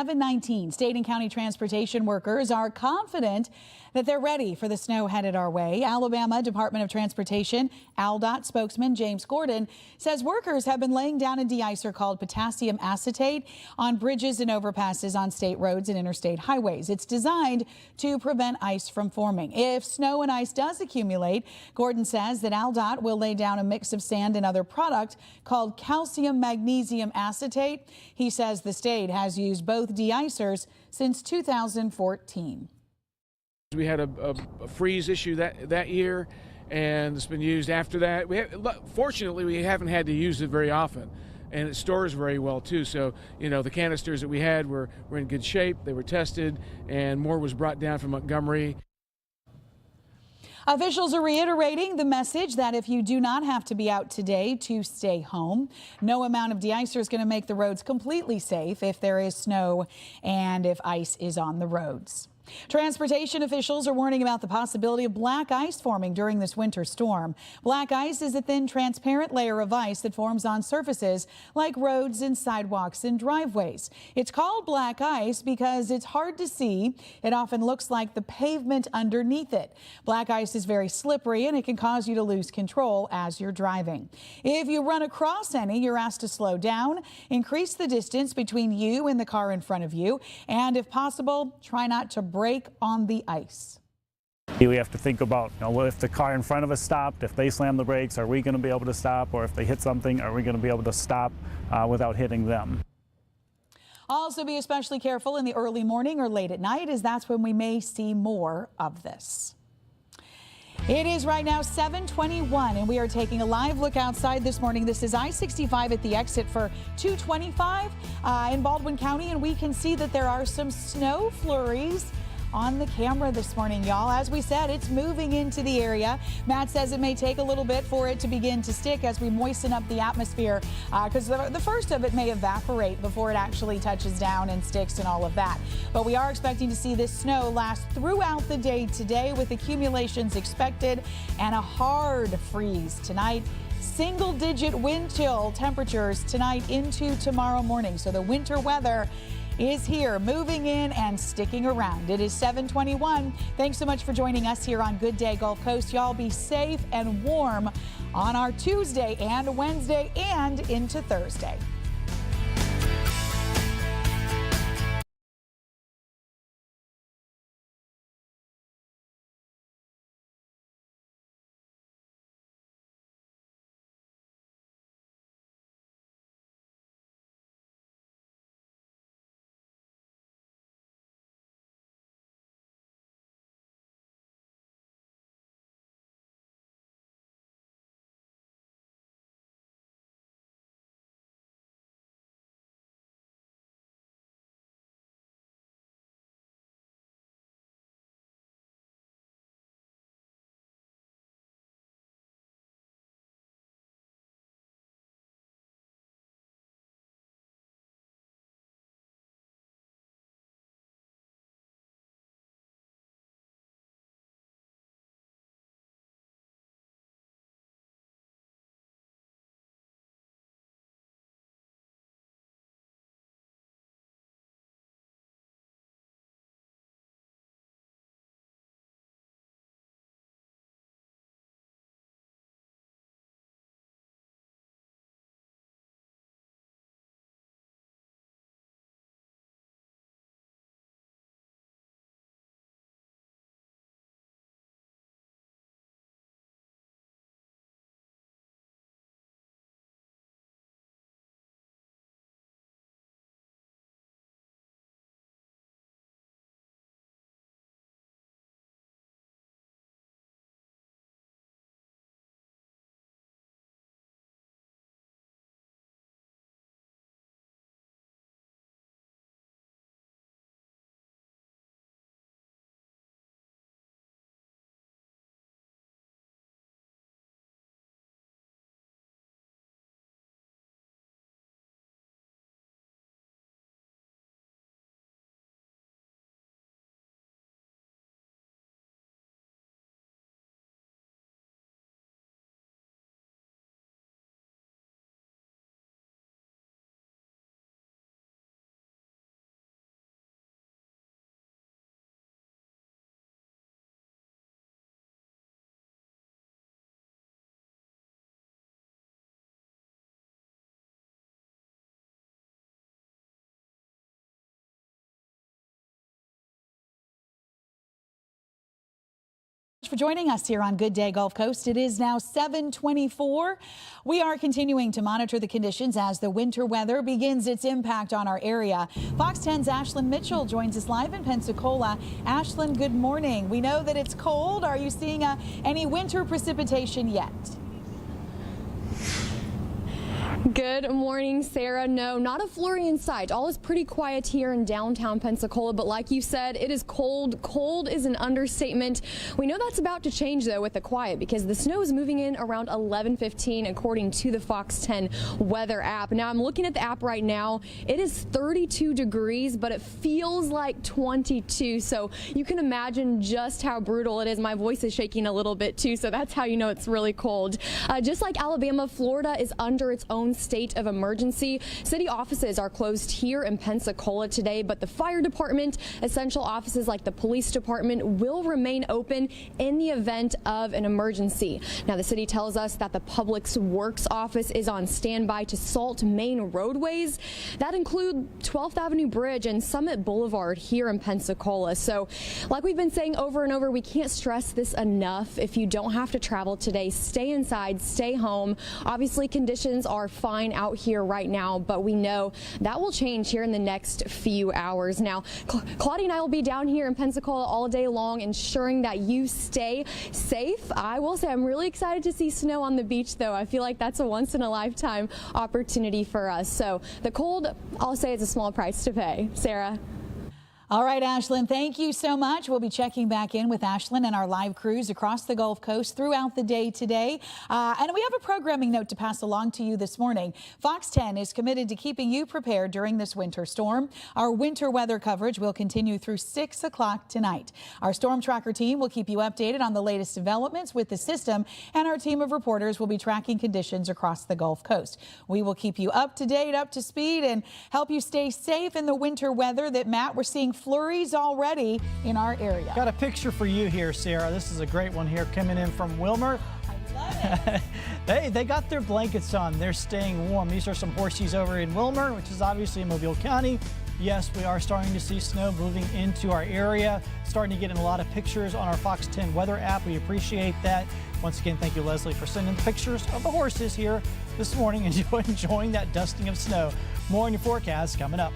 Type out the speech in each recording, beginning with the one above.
7:19. State and county transportation workers are confident that they're ready for the snow headed our way. Alabama Department of Transportation ALDOT spokesman James Gordon says workers have been laying down a de-icer called potassium acetate on bridges and overpasses on state roads and interstate highways. It's designed to prevent ice from forming. If snow and ice does accumulate, Gordon says that ALDOT will lay down a mix of sand and other product called calcium magnesium acetate. He says the state has used both de-icers since 2014. We had a freeze issue that year, and it's been used after that. Fortunately, we haven't had to use it very often, and it stores very well too. So, you know, the canisters that we had were in good shape. They were tested, and more was brought down from Montgomery. Officials are reiterating the message that if you do not have to be out today, to stay home. No amount of de-icer is going to make the roads completely safe if there is snow and if ice is on the roads. Transportation officials are warning about the possibility of black ice forming during this winter storm. Black ice is a thin, transparent layer of ice that forms on surfaces like roads and sidewalks and driveways. It's called black ice because it's hard to see. It often looks like the pavement underneath it. Black ice is very slippery and it can cause you to lose control as you're driving. If you run across any, you're asked to slow down, increase the distance between you and the car in front of you, and if possible, try not to brake on the ice. We have to think about, if the car in front of us stopped, if they slam the brakes, are we going to be able to stop? Or if they hit something, are we going to be able to stop without hitting them? Also be especially careful in the early morning or late at night, as that's when we may see more of this. It is right now 7:21, and we are taking a live look outside this morning. This is I-65 at the exit for 225 in Baldwin County, and we can see that there are some snow flurries on the camera this morning, y'all. As we said, it's moving into the area. Matt says it may take a little bit for it to begin to stick as we moisten up the atmosphere, because the first of it may evaporate before it actually touches down and sticks and all of that. But we are expecting to see this snow last throughout the day today, with accumulations expected and a hard freeze tonight. Single-digit wind chill temperatures tonight into tomorrow morning. So the winter weather is here, moving in and sticking around. It is 7:21. Thanks so much for joining us here on Good Day Gulf Coast. Y'all be safe and warm on our Tuesday and Wednesday and into Thursday. for joining us here on Good Day Gulf Coast. It is now 7:24. We are continuing to monitor the conditions as the winter weather begins its impact on our area. Fox 10's Ashlyn Mitchell joins us live in Pensacola. Ashlyn, good morning. We know that it's cold. Are you seeing any winter precipitation yet? Good morning, Sarah. No, not a flurry in sight. All is pretty quiet here in downtown Pensacola, but like you said, it is cold. Cold is an understatement. We know that's about to change, though, with the quiet because the snow is moving in around 11:15, according to the Fox 10 weather app. Now, I'm looking at the app right now. It is 32 degrees, but it feels like 22, so you can imagine just how brutal it is. My voice is shaking a little bit, too, so that's how you know it's really cold. Just like Alabama, Florida is under its own state of emergency. City offices are closed here in Pensacola today, but the fire department, essential offices like the police department will remain open in the event of an emergency. Now, the city tells us that the Public Works office is on standby to salt main roadways. That include 12th Avenue Bridge and Summit Boulevard here in Pensacola. So like we've been saying over and over, we can't stress this enough. If you don't have to travel today, stay inside, stay home. Obviously, conditions are fine out here right now, but we know that will change here in the next few hours. Now, Claudia and I will be down here in Pensacola all day long, ensuring that you stay safe. I will say I'm really excited to see snow on the beach, though. I feel like that's a once-in-a-lifetime opportunity for us. So the cold, I'll say, is a small price to pay. Sarah? All right, Ashlyn, thank you so much. We'll be checking back in with Ashlyn and our live crews across the Gulf Coast throughout the day today. And we have a programming note to pass along to you this morning. Fox 10 is committed to keeping you prepared during this winter storm. Our winter weather coverage will continue through 6 o'clock tonight. Our storm tracker team will keep you updated on the latest developments with the system, and our team of reporters will be tracking conditions across the Gulf Coast. We will keep you up to date, up to speed, and help you stay safe in the winter weather that, Matt, we're seeing flurries already in our area. Got a picture for you here, Sarah. This is a great one here coming in from Wilmer. I love it. They got their blankets on. They're staying warm. These are some horseshoes over in Wilmer, which is obviously in Mobile County. Yes, we are starting to see snow moving into our area. Starting to get in a lot of pictures on our Fox 10 weather app. We appreciate that. Once again, thank you, Leslie, for sending the pictures of the horses here this morning and enjoying that dusting of snow. More on your forecast coming up.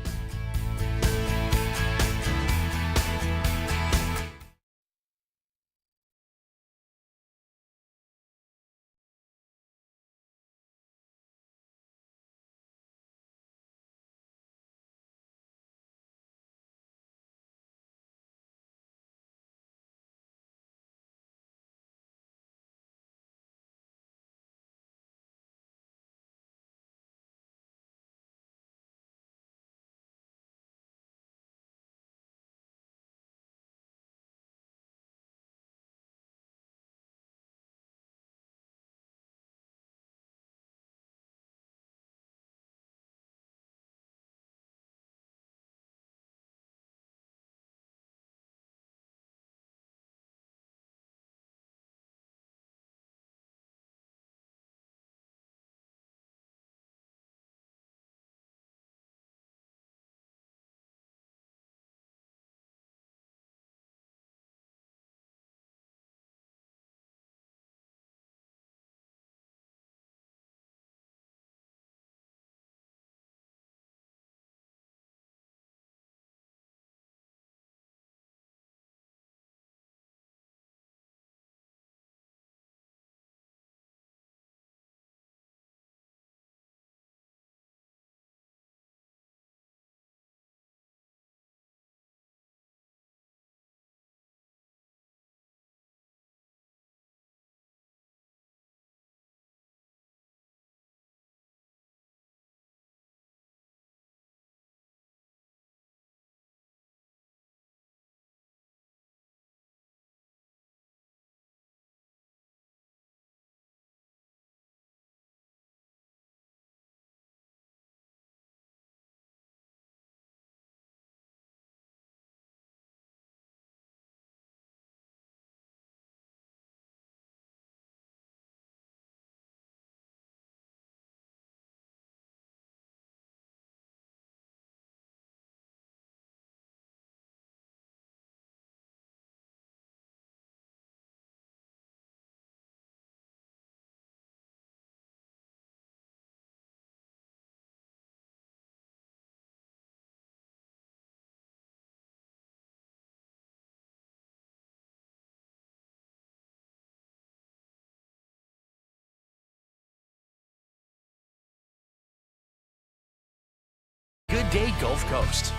Day Gulf Coast.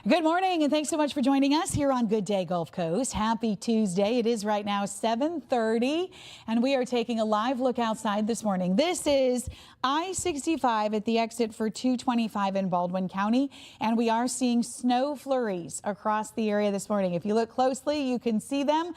Good morning, and thanks so much for joining us here on Good Day Gulf Coast. Happy Tuesday. It is right now 7:30, and we are taking a live look outside this morning. This is I-65 at the exit for 225 in Baldwin County, and we are seeing snow flurries across the area this morning. If you look closely, you can see them.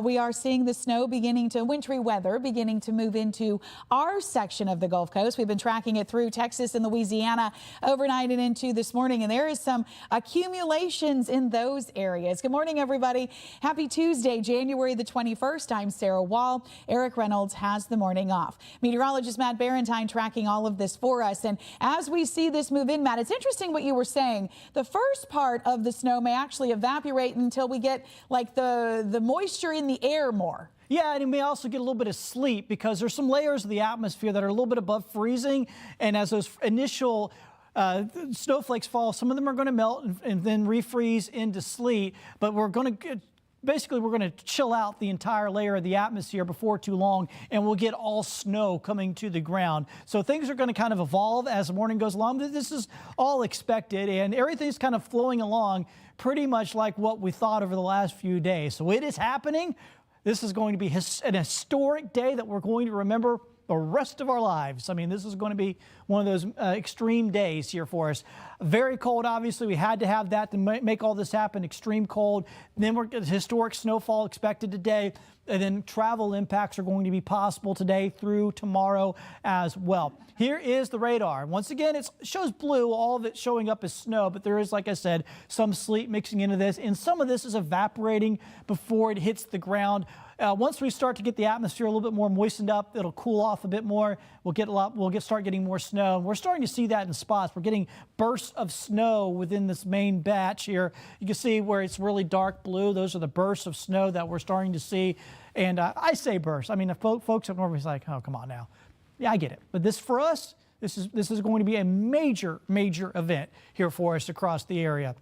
We are seeing the snow wintry weather beginning to move into our section of the Gulf Coast. We've been tracking it through Texas and Louisiana overnight and into this morning, and there is some accumulations in those areas. Good morning, everybody. Happy Tuesday, January the 21st. I'm Sarah Wall. Eric Reynolds has the morning off. Meteorologist Matt Barentine tracking all of this for us. And as we see this move in, Matt, it's interesting what you were saying. The first part of the snow may actually evaporate until we get like the moisture in the air more. Yeah, and you may also get a little bit of sleet because there's some layers of the atmosphere that are a little bit above freezing. And as those initial snowflakes fall, some of them are going to melt and then refreeze into sleet, but we're going to chill out the entire layer of the atmosphere before too long, and we'll get all snow coming to the ground. So things are going to kind of evolve as the morning goes along. This is all expected, and everything's kind of flowing along pretty much like what we thought over the last few days. So it is happening. This is going to be an historic day that we're going to remember the rest of our lives. I mean, this is going to be one of those extreme days here for us. Very cold, obviously. We had to have that to make all this happen. Extreme cold. Then we're historic snowfall expected today. And then travel impacts are going to be possible today through tomorrow as well. Here is the radar. Once again, it shows blue. All of it showing up as snow, but there is, like I said, some sleet mixing into this. And some of this is evaporating before it hits the ground. Once we start to get the atmosphere a little bit more moistened up, it'll cool off a bit more. We'll start getting more snow. We're starting to see that in spots. We're getting bursts of snow within this main batch here. You can see where it's really dark blue. Those are the bursts of snow that we're starting to see. And I say bursts. I mean, the folks up north is like, oh, come on now. Yeah, I get it. But this, for us, this is going to be a major, major event here for us across the area.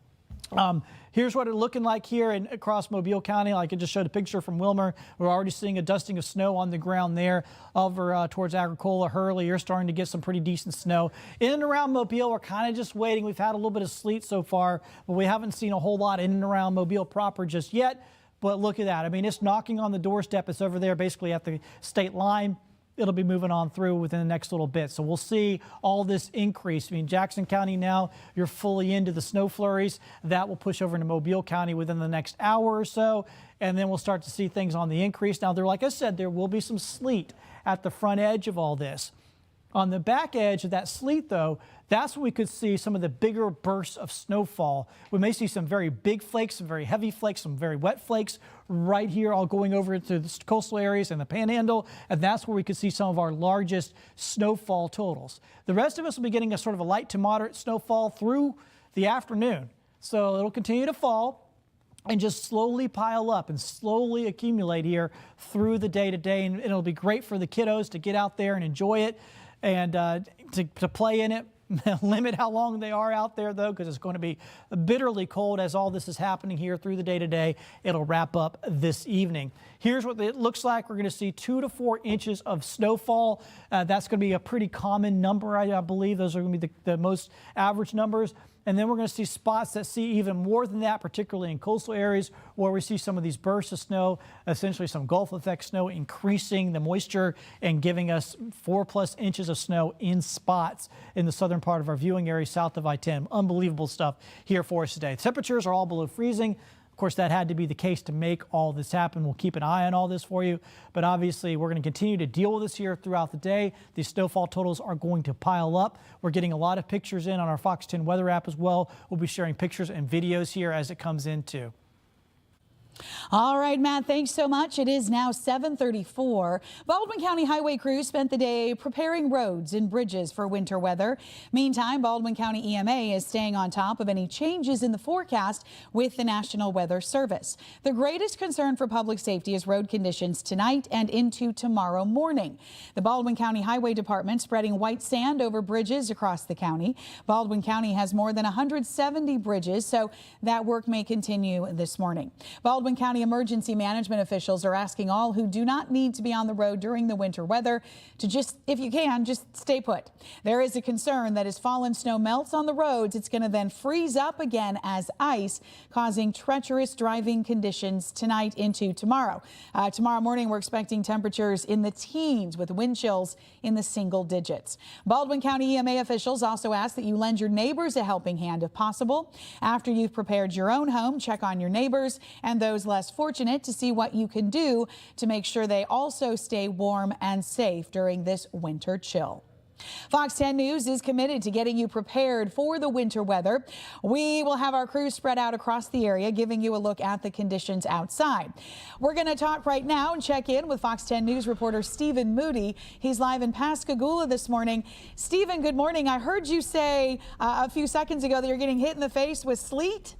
Here's what it's looking like here across Mobile County. Like I just showed a picture from Wilmer. We're already seeing a dusting of snow on the ground there. Over towards Agricola, Hurley, you're starting to get some pretty decent snow. In and around Mobile, we're kind of just waiting. We've had a little bit of sleet so far, but we haven't seen a whole lot in and around Mobile proper just yet. But look at that. I mean, it's knocking on the doorstep. It's over there basically at the state line. It'll be moving on through within the next little bit. So we'll see all this increase. I mean, Jackson County now, you're fully into the snow flurries. That will push over into Mobile County within the next hour or so. And then we'll start to see things on the increase. Now, like I said, there will be some sleet at the front edge of all this. On the back edge of that sleet, though, that's when we could see some of the bigger bursts of snowfall. We may see some very big flakes, some very heavy flakes, some very wet flakes right here, all going over into the coastal areas and the panhandle, and that's where we could see some of our largest snowfall totals. The rest of us will be getting a sort of a light to moderate snowfall through the afternoon. So it'll continue to fall and just slowly pile up and slowly accumulate here through the day today, and it'll be great for the kiddos to get out there and enjoy it and to play in it. Limit how long they are out there, though, because it's going to be bitterly cold as all this is happening here through the day today. It'll wrap up this evening. Here's what it looks like. We're going to see 2 to 4 inches of snowfall. That's going to be a pretty common number, I believe. Those are going to be the most average numbers. And then we're going to see spots that see even more than that, particularly in coastal areas where we see some of these bursts of snow, essentially some Gulf effect snow, increasing the moisture and giving us 4+ inches of snow in spots in the southern part of our viewing area south of I-10. Unbelievable stuff here for us today. The temperatures are all below freezing. Of course, that had to be the case to make all this happen. We'll keep an eye on all this for you. But obviously, we're going to continue to deal with this here throughout the day. These snowfall totals are going to pile up. We're getting a lot of pictures in on our Fox 10 weather app as well. We'll be sharing pictures and videos here as it comes in too. All right, Matt, thanks so much. It is now 7:34. Baldwin County highway crews spent the day preparing roads and bridges for winter weather. Meantime, Baldwin County EMA is staying on top of any changes in the forecast with the National Weather Service. The greatest concern for public safety is road conditions tonight and into tomorrow morning. The Baldwin County Highway Department spreading white sand over bridges across the county. Baldwin County has more than 170 bridges, so that work may continue this morning. Baldwin Baldwin County emergency management officials are asking all who do not need to be on the road during the winter weather to just, if you can, just stay put. There is a concern that as fallen snow melts on the roads, it's going to then freeze up again as ice, causing treacherous driving conditions tonight into tomorrow. Tomorrow morning, we're expecting temperatures in the teens with wind chills in the single digits. Baldwin County EMA officials also ask that you lend your neighbors a helping hand if possible. After you've prepared your own home, check on your neighbors and those less fortunate to see what you can do to make sure they also stay warm and safe during this winter chill. Fox 10 News is committed to getting you prepared for the winter weather. We will have our crews spread out across the area, giving you a look at the conditions outside. We're going to talk right now and check in with Fox 10 News reporter Stephen Moody. He's live in Pascagoula this morning. Stephen, good morning. I heard you say a few seconds ago that you're getting hit in the face with sleet.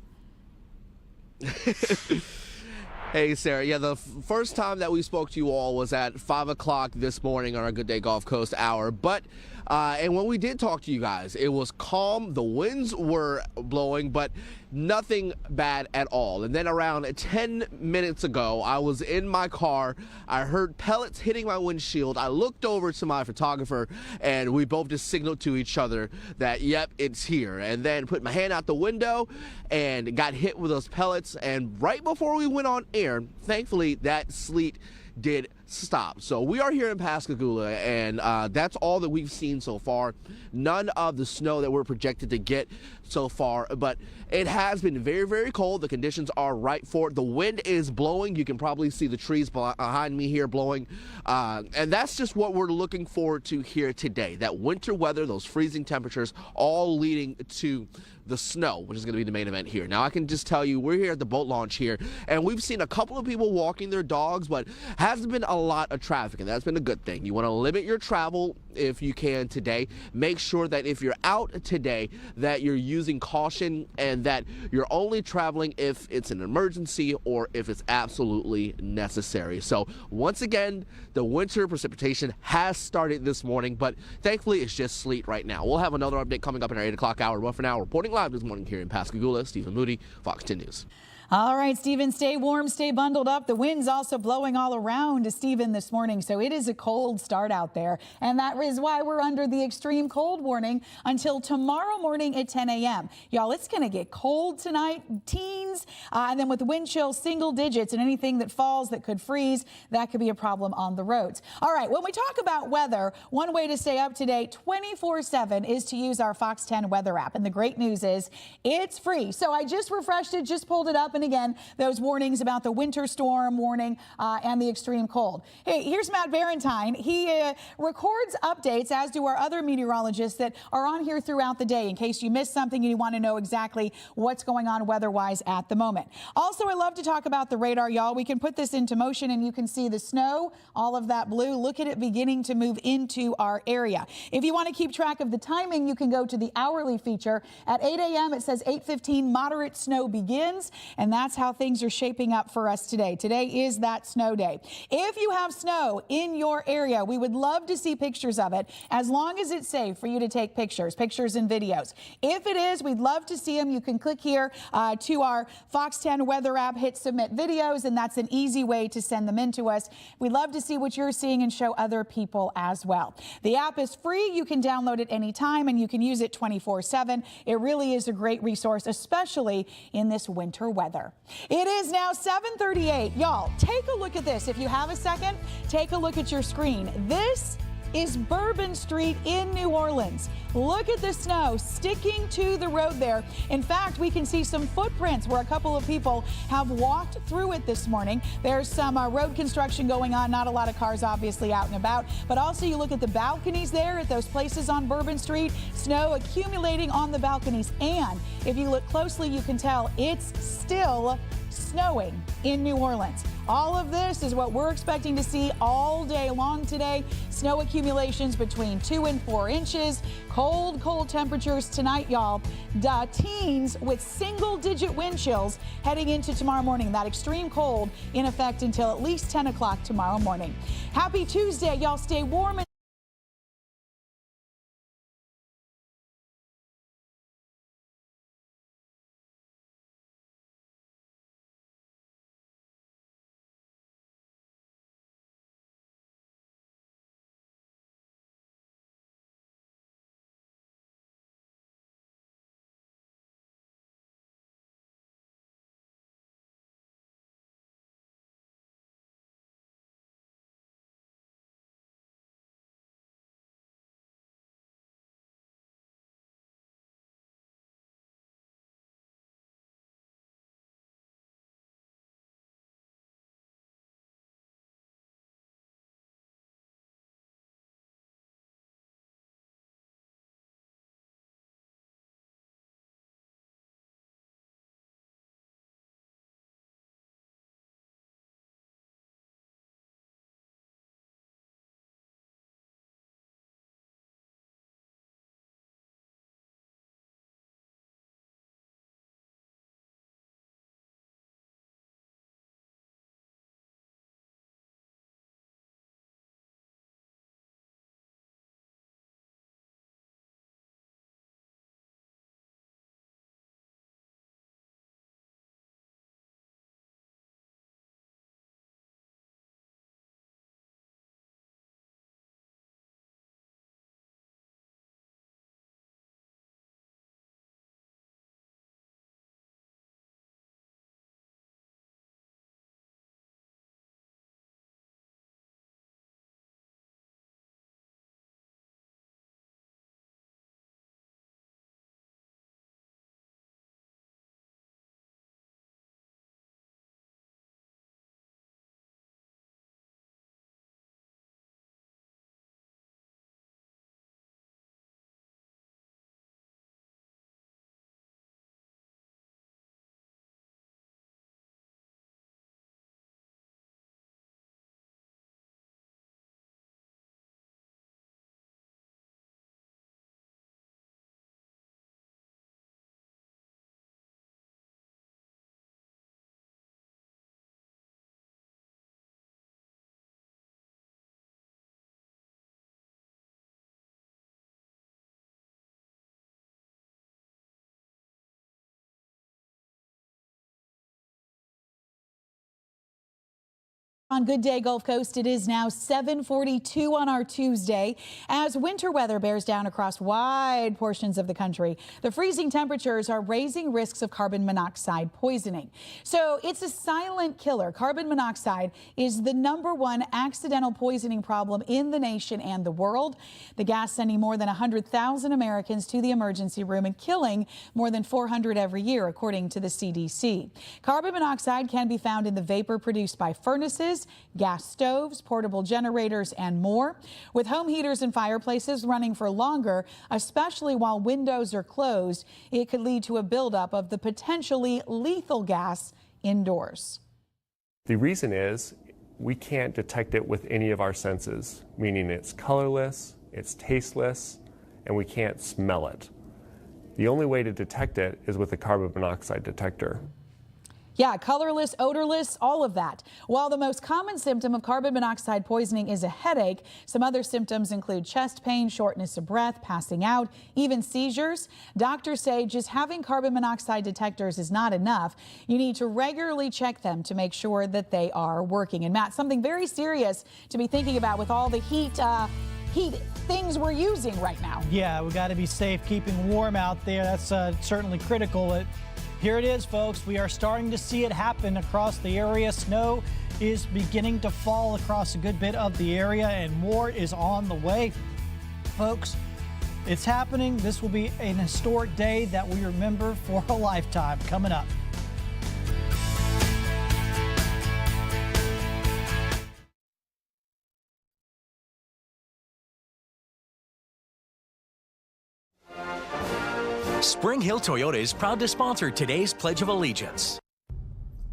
Hey, Sarah. Yeah, the first time that we spoke to you all was at 5 o'clock this morning on our Good Day Gulf Coast hour. But and when we did talk to you guys, it was calm. The winds were blowing, but nothing bad at all. And then around 10 minutes ago, I was in my car. I heard pellets hitting my windshield. I looked over to my photographer, and we both just signaled to each other that, yep, it's here. And then put my hand out the window and got hit with those pellets. And right before we went on air, thankfully, that sleet did stop. So we are here in Pascagoula, and that's all that we've seen so far. None of the snow that we're projected to get so far, but it has been very, very cold. The conditions are right for it. The wind is blowing. You can probably see the trees behind me here blowing, and that's just what we're looking forward to here today. That winter weather, those freezing temperatures, all leading to the snow, which is going to be the main event here. Now, I can just tell you, we're here at the boat launch here, and we've seen a couple of people walking their dogs, but hasn't been a lot of traffic, and that's been a good thing. You want to limit your travel if you can today. Make sure that if you're out today, that you're using caution and that you're only traveling if it's an emergency or if it's absolutely necessary. So once again, the winter precipitation has started this morning, but thankfully it's just sleet right now. We'll have another update coming up in our 8 o'clock hour. But for now, reporting live this morning here in Pascagoula, Stephen Moody, Fox 10 News. All right, Stephen, stay warm, stay bundled up. The wind's also blowing all around Stephen this morning, so it is a cold start out there. And that is why we're under the extreme cold warning until tomorrow morning at 10 a.m. Y'all, it's going to get cold tonight, teens, and then with the wind chill, single digits, and anything that falls that could freeze, that could be a problem on the roads. All right, when we talk about weather, one way to stay up to date 24/7 is to use our Fox 10 weather app. And the great news is it's free. So I just refreshed it, just pulled it up. And again, those warnings about the winter storm warning and the extreme cold. Hey, here's Matt Barentine. He records updates, as do our other meteorologists that are on here throughout the day in case you missed something and you want to know exactly what's going on weather-wise at the moment. Also, I love to talk about the radar, y'all. We can put this into motion and you can see the snow, all of that blue. Look at it beginning to move into our area. If you want to keep track of the timing, you can go to the hourly feature. At 8 a.m., it says 8:15, moderate snow begins. And that's how things are shaping up for us today. Today is that snow day. If you have snow in your area, we would love to see pictures of it, as long as it's safe for you to take pictures and videos. If it is, we'd love to see them. You can click here to our Fox 10 weather app, hit submit videos, and that's an easy way to send them in to us. We'd love to see what you're seeing and show other people as well. The app is free. You can download it anytime, and you can use it 24/7. It really is a great resource, especially in this winter weather. It is now 7:38. Y'all, take a look at this. If you have a second, take a look at your screen. This is Bourbon Street in New Orleans. Look at the snow sticking to the road there. In fact, we can see some footprints where a couple of people have walked through it this morning. There's some road construction going on, not a lot of cars obviously out and about, but also you look at the balconies there at those places on Bourbon Street, snow accumulating on the balconies. And if you look closely, you can tell it's still snowing in New Orleans. All of this is what we're expecting to see all day long today. Snow accumulations between 2 and 4 inches. Cold, cold temperatures tonight, y'all. Teens with single-digit wind chills heading into tomorrow morning. That extreme cold in effect until at least 10 o'clock tomorrow morning. Happy Tuesday, y'all. Stay warm. On Good Day Gulf Coast, it is now 7:42 on our Tuesday. As winter weather bears down across wide portions of the country, the freezing temperatures are raising risks of carbon monoxide poisoning. So it's a silent killer. Carbon monoxide is the #1 accidental poisoning problem in the nation and the world. The gas sending more than 100,000 Americans to the emergency room and killing more than 400 every year, according to the CDC. Carbon monoxide can be found in the vapor produced by furnaces, gas stoves, portable generators, and more. With home heaters and fireplaces running for longer, especially while windows are closed, it could lead to a buildup of the potentially lethal gas indoors. The reason is we can't detect it with any of our senses, meaning it's colorless, it's tasteless, and we can't smell it. The only way to detect it is with a carbon monoxide detector. Yeah, colorless, odorless, all of that. While the most common symptom of carbon monoxide poisoning is a headache, some other symptoms include chest pain, shortness of breath, passing out, even seizures. Doctors say just having carbon monoxide detectors is not enough. You need to regularly check them to make sure that they are working. And Matt, something very serious to be thinking about with all the heat things we're using right now. Yeah, we got to be safe, keeping warm out there. That's certainly critical. Here it is, folks. We are starting to see it happen across the area. Snow is beginning to fall across a good bit of the area, and more is on the way. Folks, it's happening. This will be an historic day that we remember for a lifetime. Coming up. Spring Hill Toyota is proud to sponsor today's Pledge of Allegiance.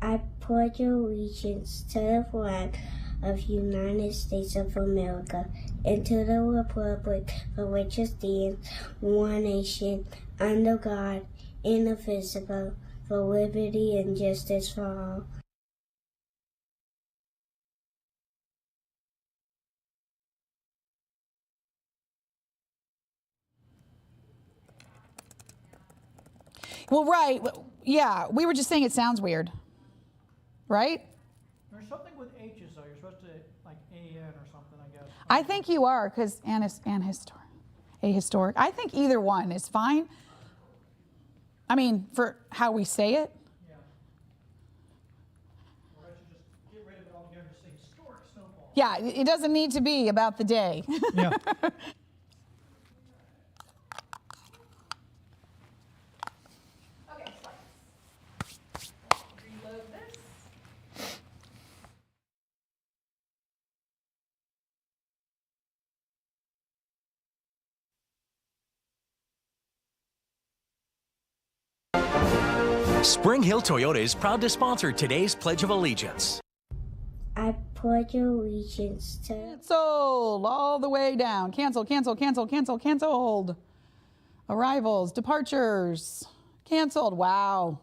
I pledge allegiance to the flag of the United States of America and to the republic for which it stands, one nation, under God, indivisible, for liberty and justice for all. Well, right. Yeah, we were just saying it sounds weird, right? There's something with H's, though. You're supposed to, like, A-N or something, I guess. I think you are, because ahistoric. I think either one is fine. I mean, for how we say it. Yeah. Or I should just get rid of it altogether and say historic snowfall. Yeah, it doesn't need to be about the day. Yeah. Spring Hill Toyota is proud to sponsor today's Pledge of Allegiance. I pledge allegiance to... Canceled all the way down. Canceled, canceled, canceled, canceled, canceled. Arrivals, departures, canceled. Wow.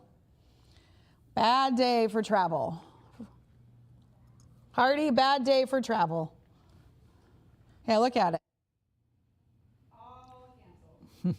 Bad day for travel. Hardy, bad day for travel. Hey, look at it. All canceled.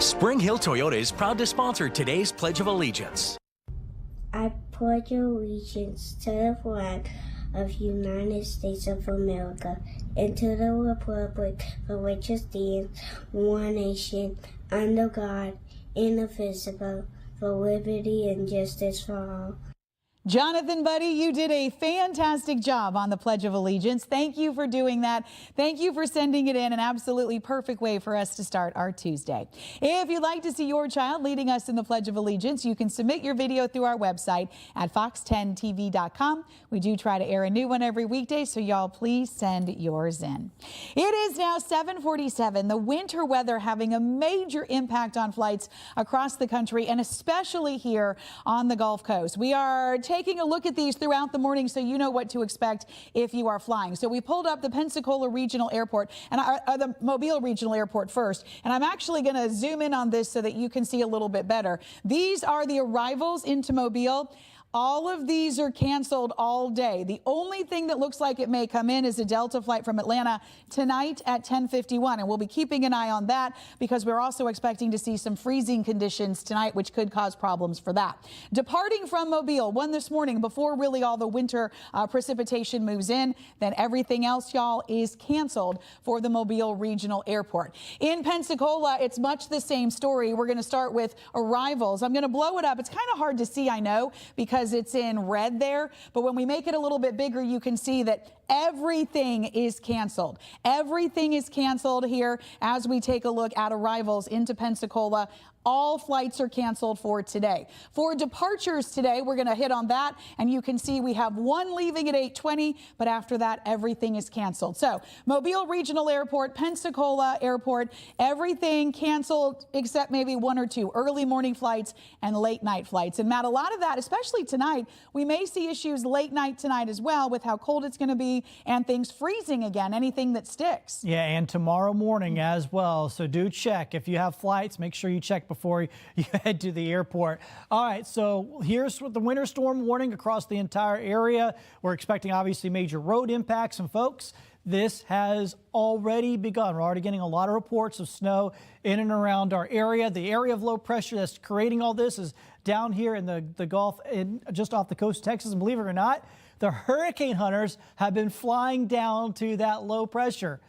Spring Hill Toyota is proud to sponsor today's Pledge of Allegiance. I pledge allegiance to the flag of the United States of America and to the republic for which it stands, one nation, under God, indivisible, for liberty and justice for all. Jonathan, buddy, you did a fantastic job on the Pledge of Allegiance. Thank you for doing that. Thank you for sending it in. An absolutely perfect way for us to start our Tuesday. If you'd like to see your child leading us in the Pledge of Allegiance, you can submit your video through our website at fox10tv.com. We do try to air a new one every weekday, so y'all please send yours in. It is now 7:47. The winter weather having a major impact on flights across the country and especially here on the Gulf Coast. We are taking a look at these throughout the morning so you know what to expect if you are flying. So we pulled up the Pensacola Regional Airport and the Mobile Regional Airport first. And I'm actually going to zoom in on this so that you can see a little bit better. These are the arrivals into Mobile. All of these are canceled all day. The only thing that looks like it may come in is a Delta flight from Atlanta tonight at 10:51. And we'll be keeping an eye on that because we're also expecting to see some freezing conditions tonight, which could cause problems for that. Departing from Mobile, one this morning before really all the winter precipitation moves in, then everything else, y'all, is canceled for the Mobile Regional Airport. In Pensacola, it's much the same story. We're going to start with arrivals. I'm going to blow it up. It's kind of hard to see, I know, because it's in red there, but when we make it a little bit bigger, you can see that everything is canceled. Everything is canceled here as we take a look at arrivals into Pensacola. All flights are canceled for today. For departures today, we're going to hit on that, and you can see we have one leaving at 8:20, but after that, everything is canceled. So Mobile Regional Airport, Pensacola Airport, everything canceled except maybe one or two early morning flights and late night flights. And Matt, a lot of that, especially tonight, we may see issues late night tonight as well with how cold it's going to be and things freezing again, anything that sticks. Yeah, and tomorrow morning as well. So do check. If you have flights, make sure you check before you head to the airport. All right, so here's what the winter storm warning across the entire area. We're expecting obviously major road impacts, and folks, this has already begun. We're already getting a lot of reports of snow in and around our area. The area of low pressure that's creating all this is down here in the Gulf, just off the coast of Texas. And believe it or not, the hurricane hunters have been flying down to that low pressure.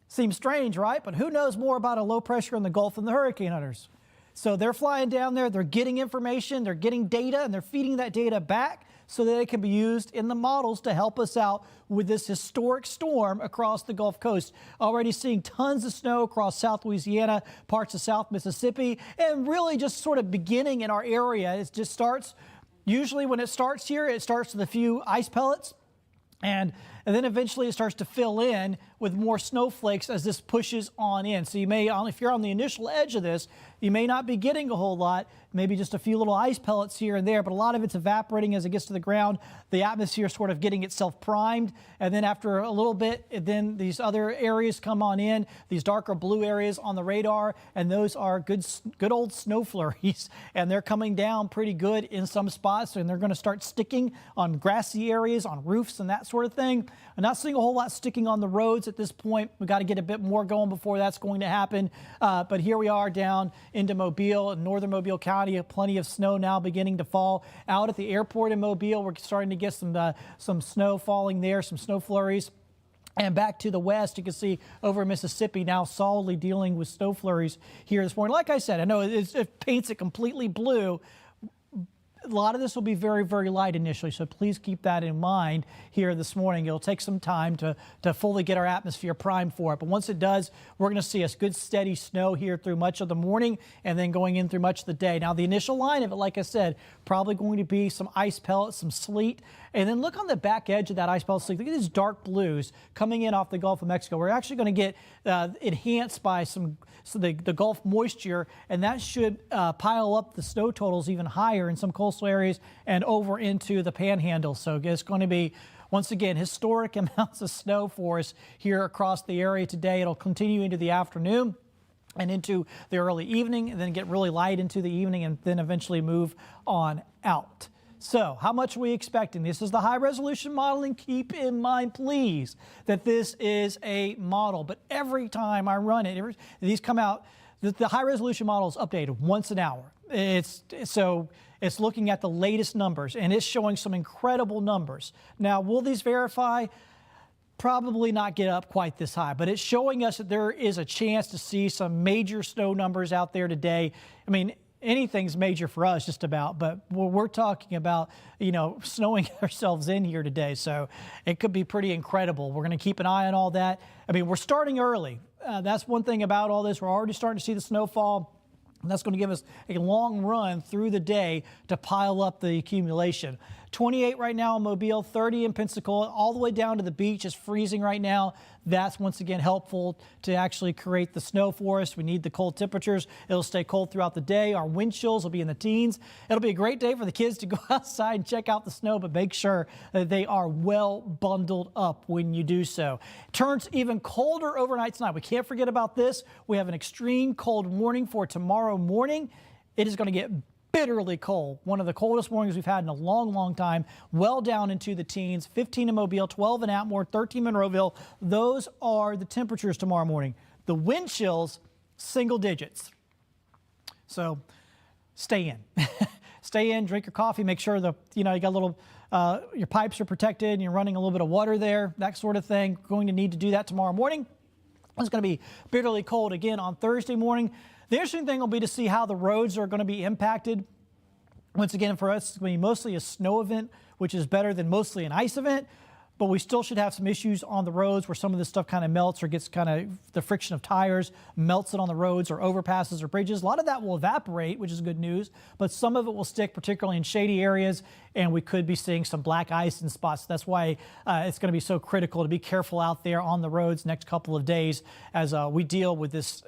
Seems strange, right? But who knows more about a low pressure in the Gulf than the hurricane hunters? So they're flying down there, they're getting information, they're getting data, and they're feeding that data back so that it can be used in the models to help us out with this historic storm across the Gulf Coast. Already seeing tons of snow across South Louisiana, parts of South Mississippi, and really just sort of beginning in our area. It just starts, usually when it starts here, it starts with a few ice pellets, and then eventually it starts to fill in with more snowflakes as this pushes on in. So you may, if you're on the initial edge of this, you may not be getting a whole lot, maybe just a few little ice pellets here and there, but a lot of it's evaporating as it gets to the ground. The atmosphere is sort of getting itself primed, and then after a little bit, then these other areas come on in, these darker blue areas on the radar, and those are good old snow flurries, and they're coming down pretty good in some spots, and they're going to start sticking on grassy areas, on roofs and that sort of thing. I'm not seeing a whole lot sticking on the roads at this point. We've got to get a bit more going before that's going to happen. But here we are down into Mobile, northern Mobile County. Plenty of snow now beginning to fall. Out at the airport in Mobile, we're starting to get some snow falling there, some snow flurries. And back to the west, you can see over Mississippi now solidly dealing with snow flurries here this morning. Like I said, I know it paints it completely blue. A lot of this will be very, very light initially, so please keep that in mind here this morning. It'll take some time to fully get our atmosphere primed for it. But once it does, we're going to see a good steady snow here through much of the morning and then going in through much of the day. Now, the initial line of it, like I said, probably going to be some ice pellets, some sleet. And then look on the back edge of that ice pellet sleet. Look at these dark blues coming in off the Gulf of Mexico. We're actually going to get enhanced by the Gulf moisture, and that should pile up the snow totals even higher in some coastal areas and over into the Panhandle. So it's going to be, once again, historic amounts of snow for us here across the area today. It'll continue into the afternoon and into the early evening, and then get really light into the evening, and then eventually move on out. So how much are we expecting? This is the high resolution modeling. Keep in mind, please, that this is a model, but every time I run it, these come out, the high resolution model is updated once an hour. It's looking at the latest numbers, and it's showing some incredible numbers. Now, will these verify? Probably not get up quite this high, but it's showing us that there is a chance to see some major snow numbers out there today. I mean, anything's major for us just about, but we're talking about, snowing ourselves in here today. So it could be pretty incredible. We're going to keep an eye on all that. I mean, we're starting early. That's one thing about all this. We're already starting to see the snowfall. And that's going to give us a long run through the day to pile up the accumulation. 28 right now in Mobile, 30 in Pensacola, all the way down to the beach. It's freezing right now. That's once again helpful to actually create the snow for us. We need the cold temperatures. It'll stay cold throughout the day. Our wind chills will be in the teens. It'll be a great day for the kids to go outside and check out the snow, but make sure that they are well bundled up when you do so. It turns even colder overnight tonight. We can't forget about this. We have an extreme cold warning for tomorrow morning. It is going to get bitterly cold. One of the coldest mornings we've had in a long, long time, well down into the teens. 15 in Mobile, 12 in Atmore, 13 in Monroeville. Those are the temperatures tomorrow morning. The wind chills, single digits. So stay in. Stay in, drink your coffee, make sure you got a little, your pipes are protected and you're running a little bit of water there, that sort of thing. Going to need to do that tomorrow morning. It's going to be bitterly cold again on Thursday morning. The interesting thing will be to see how the roads are going to be impacted. Once again, for us, it's going to be mostly a snow event, which is better than mostly an ice event. But we still should have some issues on the roads where some of this stuff kind of melts or gets kind of the friction of tires melts it on the roads or overpasses or bridges. A lot of that will evaporate, which is good news, but some of it will stick, particularly in shady areas, and we could be seeing some black ice in spots. That's why it's going to be so critical to be careful out there on the roads next couple of days as we deal with this,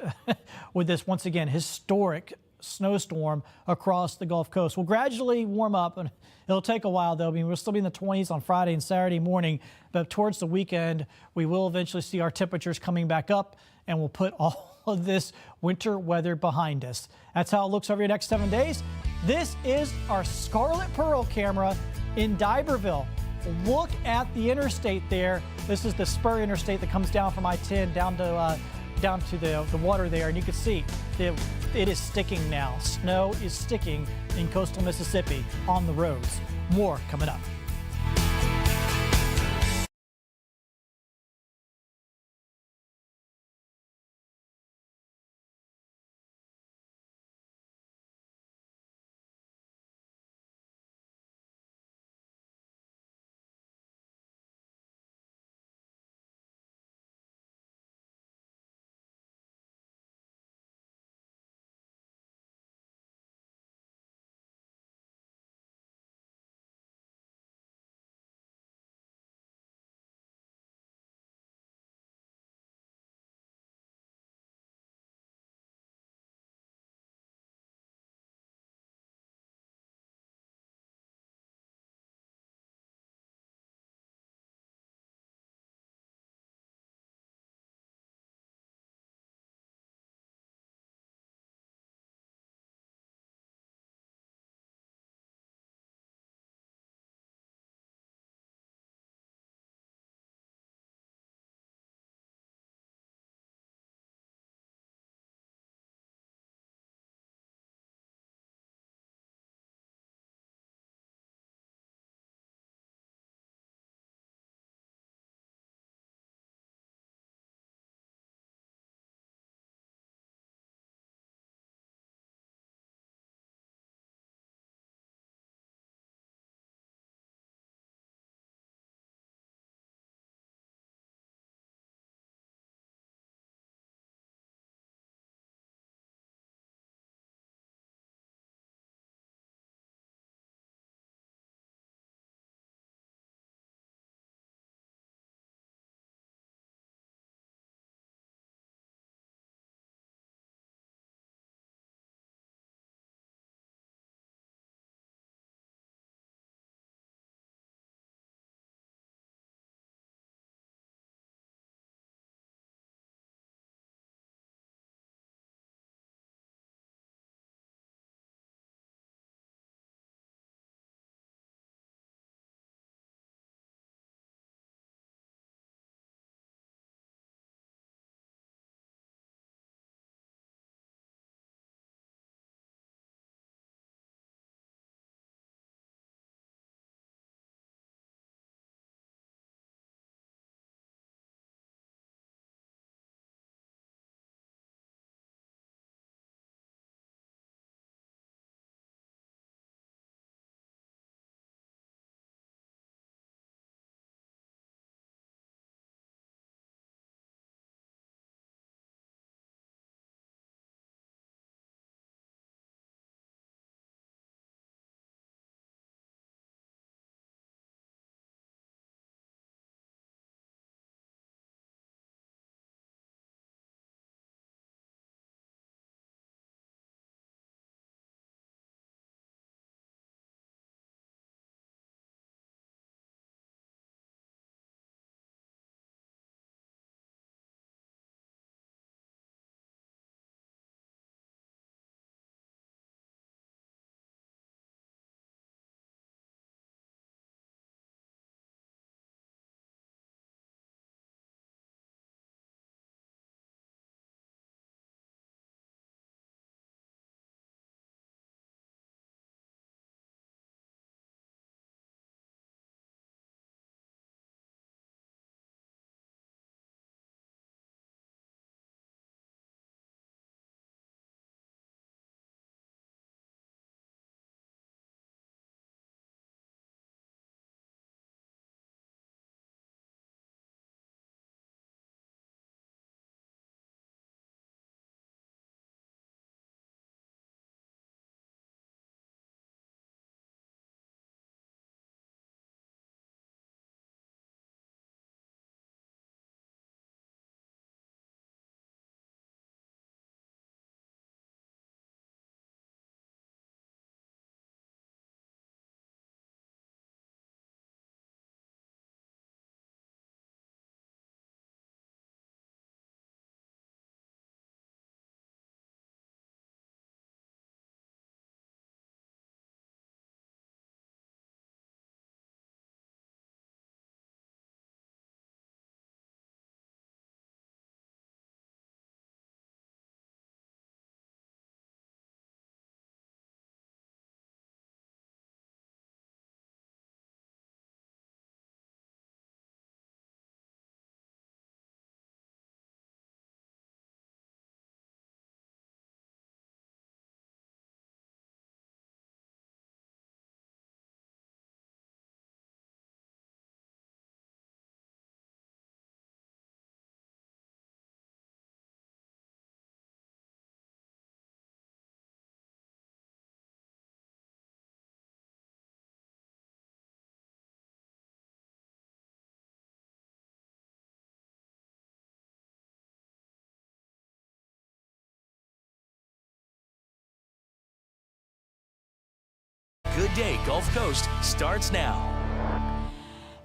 once again, historic snowstorm across the Gulf Coast. We'll gradually warm up, and it'll take a while, though. I mean, we'll still be in the 20s on Friday and Saturday morning, but towards the weekend, we will eventually see our temperatures coming back up, and we'll put all of this winter weather behind us. That's how it looks over your next 7 days. This is our Scarlet Pearl camera in D'Iberville. Look at the interstate there. This is the spur interstate that comes down from I-10 down to the water there, and you can see it is sticking now. Snow is sticking in coastal Mississippi on the roads. More coming up. Midday Gulf Coast starts now.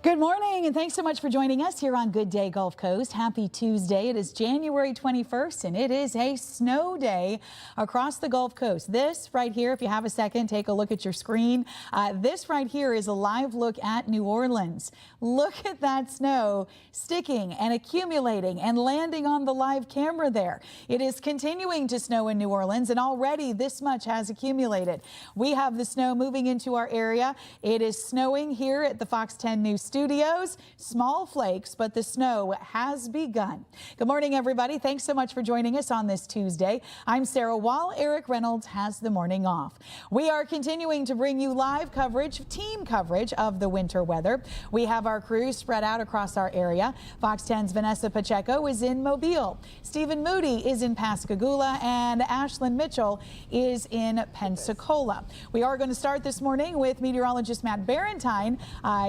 Good morning, and thanks so much for joining us here on Good Day Gulf Coast. Happy Tuesday. It is January 21st, and it is a snow day across the Gulf Coast. This right here, if you have a second, take a look at your screen. This right here is a live look at New Orleans. Look at that snow sticking and accumulating and landing on the live camera there. It is continuing to snow in New Orleans, and already this much has accumulated. We have the snow moving into our area. It is snowing here at the Fox 10 News Studios. Small flakes, but the snow has begun. Good morning, everybody. Thanks so much for joining us on this Tuesday. I'm Sarah Wall. Eric Reynolds has the morning off. We are continuing to bring you live coverage, team coverage of the winter weather. We have our crews spread out across our area. Fox 10's Vanessa Pacheco is in Mobile. Stephen Moody is in Pascagoula, and Ashlyn Mitchell is in Pensacola. We are going to start this morning with meteorologist Matt Barentine.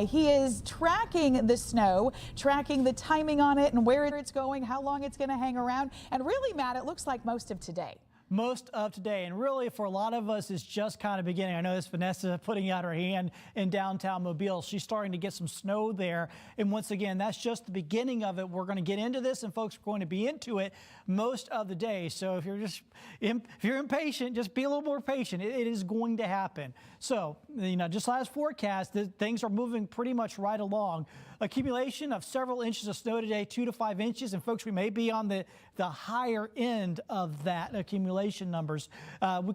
He is tracking the snow, tracking the timing on it and where it's going, how long it's going to hang around. And really, Matt, it looks like most of today. Most of today, and really for a lot of us it's just kind of beginning. I noticed Vanessa putting out her hand in downtown Mobile. She's starting to get some snow there, and once again, that's just the beginning of it. We're going to get into this, and folks are going to be into it most of the day. So if you're impatient, just be a little more patient. It is going to happen. So, just last forecast, things are moving pretty much right along. Accumulation of several inches of snow today, 2 to 5 inches, and folks, we may be on the higher end of that accumulation numbers. That's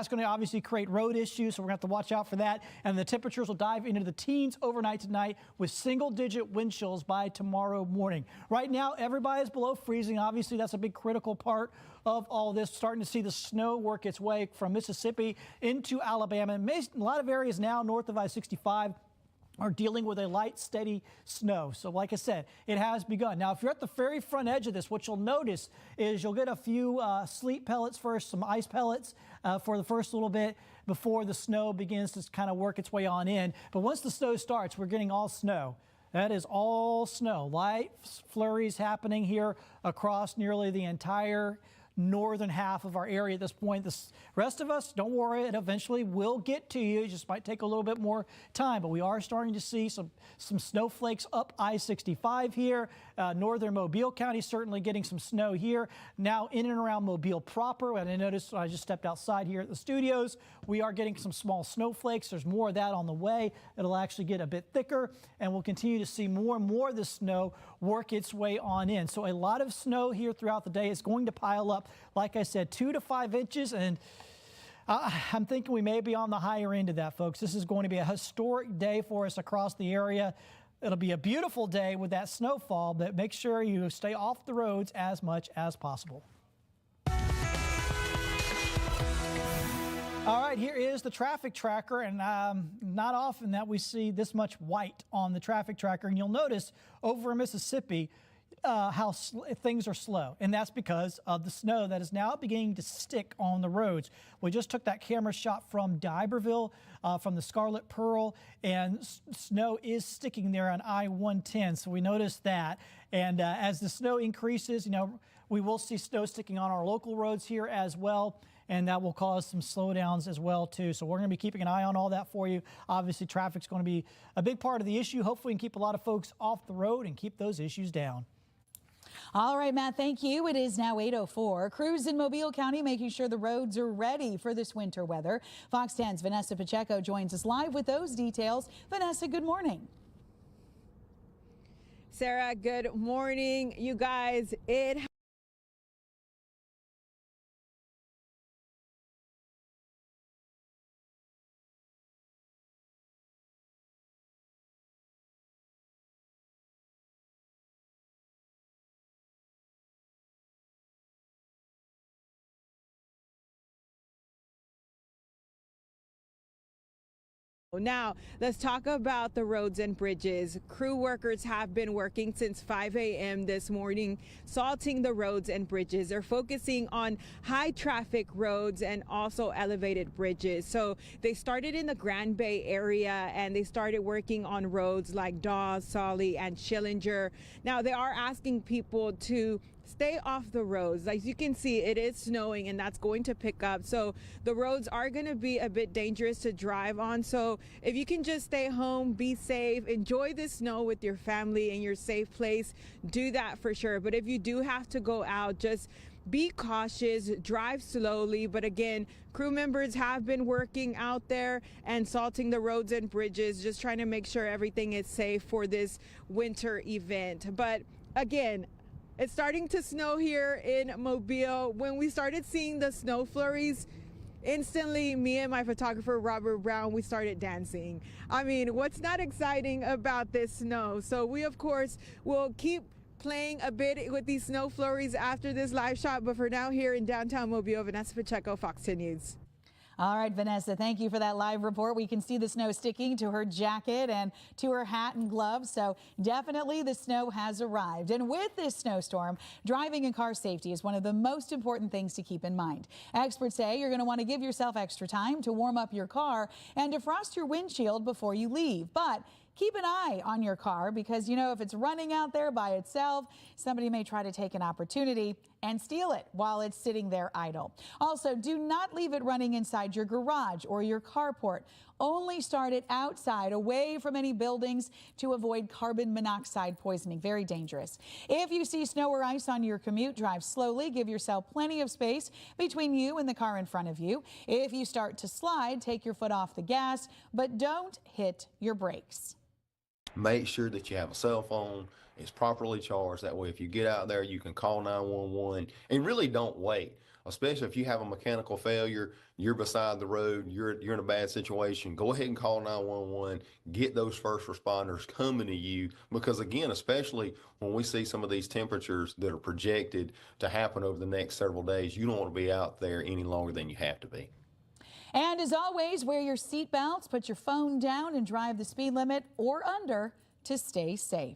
going to obviously create road issues, so we're going to have to watch out for that. And the temperatures will dive into the teens overnight tonight with single-digit wind chills by tomorrow morning. Right now, everybody is below freezing. Obviously, that's a big critical part of all this. Starting to see the snow work its way from Mississippi into Alabama. And a lot of areas now north of I-65 are dealing with a light, steady snow. So like I said, it has begun. Now, if you're at the very front edge of this, what you'll notice is you'll get a few sleet pellets first, some ice pellets for the first little bit before the snow begins to kind of work its way on in. But once the snow starts, we're getting all snow. That is all snow. Light flurries happening here across nearly the entire northern half of our area at this point. The rest of us, don't worry, it eventually will get to you. It just might take a little bit more time, but we are starting to see some snowflakes up I-65 here. Northern Mobile County certainly getting some snow here. Now in and around Mobile proper, and I noticed I just stepped outside here at the studios, we are getting some small snowflakes. There's more of that on the way. It'll actually get a bit thicker, and we'll continue to see more and more of this snow work its way on in. So a lot of snow here throughout the day is going to pile up. Like I said, 2 to 5 inches, and I'm thinking we may be on the higher end of that, folks. This is going to be a historic day for us across the area. It'll be a beautiful day with that snowfall, but make sure you stay off the roads as much as possible. All right, here is the traffic tracker, and not often that we see this much white on the traffic tracker. And you'll notice over in Mississippi, how things are slow, and that's because of the snow that is now beginning to stick on the roads. We just took that camera shot from D'Iberville, from the Scarlet Pearl, and snow is sticking there on I-110, so we noticed that. And as the snow increases, we will see snow sticking on our local roads here as well, and that will cause some slowdowns as well too. So we're going to be keeping an eye on all that for you. Obviously, traffic's going to be a big part of the issue. Hopefully we can keep a lot of folks off the road and keep those issues down. All right, Matt, thank you. It is now 8:04. Crews in Mobile County making sure the roads are ready for this winter weather. Fox 10's Vanessa Pacheco joins us live with those details. Vanessa, good morning. Sarah, good morning. You guys, Now, let's talk about the roads and bridges. Crew workers have been working since 5 a.m. this morning, salting the roads and bridges. They're focusing on high traffic roads and also elevated bridges. So they started in the Grand Bay area and they started working on roads like Dawes, Solly, and Schillinger. Now, they are asking people to stay off the roads. As you can see, it is snowing and that's going to pick up. So the roads are going to be a bit dangerous to drive on. So if you can just stay home, be safe, enjoy the snow with your family in your safe place, do that for sure. But if you do have to go out, just be cautious, drive slowly. But again, crew members have been working out there and salting the roads and bridges, just trying to make sure everything is safe for this winter event. But again, it's starting to snow here in Mobile. When we started seeing the snow flurries, instantly me and my photographer Robert Brown, we started dancing. I mean, what's not exciting about this snow? So we of course will keep playing a bit with these snow flurries after this live shot, but for now, here in downtown Mobile, Vanessa Pacheco, Fox 10 News. All right, Vanessa, thank you for that live report. We can see the snow sticking to her jacket and to her hat and gloves. So definitely the snow has arrived. And with this snowstorm, driving and car safety is one of the most important things to keep in mind. Experts say you're going to want to give yourself extra time to warm up your car and defrost your windshield before you leave. But keep an eye on your car because, you know, if it's running out there by itself, somebody may try to take an opportunity and steal it while it's sitting there idle. Also, do not leave it running inside your garage or your carport. Only start it outside, away from any buildings, to avoid carbon monoxide poisoning. Very dangerous. If you see snow or ice on your commute, drive slowly. Give yourself plenty of space between you and the car in front of you. If you start to slide, take your foot off the gas, but don't hit your brakes. Make sure that you have a cell phone, it's properly charged. That way, if you get out there, you can call 911 and really don't wait, especially if you have a mechanical failure, you're beside the road, you're in a bad situation. Go ahead and call 911, get those first responders coming to you, because again, especially when we see some of these temperatures that are projected to happen over the next several days, you don't want to be out there any longer than you have to be. And as always, wear your seatbelts, put your phone down, and drive the speed limit or under to stay safe.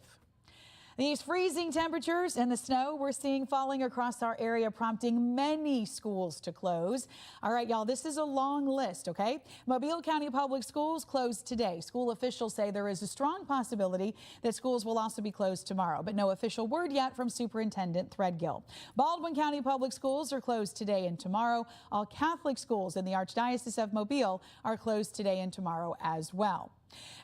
These freezing temperatures and the snow we're seeing falling across our area, prompting many schools to close. All right, y'all, this is a long list, okay? Mobile County Public Schools closed today. School officials say there is a strong possibility that schools will also be closed tomorrow, but no official word yet from Superintendent Threadgill. Baldwin County Public Schools are closed today and tomorrow. All Catholic schools in the Archdiocese of Mobile are closed today and tomorrow as well.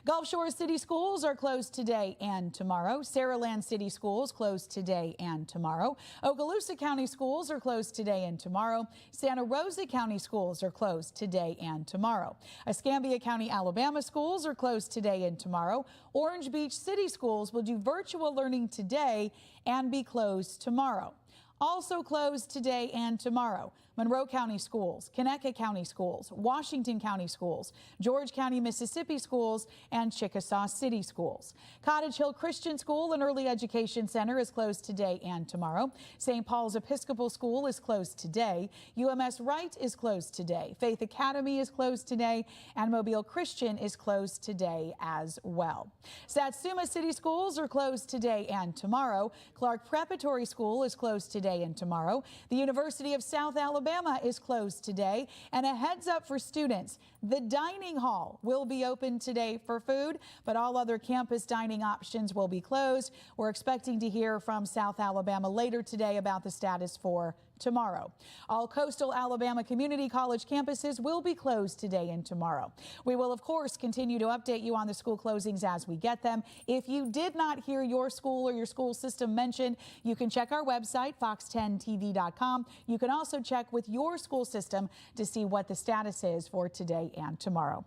Gulf Shore City Schools are closed today and tomorrow. Saraland City Schools closed today and tomorrow. Okaloosa County Schools are closed today and tomorrow. Santa Rosa County Schools are closed today and tomorrow. Escambia County, Alabama Schools are closed today and tomorrow. Orange Beach City Schools will do virtual learning today and be closed tomorrow. Also closed today and tomorrow: Monroe County Schools, Conecuh County Schools, Washington County Schools, George County, Mississippi Schools, and Chickasaw City Schools. Cottage Hill Christian School and Early Education Center is closed today and tomorrow. St. Paul's Episcopal School is closed today. UMS Wright is closed today. Faith Academy is closed today, and Mobile Christian is closed today as well. Satsuma City Schools are closed today and tomorrow. Clark Preparatory School is closed today and tomorrow. The University of South Alabama is closed today. And a heads up for students: the dining hall will be open today for food, but all other campus dining options will be closed. We're expecting to hear from South Alabama later today about the status for tomorrow. All coastal Alabama community college campuses will be closed today and tomorrow. We will, of course, continue to update you on the school closings as we get them. If you did not hear your school or your school system mentioned, you can check our website, fox10tv.com. You can also check with your school system to see what the status is for today and tomorrow.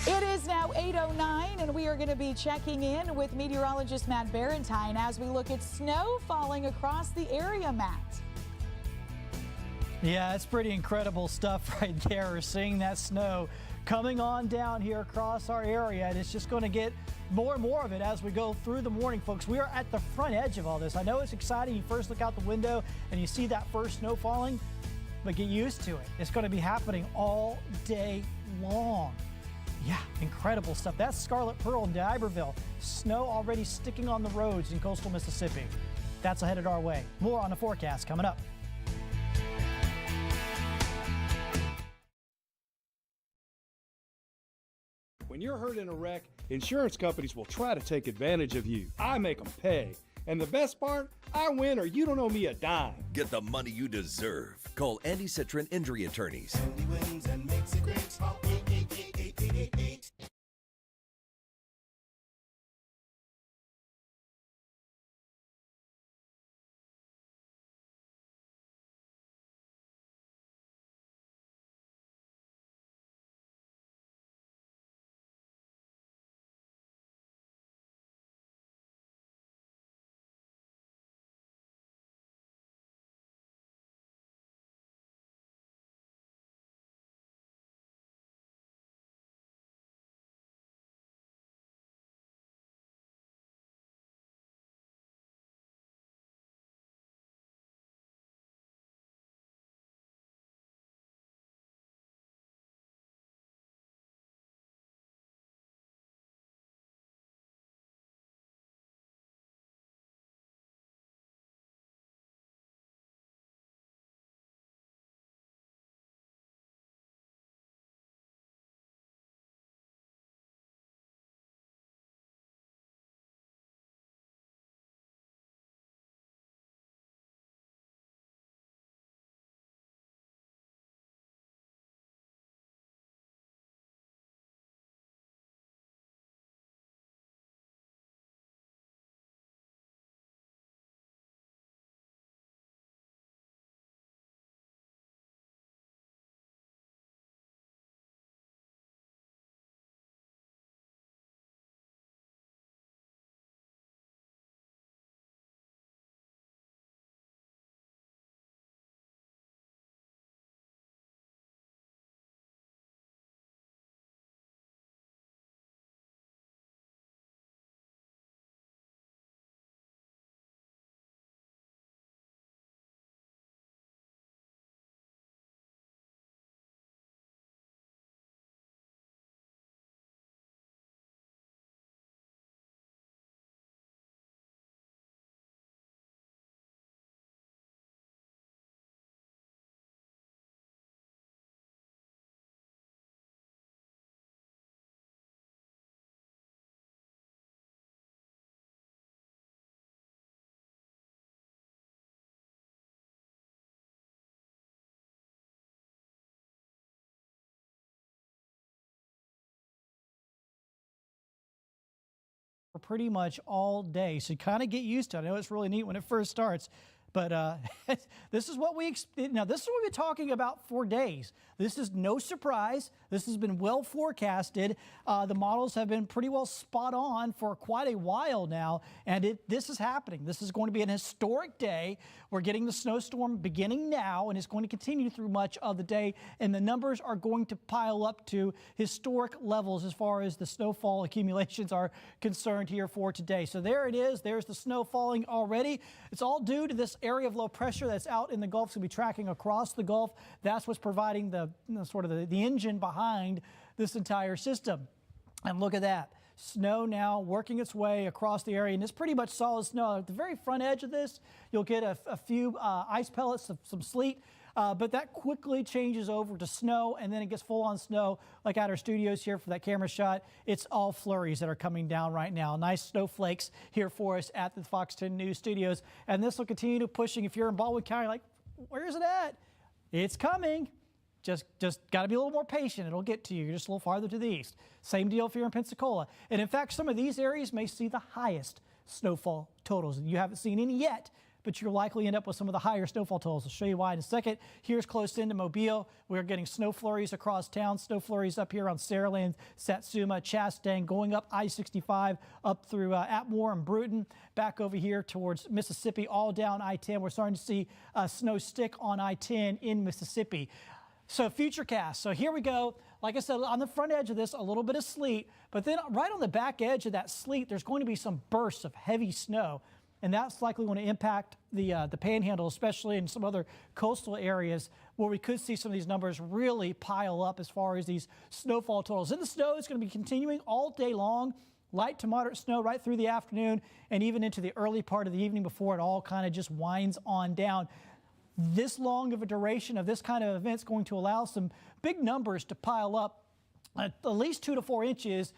It is now 8:09, and we are going to be checking in with meteorologist Matt Barentine as we look at snow falling across the area, Matt. Yeah, it's pretty incredible stuff right there. We're seeing that snow coming on down here across our area, and it's just going to get more and more of it as we go through the morning, folks. We are at the front edge of all this. I know it's exciting. You first look out the window and you see that first snow falling, but get used to it. It's going to be happening all day long. Yeah, incredible stuff. That's Scarlet Pearl in D'Iberville. Snow already sticking on the roads in coastal Mississippi. That's headed our way. More on the forecast coming up. When you're hurt in a wreck, insurance companies will try to take advantage of you. I make them pay. And the best part, I win or you don't owe me a dime. Get the money you deserve. Call Andy Citrin Injury Attorneys. Andy wins and makes it great. Call 888-8888. Pretty much all day, so you kind of get used to it. I know it's really neat when it first starts, but this is what this is what we've been talking about for days. This is no surprise. This has been well forecasted. The models have been pretty well spot on for quite a while now, and this is happening. This is going to be an historic day. We're getting the snowstorm beginning now, and it's going to continue through much of the day, and the numbers are going to pile up to historic levels as far as the snowfall accumulations are concerned here for today. So there it is. There's the snow falling already. It's all due to this area of low pressure that's out in the Gulf. It's going to be tracking across the Gulf. That's what's providing the the engine behind this entire system. And look at that. Snow now working its way across the area, and it's pretty much solid snow. At the very front edge of this, you'll get a few ice pellets, some sleet, but that quickly changes over to snow, and then it gets full-on snow, like at our studios here for that camera shot. It's all flurries that are coming down right now. Nice snowflakes here for us at the Fox 10 News studios, and this will continue pushing. If you're in Baldwin County, like, where is it at? It's coming. Just got to be a little more patient. It'll get to you. You're just a little farther to the east. Same deal if you're in Pensacola. And in fact, some of these areas may see the highest snowfall totals. You haven't seen any yet, but you'll likely end up with some of the higher snowfall totals. I'll show you why in a second. Here's close into Mobile. We're getting snow flurries across town. Snow flurries up here on Saraland, Satsuma, Chastain, going up I-65 up through Atmore and Bruton, back over here towards Mississippi, all down I-10. We're starting to see snow stick on I-10 in Mississippi. So futurecast. So here we go. Like I said, on the front edge of this, a little bit of sleet, but then right on the back edge of that sleet, there's going to be some bursts of heavy snow, and that's likely going to impact the Panhandle, especially in some other coastal areas where we could see some of these numbers really pile up as far as these snowfall totals. And the snow is going to be continuing all day long. Light to moderate snow right through the afternoon and even into the early part of the evening before it all kind of just winds on down. This long of a duration of this kind of event is going to allow some big numbers to pile up, at least 2 to 4 inches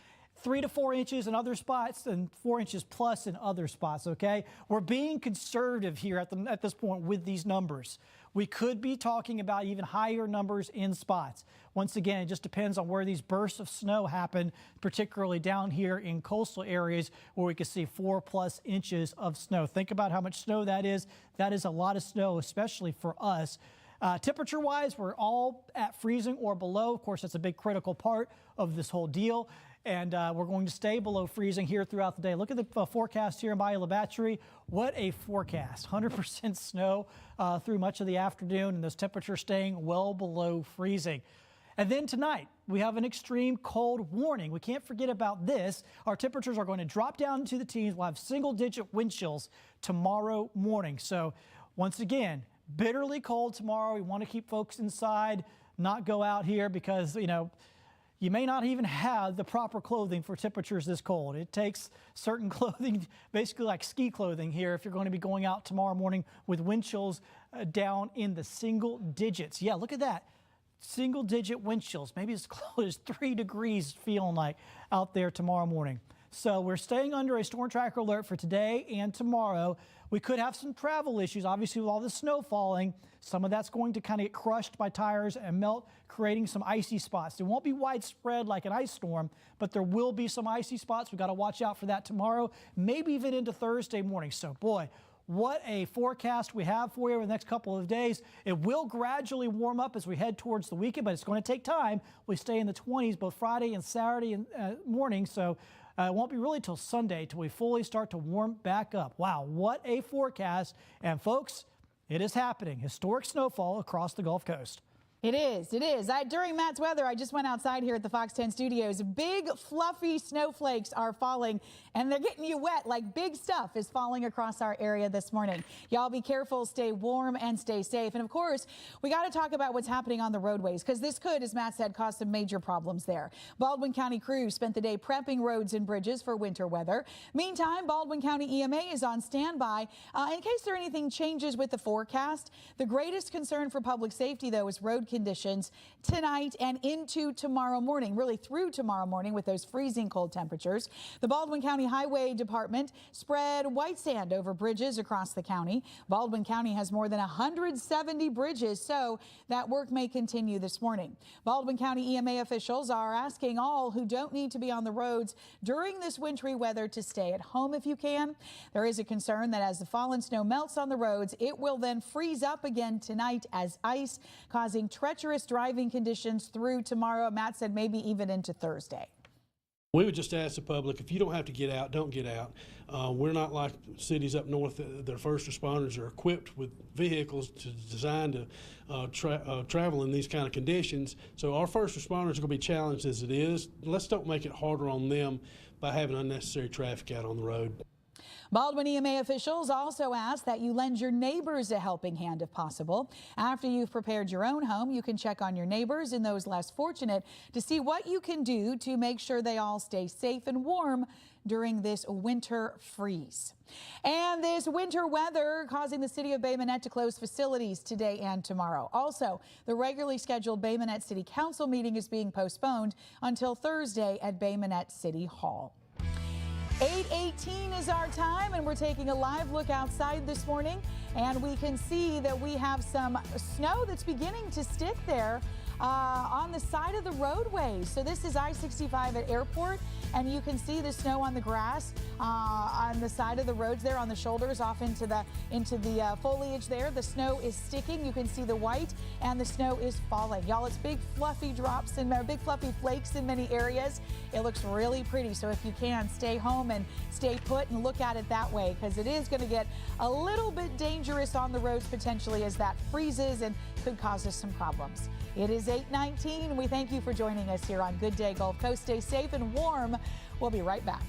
3 to 4 inches in other spots and 4 inches plus in other spots, okay? We're being conservative here at this point with these numbers. We could be talking about even higher numbers in spots. Once again, it just depends on where these bursts of snow happen, particularly down here in coastal areas where we could see 4+ inches of snow. Think about how much snow that is. That is a lot of snow, especially for us. Temperature-wise, we're all at freezing or below. Of course, that's a big critical part of this whole deal. And we're going to stay below freezing here throughout the day. Look at the forecast here in Bayou La Battery. What a forecast. 100% snow through much of the afternoon, and those temperatures staying well below freezing. And then tonight, we have an extreme cold warning. We can't forget about this. Our temperatures are going to drop down into the teens. We'll have single-digit wind chills tomorrow morning. So once again, bitterly cold tomorrow. We want to keep folks inside, not go out here because, you may not even have the proper clothing for temperatures this cold. It takes certain clothing, basically like ski clothing here, if you're going to be going out tomorrow morning with wind chills down in the single digits. Yeah, look at that. Single digit wind chills, maybe as close as 3 degrees feeling like out there tomorrow morning. So we're staying under a storm tracker alert for today and tomorrow. We could have some travel issues, obviously, with all the snow falling. Some of that's going to kind of get crushed by tires and melt, creating some icy spots. It won't be widespread like an ice storm, but there will be some icy spots. We've got to watch out for that tomorrow, maybe even into Thursday morning. So, boy, what a forecast we have for you over the next couple of days. It will gradually warm up as we head towards the weekend, but it's going to take time. We stay in the 20s both Friday and Saturday morning, so it won't be really till Sunday till we fully start to warm back up. Wow, what a forecast. And folks, it is happening. Historic snowfall across the Gulf Coast. It is. It is. During Matt's weather, I just went outside here at the Fox 10 studios. Big, fluffy snowflakes are falling, and they're getting you wet. Like big stuff is falling across our area this morning. Y'all be careful, stay warm, and stay safe. And of course, we got to talk about what's happening on the roadways, because this could, as Matt said, cause some major problems there. Baldwin County crews spent the day prepping roads and bridges for winter weather. Meantime, Baldwin County EMA is on standby in case there anything changes with the forecast. The greatest concern for public safety, though, is road conditions tonight and into tomorrow morning, really through tomorrow morning with those freezing cold temperatures. The Baldwin County Highway Department spread white sand over bridges across the county. Baldwin County has more than 170 bridges, so that work may continue this morning. Baldwin County EMA officials are asking all who don't need to be on the roads during this wintry weather to stay at home if you can. There is a concern that as the fallen snow melts on the roads, it will then freeze up again tonight as ice, causing treacherous driving conditions through tomorrow. Matt said maybe even into Thursday. We would just ask the public, if you don't have to get out, don't get out. We're not like cities up north. Their first responders are equipped with vehicles designed to travel in these kind of conditions. So our first responders are going to be challenged as it is. Let's don't make it harder on them by having unnecessary traffic out on the road. Baldwin EMA officials also ask that you lend your neighbors a helping hand if possible. After you've prepared your own home, you can check on your neighbors and those less fortunate to see what you can do to make sure they all stay safe and warm during this winter freeze. And this winter weather causing the city of Bay Minette to close facilities today and tomorrow. Also, the regularly scheduled Bay Minette City Council meeting is being postponed until Thursday at Bay Minette City Hall. 8:18 is our time, and we're taking a live look outside this morning, and we can see that we have some snow that's beginning to stick there on the side of the roadway. So this is I-65 at Airport, and you can see the snow on the grass on the side of the roads there, on the shoulders off into the foliage there. The snow is sticking. You can see the white, and the snow is falling. Y'all, it's big fluffy drops and big fluffy flakes in many areas. It looks really pretty. So if you can, stay home and stay put and look at it that way, because it is going to get a little bit dangerous on the roads potentially as that freezes and could cause us some problems. It is 8:19. We thank you for joining us here on Good Day Gulf Coast. Stay safe and warm. We'll be right back.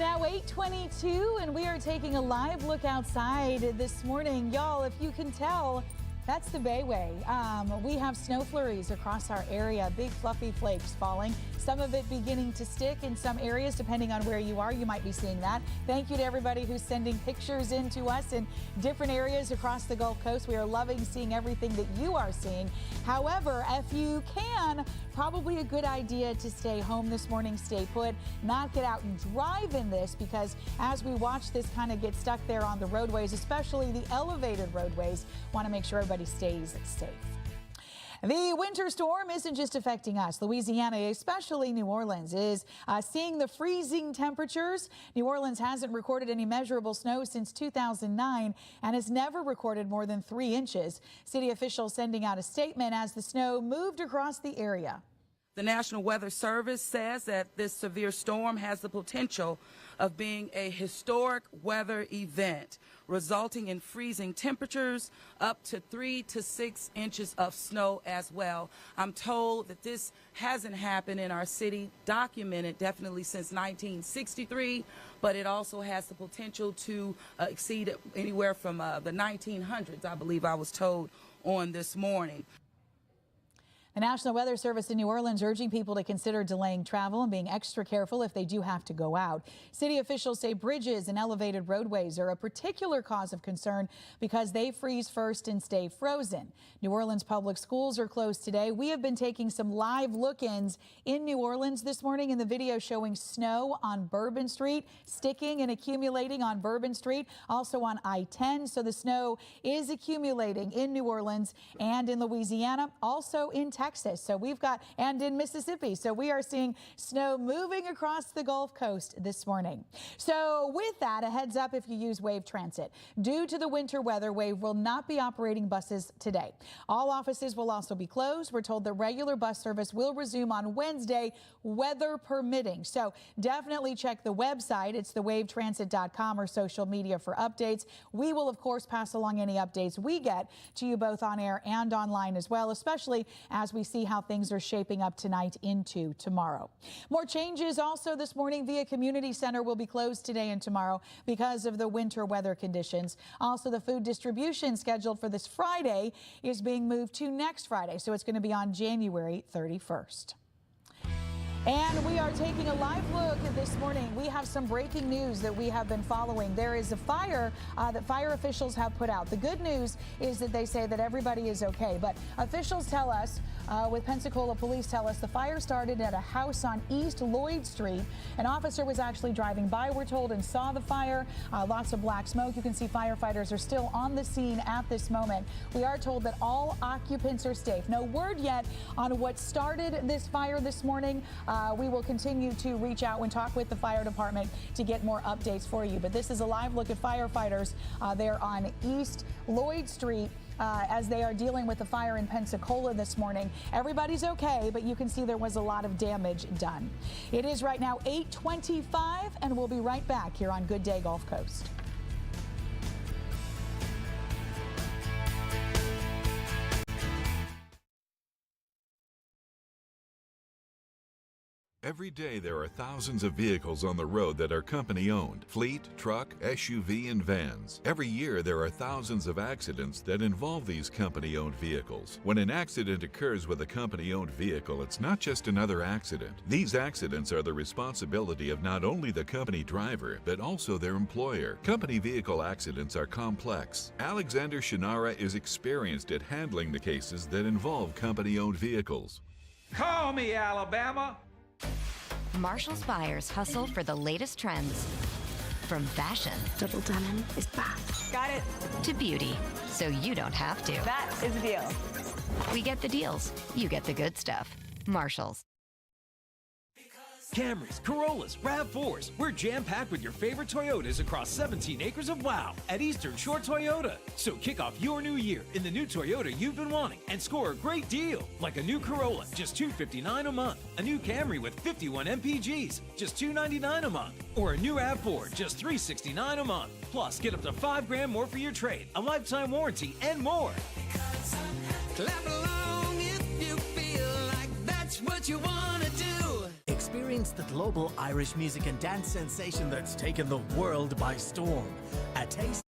now 8:22, and we are taking a live look outside this morning. Y'all, if you can tell, that's the Bayway. We have snow flurries across our area, big fluffy flakes falling. Some of it beginning to stick in some areas, depending on where you are. You might be seeing that. Thank you to everybody who's sending pictures in to us in different areas across the Gulf Coast. We are loving seeing everything that you are seeing. However, if you can, probably a good idea to stay home this morning, stay put, not get out and drive in this, because as we watch this kind of get stuck there on the roadways, especially the elevated roadways, want to make sure everybody stays safe. The winter storm isn't just affecting us. Louisiana, especially New Orleans, is seeing the freezing temperatures. New Orleans hasn't recorded any measurable snow since 2009 and has never recorded more than 3 inches. City officials sending out a statement as the snow moved across the area. The National Weather Service says that this severe storm has the potential of being a historic weather event, resulting in freezing temperatures, up to 3 to 6 inches of snow as well. I'm told that this hasn't happened in our city, documented definitely since 1963, but it also has the potential to exceed anywhere from the 1900s, I believe I was told on this morning. The National Weather Service in New Orleans urging people to consider delaying travel and being extra careful if they do have to go out. City officials say bridges and elevated roadways are a particular cause of concern because they freeze first and stay frozen. New Orleans public schools are closed today. We have been taking some live look-ins in New Orleans this morning in the video showing snow on Bourbon Street, sticking and accumulating on Bourbon Street, also on I-10. So the snow is accumulating in New Orleans and in Louisiana, also in Texas. So we've got, and in Mississippi. So we are seeing snow moving across the Gulf Coast this morning. So with that, a heads up if you use Wave Transit. Due to the winter weather, Wave will not be operating buses today. All offices will also be closed. We're told the regular bus service will resume on Wednesday, weather permitting. So definitely check the website. It's thewavetransit.com or social media for updates. We will, of course, pass along any updates we get to you both on air and online as well, especially as we see how things are shaping up tonight into tomorrow. More changes also this morning. Via Community Center will be closed today and tomorrow because of the winter weather conditions. Also, the food distribution scheduled for this Friday is being moved to next Friday, so it's going to be on January 31st. And we are taking a live look this morning. We have some breaking news that we have been following. There is a fire that fire officials have put out. The good news is that they say that everybody is okay. But officials tell us, with Pensacola police tell us, the fire started at a house on East Lloyd Street. An officer was actually driving by, we're told, and saw the fire. Lots of black smoke. You can see firefighters are still on the scene at this moment. We are told that all occupants are safe. No word yet on what started this fire this morning. We will continue to reach out and talk with the fire department to get more updates for you. But this is a live look at firefighters there on East Lloyd Street as they are dealing with the fire in Pensacola this morning. Everybody's okay, but you can see there was a lot of damage done. It is right now 8:25, and we'll be right back here on Good Day Gulf Coast. Every day there are thousands of vehicles on the road that are company-owned. Fleet, truck, SUV, and vans. Every year there are thousands of accidents that involve these company-owned vehicles. When an accident occurs with a company-owned vehicle, it's not just another accident. These accidents are the responsibility of not only the company driver, but also their employer. Company vehicle accidents are complex. Alexander Shinara is experienced at handling the cases that involve company-owned vehicles. Call me, Alabama! Marshall's buyers hustle for the latest trends. From fashion, double denim is back. Got it. To beauty, so you don't have to. That is a deal. We get the deals. You get the good stuff. Marshall's. Camrys, Corollas, RAV4s. We're jam-packed with your favorite Toyotas across 17 acres of wow at Eastern Shore Toyota. So kick off your new year in the new Toyota you've been wanting and score a great deal. Like a new Corolla, just $259 a month. A new Camry with 51 MPGs, just $299 a month. Or a new RAV4, just $369 a month. Plus, get up to $5,000 more for your trade, a lifetime warranty, and more. Clap along if you feel like that's what you want to do. Experience Experience the global Irish music and dance sensation that's taken the world by storm. A taste.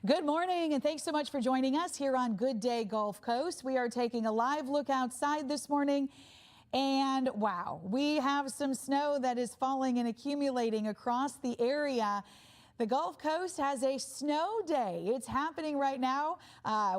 Good morning, and thanks so much for joining us here on Good Day Gulf Coast. We are taking a live look outside this morning, and wow, we have some snow that is falling and accumulating across the area. The Gulf Coast has a snow day. It's happening right now.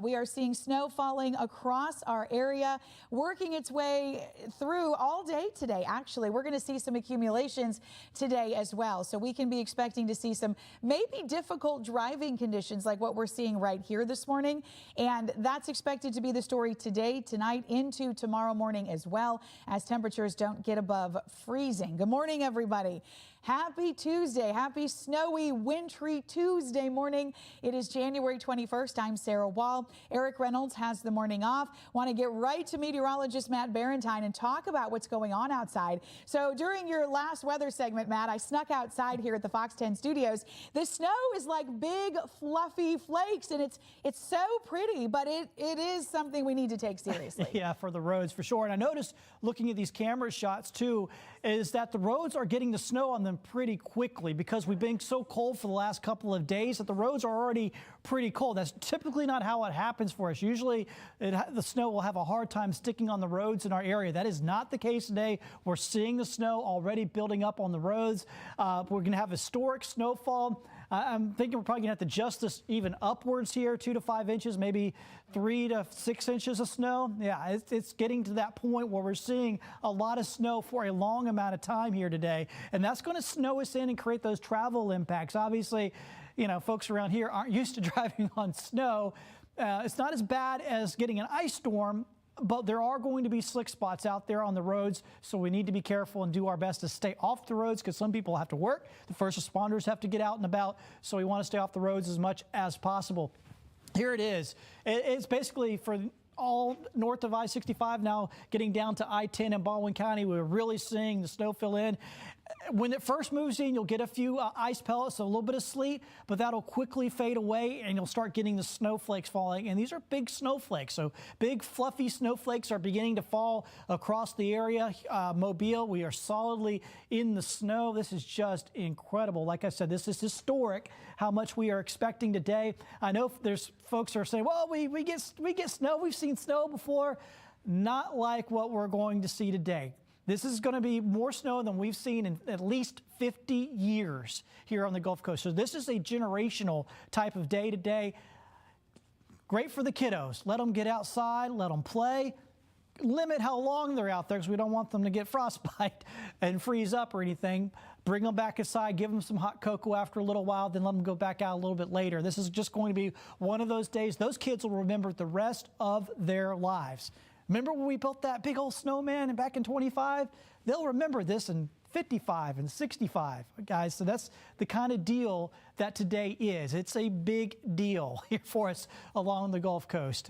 We are seeing snow falling across our area, working its way through all day today. Actually, we're going to see some accumulations today as well. So we can be expecting to see some maybe difficult driving conditions like what we're seeing right here this morning. And that's expected to be the story today, tonight, into tomorrow morning as well, as temperatures don't get above freezing. Good morning, everybody. Happy Tuesday. Happy snowy, wintry Tuesday morning. It is January 21st. I'm Sarah Wall. Eric Reynolds has the morning off. Want to get right to meteorologist Matt Barentine and talk about what's going on outside. So during your last weather segment, Matt, I snuck outside here at the Fox 10 studios. The snow is like big, fluffy flakes, and it's so pretty, but it is something we need to take seriously. Yeah, for the roads, for sure. And I noticed looking at these camera shots, too, is that the roads are getting the snow on them pretty quickly because we've been so cold for the last couple of days that the roads are already pretty cold. That's typically not how it happens for us. Usually the snow will have a hard time sticking on the roads in our area. That is not the case today. We're seeing the snow already building up on the roads. We're going to have historic snowfall. I'm thinking we're probably going to have to adjust this even upwards here, 2 to 5 inches, maybe 3 to 6 inches of snow. Yeah, it's getting to that point where we're seeing a lot of snow for a long amount of time here today. And that's going to snow us in and create those travel impacts. Obviously, you know, folks around here aren't used to driving on snow. It's not as bad as getting an ice storm, but there are going to be slick spots out there on the roads, so we need to be careful and do our best to stay off the roads because some people have to work. The first responders have to get out and about, so we want to stay off the roads as much as possible. Here it is. It's basically for all north of I-65 now, getting down to I-10 in Baldwin County. We're really seeing the snow fill in. When it first moves in, you'll get a few ice pellets, so a little bit of sleet, but that'll quickly fade away and you'll start getting the snowflakes falling. And these are big snowflakes, so big fluffy snowflakes are beginning to fall across the area. Mobile, we are solidly in the snow. This is just incredible. Like I said, this is historic how much we are expecting today. I know there's folks who are saying, well, we get snow. We've seen snow before. Not like what we're going to see today. This is going to be more snow than we've seen in at least 50 years here on the Gulf Coast. So this is a generational type of day today. Great for the kiddos. Let them get outside, let them play. Limit how long they're out there because we don't want them to get frostbite and freeze up or anything. Bring them back inside, give them some hot cocoa after a little while, then let them go back out a little bit later. This is just going to be one of those days those kids will remember the rest of their lives. Remember when we built that big old snowman back in 25? They'll remember this in 55 and 65, guys. So that's the kind of deal that today is. It's a big deal here for us along the Gulf Coast.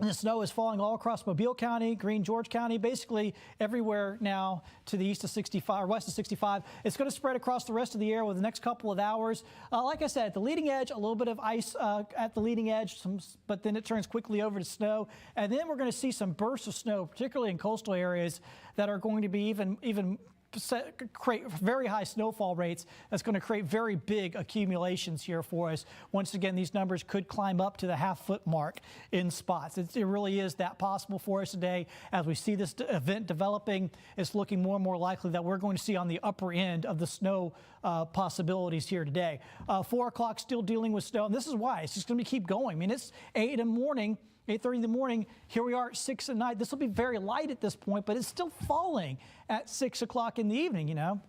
The snow is falling all across Mobile County, Greene, George County, basically everywhere now to the east of 65 or west of 65. It's going to spread across the rest of the area with the next couple of hours. Like I said, at the leading edge, a little bit of ice at the leading edge, but then it turns quickly over to snow. And then we're going to see some bursts of snow, particularly in coastal areas, that are going to be even create very high snowfall rates. That's going to create very big accumulations here for us. Once again, these numbers could climb up to the half-foot mark in spots. It really is that possible for us today. As we see this event developing, it's looking more and more likely that we're going to see on the upper end of the snow possibilities here today. 4 o'clock still dealing with snow, and this is why. It's just going to keep going. I mean, it's 8 in the morning. 8:30 in the morning, here we are at 6 at night. This will be very light at this point, but it's still falling at 6 o'clock in the evening, you know.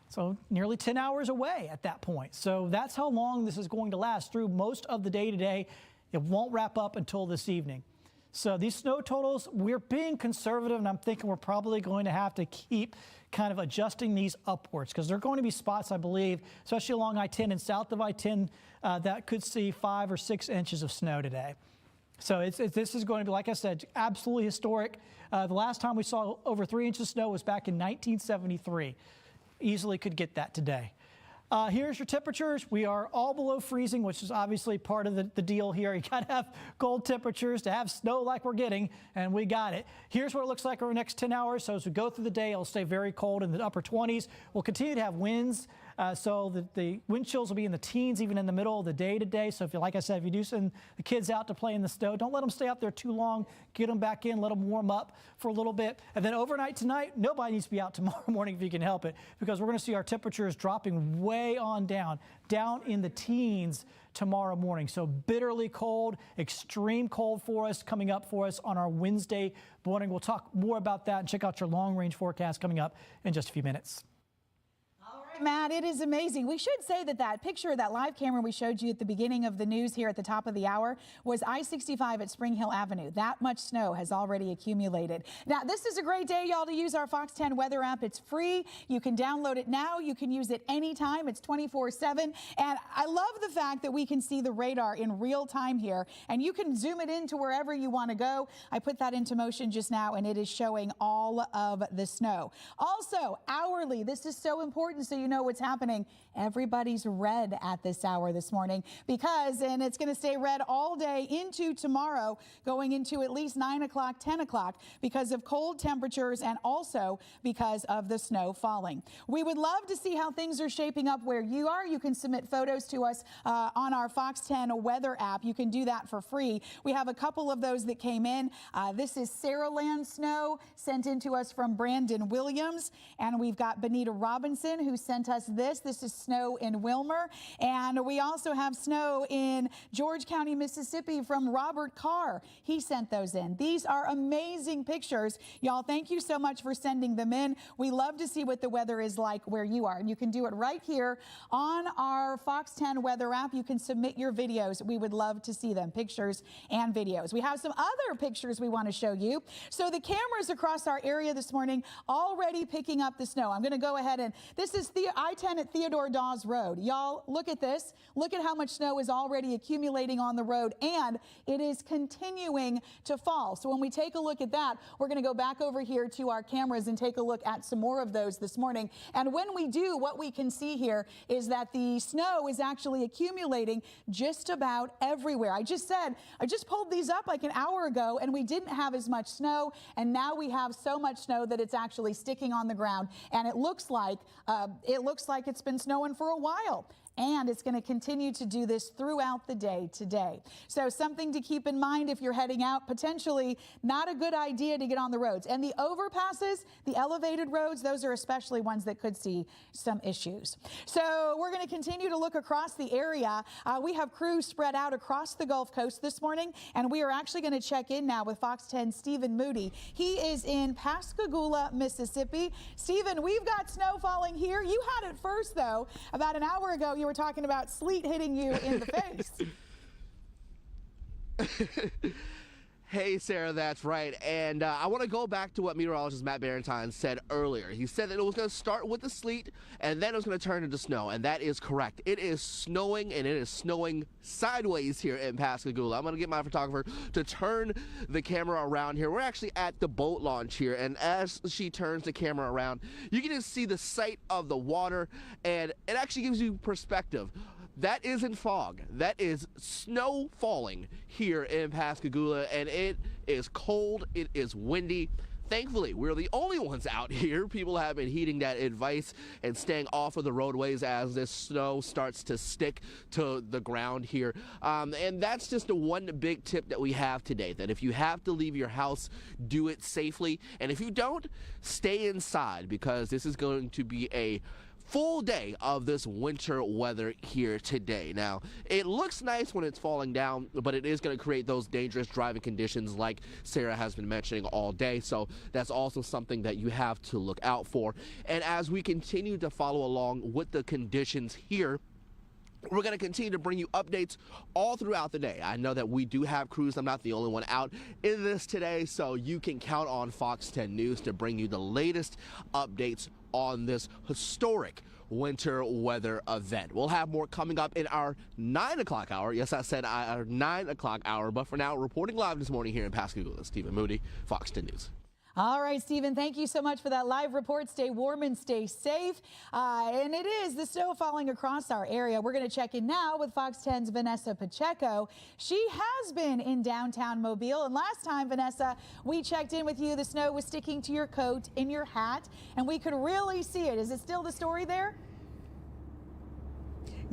So nearly 10 hours away at that point. So that's how long this is going to last through most of the day today. It won't wrap up until this evening. So these snow totals, we're being conservative, and I'm thinking we're probably going to have to keep kind of adjusting these upwards because there are going to be spots, I believe, especially along I-10 and south of I-10, that could see 5 or 6 inches of snow today. So this is going to be, like I said, absolutely historic. The last time we saw over 3 inches of snow was back in 1973. Easily could get that today. Here's your temperatures. We are all below freezing, which is obviously part of the deal here. You got to have cold temperatures to have snow like we're getting, and we got it. Here's what it looks like over the next 10 hours. So as we go through the day, it'll stay very cold in the upper 20s. We'll continue to have winds. So the wind chills will be in the teens even in the middle of the day today. So if you, like I said, if you do send the kids out to play in the snow, don't let them stay out there too long. Get them back in, let them warm up for a little bit. And then overnight tonight, nobody needs to be out tomorrow morning if you can help it, because we're going to see our temperatures dropping way on down in the teens tomorrow morning. So bitterly cold, extreme cold for us coming up for us on our Wednesday morning. We'll talk more about that and check out your long range forecast coming up in just a few minutes. Matt, it is amazing. We should say that that picture, that live camera we showed you at the beginning of the news here at the top of the hour was I-65 at Spring Hill Avenue. That much snow has already accumulated. Now, this is a great day, y'all, to use our Fox 10 weather app. It's free. You can download it now. You can use it anytime. It's 24/7. And I love the fact that we can see the radar in real time here, and you can zoom it into wherever you want to go. I put that into motion just now, and it is showing all of the snow. Also, hourly, this is so important so you know what's happening. Everybody's red at this hour this morning and it's going to stay red all day into tomorrow, going into at least 9 o'clock, 10 o'clock because of cold temperatures and also because of the snow falling. We would love to see how things are shaping up where you are. You can submit photos to us on our Fox 10 weather app. You can do that for free. We have a couple of those that came in. This is Saraland snow sent in to us from Brandon Williams, and we've got Benita Robinson who sent us this. This is snow in Wilmer, and we also have snow in George County, Mississippi from Robert Carr. He sent those in. These are amazing pictures. Y'all, thank you so much for sending them in. We love to see what the weather is like where you are, and you can do it right here on our Fox 10 weather app. You can submit your videos. We would love to see them, pictures and videos. We have some other pictures we want to show you. So the cameras across our area this morning already picking up the snow. I'm going to go ahead and this is the I-10 at Theodore Dawes Road. Y'all, look at this. Look at how much snow is already accumulating on the road, and it is continuing to fall. So when we take a look at that, we're going to go back over here to our cameras and take a look at some more of those this morning. And when we do, what we can see here is that the snow is actually accumulating just about everywhere. I just pulled these up like an hour ago, and we didn't have as much snow, and now we have so much snow that it's actually sticking on the ground, and it looks like it's been snowing for a while. And it's going to continue to do this throughout the day today. So something to keep in mind if you're heading out, potentially not a good idea to get on the roads. And the overpasses, the elevated roads, those are especially ones that could see some issues. So we're going to continue to look across the area. We have crews spread out across the Gulf Coast this morning, and we are actually going to check in now with Fox 10 Stephen Moody. He is in Pascagoula, Mississippi. Stephen, we've got snow falling here. You had it first, though. About an hour ago, you were talking about sleet hitting you in the face. Hey, Sarah, that's right. And I want to go back to what meteorologist Matt Barentine said earlier. He said that it was going to start with the sleet and then it was going to turn into snow. And that is correct. It is snowing, and it is snowing sideways here in Pascagoula. I'm going to get my photographer to turn the camera around here. We're actually at the boat launch here. And as she turns the camera around, you can just see the sight of the water. And it actually gives you perspective. That isn't fog. That is snow falling here in Pascagoula, and it is cold. It is windy. Thankfully, we're the only ones out here. People have been heeding that advice and staying off of the roadways as this snow starts to stick to the ground here. And that's just the one big tip that we have today, that if you have to leave your house, do it safely. And if you don't, stay inside, because this is going to be a full day of this winter weather here today. Now, it looks nice when it's falling down, but it is going to create those dangerous driving conditions like Sarah has been mentioning all day. So that's also something that you have to look out for. And as we continue to follow along with the conditions here, we're going to continue to bring you updates all throughout the day. I know that we do have crews. I'm not the only one out in this today, so you can count on Fox 10 News to bring you the latest updates on this historic winter weather event. We'll have more coming up in our 9 o'clock hour. Yes, I said our 9 o'clock hour, but for now, reporting live this morning here in Pascagoula, Stephen Moody, Fox 10 News. All right, Stephen, thank you so much for that live report. Stay warm and stay safe. And it is the snow falling across our area. We're going to check in now with Fox 10's Vanessa Pacheco. She has been in downtown Mobile. And last time, Vanessa, we checked in with you, the snow was sticking to your coat, in your hat, and we could really see it. Is it still the story there?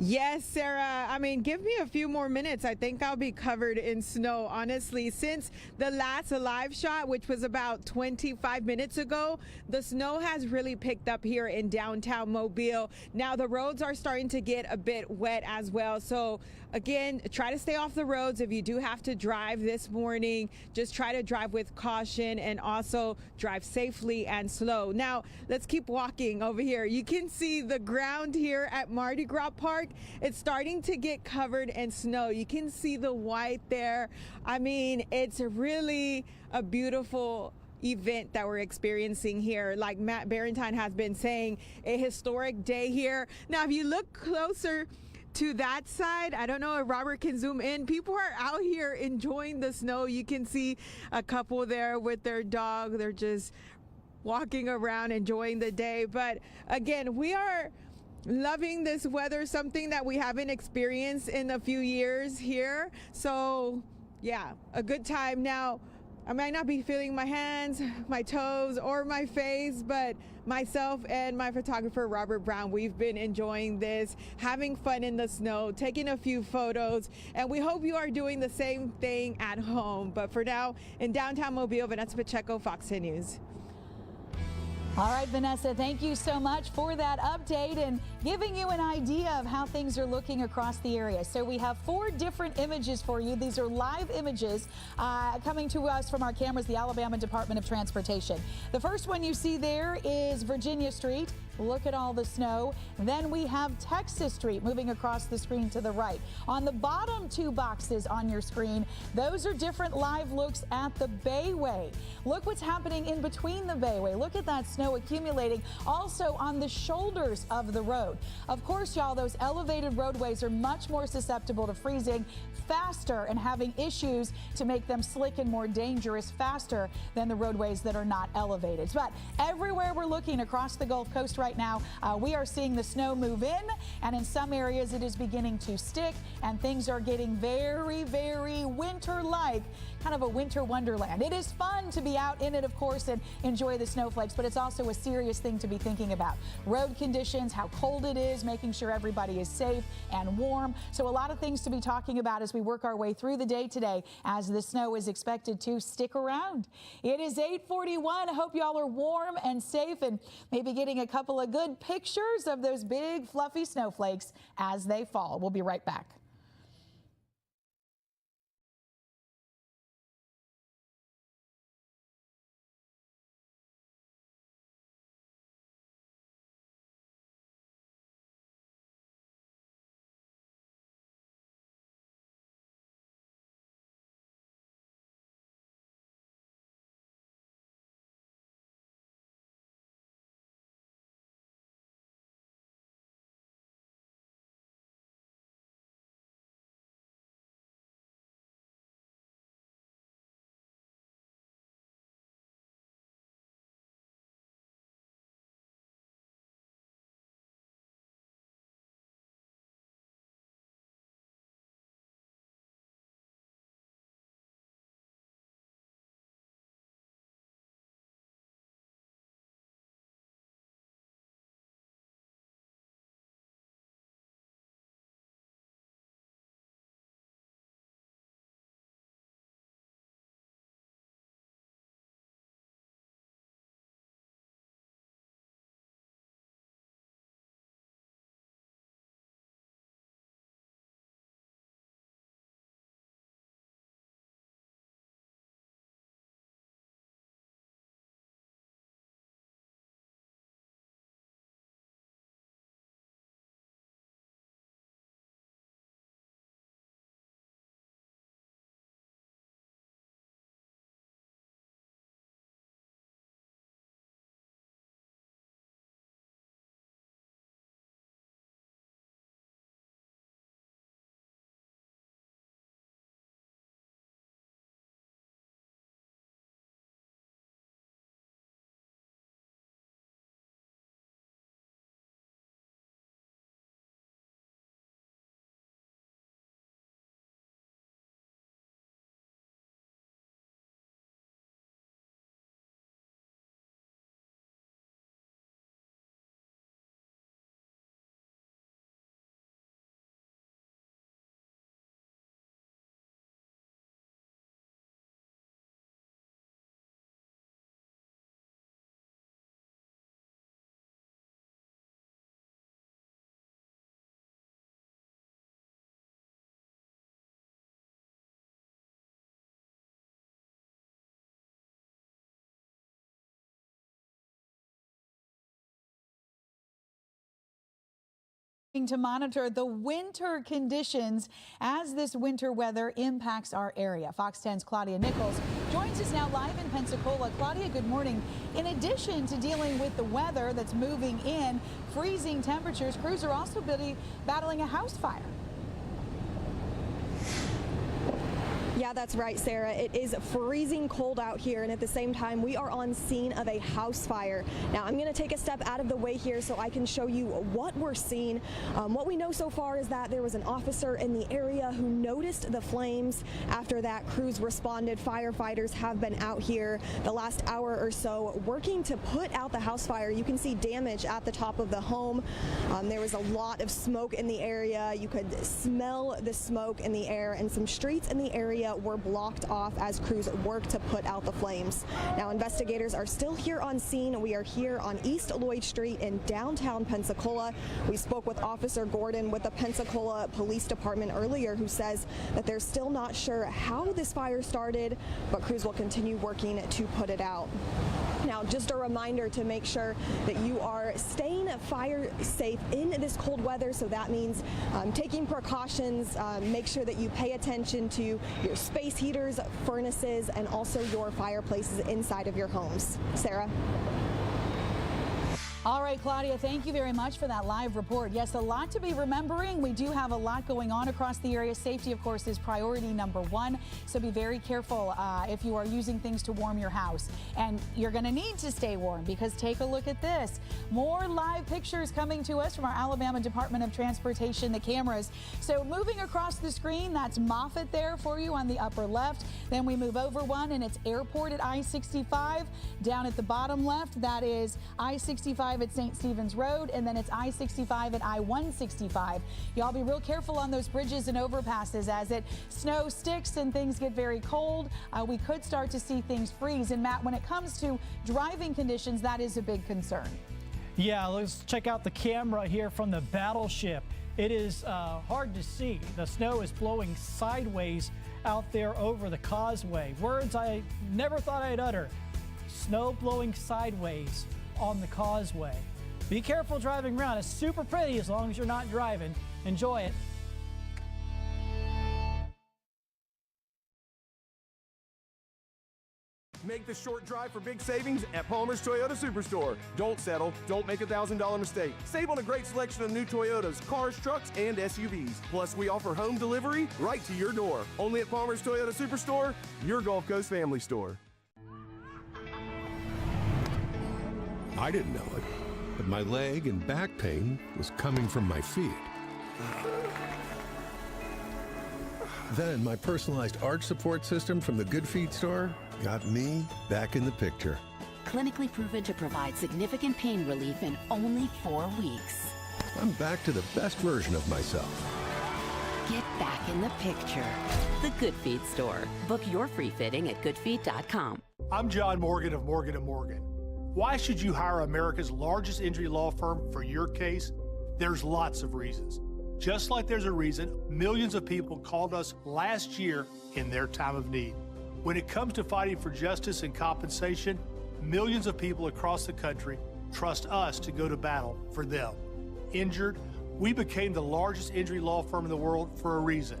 Yes, Sarah. I mean, give me a few more minutes. I think I'll be covered in snow, honestly. Since the last live shot, which was about 25 minutes ago, the snow has really picked up here in downtown Mobile. Now, the roads are starting to get a bit wet as well. So, again, try to stay off the roads. If you do have to drive this morning, just try to drive with caution and also drive safely and slow. Now, let's keep walking over here. You can see the ground here at Mardi Gras Park. It's starting to get covered in snow. You can see the white there. I mean, it's really a beautiful event that we're experiencing here. Like Matt Barentine has been saying, a historic day here. Now, if you look closer to that side, I don't know if Robert can zoom in. People are out here enjoying the snow. You can see a couple there with their dog. They're just walking around enjoying the day. But again, we are loving this weather, something that we haven't experienced in a few years here. So yeah, a good time. Now, I might not be feeling my hands, my toes, or my face, but myself and my photographer, Robert Brown, we've been enjoying this, having fun in the snow, taking a few photos, and we hope you are doing the same thing at home. But for now, in downtown Mobile, Vanessa Pacheco, Fox 10 News. All right, Vanessa, thank you so much for that update and giving you an idea of how things are looking across the area. So we have 4 different images for you. These are live images coming to us from our cameras, the Alabama Department of Transportation. The first one you see there is Virginia Street. Look at all the snow. Then we have Texas Street moving across the screen to the right. On the bottom 2 boxes on your screen, those are different live looks at the Bayway. Look what's happening in between the Bayway. Look at that snow accumulating also on the shoulders of the road. Of course, y'all, those elevated roadways are much more susceptible to freezing faster and having issues to make them slick and more dangerous faster than the roadways that are not elevated. But everywhere we're looking across the Gulf Coast right now, we are seeing the snow move in, and in some areas it is beginning to stick, and things are getting very, very winter-like, kind of a winter wonderland. It is fun to be out in it, of course, and enjoy the snowflakes, but it's also a serious thing to be thinking about. Road conditions, how cold it is, making sure everybody is safe and warm. So a lot of things to be talking about as we work our way through the day today, as the snow is expected to stick around. It is 8:41. I hope y'all are warm and safe and maybe getting a couple of good pictures of those big fluffy snowflakes as they fall. We'll be right back. To monitor the winter conditions as this winter weather impacts our area. Fox 10's Claudia Nichols joins us now live in Pensacola. Claudia, good morning. In addition to dealing with the weather that's moving in, freezing temperatures, crews are also battling a house fire. Yeah, that's right, Sarah. It is freezing cold out here, and at the same time, we are on scene of a house fire. Now, I'm going to take a step out of the way here so I can show you what we're seeing. What we know so far is that there was an officer in the area who noticed the flames. After that, crews responded. Firefighters have been out here the last hour or so working to put out the house fire. You can see damage at the top of the home. There was a lot of smoke in the area. You could smell the smoke in the air, and some streets in the area were blocked off as crews worked to put out the flames. Now, investigators are still here on scene. We are here on East Lloyd Street in downtown Pensacola. We spoke with Officer Gordon with the Pensacola Police Department earlier, who says that they're still not sure how this fire started, but crews will continue working to put it out. Now, just a reminder to make sure that you are staying fire safe in this cold weather. So that means taking precautions, make sure that you pay attention to your space heaters, furnaces, and also your fireplaces inside of your homes. Sarah? All right, Claudia, thank you very much for that live report. Yes, a lot to be remembering. We do have a lot going on across the area. Safety, of course, is priority number one. So be very careful if you are using things to warm your house. And you're going to need to stay warm, because take a look at this. More live pictures coming to us from our Alabama Department of Transportation, the cameras. So moving across the screen, that's Moffett there for you on the upper left. Then we move over one, and it's Airport at I-65. Down at the bottom left, that is I-65 at St. Stephen's Road, and then it's I-65 at I-165. Y'all be real careful on those bridges and overpasses as it snow sticks and things get very cold. We could start to see things freeze. And Matt, when it comes to driving conditions, that is a big concern. Yeah, let's check out the camera here from the battleship. It is hard to see. The snow is blowing sideways out there over the causeway. Words I never thought I'd utter. Snow blowing sideways on the causeway. Be careful driving around. It's super pretty as long as you're not driving. Enjoy it. Make the short drive for big savings at Palmer's Toyota Superstore. Don't settle. Don't make a $1,000 mistake. Save on a great selection of new Toyotas, cars, trucks, and SUVs. Plus, we offer home delivery right to your door. Only at Palmer's Toyota Superstore, your Gulf Coast family store. I didn't know it, but my leg and back pain was coming from my feet. Then my personalized arch support system from the Good Feet store got me back in the picture. Clinically proven to provide significant pain relief in only 4 weeks. I'm back to the best version of myself. Get back in the picture. The Good Feet store. Book your free fitting at goodfeet.com. I'm John Morgan of Morgan & Morgan. Why should you hire America's largest injury law firm for your case? There's lots of reasons. Just like there's a reason millions of people called us last year in their time of need. When it comes to fighting for justice and compensation, millions of people across the country trust us to go to battle for them. Injured, we became the largest injury law firm in the world for a reason.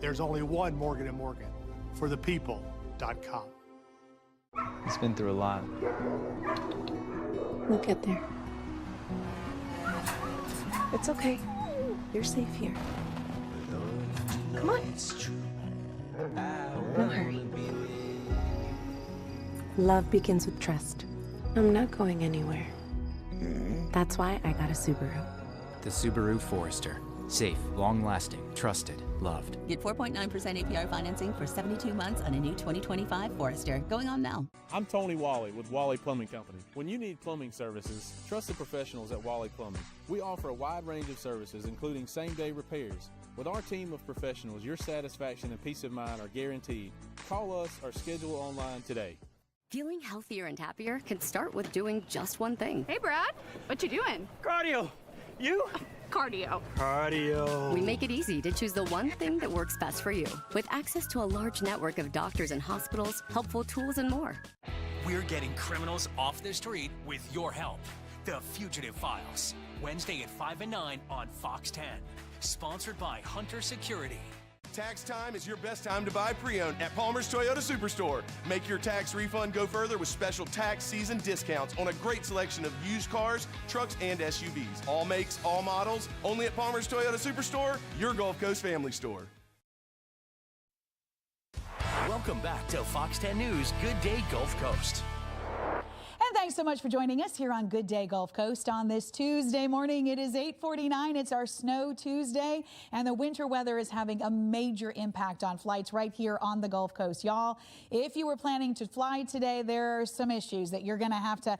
There's only one Morgan & Morgan. ForThePeople.com. He's been through a lot. We'll get there. It's okay. You're safe here. Come on. No hurry. Love begins with trust. I'm not going anywhere. That's why I got a Subaru. The Subaru Forester. Safe, long-lasting, trusted, loved. Get 4.9% APR financing for 72 months on a new 2025 Forester. Going on now. I'm Tony Wally with Wally Plumbing Company. When you need plumbing services, trust the professionals at Wally Plumbing. We offer a wide range of services, including same-day repairs. With our team of professionals, your satisfaction and peace of mind are guaranteed. Call us or schedule online today. Feeling healthier and happier can start with doing just one thing. Hey, Brad. What you doing? Cardio. You? Cardio. Cardio. We make it easy to choose the one thing that works best for you. With access to a large network of doctors and hospitals, helpful tools, and more. We're getting criminals off the street with your help. The Fugitive Files, Wednesday at 5 and 9 on Fox 10. Sponsored by Hunter Security. Tax time is your best time to buy pre-owned at Palmer's Toyota Superstore. Make your tax refund go further with special tax season discounts on a great selection of used cars, trucks, and SUVs. All makes, all models, only at Palmer's Toyota Superstore, your Gulf Coast family store. Welcome back to Fox 10 News Good Day Gulf Coast. And thanks so much for joining us here on Good Day Gulf Coast on this Tuesday morning. It is 8:49. It's our Snow Tuesday, and the winter weather is having a major impact on flights right here on the Gulf Coast. Y'all, if you were planning to fly today, there are some issues that you're going to have to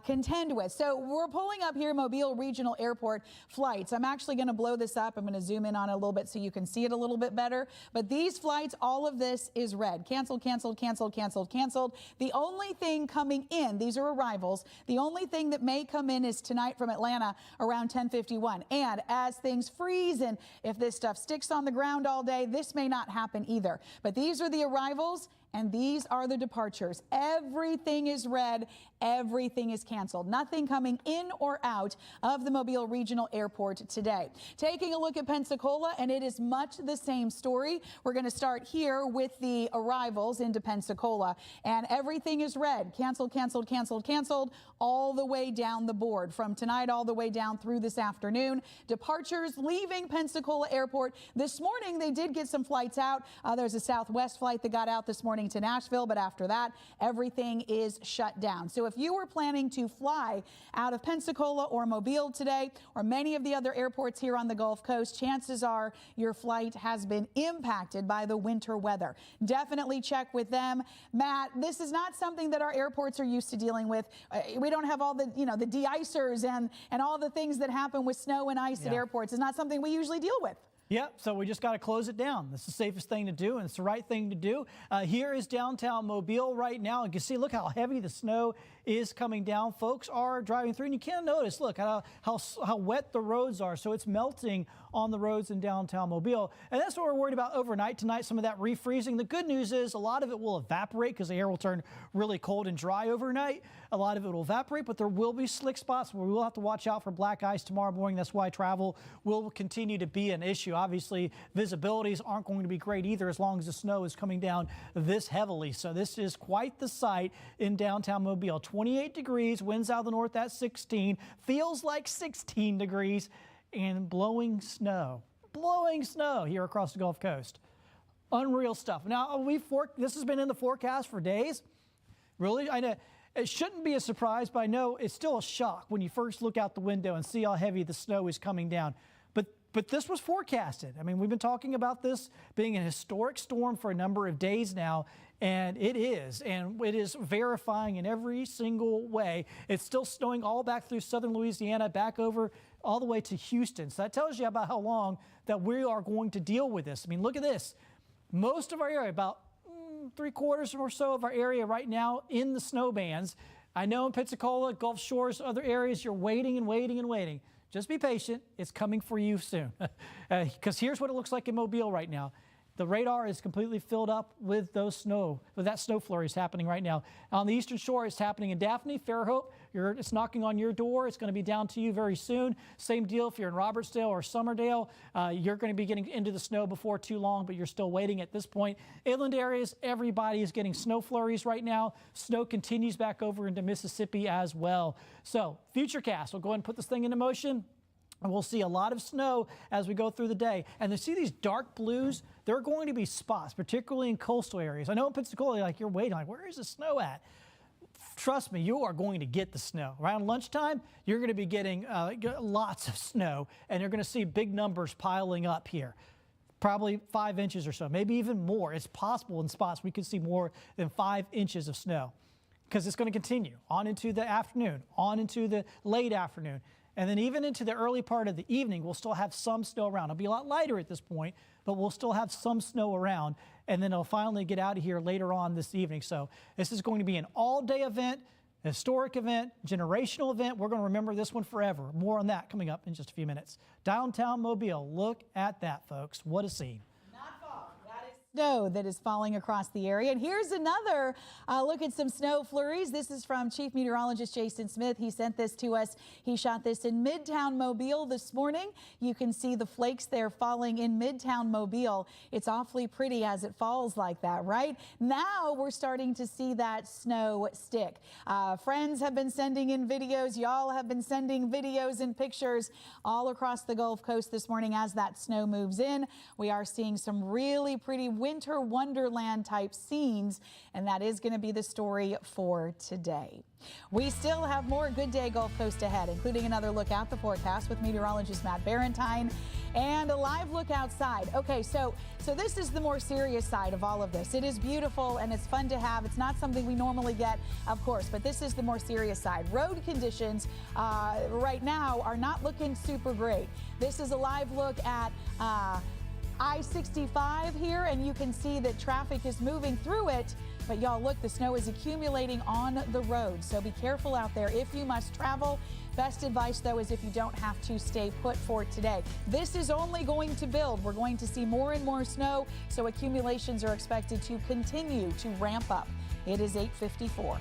contend with. So we're pulling up here Mobile Regional Airport flights. I'm actually going to blow this up. I'm going to zoom in on it a little bit so you can see it a little bit better. But these flights, all of this is red. Canceled, canceled, canceled, canceled, canceled. The only thing coming in, these are arrivals. The only thing that may come in is tonight from Atlanta around 10:51. And as things freeze and if this stuff sticks on the ground all day, this may not happen either. But these are the arrivals and these are the departures. Everything is red. Everything is canceled. Nothing coming in or out of the Mobile Regional Airport today. Taking a look at Pensacola, and it is much the same story. We're going to start here with the arrivals into Pensacola, and everything is red. Canceled, canceled, canceled, canceled, all the way down the board from tonight all the way down through this afternoon. Departures leaving Pensacola Airport. This morning, they did get some flights out. There's a Southwest flight that got out this morning to Nashville, but after that, everything is shut down. So if you were planning to fly out of Pensacola or Mobile today, or many of the other airports here on the Gulf Coast, chances are your flight has been impacted by the winter weather. Definitely check with them. Matt, this is not something that our airports are used to dealing with. We don't have all the, the de-icers and all the things that happen with snow and ice at airports. It's not something we usually deal with. Yep, so we just got to close it down. That's the safest thing to do, and it's the right thing to do. Here is downtown Mobile right now. You can see, look how heavy the snow is coming down. Folks are driving through, and you can notice, look, how wet the roads are. So it's melting on the roads in downtown Mobile. And that's what we're worried about overnight tonight, some of that refreezing. The good news is a lot of it will evaporate because the air will turn really cold and dry overnight. A lot of it will evaporate, but there will be slick spots where we will have to watch out for black ice tomorrow morning. That's why travel will continue to be an issue. Obviously, visibilities aren't going to be great either as long as the snow is coming down this heavily. So this is quite the sight in downtown Mobile. 28 degrees, winds out of the north at 16, feels like 16 degrees, and blowing snow here across the Gulf Coast. Unreal stuff. Now, this has been in the forecast for days. Really, I know it shouldn't be a surprise, but I know it's still a shock when you first look out the window and see how heavy the snow is coming down. But this was forecasted. I mean, we've been talking about this being a historic storm for a number of days now, and it is verifying in every single way. It's still snowing all back through southern Louisiana, back over all the way to Houston. So that tells you about how long that we are going to deal with this. I mean, look at this. Most of our area, about 3/4 or so of our area right now in the snow bands. I know in Pensacola, Gulf Shores, other areas, you're waiting and waiting and waiting. Just be patient. It's coming for you soon. Because here's what it looks like in Mobile right now. The radar is completely filled up with that snow flurries happening right now. On the eastern shore, it's happening in Daphne, Fairhope. It's knocking on your door. It's going to be down to you very soon. Same deal if you're in Robertsdale or Summerdale. You're going to be getting into the snow before too long, but you're still waiting at this point. Inland areas, everybody is getting snow flurries right now. Snow continues back over into Mississippi as well. So, Futurecast, we'll go ahead and put this thing into motion. And we'll see a lot of snow as we go through the day. And to see these dark blues, there are going to be spots, particularly in coastal areas. I know in Pensacola, you're waiting, where is the snow at? Trust me, you are going to get the snow. Around lunchtime, you're going to be getting lots of snow, and you're going to see big numbers piling up here. Probably 5 inches or so, maybe even more. It's possible in spots we could see more than 5 inches of snow because it's going to continue on into the afternoon, on into the late afternoon. And then even into the early part of the evening, we'll still have some snow around. It'll be a lot lighter at this point, but we'll still have some snow around. And then it'll finally get out of here later on this evening. So this is going to be an all-day event, a historic event, generational event. We're going to remember this one forever. More on that coming up in just a few minutes. Downtown Mobile, look at that, folks. What a scene. Not far. That is snow that is falling across the area. And here's another look at some snow flurries. This is from Chief Meteorologist Jason Smith. He sent this to us. He shot this in Midtown Mobile this morning. You can see the flakes there falling in Midtown Mobile. It's awfully pretty as it falls like that, right? Now we're starting to see that snow stick. Friends have been sending in videos. Y'all have been sending videos and pictures all across the Gulf Coast this morning as that snow moves in. We are seeing some really pretty winter wonderland type scenes, and that is going to be the story for today. We still have more Good Day Gulf Coast ahead, including another look at the forecast with meteorologist Matt Barentine and a live look outside. Okay, so this is the more serious side of all of this. It is beautiful and it's fun to have. It's not something we normally get, of course, but this is the more serious side. Road conditions right now are not looking super great. This is a live look at I-65 here, and you can see that traffic is moving through it. But y'all, look, the snow is accumulating on the road, so be careful out there if you must travel. Best advice, though, is if you don't have to, stay put for today. This is only going to build. We're going to see more and more snow, so accumulations are expected to continue to ramp up. It is 8:54.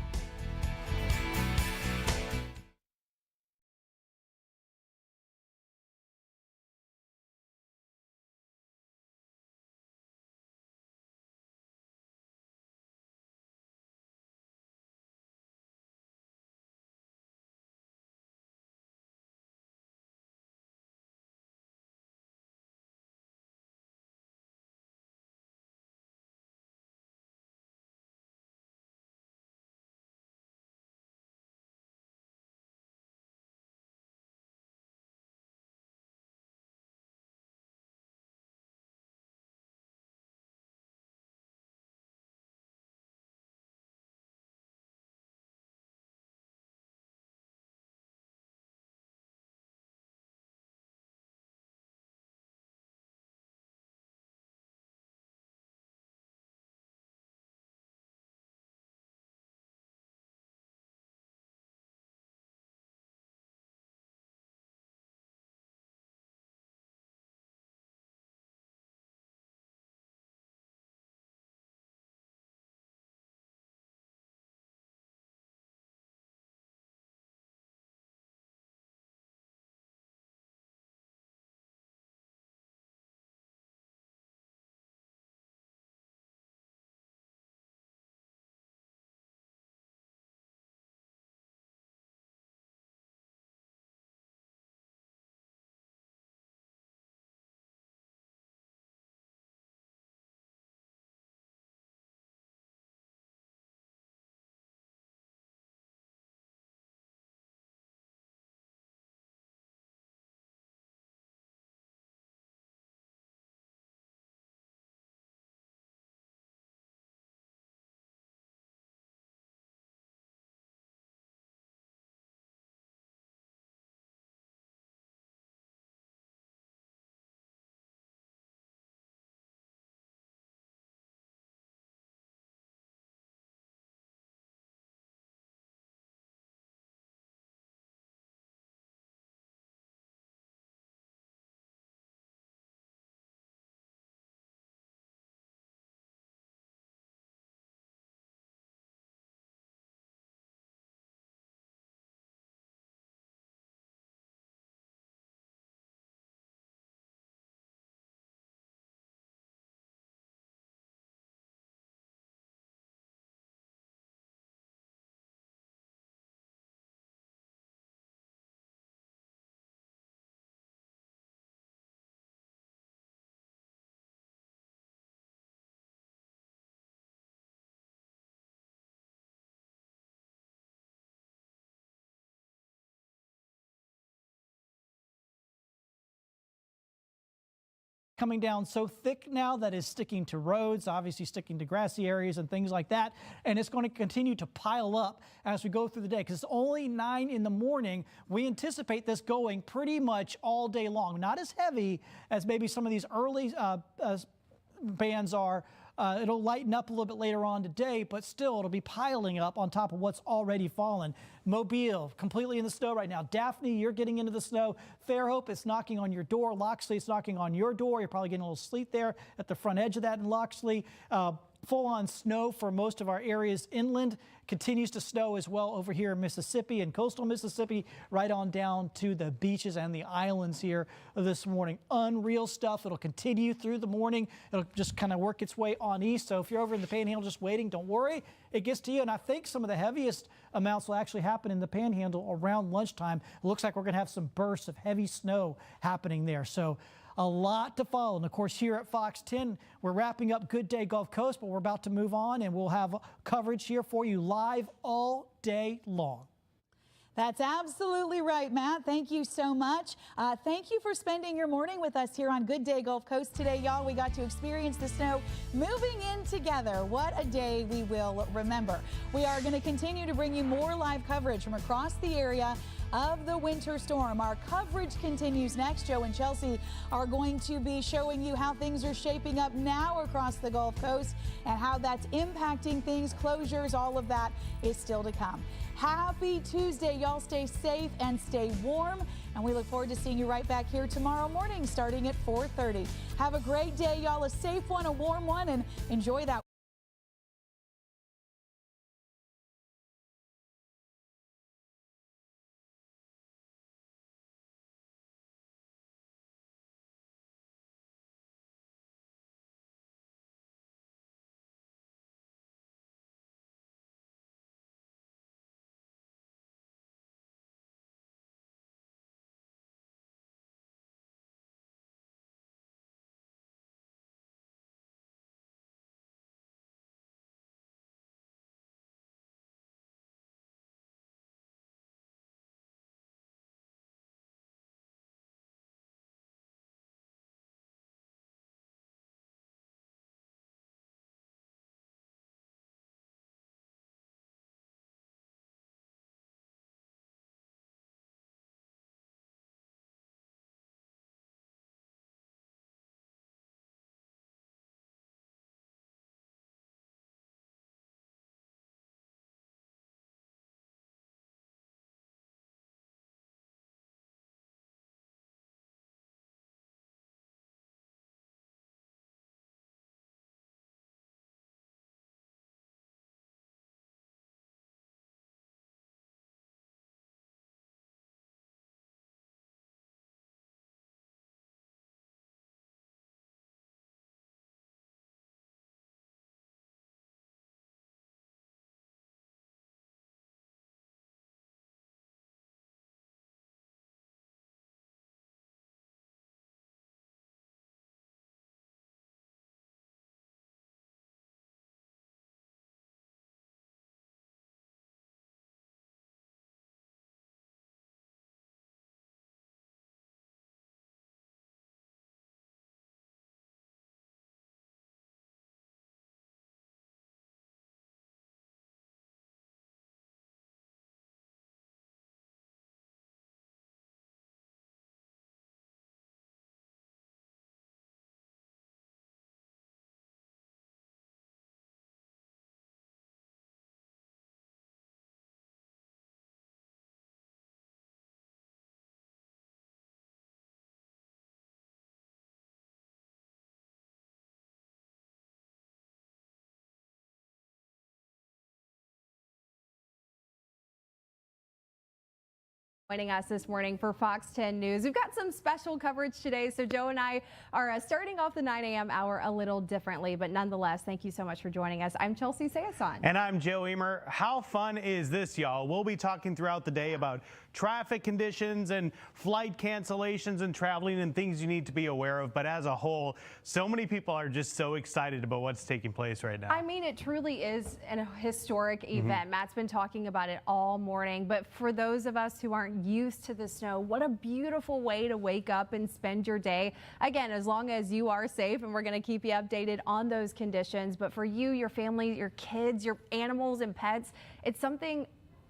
Coming down so thick now that is sticking to roads, obviously sticking to grassy areas and things like that. And it's going to continue to pile up as we go through the day because it's only 9 in the morning. We anticipate this going pretty much all day long. Not as heavy as maybe some of these early bands are It'll lighten up a little bit later on today, but still it'll be piling up on top of what's already fallen. Mobile, completely in the snow right now. Daphne, you're getting into the snow. Fairhope, it's knocking on your door. Loxley, it's knocking on your door. You're probably getting a little sleet there at the front edge of that in Loxley. Full-on snow for most of our areas inland. Continues to snow as well over here in Mississippi and coastal Mississippi, right on down to the beaches and the islands here this morning. Unreal stuff. It'll continue through the morning. It'll just kind of work its way on east. So if you're over in the Panhandle just waiting, don't worry. It gets to you. And I think some of the heaviest amounts will actually happen in the Panhandle around lunchtime. It looks like we're going to have some bursts of heavy snow happening there. So a lot to follow. And of course, here at Fox 10, we're wrapping up Good Day Gulf Coast, but we're about to move on and we'll have coverage here for you live all day long. That's absolutely right, Matt. Thank you so much. Thank you for spending your morning with us here on Good Day Gulf Coast today, y'all. We got to experience the snow moving in together. What a day we will remember. We are going to continue to bring you more live coverage from across the area of the winter storm. Our coverage continues next. Joe and Chelsea are going to be showing you how things are shaping up now across the Gulf Coast and how that's impacting things, closures, all of that is still to come. Happy Tuesday. Y'all stay safe and stay warm. And we look forward to seeing you right back here tomorrow morning starting at 4:30. Have a great day, y'all. A safe one, a warm one, and enjoy that. Joining us this morning for Fox 10 News. We've got some special coverage today, so Joe and I are starting off the 9 a.m. hour a little differently, but nonetheless, thank you so much for joining us. I'm Chelsea Sayason. And I'm Joe Emer. How fun is this, y'all? We'll be talking throughout the day about traffic conditions and flight cancellations and traveling and things you need to be aware of. But as a whole, so many people are just so excited about what's taking place right now. I mean, it truly is a historic event. Matt's been talking about it all morning. But for those of us who aren't used to the snow, what a beautiful way to wake up and spend your day. Again, as long as you are safe, and we're going to keep you updated on those conditions. But for you, your family, your kids, your animals and pets, it's something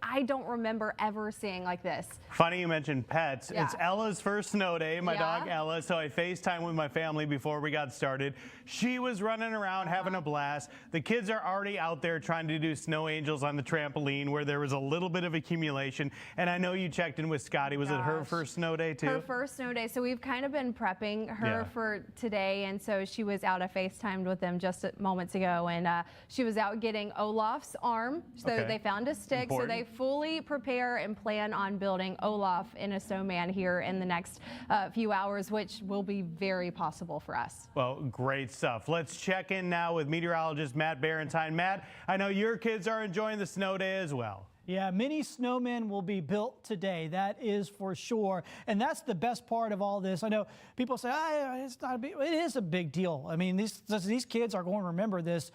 I don't remember ever seeing like this. Funny you mentioned pets. Yeah. It's Ella's first snow day, my dog Ella, so I FaceTime with my family before we got started. She was running around having a blast. The kids are already out there trying to do snow angels on the trampoline where there was a little bit of accumulation. And I know you checked in with Scotty. Was it her first snow day too? Her first snow day. So we've kind of been prepping her for today. And so she was out. I FaceTimed with them just moments ago. And she was out getting Olaf's arm. So they found a stick. So they fully prepare and plan on building Olaf in a snowman here in the next few hours, which will be very possible for us. Well, great stuff. Let's check in now with meteorologist Matt Barentine. Matt, I know your kids are enjoying the snow day as well. Yeah, mini snowmen will be built today. That is for sure. And that's the best part of all this. I know people say, it's not a big, it is a big deal. I mean, these kids are going to remember this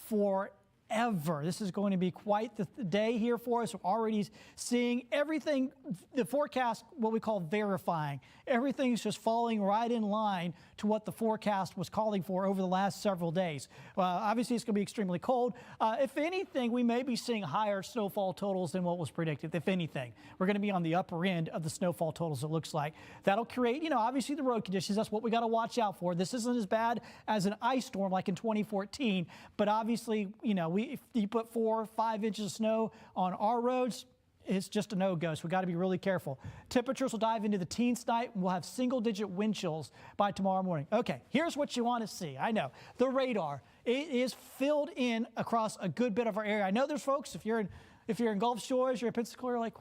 forever. This is going to be quite the day here for us. We're already seeing everything, the forecast, what we call verifying. Everything's just falling right in line to what the forecast was calling for over the last several days. Obviously, it's going to be extremely cold. If anything, we may be seeing higher snowfall totals than what was predicted. If anything, we're going to be on the upper end of the snowfall totals, it looks like. That'll create, obviously the road conditions. That's what we got to watch out for. This isn't as bad as an ice storm like in 2014, but obviously, if you put 4 or 5 inches of snow on our roads, it's just a no-go, so we got to be really careful. Temperatures will dive into the teens tonight, and we'll have single-digit wind chills by tomorrow morning. Okay, here's what you want to see. I know, the radar, it is filled in across a good bit of our area. I know there's folks, if you're in Gulf Shores, you're in Pensacola, you're like,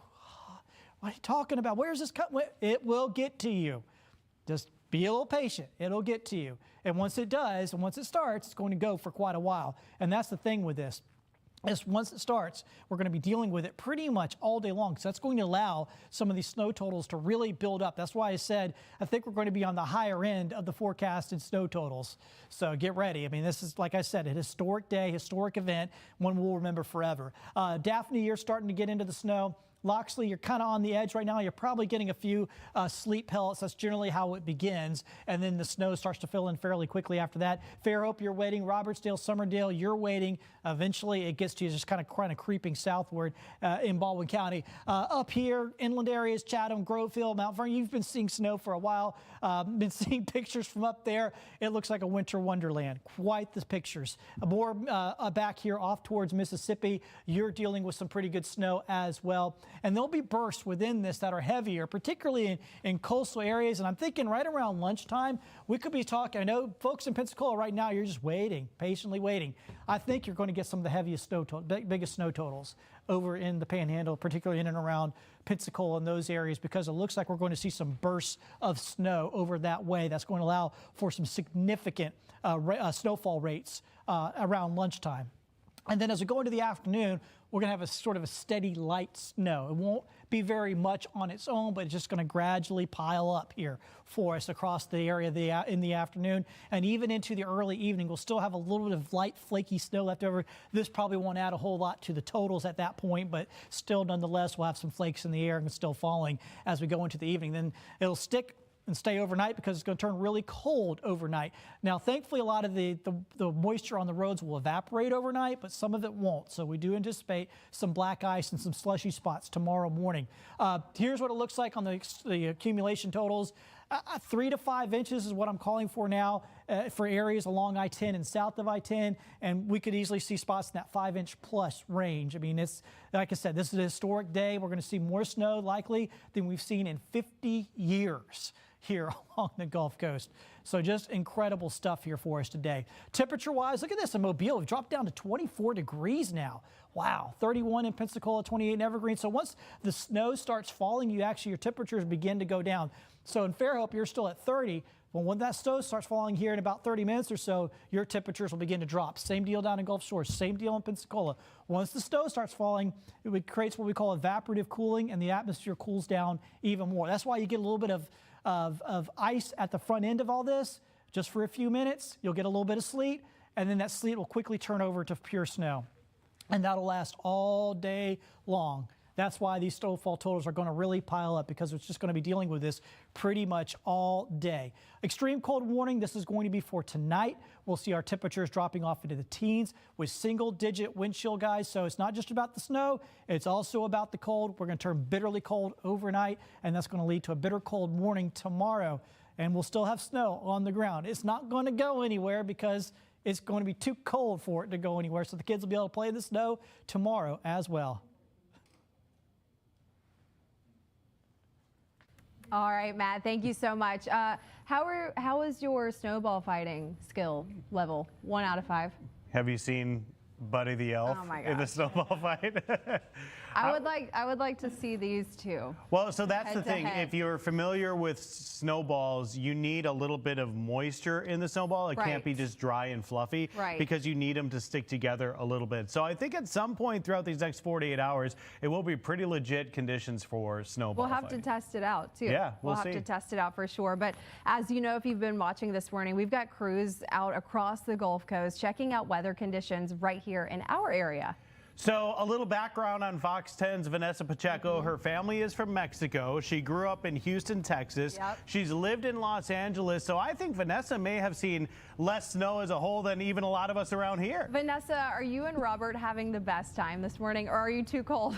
what are you talking about? Where's this cut? It will get to you. Just be a little patient. It'll get to you. And once it does, and once it starts, it's going to go for quite a while. And that's the thing with this. Once it starts, we're going to be dealing with it pretty much all day long. So that's going to allow some of these snow totals to really build up. That's why I said I think we're going to be on the higher end of the forecasted snow totals. So get ready. I mean, this is, like I said, a historic day, historic event, one we'll remember forever. Daphne, you're starting to get into the snow. Loxley, you're kind of on the edge right now. You're probably getting a few sleet pellets. That's generally how it begins. And then the snow starts to fill in fairly quickly after that. Fairhope, you're waiting. Robertsdale, Summerdale, you're waiting. Eventually, it gets to you just kind of creeping southward in Baldwin County. Up here, inland areas, Chatham, Grovefield, Mount Vernon, you've been seeing snow for a while. Been seeing pictures from up there. It looks like a winter wonderland. Quite the pictures. More back here off towards Mississippi, you're dealing with some pretty good snow as well. And there'll be bursts within this that are heavier, particularly in coastal areas. And I'm thinking right around lunchtime, we could be talking. I know folks in Pensacola right now, you're just waiting, patiently waiting. I think you're going to get some of the heaviest biggest snow totals over in the Panhandle, particularly in and around Pensacola and those areas, because it looks like we're going to see some bursts of snow over that way. That's going to allow for some significant snowfall rates around lunchtime. And then as we go into the afternoon, we're going to have a sort of a steady light snow. It won't be very much on its own, but it's just going to gradually pile up here for us across the area in the afternoon. And even into the early evening, we'll still have a little bit of light, flaky snow left over. This probably won't add a whole lot to the totals at that point, but still, nonetheless, we'll have some flakes in the air and still falling as we go into the evening. Then it'll stick and stay overnight because it's going to turn really cold overnight. Now, thankfully, a lot of the moisture on the roads will evaporate overnight, but some of it won't. So we do anticipate some black ice and some slushy spots tomorrow morning. Here's what it looks like on the accumulation totals. 3 to 5 inches is what I'm calling for now for areas along I-10 and south of I-10, and we could easily see spots in that 5-inch plus range. I mean, it's like I said, this is a historic day. We're going to see more snow likely than we've seen in 50 years here along the Gulf Coast. So just incredible stuff here for us today. Temperature-wise, look at this in Mobile. We've dropped down to 24 degrees now. Wow, 31 in Pensacola, 28 in Evergreen. So once the snow starts falling, your temperatures begin to go down. So in Fairhope, you're still at 30. Well, when that snow starts falling here in about 30 minutes or so, your temperatures will begin to drop. Same deal down in Gulf Shores, same deal in Pensacola. Once the snow starts falling, it creates what we call evaporative cooling, and the atmosphere cools down even more. That's why you get a little bit of ice at the front end of all this. Just for a few minutes, you'll get a little bit of sleet, and then that sleet will quickly turn over to pure snow. And that'll last all day long. That's why these snowfall totals are going to really pile up, because it's just going to be dealing with this pretty much all day. Extreme cold warning, this is going to be for tonight. We'll see our temperatures dropping off into the teens with single-digit wind chill, guys. So it's not just about the snow, it's also about the cold. We're going to turn bitterly cold overnight, and that's going to lead to a bitter cold morning tomorrow. And we'll still have snow on the ground. It's not going to go anywhere because it's going to be too cold for it to go anywhere. So the kids will be able to play in the snow tomorrow as well. All right, Matt, thank you so much. How is your snowball fighting skill level? 1 out of 5. Have you seen Buddy the Elf in the snowball fight? I would like to see these two. Well, so that's the head to thing. head. If you're familiar with snowballs, you need a little bit of moisture in the snowball. It can't be just dry and fluffy, because you need them to stick together a little bit. So I think at some point throughout these next 48 hours, it will be pretty legit conditions for snowball We'll have fighting. to test it out too. Yeah, we'll see. have to test it out for sure. But as you know, if you've been watching this morning, we've got crews out across the Gulf Coast checking out weather conditions right here in our area. So a little background on Fox 10's Vanessa Pacheco. Her family is from Mexico. She grew up in Houston, Texas. She's lived in Los Angeles. So I think Vanessa may have seen less snow as a whole than even a lot of us around here. Vanessa, are you and Robert having the best time this morning, or are you too cold?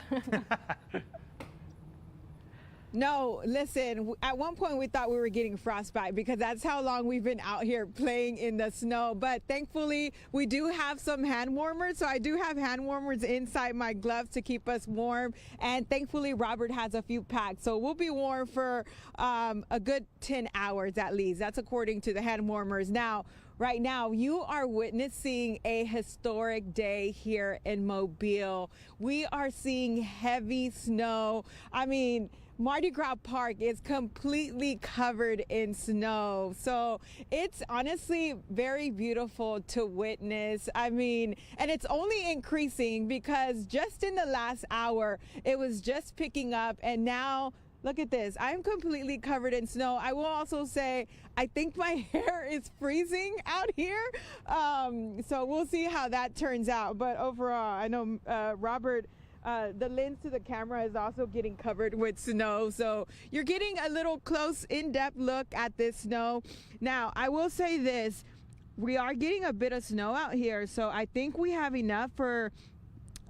No, listen, at one point we thought we were getting frostbite because that's how long we've been out here playing in the snow. But thankfully, we do have some hand warmers. So I do have hand warmers inside my gloves to keep us warm. And thankfully, Robert has a few packs. So we'll be warm for a good 10 hours at least. That's according to the hand warmers. Now, right now, you are witnessing a historic day here in Mobile. We are seeing heavy snow. I mean, Mardi Gras Park is completely covered in snow. So it's honestly very beautiful to witness. I mean, and it's only increasing because just in the last hour, it was just picking up, and now look at this. I'm completely covered in snow. I will also say, I think my hair is freezing out here. So we'll see how that turns out. But overall, I know Robert, the lens to the camera is also getting covered with snow. So you're getting a little close, in-depth look at this snow. Now, I will say this. We are getting a bit of snow out here. So I think we have enough for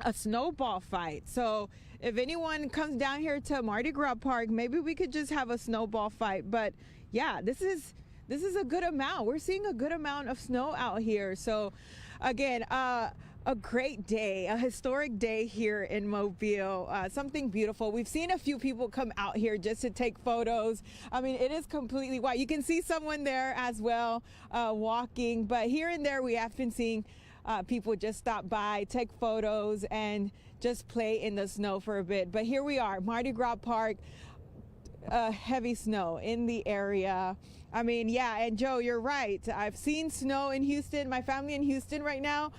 a snowball fight. So if anyone comes down here to Mardi Gras Park, maybe we could just have a snowball fight. But yeah, this is a good amount. We're seeing a good amount of snow out here. So again, a great day, a historic day here in Mobile, something beautiful. We've seen a few people come out here just to take photos. I mean, it is completely white. You can see someone there as well walking, but here and there we have been seeing people just stop by, take photos, and just play in the snow for a bit. But here we are, Mardi Gras Park, heavy snow in the area. I mean, yeah, and Joe, you're right. I've seen snow in Houston. My family in Houston right now,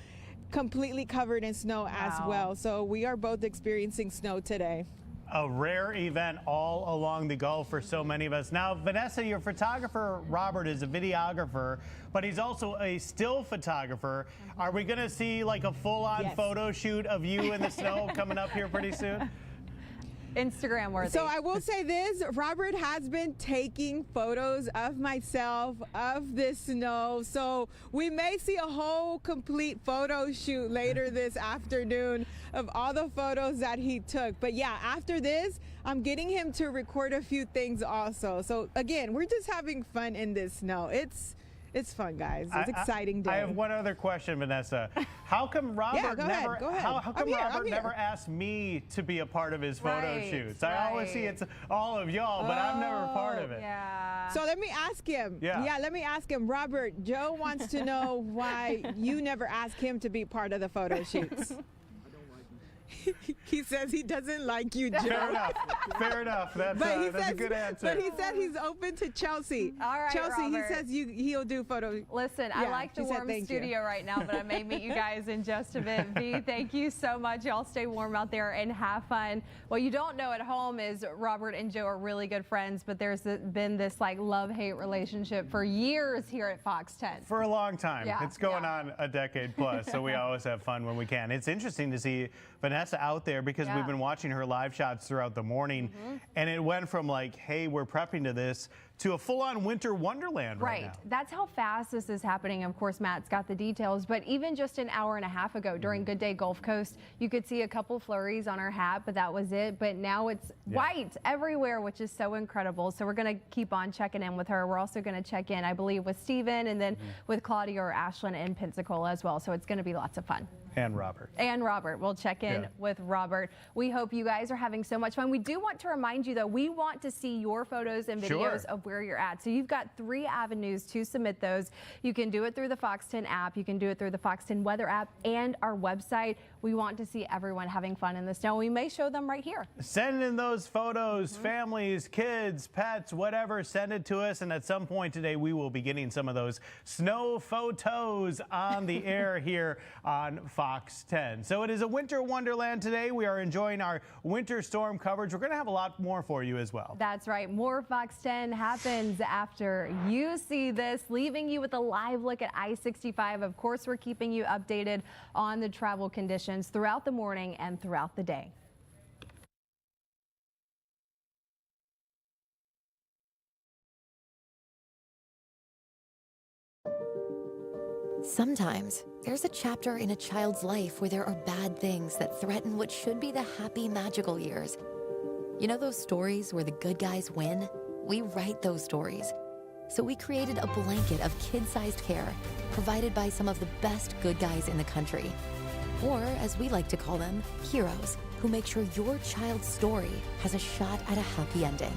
completely covered in snow as well. So we are both experiencing snow today. A rare event all along the Gulf for so many of us. Now, Vanessa, your photographer, Robert, is a videographer, but he's also a still photographer. Are we going to see like a full-on photo shoot of you in the snow coming up here pretty soon? Instagram worthy. So I will say this, Robert has been taking photos of myself, of this snow. So we may see a whole complete photo shoot later this afternoon of all the photos that he took. But yeah, after this, I'm getting him to record a few things also. So again, we're just having fun in this snow. It's fun, guys. It's an exciting day. I have one other question, Vanessa. How come Robert How come Robert never asked me to be a part of his photo shoots? I always see it's all of y'all, but I'm never a part of it. So let me ask him. Yeah, let me ask him. Robert, Joe wants to know why you never asked him to be part of the photo shoots. He says he doesn't like you, Joe. Fair enough. Fair enough. That's a good answer. But he said he's open to Chelsea. All right, Chelsea, Robert. he says he'll do photos. Listen, I like the warm studio right now, but I may meet you guys in just a bit. V, thank you so much. Y'all stay warm out there and have fun. What you don't know at home is Robert and Joe are really good friends, but there's been this like love-hate relationship for years here at Fox 10. For a long time. Yeah, It's going on a decade plus, so we always have fun when we can. It's interesting to see Vanessa Vanessa out there because we've been watching her live shots throughout the morning, and it went from like, hey, we're prepping to this, to a full-on winter wonderland right now. That's how fast this is happening. Of course, Matt's got the details, but even just an hour and a half ago during Good Day Gulf Coast, you could see a couple flurries on her hat, but that was it. But now it's white everywhere, which is so incredible. So we're going to keep on checking in with her. We're also going to check in, I believe, with Steven and then with Claudia or Ashlyn in Pensacola as well. So it's going to be lots of fun. And Robert. And Robert. We'll check in with Robert. We hope you guys are having so much fun. We do want to remind you, though, we want to see your photos and videos of where you're at. So you've got 3 avenues to submit those. You can do it through the Fox 10 app. You can do it through the Fox 10 weather app and our website. We want to see everyone having fun in the snow. We may show them right here. Send in those photos, families, kids, pets, whatever, send it to us. And at some point today, we will be getting some of those snow photos on the air here on Fox 10. So it is a winter wonderland today. We are enjoying our winter storm coverage. We're going to have a lot more for you as well. That's right. More Fox 10 happens after you see this, leaving you with a live look at I-65. Of course, we're keeping you updated on the travel conditions throughout the morning and throughout the day. Sometimes there's a chapter in a child's life where there are bad things that threaten what should be the happy, magical years. You know those stories where the good guys win? We write those stories. So we created a blanket of kid-sized care provided by some of the best good guys in the country. Or, as we like to call them, heroes, who make sure your child's story has a shot at a happy ending.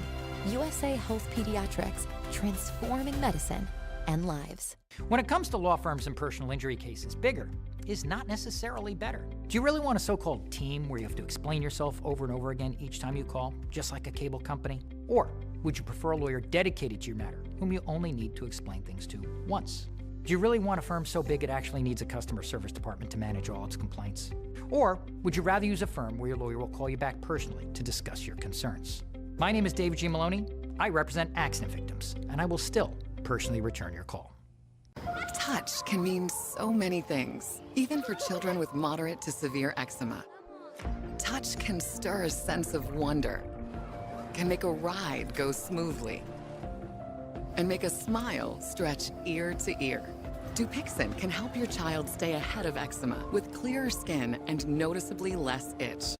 USA Health Pediatrics, transforming medicine and lives. When it comes to law firms and personal injury cases, bigger is not necessarily better. Do you really want a so-called team where you have to explain yourself over and over again each time you call, just like a cable company? Or would you prefer a lawyer dedicated to your matter, whom you only need to explain things to once? Do you really want a firm so big it actually needs a customer service department to manage all its complaints? Or would you rather use a firm where your lawyer will call you back personally to discuss your concerns? My name is David G. Maloney. I represent accident victims, and I will still personally return your call. Touch can mean so many things, even for children with moderate to severe eczema. Touch can stir a sense of wonder, can make a ride go smoothly, and make a smile stretch ear to ear. Dupixent can help your child stay ahead of eczema with clearer skin and noticeably less itch.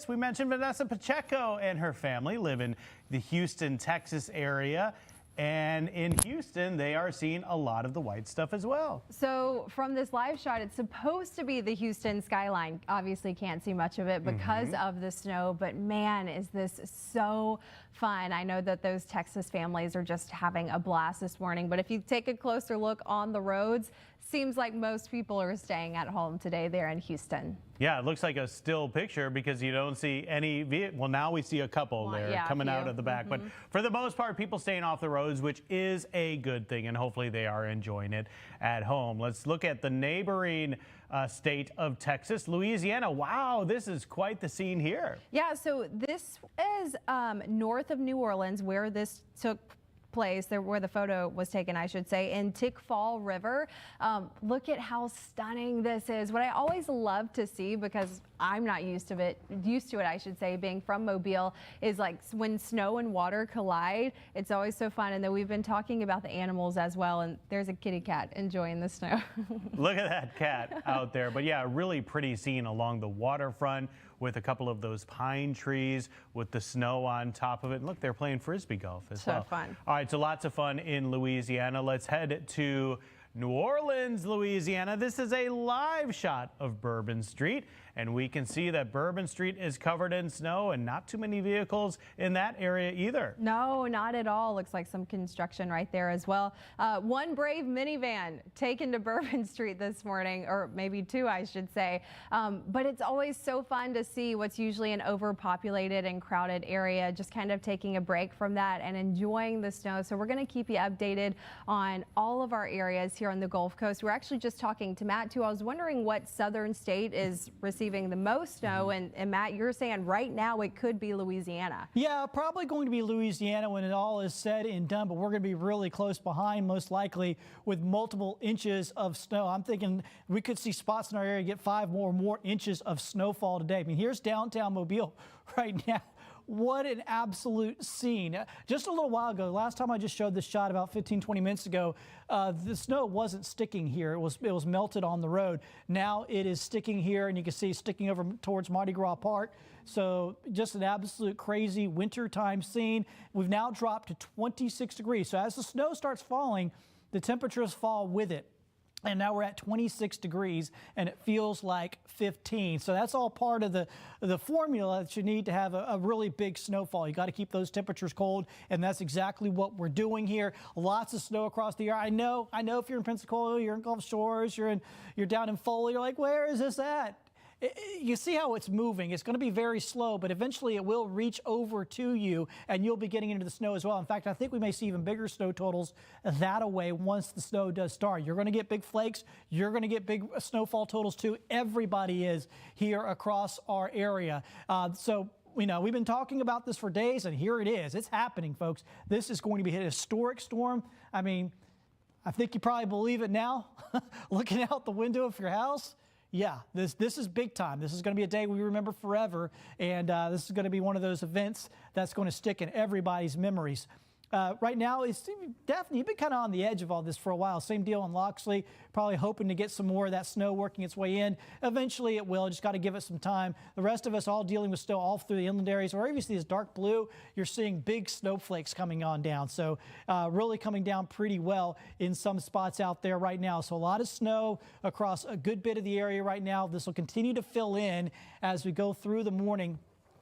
We mentioned Vanessa Pacheco and her family live in the Houston, Texas area. And in Houston, they are seeing a lot of the white stuff as well. So from this live shot, it's supposed to be the Houston skyline. Obviously can't see much of it because of the snow, but man, is this so fun. I know that those Texas families are just having a blast this morning, but if you take a closer look on the roads, seems like most people are staying at home today there in Houston. Yeah, it looks like a still picture because you don't see any vehicle. Well, now we see a couple there coming out of the back. But for the most part, people staying off the roads, which is a good thing, and hopefully they are enjoying it at home. Let's look at the neighboring state of Texas, Louisiana. Wow, this is quite the scene here. Yeah, so this is north of New Orleans where this took place there where the photo was taken, I should say, in Tick Fall River. Look at how stunning this is. What I always love to see, because I'm not used to it, I should say, being from Mobile, is like when snow and water collide. It's always so fun. And then we've been talking about the animals as well, and there's a kitty cat enjoying the snow. Look at that cat out there. But yeah, really pretty scene along the waterfront with a couple of those pine trees with the snow on top of it. And look, they're playing frisbee golf as well. So fun. All right, so lots of fun in Louisiana. Let's head to New Orleans, Louisiana. This is a live shot of Bourbon Street, and we can see that Bourbon Street is covered in snow and not too many vehicles in that area either. No, not at all. Looks like some construction right there as well. One brave minivan taken to Bourbon Street this morning, or maybe two, I should say. But it's always so fun to see what's usually an overpopulated and crowded area, just kind of taking a break from that and enjoying the snow. So we're going to keep you updated on all of our areas here on the Gulf Coast. We're actually just talking to Matt, too. I was wondering what southern state is receiving the most snow. And Matt, you're saying right now it could be Louisiana. Yeah, probably going to be Louisiana when it all is said and done, but we're going to be really close behind, most likely, with multiple inches of snow. I'm thinking we could see spots in our area get 5 or more inches of snowfall today. I mean, here's downtown Mobile right now. What an absolute scene. Just a little while ago, last time I just showed this shot about 15-20 minutes ago, the snow wasn't sticking here. It was melted on the road. Now it is sticking here, and you can see sticking over towards Mardi Gras Park. So just an absolute crazy wintertime scene. We've now dropped to 26 degrees. So as the snow starts falling, the temperatures fall with it. And now we're at 26 degrees, and it feels like 15. So that's all part of the formula that you need to have a really big snowfall. You got to keep those temperatures cold, and that's exactly what we're doing here. Lots of snow across the area. I know if you're in Pensacola, you're in Gulf Shores, you're down in Foley, you're like, where is this at? You see how it's moving. It's going to be very slow, but eventually it will reach over to you, and you'll be getting into the snow as well. In fact, I think we may see even bigger snow totals that away once the snow does start. You're going to get big flakes. You're going to get big snowfall totals too. Everybody is here across our area. So we've been talking about this for days, and here it is. It's happening, folks. This is going to be a historic storm. I mean, I think you probably believe it now, looking out the window of your house. Yeah, this is big time. This is going to be a day we remember forever, and this is going to be one of those events that's going to stick in everybody's memories. Right now, Daphne, you've been kind of on the edge of all this for a while. Same deal in Loxley, probably hoping to get some more of that snow working its way in. Eventually it will, just got to give it some time. The rest of us all dealing with snow all through the inland areas. Wherever you see this dark blue, you're seeing big snowflakes coming on down. So really coming down pretty well in some spots out there right now. So a lot of snow across a good bit of the area right now. This will continue to fill in as we go through the morning.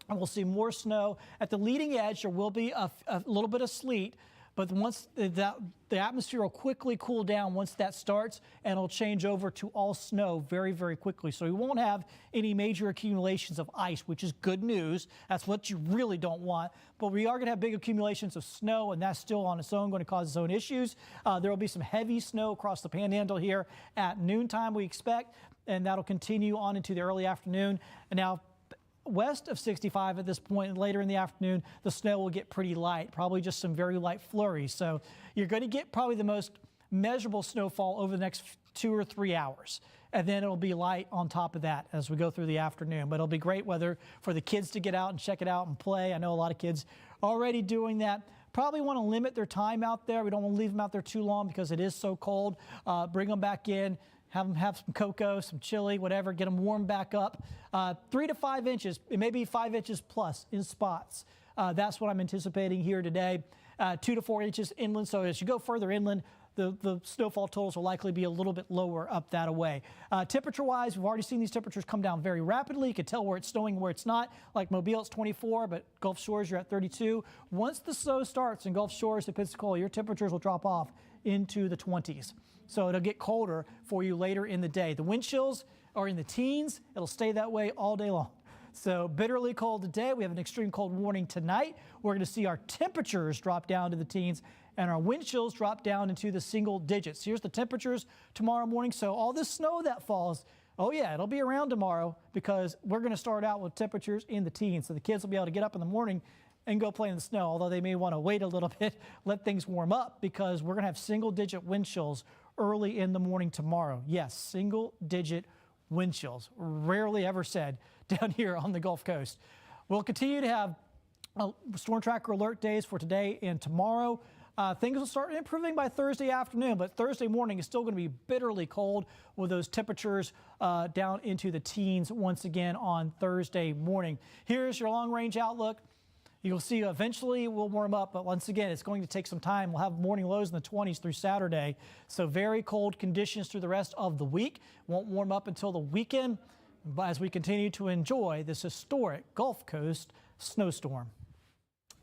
And we'll see more snow. At the leading edge, there will be a little bit of sleet, but once the atmosphere will quickly cool down once that starts, and it'll change over to all snow very, very quickly. So we won't have any major accumulations of ice, which is good news. That's what you really don't want. But we are going to have big accumulations of snow, and that's still on its own going to cause its own issues. There will be some heavy snow across the panhandle here at noontime, we expect, and that'll continue on into the early afternoon. And now, west of 65 at this point, and later in the afternoon, the snow will get pretty light, probably just some very light flurries. So you're going to get probably the most measurable snowfall over the next 2 or 3 hours. And then it'll be light on top of that as we go through the afternoon. But it'll be great weather for the kids to get out and check it out and play. I know a lot of kids already doing that. Probably want to limit their time out there. We don't want to leave them out there too long because it is so cold. Bring them back in. Have them have some cocoa, some chili, whatever, get them warmed back up. 3 to 5 inches, it may be 5 inches plus in spots. That's what I'm anticipating here today. 2 to 4 inches inland. So as you go further inland, the snowfall totals will likely be a little bit lower up that way. Temperature-wise, we've already seen these temperatures come down very rapidly. You can tell where it's snowing and where it's not. Like Mobile, it's 24, but Gulf Shores, you're at 32. Once the snow starts in Gulf Shores to Pensacola, your temperatures will drop off into the 20s. So it'll get colder for you later in the day. The wind chills are in the teens. It'll stay that way all day long. So bitterly cold today. We have an extreme cold warning tonight. We're going to see our temperatures drop down to the teens and our wind chills drop down into the single digits. Here's the temperatures tomorrow morning. So all this snow that falls, oh yeah, it'll be around tomorrow because we're going to start out with temperatures in the teens. So the kids will be able to get up in the morning and go play in the snow, although they may want to wait a little bit, let things warm up, because we're going to have single-digit wind chills early in the morning tomorrow. Yes, single-digit wind chills. Rarely ever said down here on the Gulf Coast. We'll continue to have storm tracker alert days for today and tomorrow. Things will start improving by Thursday afternoon, but Thursday morning is still going to be bitterly cold with those temperatures down into the teens once again on Thursday morning. Here's your long-range outlook. You'll see eventually it will warm up, but once again, it's going to take some time. We'll have morning lows in the 20s through Saturday, so very cold conditions through the rest of the week. Won't warm up until the weekend as we continue to enjoy this historic Gulf Coast snowstorm.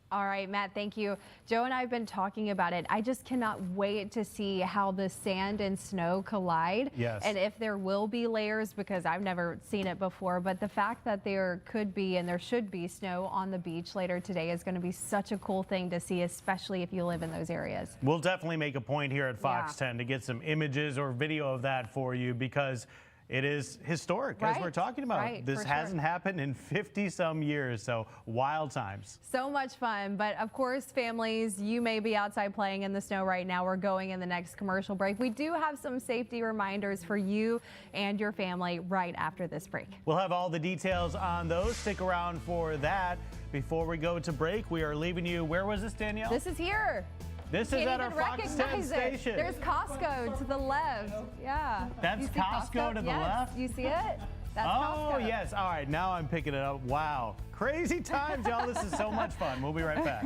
All right, Matt, thank you. Joe and I have been talking about it. I just cannot wait to see how the sand and snow collide. Yes. And if there will be layers, because I've never seen it before. But the fact that there could be and there should be snow on the beach later today is going to be such a cool thing to see, especially if you live in those areas. We'll definitely make a point here at Fox 10 to get some images or video of that for you, because it is historic, as we're talking about. Right, this hasn't happened in 50-some years, so wild times. So much fun. But of course, families, you may be outside playing in the snow right now. We're going in the next commercial break. We do have some safety reminders for you and your family right after this break. We'll have all the details on those. Stick around for that. Before we go to break, we are leaving you. Where was this, Danielle? This is here. This is at our Fox 10 station. There's Costco to the left. Yeah. That's Costco to the left? You see it? That's Oh, Costco. yes. All right. Now I'm picking it up. Wow. Crazy times, y'all. This is so much fun. We'll be right back.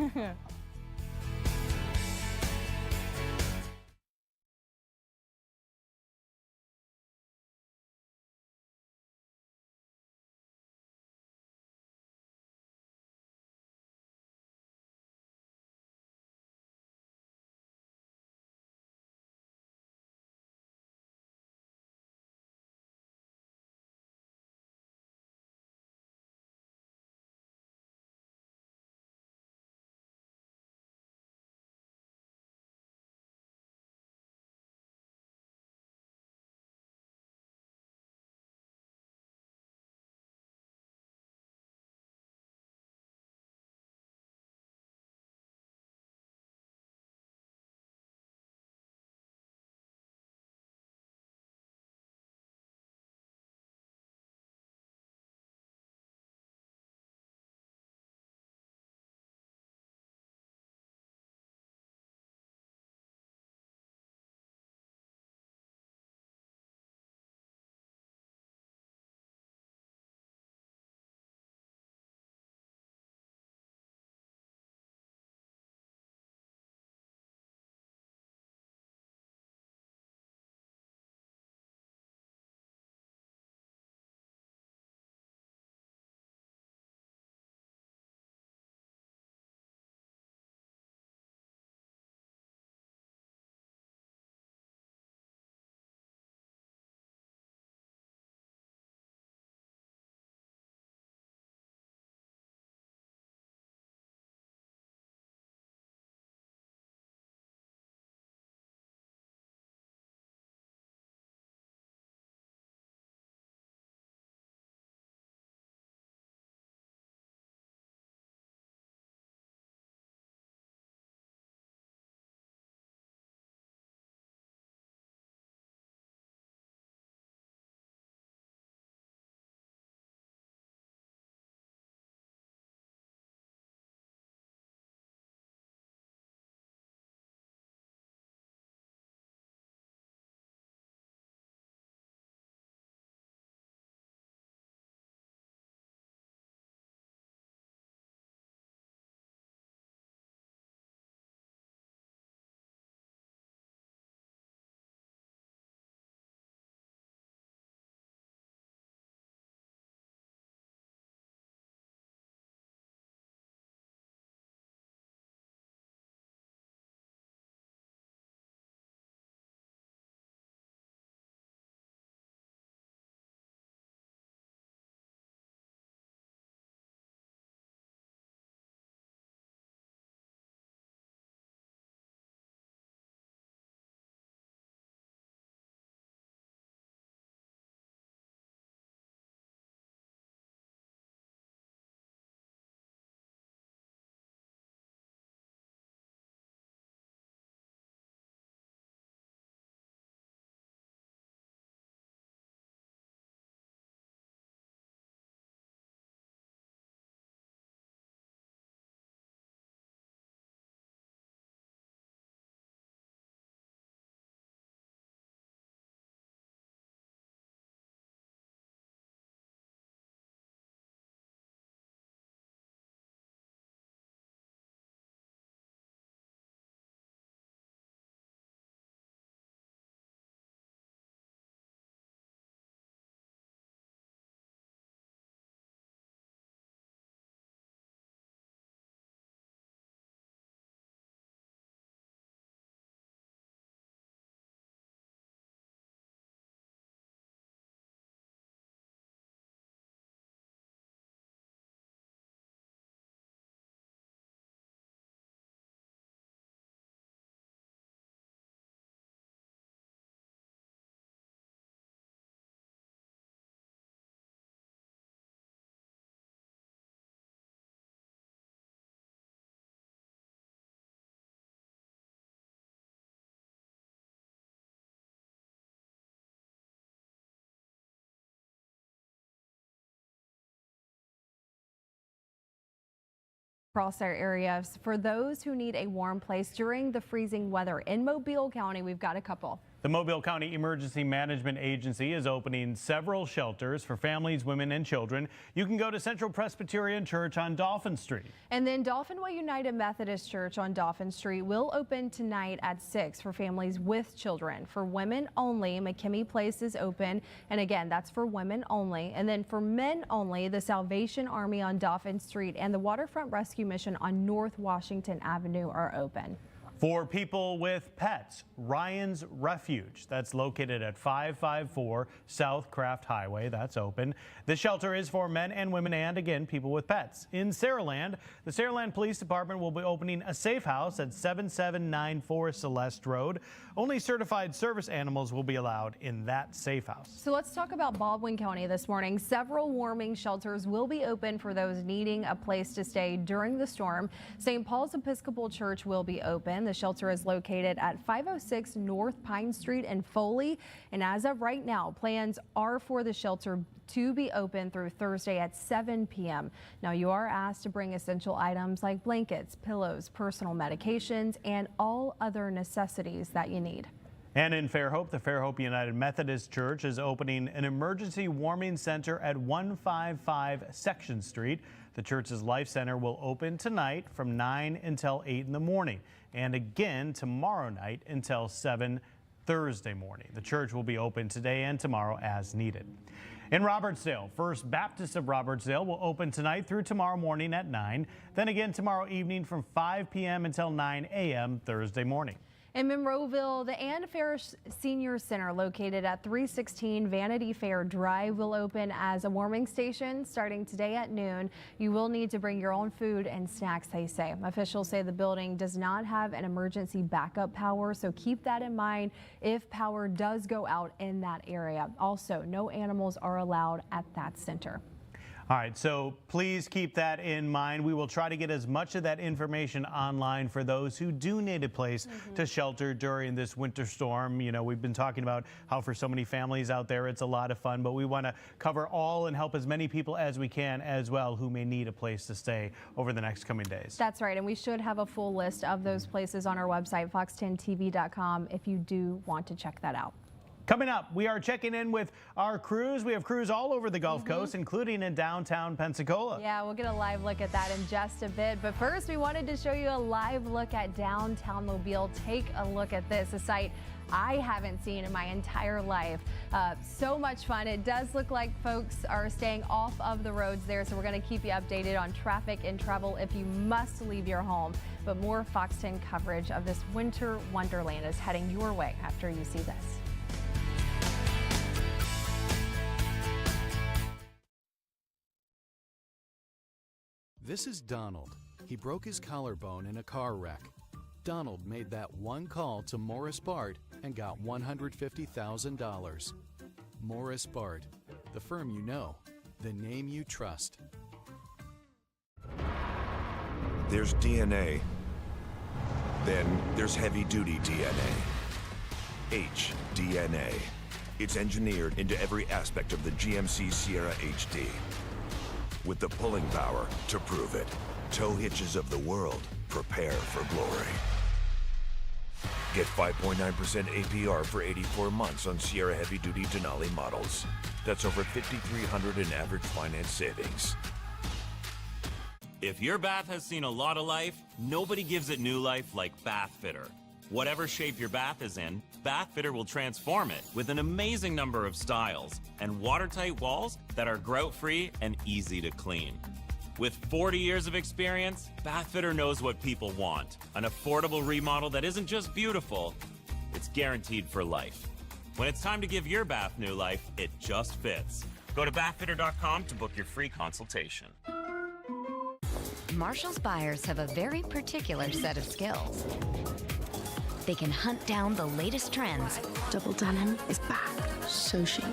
Across our areas for those who need a warm place during the freezing weather. In Mobile County, we've got a couple. The Mobile County Emergency Management Agency is opening several shelters for families, women, and children. You can go to Central Presbyterian Church on Dolphin Street. And then Dauphin Way United Methodist Church on Dauphin Street will open tonight at 6 for families with children. For women only, McKimmey Place is open. And again, that's for women only. And then for men only, the Salvation Army on Dauphin Street and the Waterfront Rescue Mission on North Washington Avenue are open. For people with pets, Ryan's Refuge, that's located at 554 South Craft Highway, that's open. The shelter is for men and women and, again, people with pets. In Saraland, the Saraland Police Department will be opening a safe house at 7794 Celeste Road. Only certified service animals will be allowed in that safe house. So let's talk about Baldwin County this morning. Several warming shelters will be open for those needing a place to stay during the storm. St. Paul's Episcopal Church will be open. The shelter is located at 506 North Pine Street in Foley. And as of right now, plans are for the shelter to be open through Thursday at 7 p.m. Now, you are asked to bring essential items like blankets, pillows, personal medications, and all other necessities that you need. And in Fairhope, the Fairhope United Methodist Church is opening an emergency warming center at 155 Section Street. The church's Life Center will open tonight from 9 until 8 in the morning and again tomorrow night until 7 Thursday morning. The church will be open today and tomorrow as needed. In Robertsdale, First Baptist of Robertsdale will open tonight through tomorrow morning at 9, then again tomorrow evening from 5 p.m. until 9 a.m. Thursday morning. In Monroeville, the Ann Farish Senior Center, located at 316 Vanity Fair Drive, will open as a warming station starting today at noon. You will need to bring your own food and snacks, they say. Officials say the building does not have an emergency backup power, so keep that in mind if power does go out in that area. Also, no animals are allowed at that center. All right, so please keep that in mind. We will try to get as much of that information online for those who do need a place to shelter during this winter storm. You know, we've been talking about how for so many families out there, it's a lot of fun, but we want to cover all and help as many people as we can as well who may need a place to stay over the next coming days. That's right, and we should have a full list of those places on our website, fox10tv.com, if you do want to check that out. Coming up, we are checking in with our crews. We have crews all over the Gulf Coast, including in downtown Pensacola. Yeah, we'll get a live look at that in just a bit. But first, we wanted to show you a live look at downtown Mobile. Take a look at this, a site I haven't seen in my entire life. So much fun. It does look like folks are staying off of the roads there, so we're going to keep you updated on traffic and travel if you must leave your home. But more Fox 10 coverage of this winter wonderland is heading your way after you see this. This is Donald. He broke his collarbone in a car wreck. Donald made that one call to Morris Bard and got $150,000. Morris Bard, the firm you know, the name you trust. There's DNA. Then there's heavy-duty DNA. HDNA. It's engineered into every aspect of the GMC Sierra HD. With the pulling power to prove it. Tow hitches of the world, prepare for glory. Get 5.9% APR for 84 months on Sierra heavy-duty Denali models. That's over $5,300 in average finance savings. If your bath has seen a lot of life, nobody gives it new life like Bath Fitter. Whatever shape your bath is in, Bath Fitter will transform it with an amazing number of styles and watertight walls that are grout-free and easy to clean. With 40 years of experience, Bath Fitter knows what people want. An affordable remodel that isn't just beautiful, it's guaranteed for life. When it's time to give your bath new life, it just fits. Go to bathfitter.com to book your free consultation. Marshall's buyers have a very particular set of skills. They can hunt down the latest trends. Double denim is back. So chic.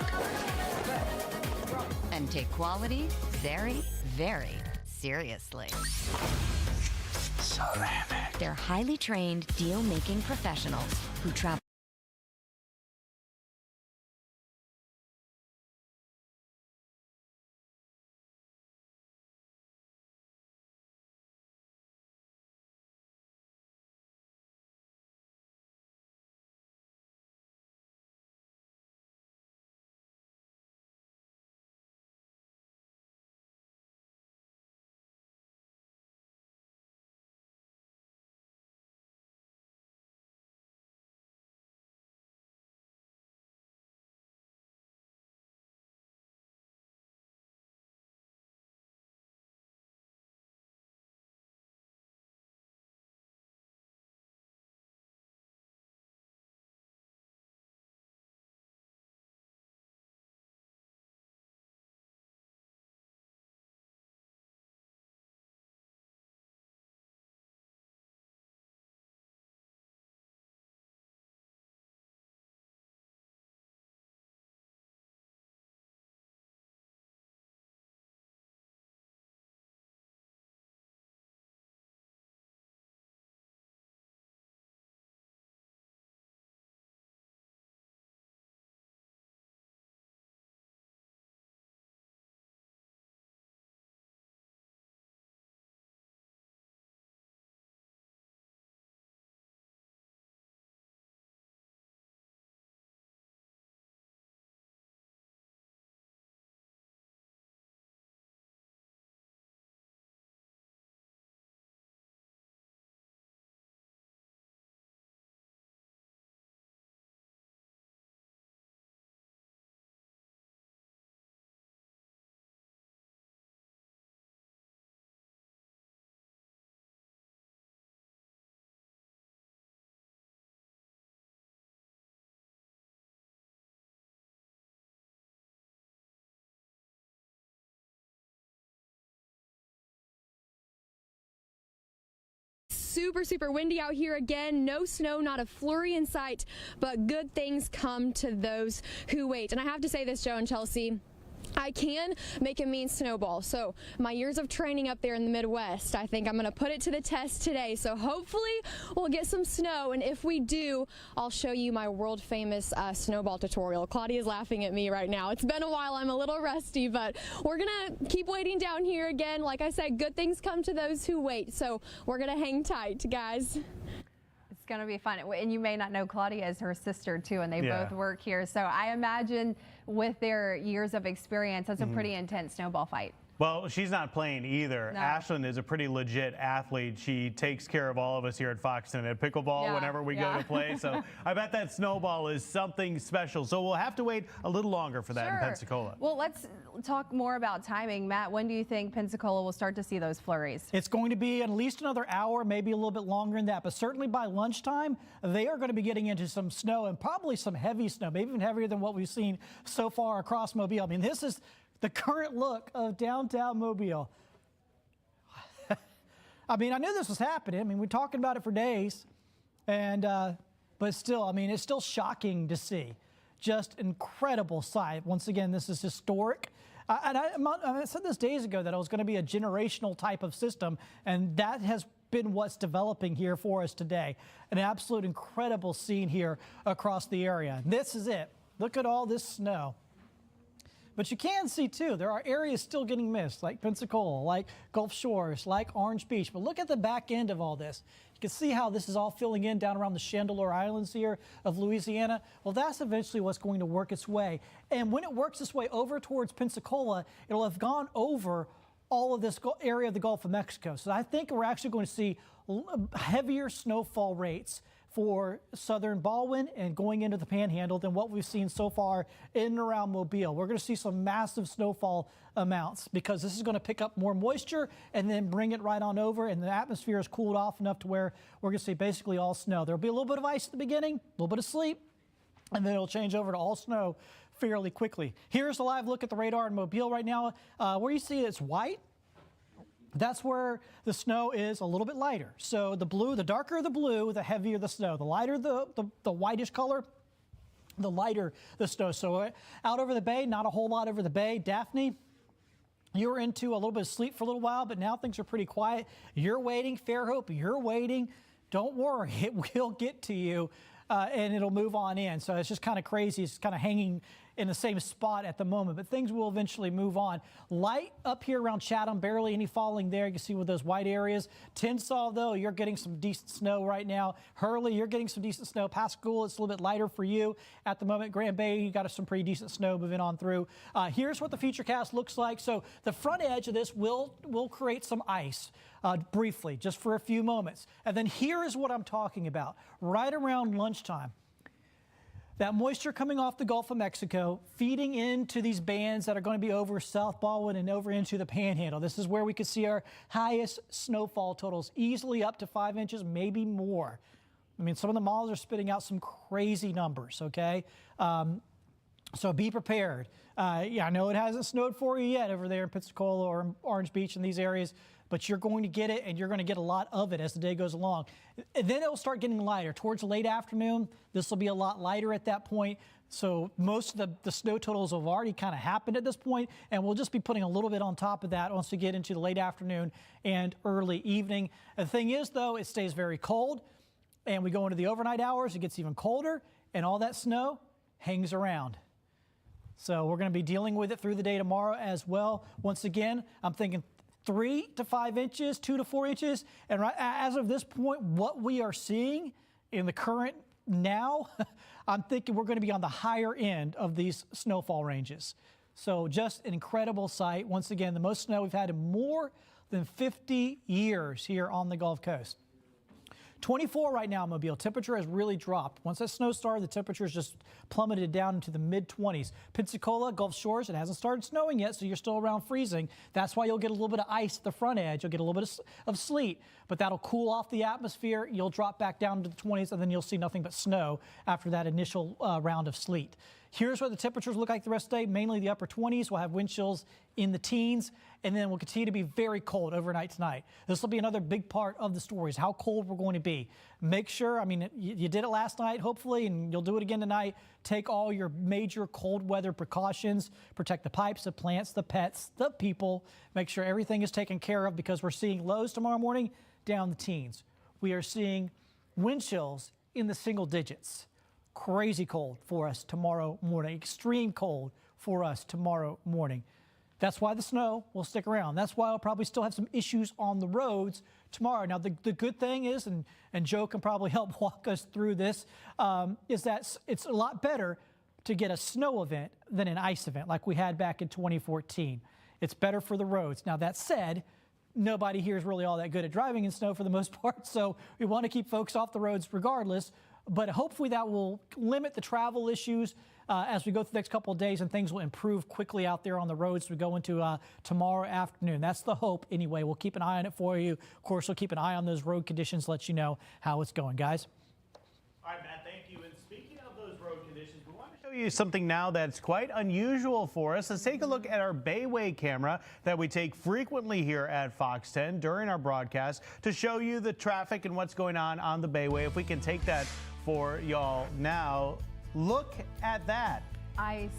And take quality very, very seriously. Ceramic. They're highly trained deal-making professionals who travel super, super windy out here again. No snow, not a flurry in sight, but good things come to those who wait. And I have to say this, Joe and Chelsea, I can make a mean snowball. So my years of training up there in the Midwest, I think I'm going to put it to the test today. So hopefully we'll get some snow. And if we do, I'll show you my world famous snowball tutorial. Claudia's laughing at me right now. It's been a while. I'm a little rusty, but we're going to keep waiting down here again. Like I said, good things come to those who wait. So we're going to hang tight, guys. It's going to be fun. And you may not know Claudia is her sister too, and they both work here. So I imagine with their years of experience, that's a pretty intense snowball fight. Well, she's not playing either. No. Ashlyn is a pretty legit athlete. She takes care of all of us here at Foxton at pickleball whenever we go to play. So I bet that snowball is something special. So we'll have to wait a little longer for that in Pensacola. Well, let's talk more about timing. Matt, when do you think Pensacola will start to see those flurries? It's going to be at least another hour, maybe a little bit longer than that. But certainly by lunchtime, they are going to be getting into some snow and probably some heavy snow, maybe even heavier than what we've seen so far across Mobile. I mean, this is the current look of downtown Mobile. I mean, I knew this was happening. I mean, we're talking about it for days. And, but still, I mean, it's still shocking to see. Just incredible sight. Once again, this is historic. I said this days ago that it was going to be a generational type of system, and that has been what's developing here for us today. An absolute incredible scene here across the area. This is it. Look at all this snow. But you can see, too, there are areas still getting missed, like Pensacola, like Gulf Shores, like Orange Beach. But look at the back end of all this. You can see how this is all filling in down around the Chandeleur Islands here of Louisiana. Well, that's eventually what's going to work its way. And when it works its way over towards Pensacola, it'll have gone over all of this area of the Gulf of Mexico. So I think we're actually going to see heavier snowfall rates for southern Baldwin and going into the Panhandle than what we've seen so far in and around Mobile. We're going to see some massive snowfall amounts because this is going to pick up more moisture and then bring it right on over, and the atmosphere is cooled off enough to where we're going to see basically all snow. There'll be a little bit of ice at the beginning, a little bit of sleet, and then it'll change over to all snow fairly quickly. Here's a live look at the radar in Mobile right now. Where you see it's white, that's where the snow is a little bit lighter. So the blue, the darker the blue, the heavier the snow. The lighter the whitish color, the lighter the snow. So out over the bay, not a whole lot over the bay. Daphne, you were into a little bit of sleep for a little while, but now things are pretty quiet. You're waiting. Fairhope, you're waiting. Don't worry, it will get to you and it'll move on in. So it's just kind of crazy. It's kind of hanging in the same spot at the moment, but things will eventually move on. Light up here around Chatham, barely any falling there. You can see with those white areas. Tinsall, though, you're getting some decent snow right now. Hurley, you're getting some decent snow. Pascagoula, it's a little bit lighter for you at the moment. Grand Bay, you got some pretty decent snow moving on through. Here's what the futurecast looks like. So the front edge of this will create some ice briefly, just for a few moments. And then here is what I'm talking about. Right around lunchtime, that moisture coming off the Gulf of Mexico, feeding into these bands that are going to be over South Baldwin and over into the Panhandle. This is where we could see our highest snowfall totals, easily up to 5 inches, maybe more. I mean, some of the models are spitting out some crazy numbers, okay? So be prepared. Yeah, I know it hasn't snowed for you yet over there in Pensacola or Orange Beach in these areas, but you're going to get it, and you're going to get a lot of it as the day goes along. And then it'll start getting lighter. Towards the late afternoon, this will be a lot lighter at that point. So most of the snow totals have already kind of happened at this point, and we'll just be putting a little bit on top of that once we get into the late afternoon and early evening. The thing is, though, it stays very cold, and we go into the overnight hours, it gets even colder, and all that snow hangs around. So we're going to be dealing with it through the day tomorrow as well. Once again, I'm thinking 3 to 5 inches, 2 to 4 inches. And right, as of this point, what we are seeing in the current now, I'm thinking we're going to be on the higher end of these snowfall ranges. So just an incredible sight. Once again, the most snow we've had in more than 50 years here on the Gulf Coast. 24 right now in Mobile. Temperature has really dropped. Once that snow started, the temperature has just plummeted down into the mid-20s. Pensacola, Gulf Shores, it hasn't started snowing yet, so you're still around freezing. That's why you'll get a little bit of ice at the front edge. You'll get a little bit of sleet, but that'll cool off the atmosphere. You'll drop back down to the 20s, and then you'll see nothing but snow after that initial round of sleet. Here's what the temperatures look like the rest of the day, mainly the upper 20s. We'll have wind chills in the teens, and then we'll continue to be very cold overnight tonight. This will be another big part of the story, is how cold we're going to be. Make sure, I mean, you did it last night, hopefully, and you'll do it again tonight. Take all your major cold weather precautions. Protect the pipes, the plants, the pets, the people. Make sure everything is taken care of, because we're seeing lows tomorrow morning down the teens. We are seeing wind chills in the single digits. Crazy cold for us tomorrow morning, extreme cold for us tomorrow morning. That's why the snow will stick around. That's why I'll probably still have some issues on the roads tomorrow. Now, the good thing is, and Joe can probably help walk us through this, is that it's a lot better to get a snow event than an ice event like we had back in 2014. It's better for the roads. Now, that said, nobody here is really all that good at driving in snow for the most part, so we want to keep folks off the roads regardless. But hopefully that will limit the travel issues as we go through the next couple of days, and things will improve quickly out there on the roads as we go into tomorrow afternoon. That's the hope anyway. We'll keep an eye on it for you. Of course, we'll keep an eye on those road conditions, let you know how it's going, guys. All right, Matt, thank you. And speaking of those road conditions, we want to show you something now that's quite unusual for us. Let's take a look at our Bayway camera that we take frequently here at Fox 10 during our broadcast to show you the traffic and what's going on the Bayway. If we can take that for y'all now. Look at that. Ice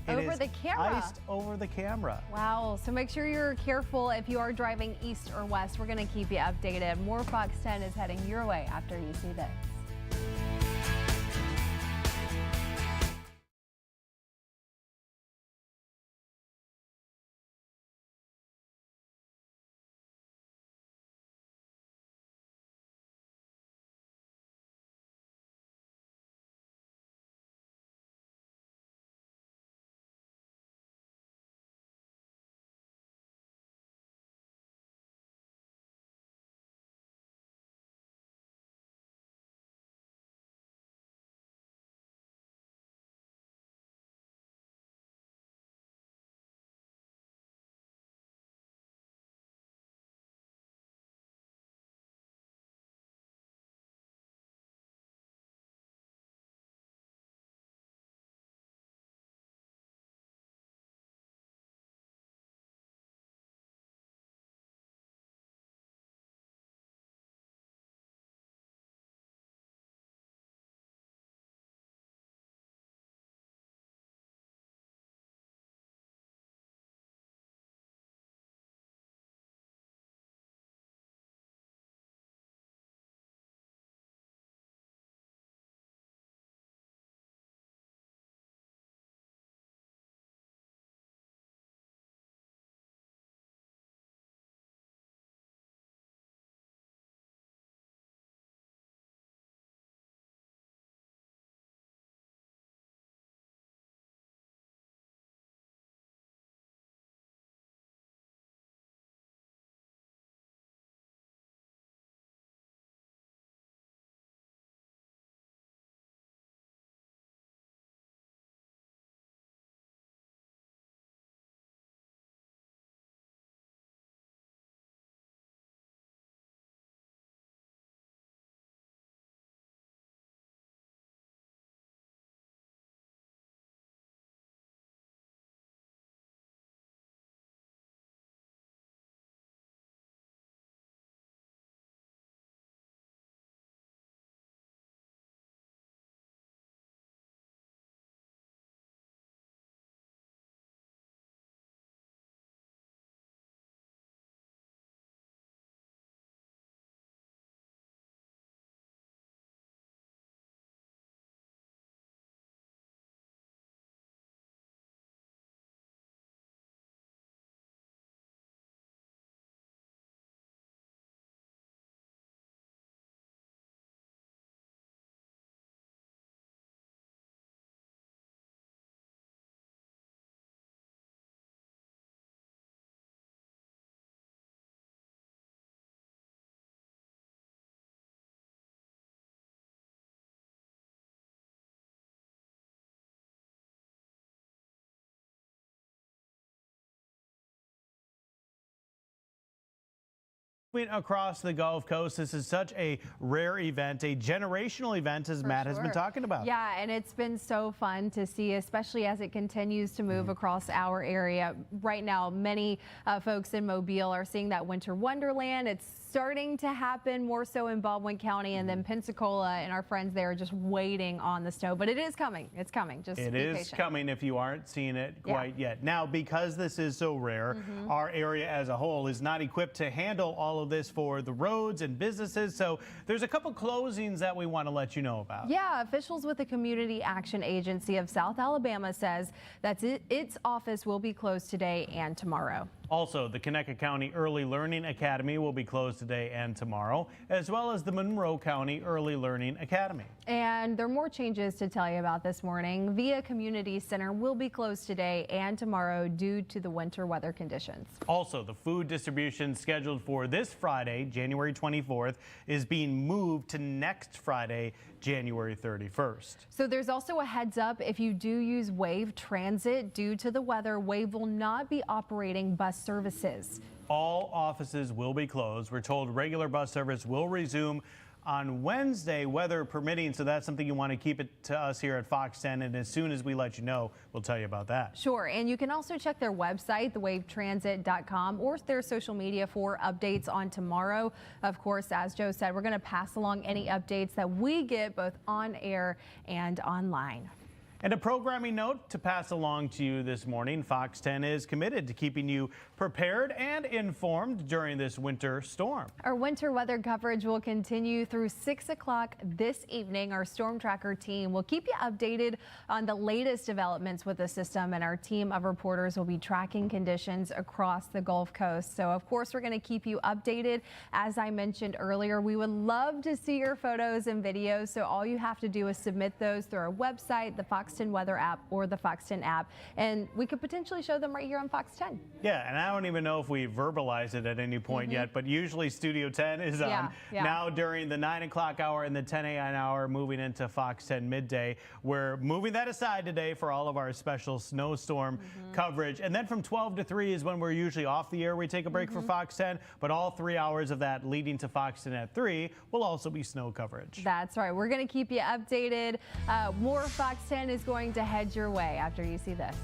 It over is the camera. Iced over the camera. Wow. So make sure you're careful if you are driving east or west. We're going to keep you updated. More Fox 10 is heading your way after you see this. Across the Gulf Coast, this is such a rare event, a generational event, as Matt has been talking about. Yeah, and it's been so fun to see, especially as it continues to move across our area. Right now, many folks in Mobile are seeing that winter wonderland. It's starting to happen more so in Baldwin County, and then Pensacola and our friends there are just waiting on the snow. But it is coming. It's coming. Just it be is patient. coming if you aren't seeing it quite yet. Now, because this is so rare, our area as a whole is not equipped to handle all of this for the roads and businesses. So there's a couple closings that we want to let you know about. Yeah, officials with the Community Action Agency of South Alabama says that its office will be closed today and tomorrow. Also, the Conecuh County Early Learning Academy will be closed today and tomorrow, as well as the Monroe County Early Learning Academy. And there are more changes to tell you about this morning. Via Community Center will be closed today and tomorrow due to the winter weather conditions. Also, the food distribution scheduled for this Friday, January 24th, is being moved to next Friday, January 31st. So there's also a heads up if you do use Wave Transit due to the weather, Wave will not be operating bus services. All offices will be closed. We're told regular bus service will resume on Wednesday, weather permitting, so that's something you want to keep it to us here at Fox 10, and as soon as we let you know, we'll tell you about that. Sure, and you can also check their website, thewavetransit.com, or their social media for updates on tomorrow. Of course, as Joe said, we're going to pass along any updates that we get both on air and online. And a programming note to pass along to you this morning. Fox 10 is committed to keeping you prepared and informed during this winter storm. Our winter weather coverage will continue through 6 o'clock this evening. Our storm tracker team will keep you updated on the latest developments with the system, and our team of reporters will be tracking conditions across the Gulf Coast. So, of course, we're going to keep you updated. As I mentioned earlier, we would love to see your photos and videos. So all you have to do is submit those through our website, the Fox 10 weather app, or the Fox 10 app, and we could potentially show them right here on Fox 10. Yeah, and I don't even know if we verbalized it at any point yet, but usually Studio 10 is on now during the 9 o'clock hour and the 10 a.m. hour, moving into Fox 10 midday. We're moving that aside today for all of our special snowstorm coverage, and then from 12 to 3 is when we're usually off the air. We take a break for Fox 10, but all 3 hours of that leading to Fox 10 at 3 will also be snow coverage. That's right. We're going to keep you updated. More Fox 10 is going to head your way after you see this.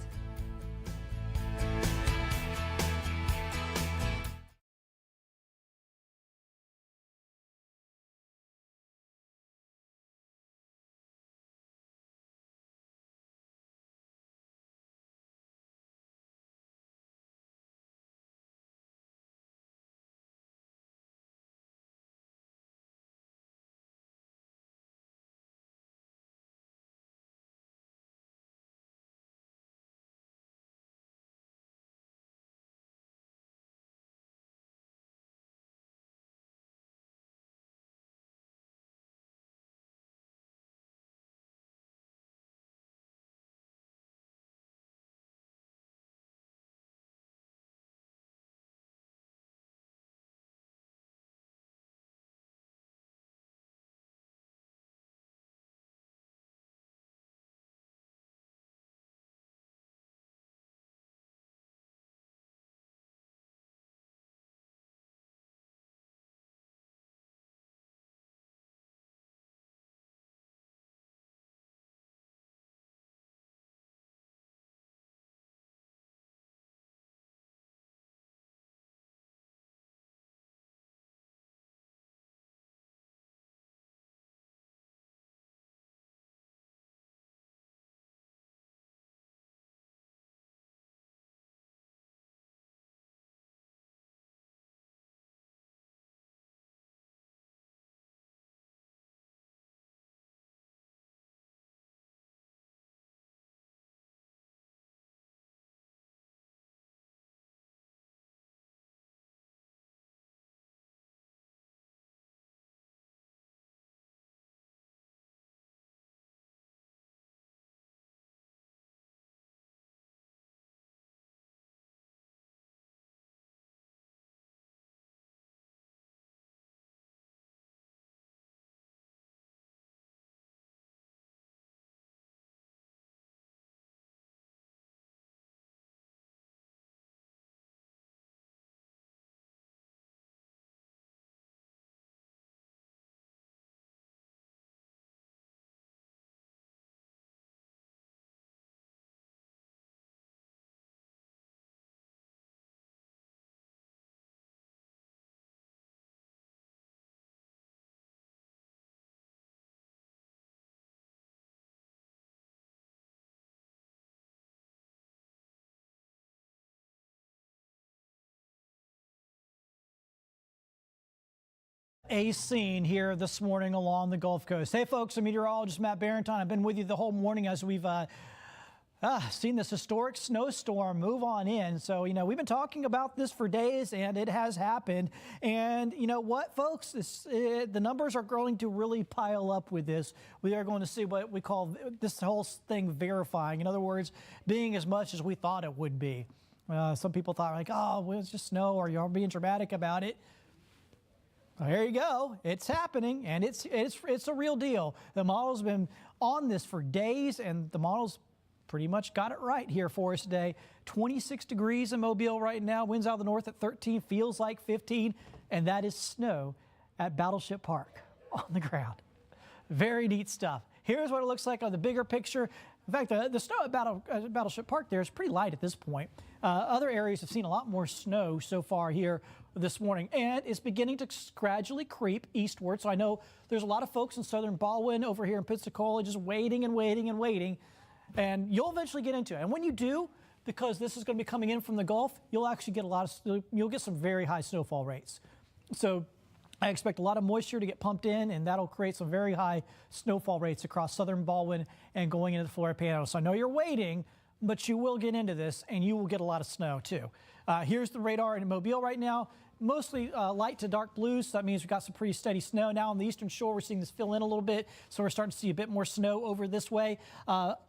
a scene here this morning along the Gulf Coast. Hey folks, I'm meteorologist Matt Barrington. I've been with you the whole morning as we've seen this historic snowstorm move on in. So, you know, we've been talking about this for days and it has happened. And you know what, folks, the numbers are going to really pile up with this. We are going to see what we call this whole thing verifying. In other words, being as much as we thought it would be. Some people thought like, oh, well, it's just snow, or you're being dramatic about it. Well, here you go. It's happening, and it's a real deal. The model's been on this for days, and the model's pretty much got it right here for us today. 26 degrees in Mobile right now. Winds out of the north at 13, feels like 15, and that is snow at Battleship Park on the ground. Very neat stuff. Here's what it looks like on the bigger picture. In fact, the snow at Battleship Park there is pretty light at this point. Other areas have seen a lot more snow so far here this morning, and it's beginning to gradually creep eastward. So I know there's a lot of folks in southern Baldwin over here in Pensacola just waiting and waiting and waiting, and you'll eventually get into it. And when you do, because this is going to be coming in from the Gulf, you'll actually get you'll get some very high snowfall rates. So I expect a lot of moisture to get pumped in, and that'll create some very high snowfall rates across southern Baldwin and going into the Florida Panhandle. So I know you're waiting, but you will get into this, and you will get a lot of snow too. Here's the radar in Mobile right now. Mostly light to dark blues, so that means we've got some pretty steady snow. Now on the eastern shore, we're seeing this fill in a little bit, so we're starting to see a bit more snow over this way.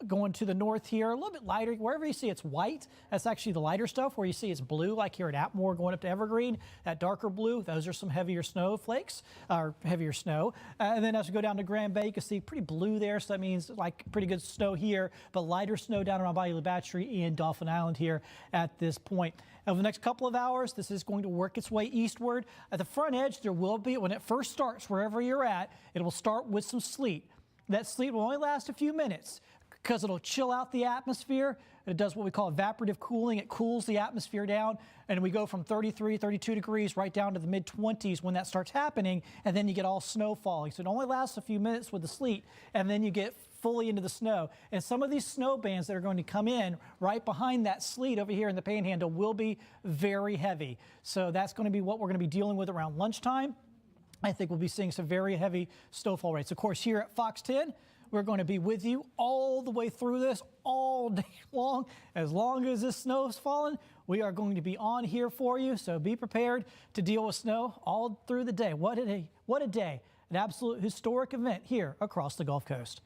Going to the north here, a little bit lighter. Wherever you see it's white, that's actually the lighter stuff. Where you see it's blue, like here at Atmore going up to Evergreen, that darker blue, those are some heavier snowflakes, or heavier snow. And then as we go down to Grand Bay, you can see pretty blue there, so that means like pretty good snow here, but lighter snow down around Bayou La Battery and Dauphin Island here at this point. Over the next couple of hours, this is going to work its way eastward. At the front edge, there will be, when it first starts, wherever you're at, it will start with some sleet. That sleet will only last a few minutes because it'll chill out the atmosphere. It does what we call evaporative cooling. It cools the atmosphere down, and we go from 33, 32 degrees right down to the mid-20s when that starts happening, and then you get all snow falling. So it only lasts a few minutes with the sleet, and then you get fully into the snow. And some of these snow bands that are going to come in right behind that sleet over here in the Panhandle will be very heavy. So that's going to be what we're going to be dealing with around lunchtime. I think we'll be seeing some very heavy snowfall rates. Of course, here at Fox 10, we're going to be with you all the way through this, all day long. As long as this snow is falling, we are going to be on here for you. So be prepared to deal with snow all through the day. What a day. What a day. An absolute historic event here across the Gulf Coast.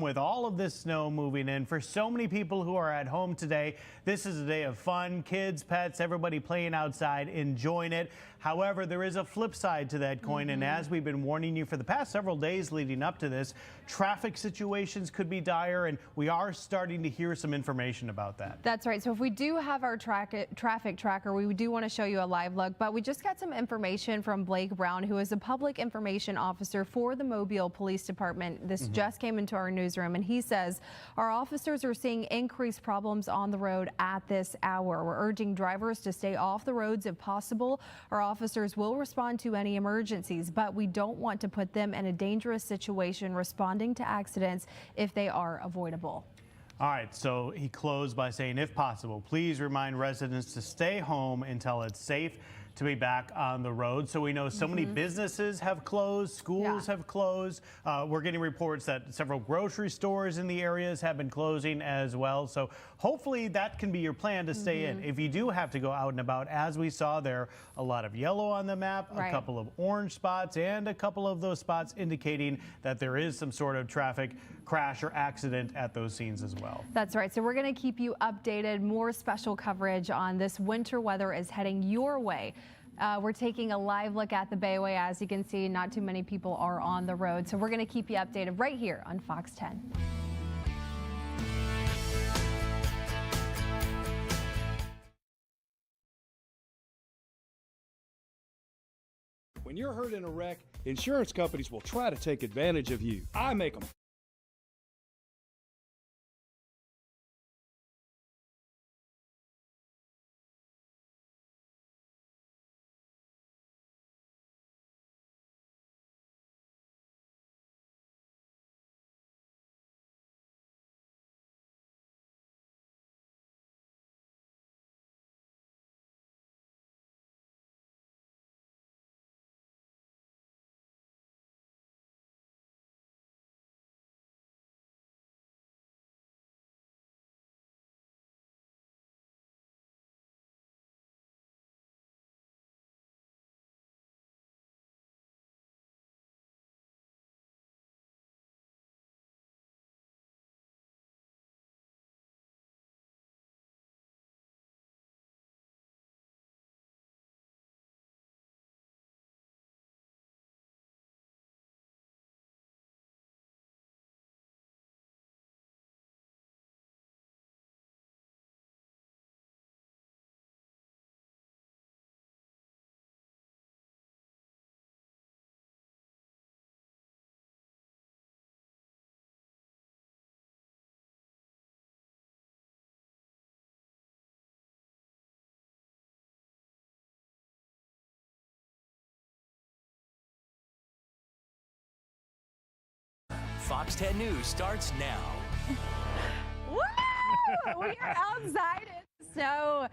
With all of this snow moving in, for so many people who are at home today, this is a day of fun. Kids, pets, everybody playing outside, enjoying it. However, there is a flip side to that coin, and as we've been warning you for the past several days leading up to this, traffic situations could be dire, and we are starting to hear some information about that. That's right. So if we do have our traffic tracker, we do want to show you a live look, but we just got some information from Blake Brown, who is a public information officer for the Mobile Police Department. This just came into our newsroom, and he says our officers are seeing increased problems on the road at this hour. We're urging drivers to stay off the roads if possible. Our officers will respond to any emergencies, but we don't want to put them in a dangerous situation responding to accidents if they are avoidable. All right, so he closed by saying, if possible, please remind residents to stay home until it's safe to be back on the road. So we know so many businesses have closed, schools have closed. We're getting reports that several grocery stores in the areas have been closing as well. So hopefully that can be your plan to stay in. If you do have to go out and about, as we saw there, a lot of yellow on the map, a couple of orange spots, and a couple of those spots indicating that there is some sort of traffic crash or accident at those scenes as well. That's right. So we're going to keep you updated. More special coverage on this winter weather is heading your way. We're taking a live look at the Bayway. As you can see, not too many people are on the road. So we're going to keep you updated right here on Fox 10. When you're hurt in a wreck, insurance companies will try to take advantage of you. I make them. Fox 10 News starts now. Woo! We are outside in the snow.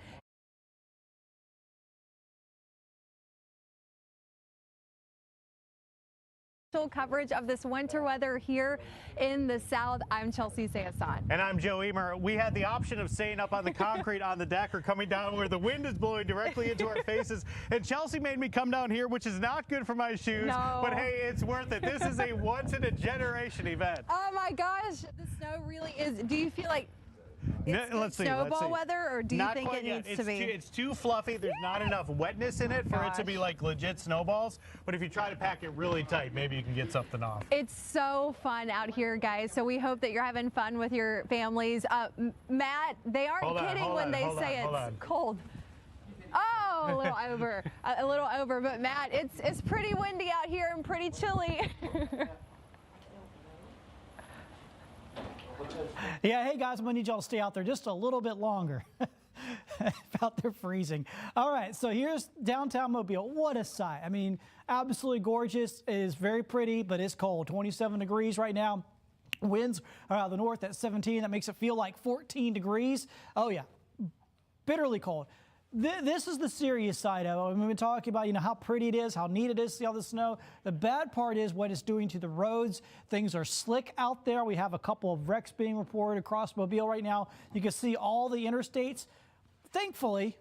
Coverage of this winter weather here in the South. I'm Chelsea Sayasan. And I'm Joe Emer. We had the option of staying up on the concrete on the deck or coming down where the wind is blowing directly into our faces. And Chelsea made me come down here, which is not good for my shoes. No. But hey, it's worth it. This is a once-in-a-generation event. Oh my gosh, the snow really is. Do you feel like it's snowball weather, or do you think it needs to be? It's too fluffy. There's not enough wetness in it for it to be like legit snowballs. But if you try to pack it really tight, maybe you can get something off. It's so fun out here, guys. So we hope that you're having fun with your families. Matt, they aren't kidding when they say it's cold. Oh, a little over. But Matt, it's pretty windy out here and pretty chilly. Yeah, hey guys, I'm gonna need y'all to stay out there just a little bit longer. Out there freezing. All right, so here's downtown Mobile. What a sight. I mean, absolutely gorgeous. It is very pretty, but it's cold. 27 degrees right now. Winds are out of the north at 17. That makes it feel like 14 degrees. Oh yeah, bitterly cold. This is the serious side of it. We've been talking about, how pretty it is, how neat it is to see all the snow. The bad part is what it's doing to the roads. Things are slick out there. We have a couple of wrecks being reported across Mobile right now. You can see all the interstates. Thankfully,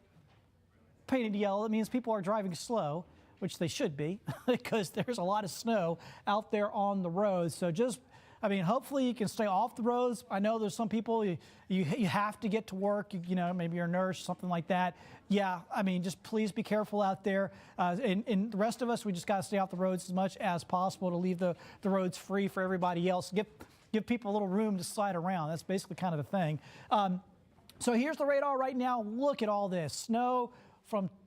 painted yellow, that means people are driving slow, which they should be, because there's a lot of snow out there on the roads. So just I mean, hopefully you can stay off the roads. I know there's some people, you have to get to work, you know, maybe you're a nurse, something like that. Yeah, I mean, just please be careful out there. And the rest of us, we just got to stay off the roads as much as possible to leave the roads free for everybody else. Give people a little room to slide around. That's basically kind of the thing. So here's the radar right now. Look at all this snow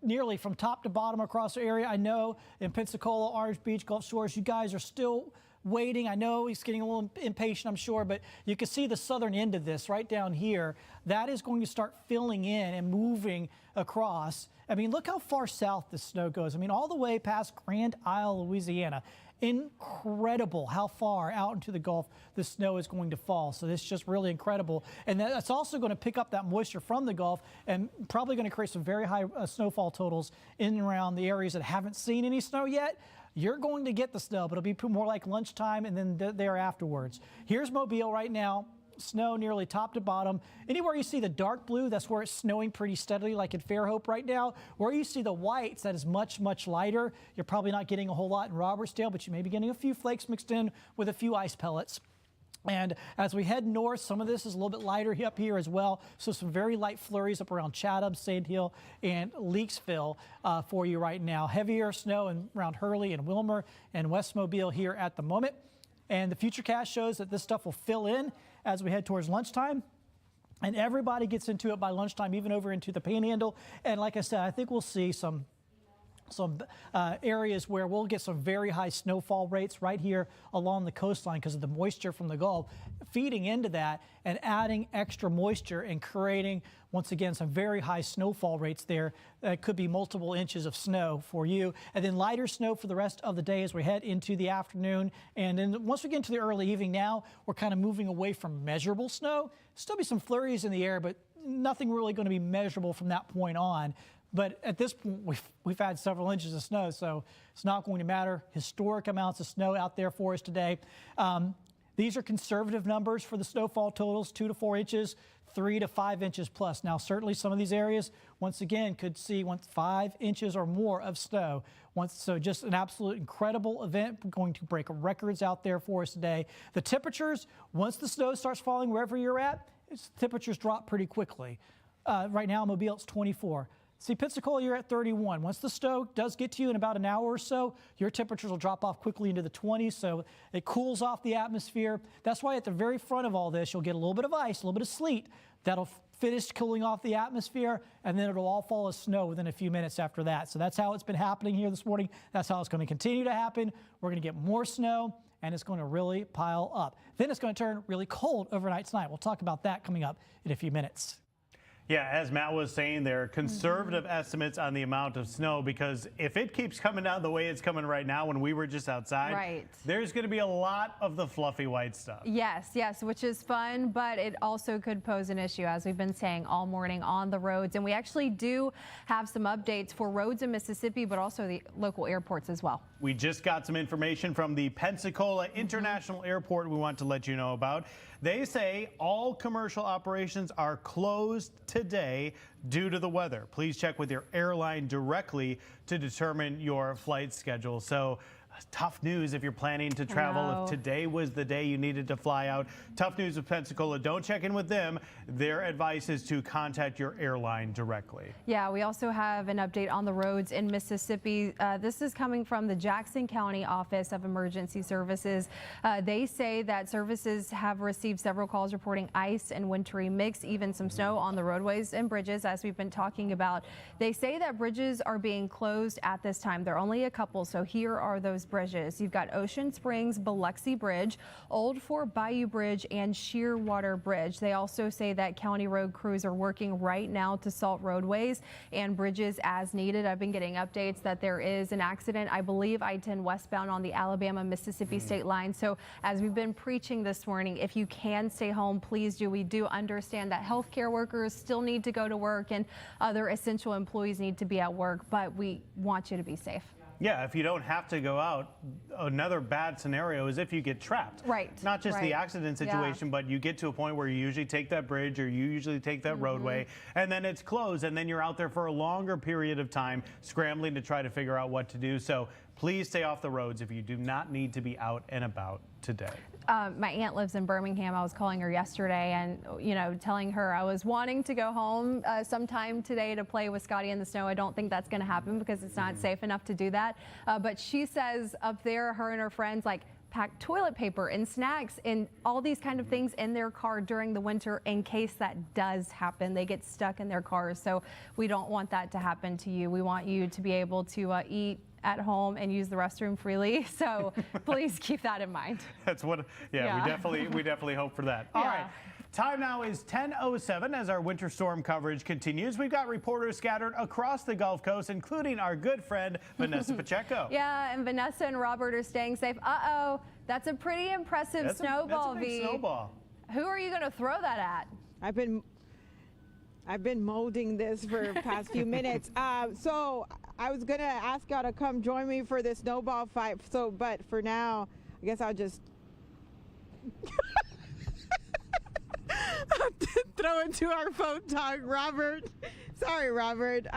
nearly from top to bottom across the area. I know in Pensacola, Orange Beach, Gulf Shores, you guys are still waiting. I know he's getting a little impatient, I'm sure, but you can see the southern end of this right down here. That is going to start filling in and moving across. I mean, look how far south the snow goes. I mean, all the way past Grand Isle, Louisiana. Incredible how far out into the Gulf the snow is going to fall. So this is just really incredible. And that's also going to pick up that moisture from the Gulf and probably going to create some very high snowfall totals in and around the areas that haven't seen any snow yet. You're going to get the snow, but it'll be more like lunchtime and then there afterwards. Here's Mobile right now. Snow nearly top to bottom. Anywhere you see the dark blue, that's where it's snowing pretty steadily, like in Fairhope right now. Where you see the whites, that is much, much lighter. You're probably not getting a whole lot in Robertsdale, but you may be getting a few flakes mixed in with a few ice pellets. And as we head north, some of this is a little bit lighter up here as well. So some very light flurries up around Chatham, Sand Hill, and Leakesville for you right now. Heavier snow around Hurley and Wilmer and West Mobile here at the moment. And the futurecast shows that this stuff will fill in as we head towards lunchtime. And everybody gets into it by lunchtime, even over into the Panhandle. And like I said, I think we'll see some areas where we'll get some very high snowfall rates right here along the coastline because of the moisture from the Gulf feeding into that and adding extra moisture and creating, once again, some very high snowfall rates there. That could be multiple inches of snow for you. And then lighter snow for the rest of the day as we head into the afternoon. And then once we get into the early evening now, we're kind of moving away from measurable snow. Still be some flurries in the air, but nothing really going to be measurable from that point on. But at this point, we've had several inches of snow, so it's not going to matter. Historic amounts of snow out there for us today. These are conservative numbers for the snowfall totals, 2 to 4 inches, 3 to 5 inches plus. Now, certainly some of these areas, once again, could see 5 inches or more of snow. So just an absolute incredible event, going to break records out there for us today. The temperatures, once the snow starts falling wherever you're at, temperatures drop pretty quickly. Right now, Mobile, it's 24. See, Pensacola, you're at 31. Once the snow does get to you in about an hour or so, your temperatures will drop off quickly into the 20s, so it cools off the atmosphere. That's why at the very front of all this, you'll get a little bit of ice, a little bit of sleet. That'll finish cooling off the atmosphere, and then it'll all fall as snow within a few minutes after that. So that's how it's been happening here this morning. That's how it's going to continue to happen. We're going to get more snow, and it's going to really pile up. Then it's going to turn really cold overnight tonight. We'll talk about that coming up in a few minutes. Yeah, as Matt was saying, there are conservative estimates on the amount of snow because if it keeps coming down the way it's coming right now when we were just outside, there's going to be a lot of the fluffy white stuff. Yes, which is fun, but it also could pose an issue, as we've been saying all morning on the roads. And we actually do have some updates for roads in Mississippi, but also the local airports as well. We just got some information from the Pensacola International Airport we want to let you know about. They say all commercial operations are closed today due to the weather. Please check with your airline directly to determine your flight schedule. So tough news if you're planning to travel. If today was the day you needed to fly out. Tough news with Pensacola. Don't check in with them. Their advice is to contact your airline directly. Yeah, we also have an update on the roads in Mississippi. This is coming from the Jackson County Office of Emergency Services. They say that services have received several calls reporting ice and wintry mix, even some snow on the roadways and bridges, as we've been talking about. They say that bridges are being closed at this time. There are only a couple, so here are those bridges. You've got Ocean Springs Biloxi Bridge, Old Fort Bayou Bridge, and Shearwater Bridge. They also say that county road crews are working right now to salt roadways and bridges as needed. I've been getting updates that there is an accident, I believe, I-10 westbound on the Alabama-Mississippi state line. So as we've been preaching this morning, if you can stay home, please do. We do understand that healthcare workers still need to go to work and other essential employees need to be at work, but we want you to be safe. Yeah, if you don't have to go out, another bad scenario is if you get trapped. Not just the accident situation, but you get to a point where you usually take that bridge or you usually take that roadway, and then it's closed, and then you're out there for a longer period of time scrambling to try to figure out what to do. So please stay off the roads if you do not need to be out and about. today? My aunt lives in Birmingham. I was calling her yesterday and, you know, telling her I was wanting to go home sometime today to play with Scotty in the snow. I don't think that's going to happen because it's not safe enough to do that. But she says up there, her and her friends like pack toilet paper and snacks and all these kind of things in their car during the winter in case that does happen. They get stuck in their cars. So we don't want that to happen to you. We want you to be able to eat at home and use the restroom freely. So please keep that in mind. That's what, yeah. we definitely hope for that. All right. Time now is 10:07 as our winter storm coverage continues. We've got reporters scattered across the Gulf Coast, including our good friend, Vanessa Pacheco. Yeah, and Vanessa and Robert are staying safe. Uh-oh, that's a pretty impressive snowball, that's a big snowball. Who are you going to throw that at? I've been molding this for the past few minutes. So I was gonna ask y'all to come join me for the snowball fight. So, but for now, I guess I'll just throw it to our phone talk, Robert. Sorry, Robert.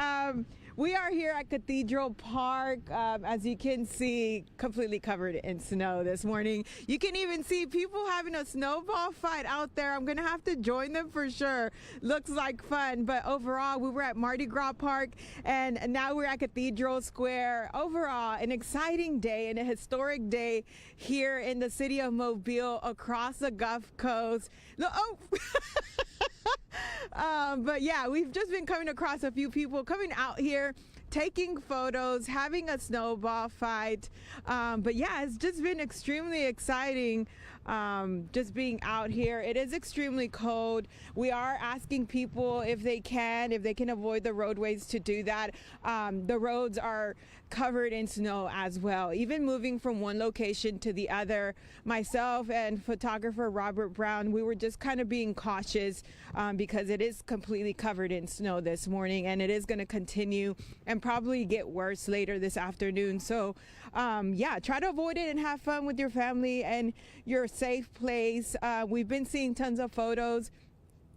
We are here at Cathedral Park, as you can see, completely covered in snow this morning. You can even see people having a snowball fight out there. I'm gonna have to join them for sure. Looks like fun, but overall, we were at Mardi Gras Park, and now we're at Cathedral Square. Overall, an exciting day and a historic day here in the city of Mobile across the Gulf Coast. But yeah, we've just been coming across a few people coming out here, taking photos, having a snowball fight. But yeah, it's just been extremely exciting just being out here. It is extremely cold. We are asking people if they can avoid the roadways to do that. The roads are covered in snow as well. Even moving from one location to the other, myself and photographer Robert Brown, we were just kind of being cautious because it is completely covered in snow this morning, and it is going to continue and probably get worse later this afternoon. So yeah, try to avoid it and have fun with your family and your safe place. We've been seeing tons of photos.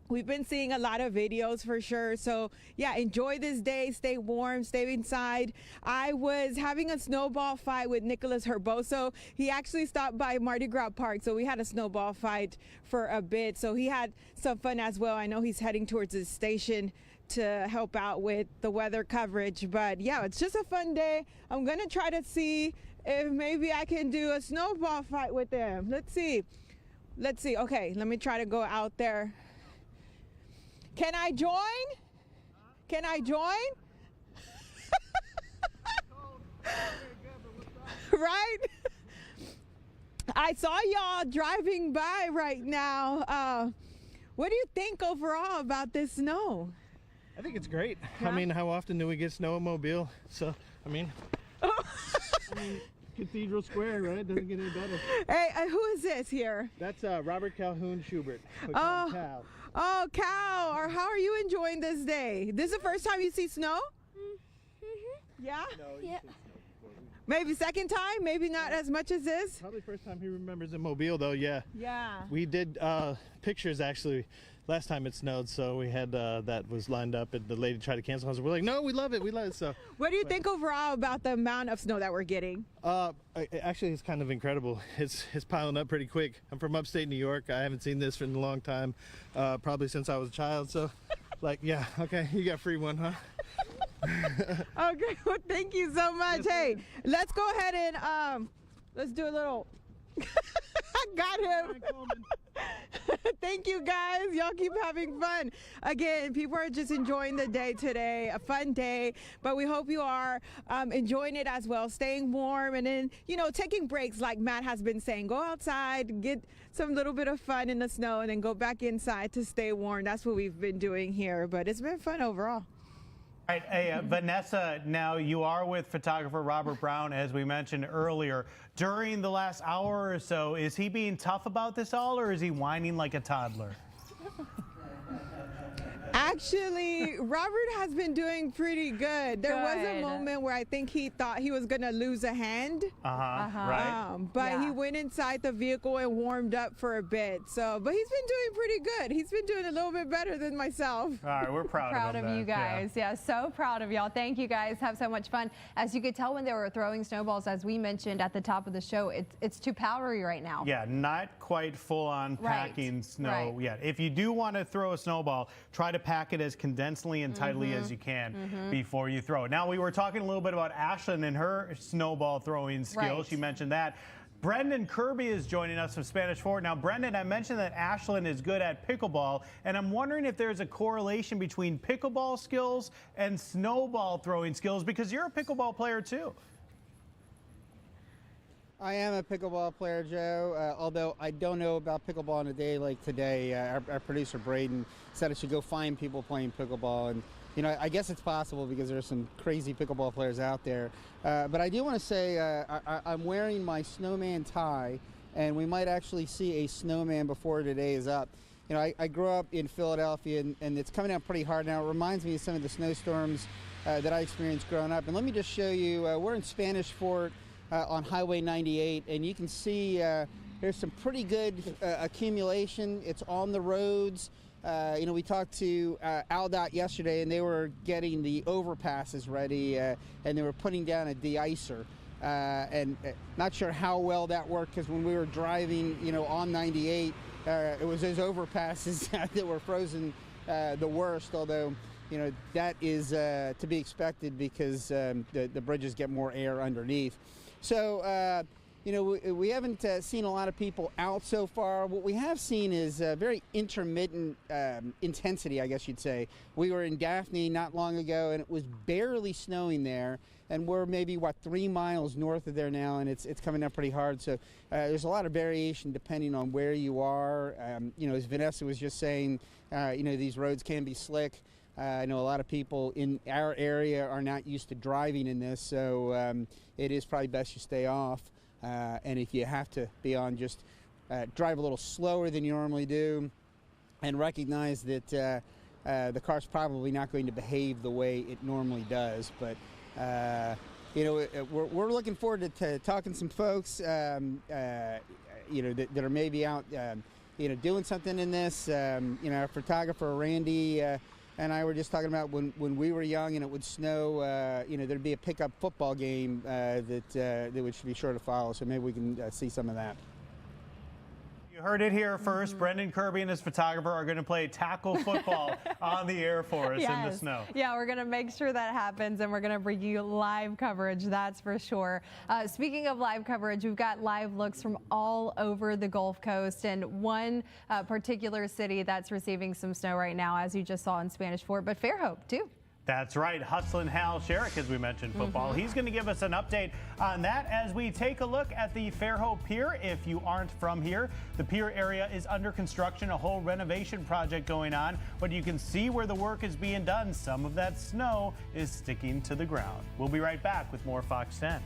We've been seeing a lot of videos for sure. So yeah, enjoy this day, stay warm, stay inside. I was having a snowball fight with Nicholas Herboso. He actually stopped by Mardi Gras Park, so we had a snowball fight for a bit. So he had some fun as well. I know he's heading towards his station to help out with the weather coverage. But yeah, it's just a fun day. I'm gonna try to see if maybe I can do a snowball fight with them. Let's see. Okay, let me try to go out there. Can I join? Can I join? Right? I saw y'all driving by right now. What do you think overall about this snow? I think it's great. Yeah? I mean, how often do we get snow in Mobile? So, I mean, Cathedral Square, right? Doesn't get any better. Hey, who is this here? That's Robert Calhoun Schubert. We call him Cal. Oh, Cal, or how are you enjoying this day? This is the first time you see snow? Mm-hmm. Yeah? No, yeah. Maybe second time, maybe not as much as this? Probably first time he remembers in Mobile, though, yeah. Yeah. We did pictures, actually, last time it snowed, so we had that was lined up, and the lady tried to cancel us. We're like, no, we love it, so. What do you think overall about the amount of snow that we're getting? Actually, it's kind of incredible. It's piling up pretty quick. I'm from upstate New York. I haven't seen this in a long time, probably since I was a child, so, like, yeah, okay, you got free one, huh? Okay, well, thank you so much. Hey, let's go ahead and let's do a little. I got him. Thank you, guys. Y'all keep having fun. Again, people are just enjoying the day today, a fun day, but we hope you are enjoying it as well, staying warm, and then, taking breaks like Matt has been saying. Go outside, get some little bit of fun in the snow, and then go back inside to stay warm. That's what we've been doing here, but it's been fun overall. All right, hey, Vanessa, now you are with photographer Robert Brown, as we mentioned earlier. During the last hour or so, is he being tough about this all, or is he whining like a toddler? Actually, Robert has been doing pretty good. There was a Good. moment where I think he thought he was going to lose a hand. Right. But he went inside the vehicle and warmed up for a bit. So, but he's been doing pretty good. He's been doing a little bit better than myself. All right, we're proud of you guys. Yeah, so proud of y'all. Thank you guys. Have so much fun. As you could tell when they were throwing snowballs, as we mentioned at the top of the show, it's too powdery right now. Yeah, not quite full on packing snow yet. If you do want to throw a snowball, try to pack it as condensely and tightly as you can before you throw it. Now, we were talking a little bit about Ashlyn and her snowball throwing skills. She mentioned that. Brendan Kirby is joining us from Spanish Fort. Now, Brendan, I mentioned that Ashlyn is good at pickleball, and I'm wondering if there's a correlation between pickleball skills and snowball throwing skills, because you're a pickleball player too. I am a pickleball player, Joe, although I don't know about pickleball on a day like today. Our producer, Braden, said I should go find people playing pickleball. And, you know, I guess it's possible because there's some crazy pickleball players out there. But I do want to say I'm wearing my snowman tie, and we might actually see a snowman before today is up. You know, I grew up in Philadelphia, and it's coming out pretty hard now. It reminds me of some of the snowstorms that I experienced growing up. And let me just show you, we're in Spanish Fort on Highway 98, and you can see there's some pretty good accumulation. It's on the roads. You know, we talked to AlDOT yesterday, and they were getting the overpasses ready, and they were putting down a de-icer. And not sure how well that worked, because when we were driving, you know, on 98, it was those overpasses that were frozen the worst, although, you know, that is to be expected because the bridges get more air underneath. So, you know, we haven't seen a lot of people out so far. What we have seen is very intermittent intensity, I guess you'd say. We were in Daphne not long ago, and it was barely snowing there. And we're maybe, what, 3 miles north of there now, and it's coming up pretty hard. So there's a lot of variation depending on where you are. You know, as Vanessa was just saying, you know, these roads can be slick. I know a lot of people in our area are not used to driving in this, so it is probably best you stay off. And if you have to be on, just drive a little slower than you normally do, and recognize that the car's probably not going to behave the way it normally does. But you know, we're looking forward to talking to some folks, you know, that are maybe out, you know, doing something in this. You know, our photographer Randy and I were just talking about when we were young and it would snow, you know, there'd be a pickup football game that we should be sure to follow. So maybe we can see some of that. You heard it here first. Brendan Kirby and his photographer are going to play tackle football on the air for us in the snow. Yeah, we're going to make sure that happens, and we're going to bring you live coverage, that's for sure. Speaking of live coverage, we've got live looks from all over the Gulf Coast, and one particular city that's receiving some snow right now, as you just saw in Spanish Fort, but Fairhope too. That's right. Hustlin' Hal Sherrick, as we mentioned, football. He's going to give us an update on that as we take a look at the Fairhope Pier. If you aren't from here, the pier area is under construction, a whole renovation project going on, but you can see where the work is being done. Some of that snow is sticking to the ground. We'll be right back with more Fox 10.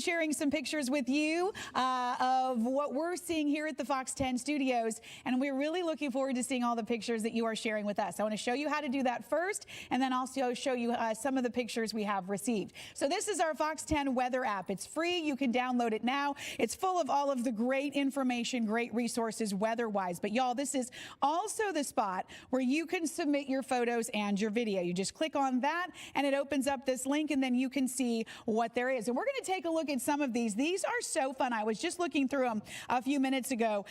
sharing some pictures with you of what we're seeing here at the Fox 10 studios, and we're really looking forward to seeing all the pictures that you are sharing with us. I want to show you how to do that first, and then also show you some of the pictures we have received. So this is our Fox 10 weather app. It's free. You can download it now. It's full of all of the great information, great resources weather-wise. But y'all, this is also the spot where you can submit your photos and your video. You just click on that, and it opens up this link, and then you can see what there is. And we're going to take a look at some of these. These are so fun. I was just looking through them a few minutes ago.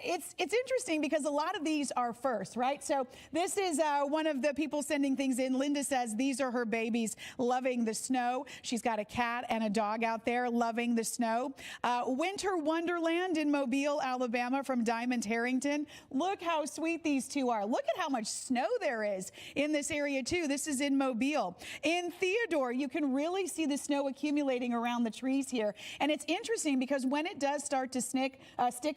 It's interesting because a lot of these are first, right? So this is one of the people sending things in. Linda says these are her babies loving the snow. She's got a cat and a dog out there loving the snow. Winter Wonderland in Mobile, Alabama from Diamond Harrington. Look how sweet these two are. Look at how much snow there is in this area too. This is in Mobile. In Theodore, you can really see the snow accumulating around the trees here. And it's interesting because when it does start to stick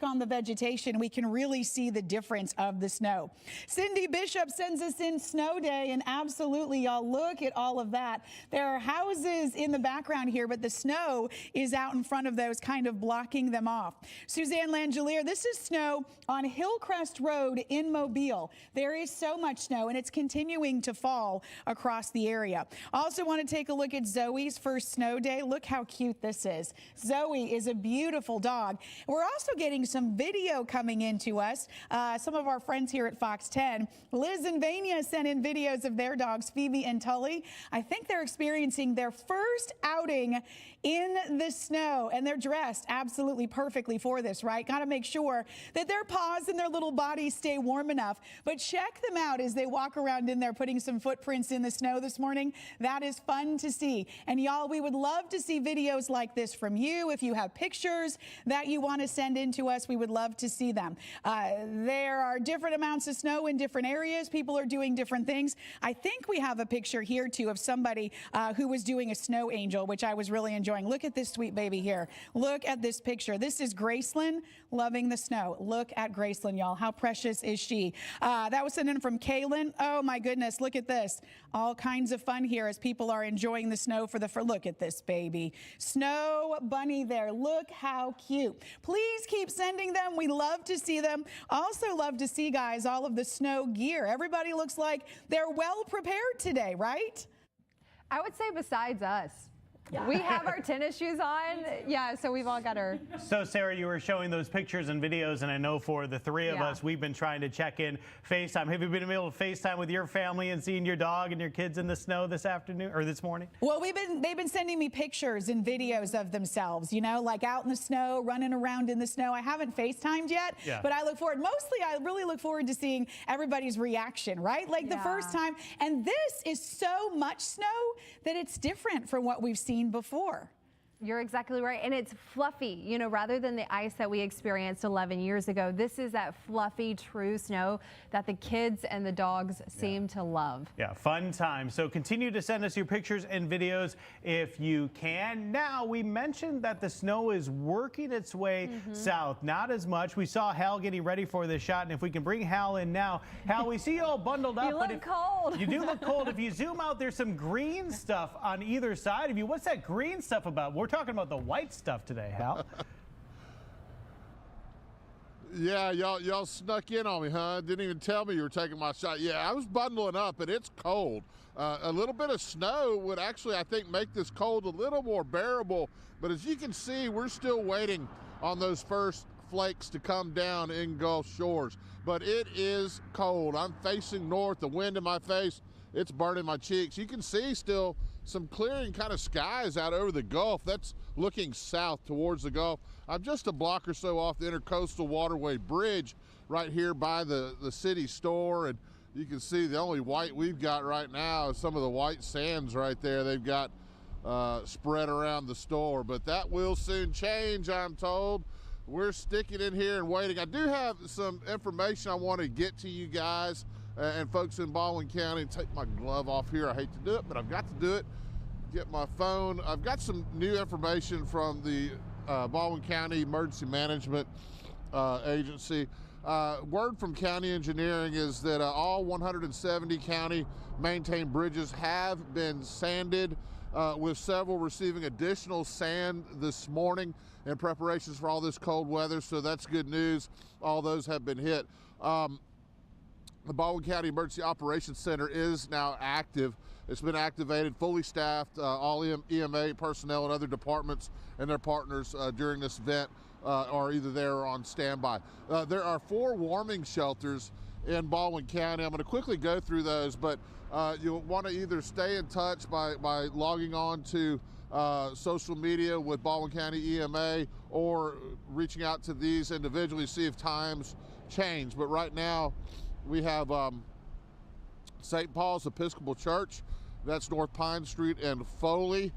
on the vegetation, we can really see the difference of the snow. Cindy Bishop sends us in snow day, and absolutely, y'all, look at all of that. There are houses in the background here, but the snow is out in front of those, kind of blocking them off. Suzanne Langelier, this is snow on Hillcrest Road in Mobile. There is so much snow, and it's continuing to fall across the area. Also want to take a look at Zoe's first snow day. Look how cute this is. Zoe is a beautiful dog. We're also getting some video coming into us. Some of our friends here at Fox 10. Liz and Vania sent in videos of their dogs, Phoebe and Tully. I think they're experiencing their first outing in the snow, and they're dressed absolutely perfectly for this, right? Got to make sure that their paws and their little bodies stay warm enough. But check them out as they walk around in there putting some footprints in the snow this morning. That is fun to see. And y'all, we would love to see videos like this from you. If you have pictures that you want to send in to us, we would love to see them. There are different amounts of snow in different areas. People are doing different things. I think we have a picture here too of somebody who was doing a snow angel, which I was really enjoying. Look at this sweet baby here. Look at this picture. This is Graceland loving the snow. Look at Graceland, y'all. How precious is she? That was sent in from Kaylin. Oh my goodness, look at this. All kinds of fun here as people are enjoying the snow look at this baby. Snow bunny there. Look how cute. Please keep sending them. We love to see them. Also love to see, guys, all of the snow gear. Everybody looks like they're well prepared today, right? I would say besides us. Yeah. We have our tennis shoes on. Yeah, so we've all got our... So, Sarah, you were showing those pictures and videos, and I know for the three of us, we've been trying to check in FaceTime. Have you been able to FaceTime with your family and seeing your dog and your kids in the snow this afternoon or this morning? Well, they've been sending me pictures and videos of themselves, you know, like out in the snow, running around in the snow. I haven't FaceTimed yet, but I look forward. Mostly, I really look forward to seeing everybody's reaction, right? Like the first time. And this is so much snow that it's different from what we've seen before. You're exactly right. And it's fluffy, you know, rather than the ice that we experienced 11 years ago. This is that fluffy, true snow that the kids and the dogs seem to love. Yeah, fun time. So continue to send us your pictures and videos if you can. Now, we mentioned that the snow is working its way south. Not as much. We saw Hal getting ready for this shot, and if we can bring Hal in now. Hal, we see you all bundled up. You look cold. You do look cold. If you zoom out, there's some green stuff on either side of you. What's that green stuff about? We're talking about the white stuff today, Hal. Yeah, y'all snuck in on me, huh? Didn't even tell me you were taking my shot. Yeah, I was bundling up, and it's cold. A little bit of snow would actually, I think, make this cold a little more bearable. But as you can see, we're still waiting on those first flakes to come down in Gulf Shores. But it is cold. I'm facing north, the wind in my face, it's burning my cheeks. You can see still some clearing kind of skies out over the Gulf. That's looking south towards the Gulf. I'm just a block or so off the Intercoastal Waterway Bridge right here by the city store, and you can see the only white we've got right now is some of the white sands right there they've got spread around the store. But that will soon change, I'm told. We're sticking in here and waiting. I do have some information I want to get to you guys and folks in Baldwin County. Take my glove off here. I hate to do it, but I've got to do it. Get my phone. I've got some new information from the Baldwin County Emergency Management Agency. Word from county engineering is that all 170 county maintained bridges have been sanded with several receiving additional sand this morning in preparations for all this cold weather, so that's good news. All those have been hit. The Baldwin County Emergency Operations Center is now active. It's been activated, fully staffed. All EMA personnel and other departments and their partners during this event are either there or on standby. There are 4 warming shelters in Baldwin County. I'm going to quickly go through those, but you'll want to either stay in touch by logging on to social media with Baldwin County EMA or reaching out to these individually, see if times change. But right now, we have St. Paul's Episcopal Church. That's North Pine Street and Foley.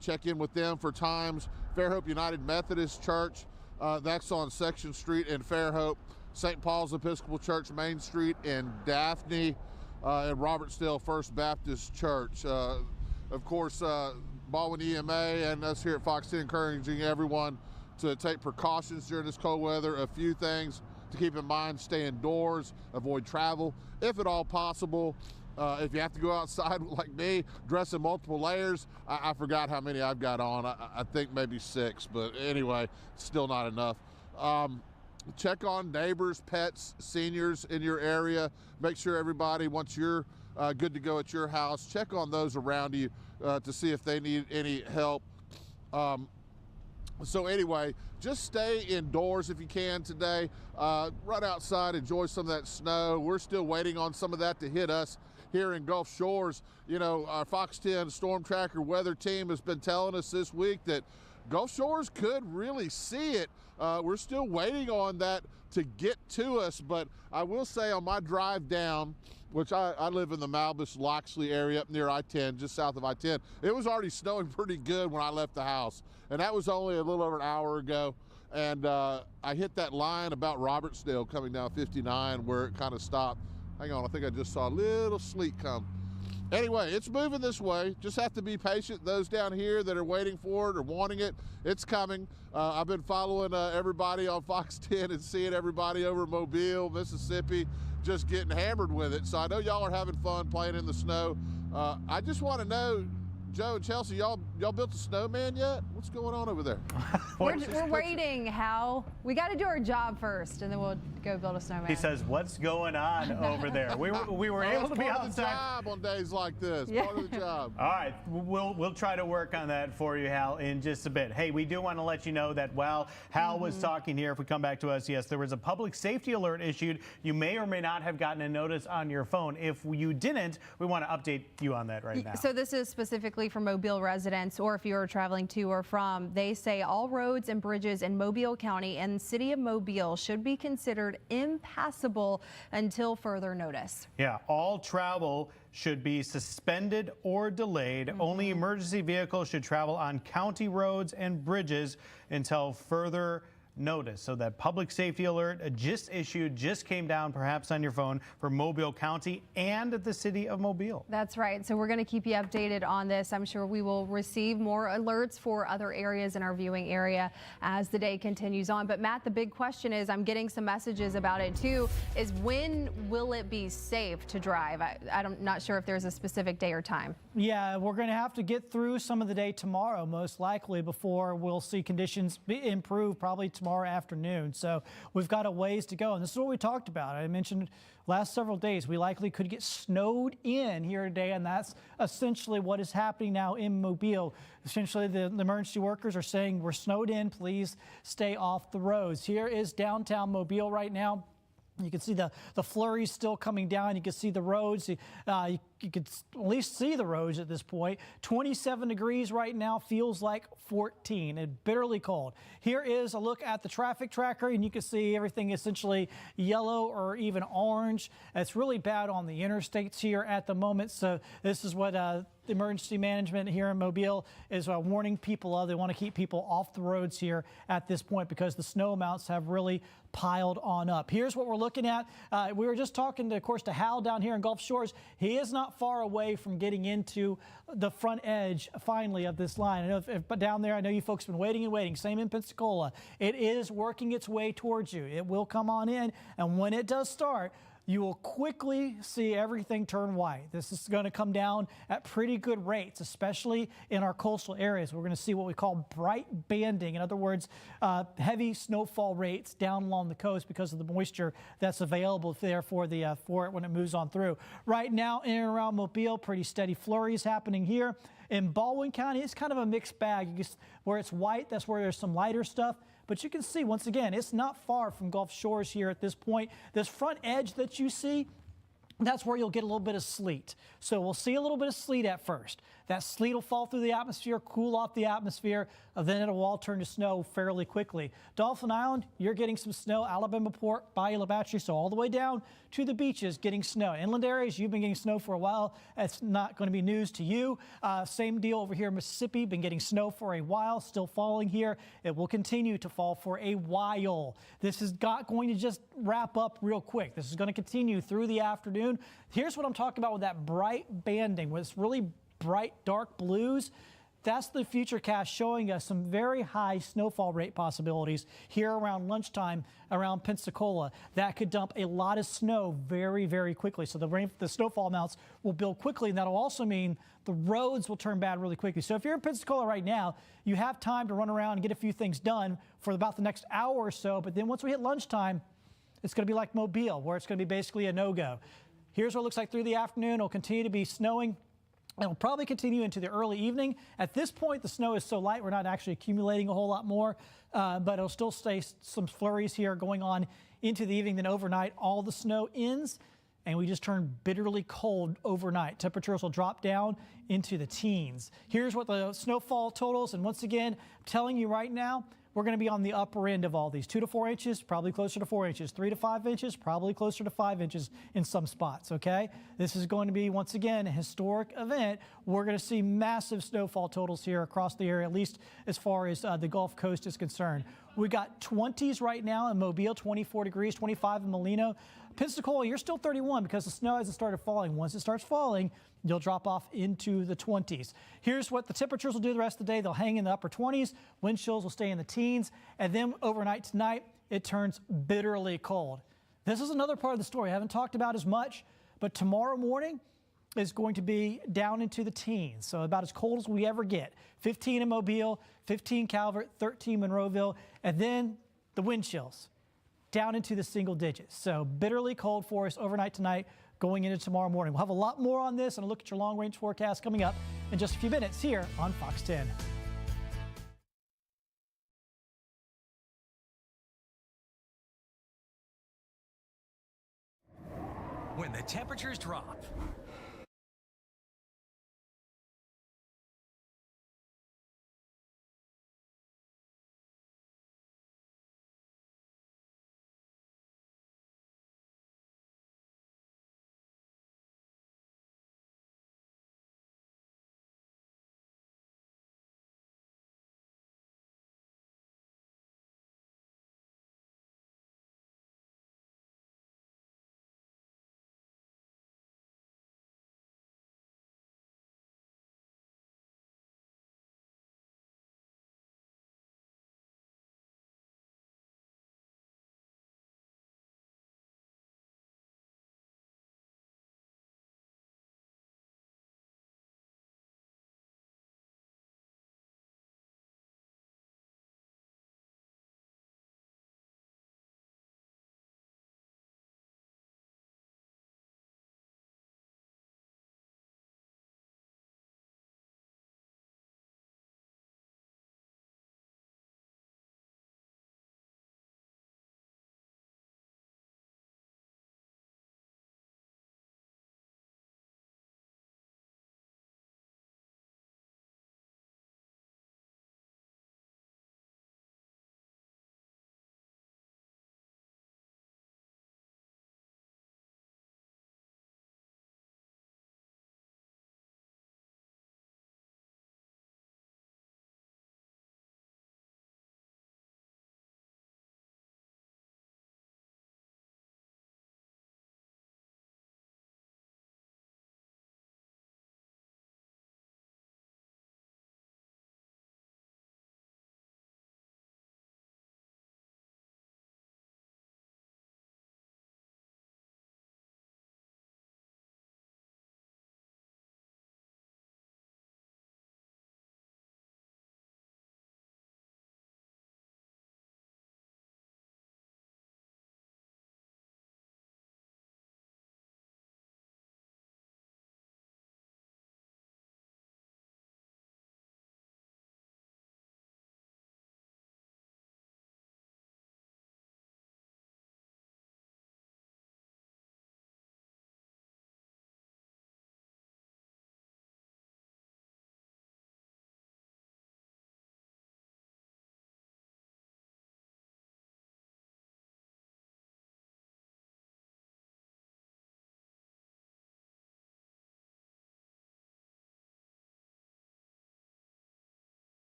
Check in with them for times. Fairhope United Methodist Church. That's on Section Street in Fairhope. St. Paul's Episcopal Church, Main Street in Daphne. And Robertsdale First Baptist Church. Of course, Baldwin EMA and us here at Fox 10 encouraging everyone to take precautions during this cold weather. A few things to keep in mind: stay indoors, avoid travel if at all possible. If you have to go outside like me, dress in multiple layers. I forgot how many I've got on. I think maybe 6, but anyway, still not enough. Check on neighbors, pets, seniors in your area. Make sure everybody, once you're good to go at your house, check on those around you to see if they need any help. So anyway, just stay indoors if you can today. Run outside, enjoy some of that snow. We're still waiting on some of that to hit us here in Gulf Shores. You know, our Fox 10 STORMtracker weather team has been telling us this week that Gulf Shores could really see it. We're still waiting on that to get to us, but I will say on my drive down, which I live in the Malbus-Loxley area up near I-10, just south of I-10, it was already snowing pretty good when I left the house, and that was only a little over an hour ago. And I hit that line about Robertsdale coming down 59 where it kind of stopped. Hang on, I think I just saw a little sleet come. Anyway, it's moving this way. Just have to be patient. Those down here that are waiting for it or wanting it, it's coming. I've been following everybody on Fox 10 and seeing everybody over Mobile, Mississippi, just getting hammered with it. So I know y'all are having fun playing in the snow. I just want to know, Joe and Chelsea, y'all built a snowman yet? What's going on over there? We're waiting, Hal. We got to do our job first, and then we'll go build a snowman. He says, "What's going on over there?" We were able to be outside. Part of the job on days like this. Yeah. Part of the job. All right, we'll try to work on that for you, Hal, in just a bit. Hey, we do want to let you know that while Hal was talking here, if we come back to us, yes, there was a public safety alert issued. You may or may not have gotten a notice on your phone. If you didn't, we want to update you on that right now. So this is specifically for Mobile residents, or if you're traveling to or from. They say all roads and bridges in Mobile County and City of Mobile should be considered impassable until further notice. Yeah, all travel should be suspended or delayed. Only emergency vehicles should travel on county roads and bridges until further notice. So that public safety alert just issued, just came down perhaps on your phone for Mobile County and the City of Mobile. That's right. So we're going to keep you updated on this. I'm sure we will receive more alerts for other areas in our viewing area as the day continues on. But Matt, the big question is, I'm getting some messages about it too, is when will it be safe to drive? I'm not sure if there's a specific day or time. Yeah, we're going to have to get through some of the day tomorrow, most likely, before we'll see conditions improve, probably tomorrow afternoon. So we've got a ways to go. And this is what we talked about. I mentioned last several days, we likely could get snowed in here today, and that's essentially what is happening now in Mobile. Essentially, the emergency workers are saying we're snowed in, please stay off the roads. Here is downtown Mobile right now. You can see the flurries still coming down. You can see the roads. You could at least see the roads at this point. 27 degrees right now, feels like 14 and bitterly cold. Here is a look at the traffic tracker, and you can see everything essentially yellow or even orange. It's really bad on the interstates here at the moment. So this is what the emergency management here in Mobile is warning people of. They want to keep people off the roads here at this point because the snow amounts have really piled on up. Here's what we're looking at. We were just talking, of course, to Hal down here in Gulf Shores. He is not far away from getting into the front edge, finally, of this line. I know but down there, I know you folks have been waiting and waiting. Same in Pensacola. It is working its way towards you. It will come on in, and when it does start, you will quickly see everything turn white. This is going to come down at pretty good rates, especially in our coastal areas. We're going to see what we call bright banding. In other words, heavy snowfall rates down along the coast because of the moisture that's available there for it when it moves on through. Right now, in and around Mobile, pretty steady flurries happening here. In Baldwin County, it's kind of a mixed bag. Where it's white, that's where there's some lighter stuff. But you can see, once again, it's not far from Gulf Shores here at this point. This front edge that you see, that's where you'll get a little bit of sleet. So we'll see a little bit of sleet at first. That sleet will fall through the atmosphere, cool off the atmosphere, and then it'll all turn to snow fairly quickly. Dauphin Island, you're getting some snow. Alabama Port, Bayou La Batre, so all the way down to the beaches getting snow. Inland areas, you've been getting snow for a while. It's not going to be news to you. Same deal over here in Mississippi, been getting snow for a while, still falling here. It will continue to fall for a while. This is not going to just wrap up real quick. This is going to continue through the afternoon. Here's what I'm talking about with that bright banding, with this really bright dark blues. That's the futurecast showing us some very high snowfall rate possibilities here around lunchtime around Pensacola. That could dump a lot of snow very, very quickly. So the snowfall amounts will build quickly, and that'll also mean the roads will turn bad really quickly. So if you're in Pensacola right now, you have time to run around and get a few things done for about the next hour or so. But then once we hit lunchtime, it's going to be like Mobile, where it's going to be basically a no-go. Here's what it looks like through the afternoon. It'll continue to be snowing. It'll probably continue into the early evening. At this point, the snow is so light, we're not actually accumulating a whole lot more, but it'll still stay some flurries here going on into the evening. Then overnight, all the snow ends, and we just turn bitterly cold overnight. Temperatures will drop down into the teens. Here's what the snowfall totals, and once again, I'm telling you right now, we're going to be on the upper end of all these. 2 to 4 inches, probably closer to 4 inches. 3 to 5 inches, probably closer to 5 inches in some spots, okay? This is going to be, once again, a historic event. We're going to see massive snowfall totals here across the area, at least as far as the Gulf Coast is concerned. We got 20s right now in Mobile, 24 degrees, 25 in Molino. Pensacola, you're still 31 because the snow hasn't started falling. Once it starts falling, you'll drop off into the 20s. Here's what the temperatures will do the rest of the day. They'll hang in the upper 20s. Wind chills will stay in the teens. And then overnight tonight, it turns bitterly cold. This is another part of the story I haven't talked about as much, but tomorrow morning is going to be down into the teens. So about as cold as we ever get. 15 in Mobile, 15 Calvert, 13 Monroeville, and then the wind chills down into the single digits. So bitterly cold for us overnight tonight, going into tomorrow morning. We'll have a lot more on this and a look at your long-range forecast coming up in just a few minutes here on Fox 10. When the temperatures drop,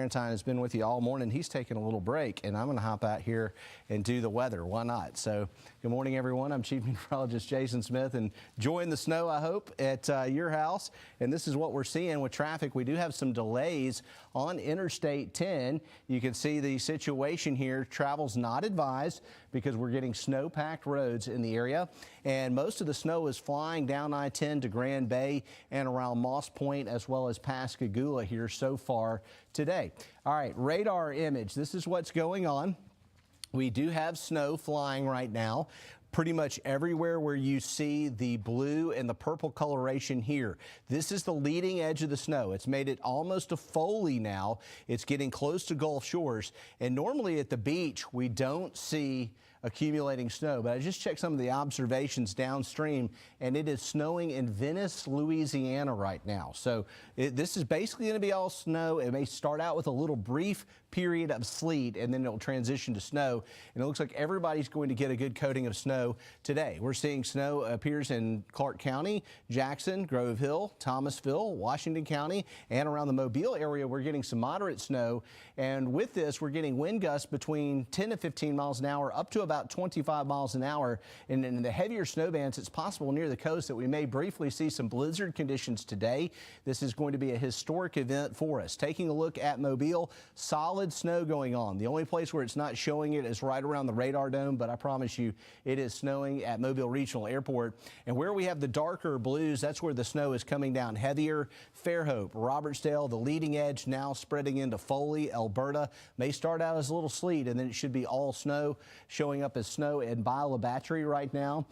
Valentine has been with you all morning. He's taking a little break, and I'm going to hop out here and do the weather. Why not? So, good morning, everyone. I'm Chief Meteorologist Jason Smith, and enjoying the snow, I hope, at your house. And this is what we're seeing with traffic. We do have some delays on Interstate 10. You can see the situation here. Travel's not advised because we're getting snow-packed roads in the area, and most of the snow is flying down I-10 to Grand Bay and around Moss Point, as well as Pascagoula here so far today. All right, radar image. This is what's going on. We do have snow flying right now. Pretty much everywhere where you see the blue and the purple coloration here. This is the leading edge of the snow. It's made it almost a Foley now. It's getting close to Gulf Shores. And normally at the beach, we don't see accumulating snow, but I just checked some of the observations downstream, and it is snowing in Venice, Louisiana right now. So this is basically going to be all snow. It may start out with a little brief period of sleet, and then it'll transition to snow. And it looks like everybody's going to get a good coating of snow today. We're seeing snow appears in Clark County, Jackson, Grove Hill, Thomasville, Washington County, and around the Mobile area. We're getting some moderate snow. And with this, we're getting wind gusts between 10 to 15 miles an hour up to about 25 miles an hour. And in the heavier snow bands, it's possible near the coast that we may briefly see some blizzard conditions today. This is going to be a historic event for us. Taking a look at Mobile, solid snow going on. The only place where it's not showing it is right around the radar dome, but I promise you it is snowing at Mobile Regional Airport. And where we have the darker blues, that's where the snow is coming down heavier. Fairhope, Robertsdale, the leading edge now spreading into Foley, Alberta. May start out as a little sleet, and then it should be all snow, showing up as snow in Biola Battery right now.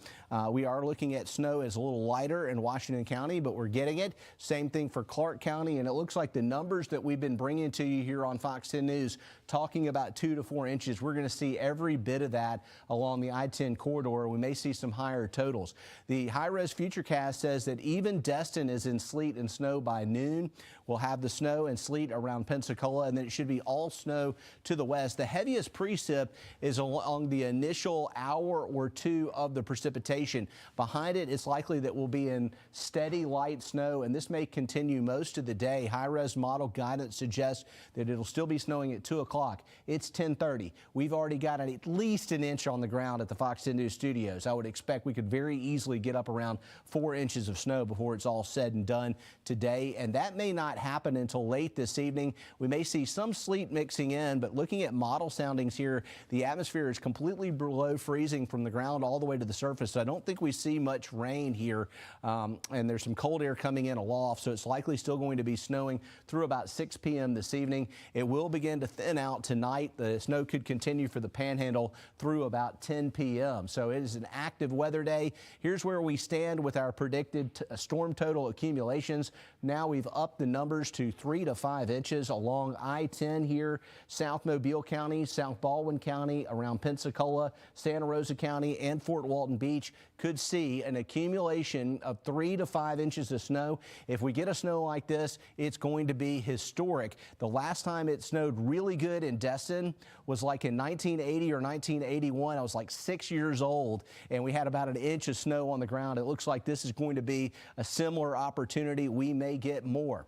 We are looking at snow as a little lighter in Washington County, but we're getting it. Same thing for Clark County, and it looks like the numbers that we've been bringing to you here on Fox 10 News, talking about 2 to 4 inches. We're going to see every bit of that along the I-10 corridor. We may see some higher totals. The high-res Futurecast says that even Destin is in sleet and snow by noon. We'll have the snow and sleet around Pensacola, and then it should be all snow to the west. The heaviest precip is along the initial hour or two of the precipitation. Behind it, it's likely that we'll be in steady light snow, and this may continue most of the day. High-res model guidance suggests that it'll still be snowing at 2 o'clock. It's 10:30. We've already got at least an inch on the ground at the Fox 10 News studios. I would expect we could very easily get up around 4 inches of snow before it's all said and done today, and that may not happen until late this evening. We may see some sleet mixing in, but looking at model soundings here, the atmosphere is completely below freezing from the ground all the way to the surface. So I don't think we see much rain here, and there's some cold air coming in aloft, so it's likely still going to be snowing through about 6 p.m. this evening. It will begin to thin out tonight. The snow could continue for the Panhandle through about 10 p.m. So it is an active weather day. Here's where we stand with our predicted storm total accumulations. Now we've upped the numbers to 3 to 5 inches along I-10 here, South Mobile County, South Baldwin County, around Pensacola, Santa Rosa County, and Fort Walton Beach could see an accumulation of 3 to 5 inches of snow. If we get a snow like this, it's going to be historic. The last time it snowed really good in Destin was like in 1980 or 1981. I was like 6 years old, and we had about an inch of snow on the ground. It looks like this is going to be a similar opportunity. We may get more.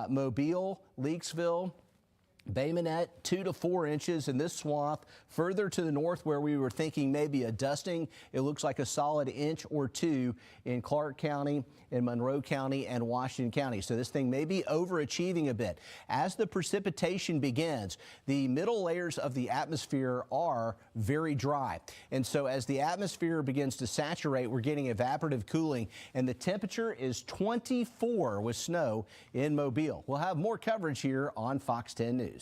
Mobile, Leakesville, Bay Minette, 2 to 4 inches in this swath. Further to the north where we were thinking maybe a dusting, it looks like a solid inch or two in Clark County, in Monroe County, and Washington County. So this thing may be overachieving a bit. As the precipitation begins, the middle layers of the atmosphere are very dry. And so as the atmosphere begins to saturate, we're getting evaporative cooling, and the temperature is 24 with snow in Mobile. We'll have more coverage here on Fox 10 News.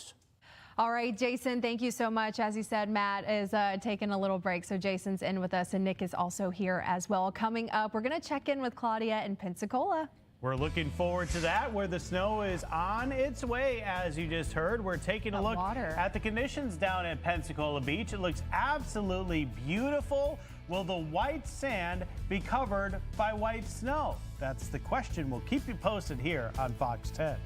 All right, Jason, thank you so much. As you said, Matt is taking a little break, so Jason's in with us, and Nick is also here as well. Coming up, we're going to check in with Claudia in Pensacola. We're looking forward to that, where the snow is on its way, as you just heard. We're taking a look at the conditions down at Pensacola Beach. It looks absolutely beautiful. Will the white sand be covered by white snow? That's the question. We'll keep you posted here on Fox 10.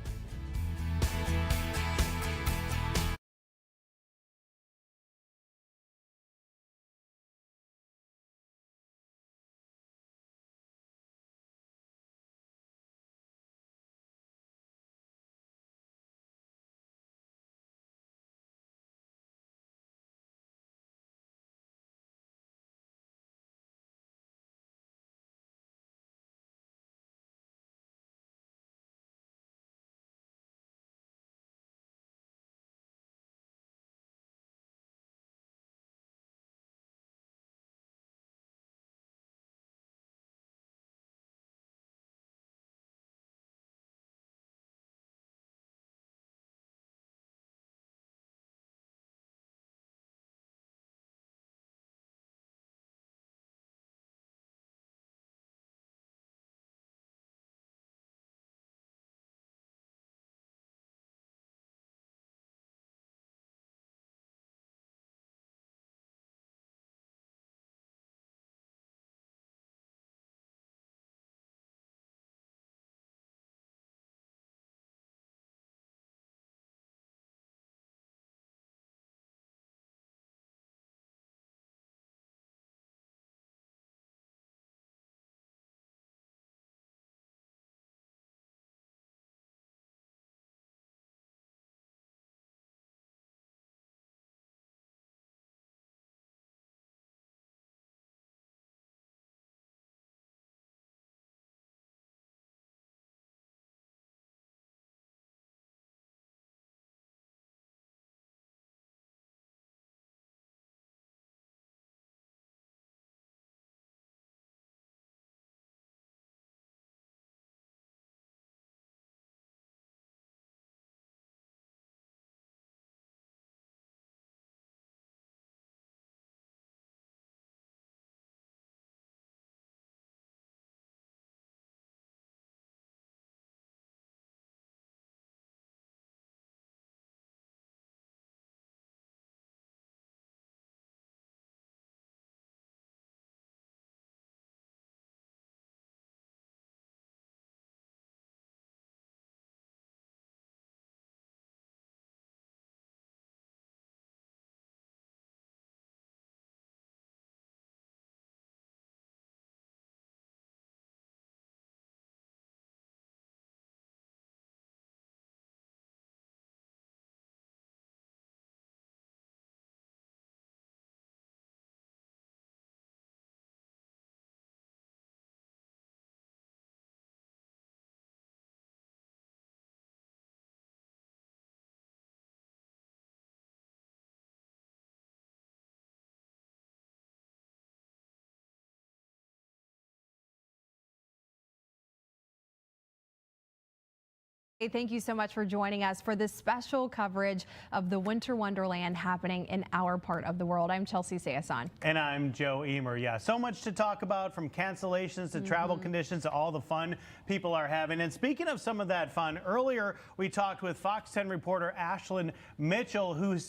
Hey, thank you so much for joining us for this special coverage of the Winter Wonderland happening in our part of the world. I'm Chelsea Sayasan. And I'm Joe Emer. Yeah, so much to talk about, from cancellations to travel conditions to all the fun people are having. And speaking of some of that fun, earlier we talked with Fox 10 reporter Ashlyn Mitchell, who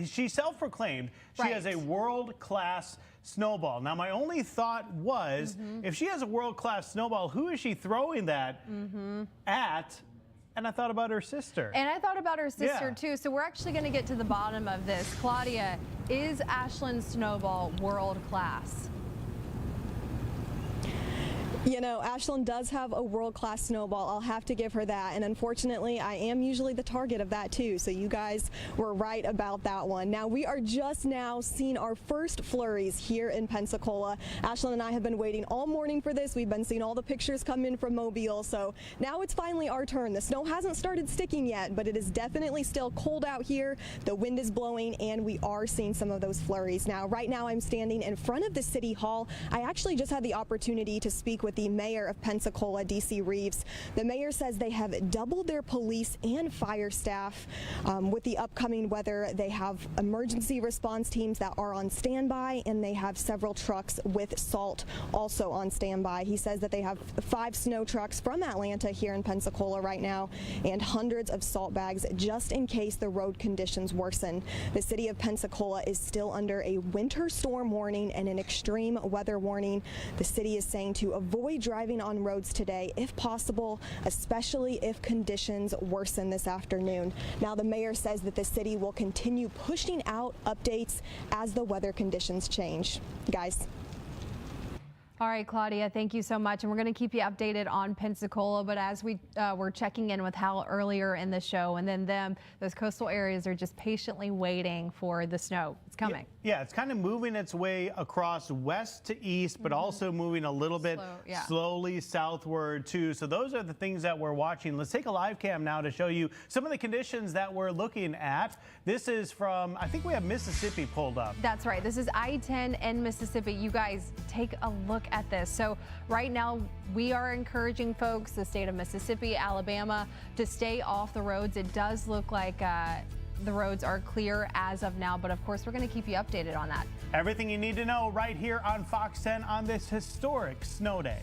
she self-proclaimed she has a world-class snowball. Now, my only thought was, if she has a world-class snowball, who is she throwing that at? And I thought about her sister. And I thought about her sister too. So we're actually going to get to the bottom of this. Claudia, is Ashlyn's snowball world class? You know, Ashlyn does have a world-class snowball. I'll have to give her that. And unfortunately, I am usually the target of that too. So you guys were right about that one. Now, we are just now seeing our first flurries here in Pensacola. Ashlyn and I have been waiting all morning for this. We've been seeing all the pictures come in from Mobile. So now it's finally our turn. The snow hasn't started sticking yet, but it is definitely still cold out here. The wind is blowing and we are seeing some of those flurries. Now, right now I'm standing in front of the City Hall. I actually just had the opportunity to speak with the mayor of Pensacola, D.C. Reeves. The mayor says they have doubled their police and fire staff. With the upcoming weather, they have emergency response teams that are on standby, and they have several trucks with salt also on standby. He says that they have 5 snow trucks from Atlanta here in Pensacola right now, and hundreds of salt bags just in case the road conditions worsen. The city of Pensacola is still under a winter storm warning and an extreme weather warning. The city is saying to avoid driving on roads today if possible, especially if conditions worsen this afternoon. Now, the mayor says that the city will continue pushing out updates as the weather conditions change. Guys. All right, Claudia, thank you so much. And we're going to keep you updated on Pensacola. But as we were checking in with Hal earlier in the show, and then those coastal areas are just patiently waiting for the snow. It's coming. Yeah, it's kind of moving its way across west to east, but also moving a little bit slowly southward too. So those are the things that we're watching. Let's take a live cam now to show you some of the conditions that we're looking at. This is from, I think we have Mississippi pulled up. That's right. This is I-10 in Mississippi. You guys take a look at this. So right now we are encouraging folks, the state of Mississippi, Alabama, to stay off the roads. It does look like the roads are clear as of now, but of course we're going to keep you updated on that. Everything you need to know right here on Fox 10 on this historic snow day.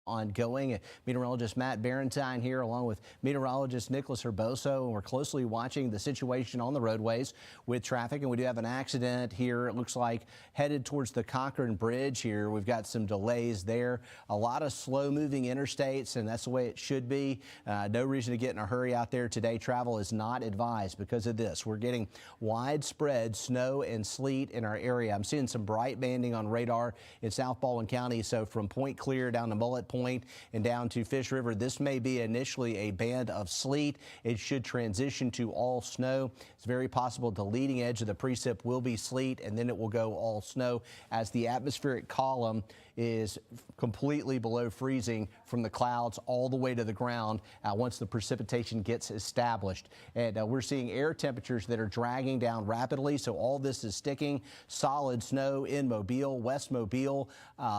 ongoing. Meteorologist Matt Barentine here along with meteorologist Nicholas Herboso, and we're closely watching the situation on the roadways with traffic, and we do have an accident here. It looks like headed towards the Cochran Bridge here. We've got some delays there, a lot of slow moving interstates, and that's the way it should be. No reason to get in a hurry out there today. Travel is not advised because of this. We're getting widespread snow and sleet in our area. I'm seeing some bright banding on radar in South Baldwin County, so from Point Clear down to Mullet Point and down to Fish River. This may be initially a band of sleet. It should transition to all snow. It's very possible the leading edge of the precip will be sleet, and then it will go all snow as the atmospheric column is completely below freezing from the clouds all the way to the ground once the precipitation gets established. And we're seeing air temperatures that are dragging down rapidly, so all this is sticking. Solid snow in Mobile, West Mobile.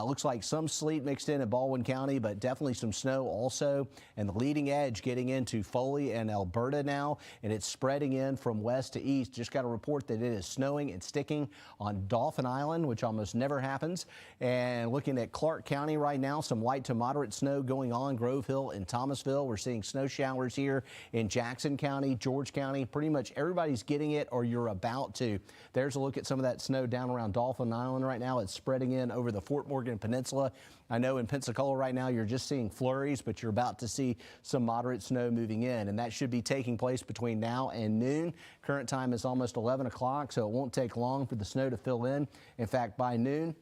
Looks like some sleet mixed in Baldwin County, but definitely some snow also. And the leading edge getting into Foley and Alberta now, and it's spreading in from west to east. Just got a report that it is snowing and sticking on Dauphin Island, which almost never happens. And looking at Clark County right now, some light to moderate snow going on Grove Hill and Thomasville. We're seeing snow showers here in Jackson County, George County. Pretty much everybody's getting it or you're about to. There's a look at some of that snow down around Dauphin Island right now. It's spreading in over the Fort Morgan Peninsula. I know in Pensacola right now you're just seeing flurries, but you're about to see some moderate snow moving in, and that should be taking place between now and noon. Current time is almost 11 o'clock, so it won't take long for the snow to fill in. In fact, by noon,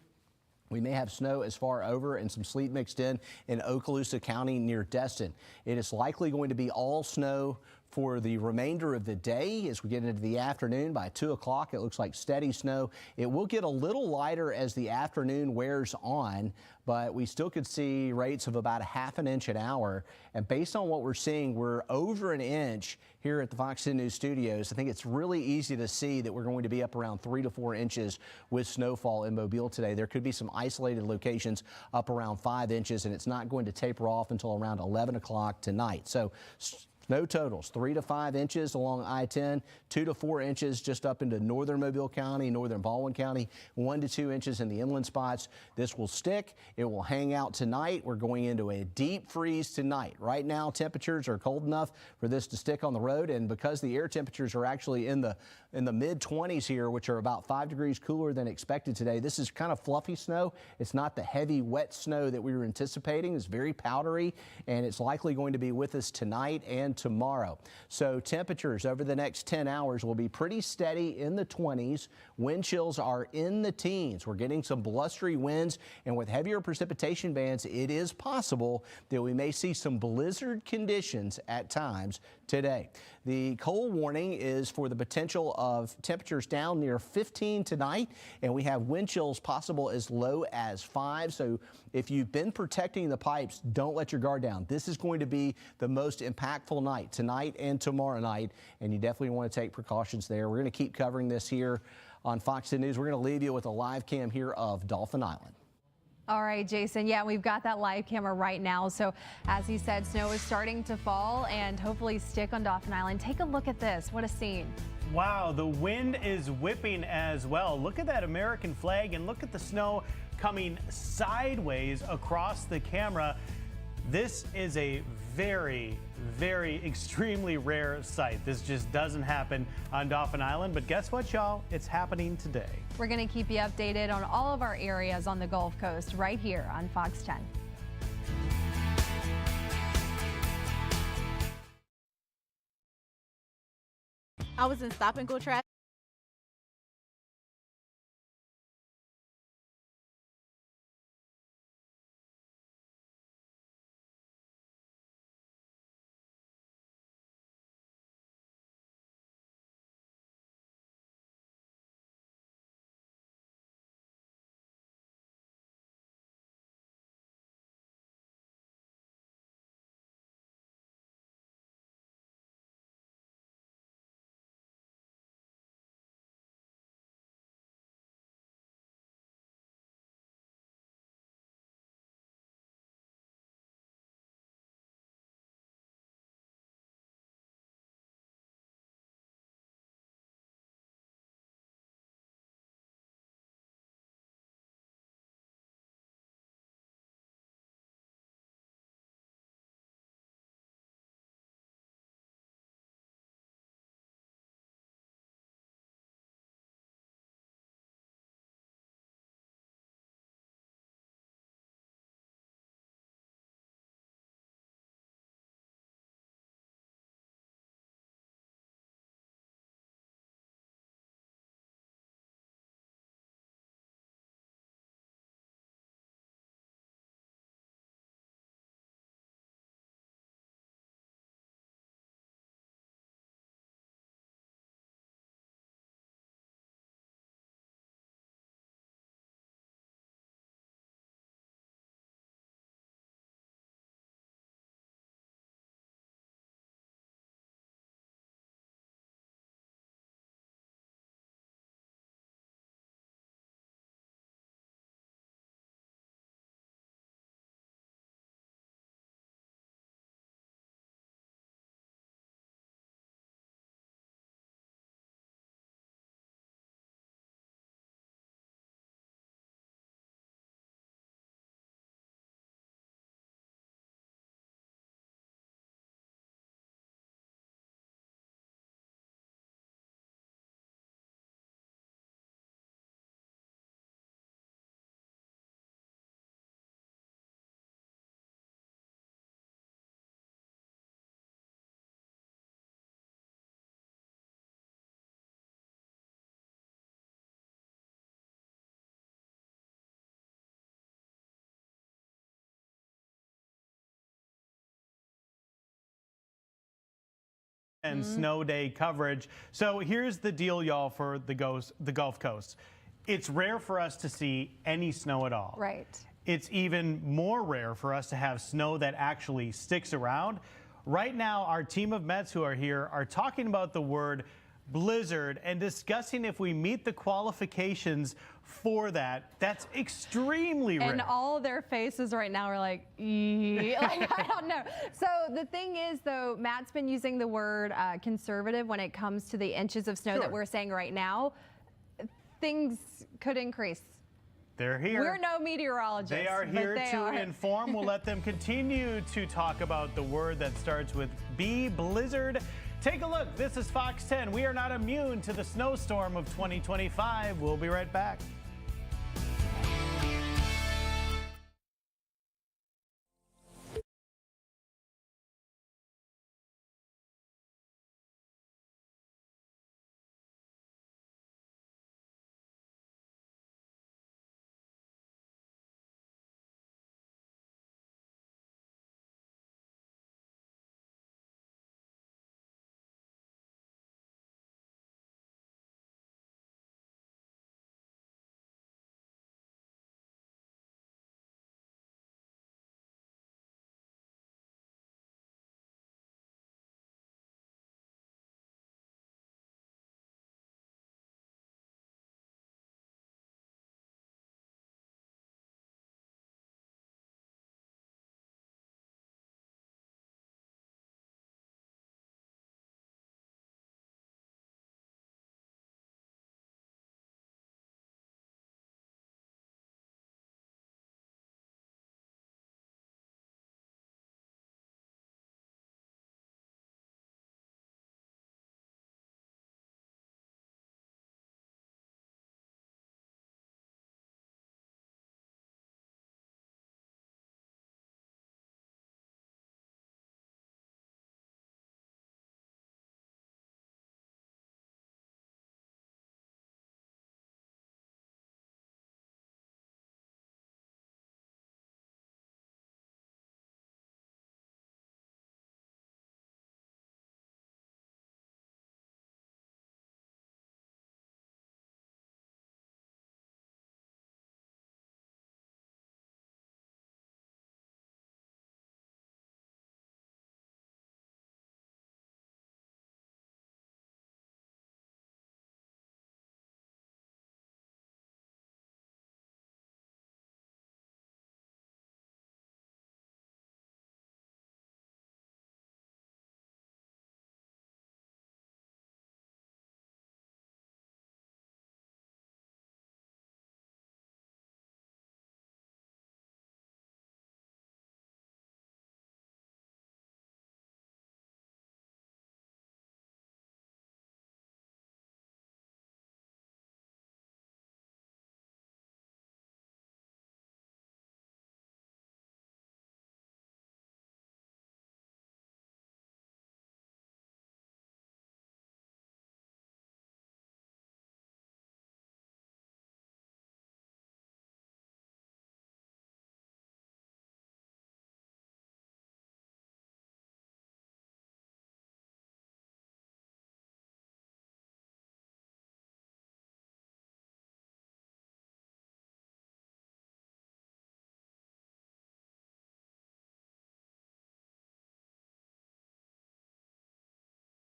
we may have snow as far over and some sleet mixed in Okaloosa County near Destin. It is likely going to be all snow for the remainder of the day. As we get into the afternoon, by 2 o'clock, it looks like steady snow. It will get a little lighter as the afternoon wears on, but we still could see rates of about a half an inch an hour. And based on what we're seeing, we're over an inch here at the Fox 10 News studios. I think it's really easy to see that we're going to be up around 3 to 4 inches with snowfall in Mobile today. There could be some isolated locations up around 5 inches, and it's not going to taper off until around 11 o'clock tonight. So snow totals 3 to 5 inches along I-10, 2 to 4 inches just up into northern Mobile County, northern Baldwin County, 1 to 2 inches in the inland spots. This will stick. It will hang out tonight. We're going into a deep freeze tonight. Right now, temperatures are cold enough for this to stick on the road, and because the air temperatures are actually in the mid-20s here, which are about 5 degrees cooler than expected today, this is kind of fluffy snow. It's not the heavy, wet snow that we were anticipating. It's very powdery, and it's likely going to be with us tonight and tomorrow. So temperatures over the next 10 hours will be pretty steady in the 20s. Wind chills are in the teens. We're getting some blustery winds, and with heavier precipitation bands, it is possible that we may see some blizzard conditions at times today. The cold warning is for the potential of temperatures down near 15 tonight, and we have wind chills possible as low as 5. So if you've been protecting the pipes, don't let your guard down. This is going to be the most impactful night, tonight and tomorrow night, and you definitely want to take precautions there. We're going to keep covering this here on Fox 10 News. We're going to leave you with a live cam here of Dauphin Island. All right, Jason. Yeah, we've got that live camera right now. So as he said, snow is starting to fall and hopefully stick on Dauphin Island. Take a look at this. What a scene. Wow, the wind is whipping as well. Look at that American flag and look at the snow coming sideways across the camera. This is a very, very extremely rare sight. This just doesn't happen on Dauphin Island, but guess what, y'all? It's happening today. We're going to keep you updated on all of our areas on the Gulf Coast right here on Fox 10. I was in stop and go traffic. and snow day coverage. So here's the deal, y'all, for the Gulf Coast. It's rare for us to see any snow at all. Right. It's even more rare for us to have snow that actually sticks around. Right now, our team of Mets who are here are talking about the word blizzard and discussing if we meet the qualifications for that. That's extremely rare. And all their faces right now are like, like, I don't know. So the thing is, though, Matt's been using the word conservative when it comes to the inches of snow that we're saying right now. Things could increase. They're here. We're no meteorologists. They are here to inform. We'll let them continue to talk about the word that starts with B, blizzard. Take a look. This is Fox 10. We are not immune to the snowstorm of 2025. We'll be right back.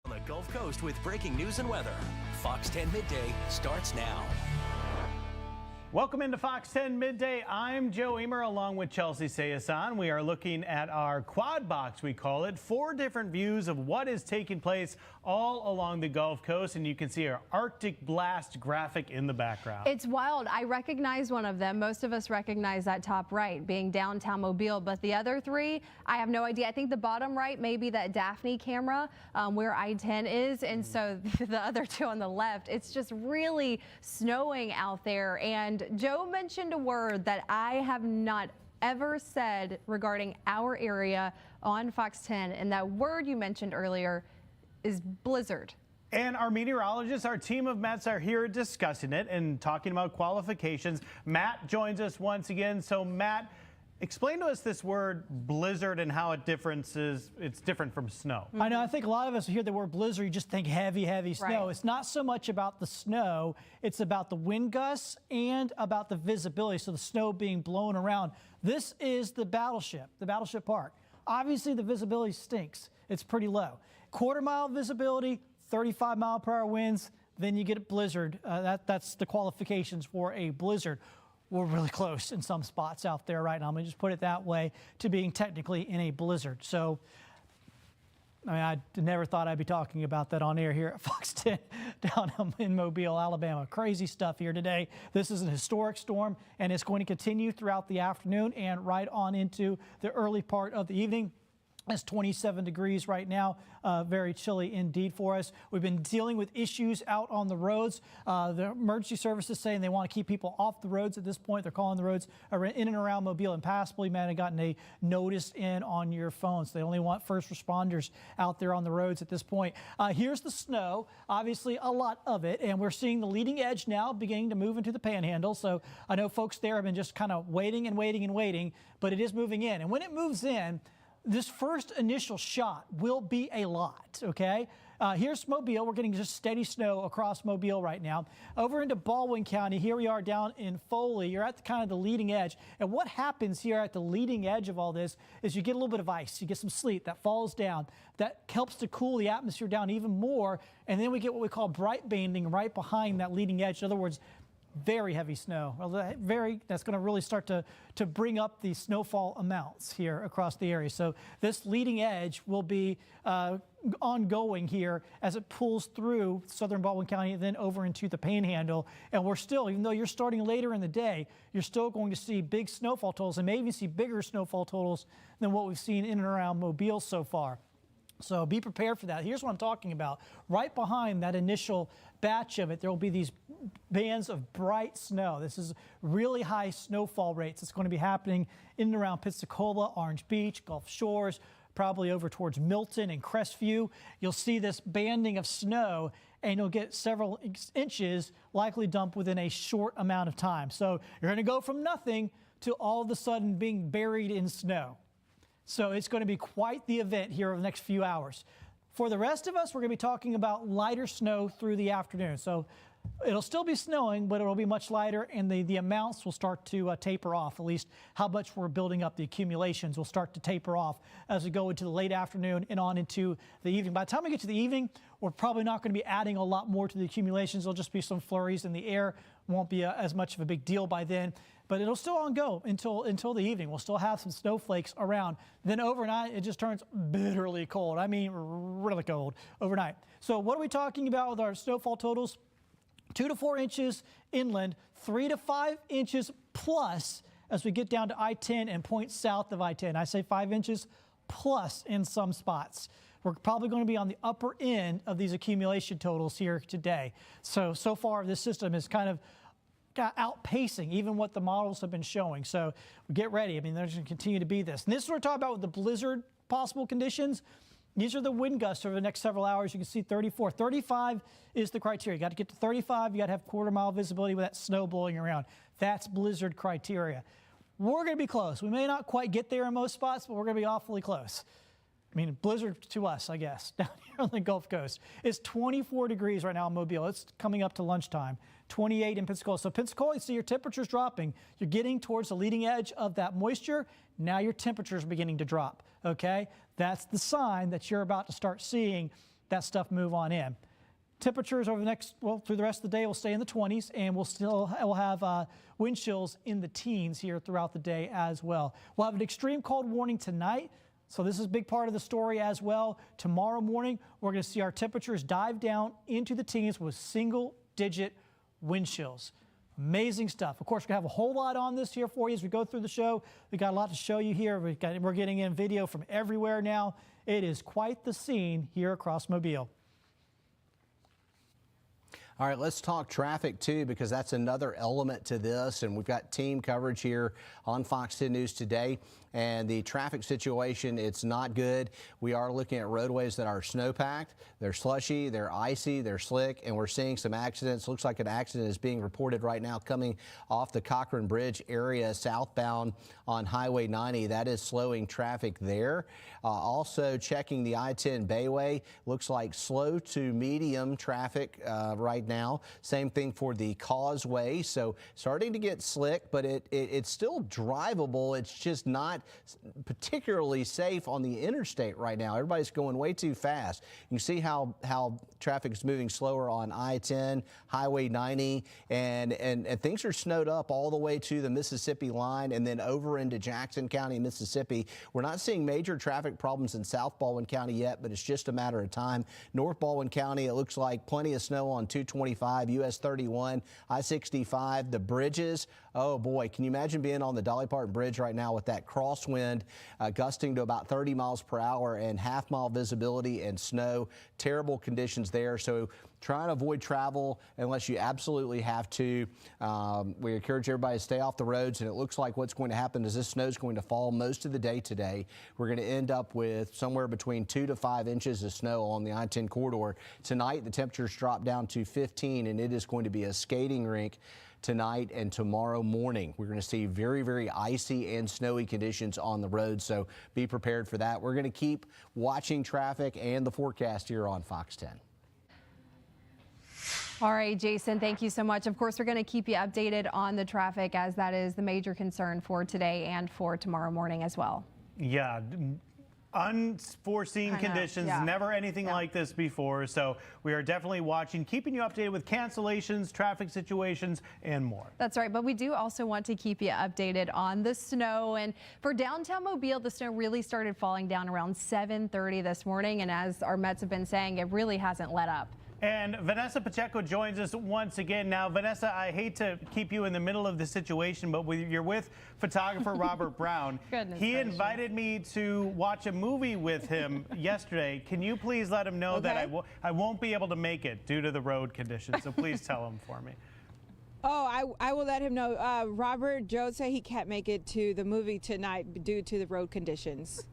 On the Gulf Coast with breaking news and weather. Fox 10 Midday starts now. Welcome into Fox 10 Midday. I'm Joe Emer along with Chelsea Sayasan. We are looking at our quad box, we call it. 4 different views of what is taking place all along the Gulf Coast, and you can see our Arctic blast graphic in the background. It's wild. I recognize one of them. Most of us recognize that top right being downtown Mobile, but the other 3, I have no idea. I think the bottom right may be that Daphne camera where I-10 is, and so the other 2 on the left. It's just really snowing out there, and Joe mentioned a word that I have not ever said regarding our area on Fox 10, and that word you mentioned earlier is blizzard. And our meteorologists, our team of Mets are here discussing it and talking about qualifications. Matt joins us once again. So Matt, Explain to us this word blizzard and how it's different from snow. I know, I think a lot of us hear the word blizzard, you just think heavy, heavy snow. Right. It's not so much about the snow, it's about the wind gusts and about the visibility, so the snow being blown around. This is the Battleship Park. Obviously the visibility stinks. It's pretty low. Quarter-mile visibility, 35-mile-per-hour winds, then you get a blizzard. That's the qualifications for a blizzard. We're really close in some spots out there right now. I'm going to just put it that way to being technically in a blizzard. So, I mean, I never thought I'd be talking about that on air here at Fox 10 down in Mobile, Alabama. Crazy stuff here today. This is an historic storm, and it's going to continue throughout the afternoon and right on into the early part of the evening. It's 27 degrees right now, very chilly indeed for us. We've been dealing with issues out on the roads. The emergency services saying they want to keep people off the roads at this point. They're calling the roads in and around Mobile impassable. You might have gotten a notice in on your phones. They only want first responders out there on the roads at this point. Here's the snow, obviously a lot of it, and we're seeing the leading edge now beginning to move into the panhandle. So I know folks there have been just kind of waiting and waiting and waiting, but it is moving in. And when it moves in, this first initial shot will be a lot, okay? Here's Mobile. We're getting just steady snow across Mobile right now. Over into Baldwin County, here we are down in Foley. You're at kind of the leading edge. And what happens here at the leading edge of all this is you get a little bit of ice. You get some sleet that falls down. That helps to cool the atmosphere down even more. And then we get what we call bright banding right behind that leading edge. In other words, very heavy snow. That's going to really start to bring up the snowfall amounts here across the area. So this leading edge will be ongoing here as it pulls through southern Baldwin County and then over into the Panhandle. And we're still, even though you're starting later in the day, you're still going to see big snowfall totals and maybe even see bigger snowfall totals than what we've seen in and around Mobile so far. So be prepared for that. Here's what I'm talking about. Right behind that initial batch of it, there will be these bands of bright snow. This is really high snowfall rates. It's going to be happening in and around Pensacola, Orange Beach, Gulf Shores, probably over towards Milton and Crestview. You'll see this banding of snow, and you'll get several inches likely dumped within a short amount of time. So you're going to go from nothing to all of a sudden being buried in snow. So it's going to be quite the event here over the next few hours. For the rest of us, we're going to be talking about lighter snow through the afternoon. So it'll still be snowing, but it'll be much lighter, and the amounts will start to taper off. At least how much we're building up, the accumulations will start to taper off as we go into the late afternoon and on into the evening. By the time we get to the evening, we're probably not going to be adding a lot more to the accumulations. There'll just be some flurries in the air. Won't be as much of a big deal by then. But it'll still on go until the evening. We'll still have some snowflakes around. Then overnight, it just turns bitterly cold. I mean, really cold overnight. So what are we talking about with our snowfall totals? 2 to 4 inches inland, 3 to 5 inches plus as we get down to I-10 and points south of I-10. I say 5 inches plus in some spots. We're probably going to be on the upper end of these accumulation totals here today. So far, this system is kind of outpacing even what the models have been showing. So get ready. I mean, there's going to continue to be this. And this is what we're talking about with the blizzard possible conditions. These are the wind gusts over the next several hours. You can see 34. 35 is the criteria. You got to get to 35. You got to have quarter-mile visibility with that snow blowing around. That's blizzard criteria. We're going to be close. We may not quite get there in most spots, but we're going to be awfully close. I mean, blizzard to us, I guess, down here on the Gulf Coast. It's 24 degrees right now in Mobile. It's coming up to lunchtime. 28 in Pensacola. So Pensacola, you see your temperature's dropping. You're getting towards the leading edge of that moisture. Now your temperature's beginning to drop, okay? That's the sign that you're about to start seeing that stuff move on in. Temperatures over the next, through the rest of the day will stay in the 20s, and we'll have wind chills in the teens here throughout the day as well. We'll have an extreme cold warning tonight. So this is a big part of the story as well. Tomorrow morning, we're going to see our temperatures dive down into the teens with single-digit wind chills. Amazing stuff. Of course, we have a whole lot on this here for you as we go through the show. We got a lot to show you here. We're getting in video from everywhere now. It is quite the scene here across Mobile. All right, let's talk traffic too, because that's another element to this, and we've got team coverage here on Fox 10 News today. And the traffic situation, it's not good. We are looking at roadways that are snowpacked, they're slushy, they're icy, they're slick, and we're seeing some accidents. Looks like an accident is being reported right now coming off the Cochran Bridge area southbound on Highway 90. That is slowing traffic there. Also checking the I-10 Bayway, looks like slow to medium traffic right now. Same thing for the Causeway. So starting to get slick, but it's still drivable. It's just not particularly safe on the interstate right now. Everybody's going way too fast. You can see how traffic is moving slower on I-10, Highway 90, and things are snowed up all the way to the Mississippi line and then over into Jackson County, Mississippi. We're not seeing major traffic problems in South Baldwin County yet, but it's just a matter of time. North Baldwin County, it looks like plenty of snow on 225, US 31, I-65, the bridges. Oh boy, can you imagine being on the Dolly Parton Bridge right now with that crosswind gusting to about 30 miles per hour and half-mile visibility and snow? Terrible conditions there. So try and avoid travel unless you absolutely have to. We encourage everybody to stay off the roads, and it looks like what's going to happen is this snow is going to fall most of the day today. We're going to end up with somewhere between 2 to 5 inches of snow on the I-10 corridor. Tonight, the temperatures drop down to 15, and it is going to be a skating rink tonight and tomorrow morning. We're going to see very, very icy and snowy conditions on the road, so be prepared for that. We're going to keep watching traffic and the forecast here on Fox 10. All right, Jason, thank you so much. Of course, we're going to keep you updated on the traffic, as that is the major concern for today and for tomorrow morning as well. Yeah. Unforeseen conditions, never anything like this before. So we are definitely watching, keeping you updated with cancellations, traffic situations, and more. That's right. But we do also want to keep you updated on the snow. And for downtown Mobile, the snow really started falling down around 7:30 this morning. And as our Mets have been saying, it really hasn't let up. And Vanessa Pacheco joins us once again. Now, Vanessa, I hate to keep you in the middle of the situation, but you're with photographer Robert Brown. He invited me to watch a movie with him yesterday. Can you please let him know that I won't be able to make it due to the road conditions? So please tell him for me. Oh, I will let him know. Robert Joe said he can't make it to the movie tonight due to the road conditions.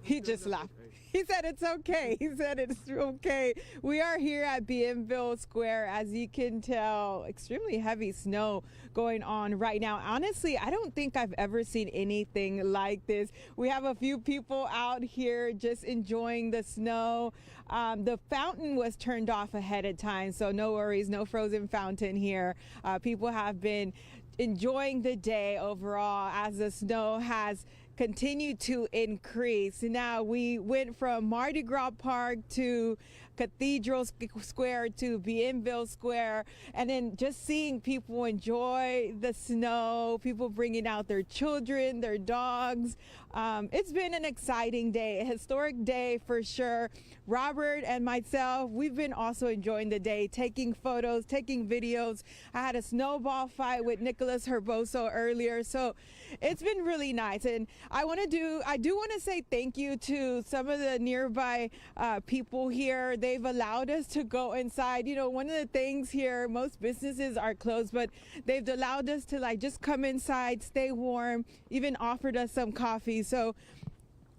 He just laughed. He said it's okay. He said it's okay. We are here at Bienville Square. As you can tell, extremely heavy snow going on right now. Honestly, I don't think I've ever seen anything like this. We have a few people out here just enjoying the snow. The fountain was turned off ahead of time, so no worries, no frozen fountain here. People have been enjoying the day overall as the snow has continue to increase. Now we went from Mardi Gras Park to Cathedral Square to Bienville Square, and then just seeing people enjoy the snow, people bringing out their children, their dogs. It's been an exciting day, a historic day for sure. Robert and myself, we've been also enjoying the day, taking photos, taking videos. I had a snowball fight with Nicholas Herboso earlier, so it's been really nice. And I do want to say thank you to some of the nearby people here. They've allowed us to go inside. You know, one of the things here, most businesses are closed, but they've allowed us to just come inside, stay warm, even offered us some coffee. So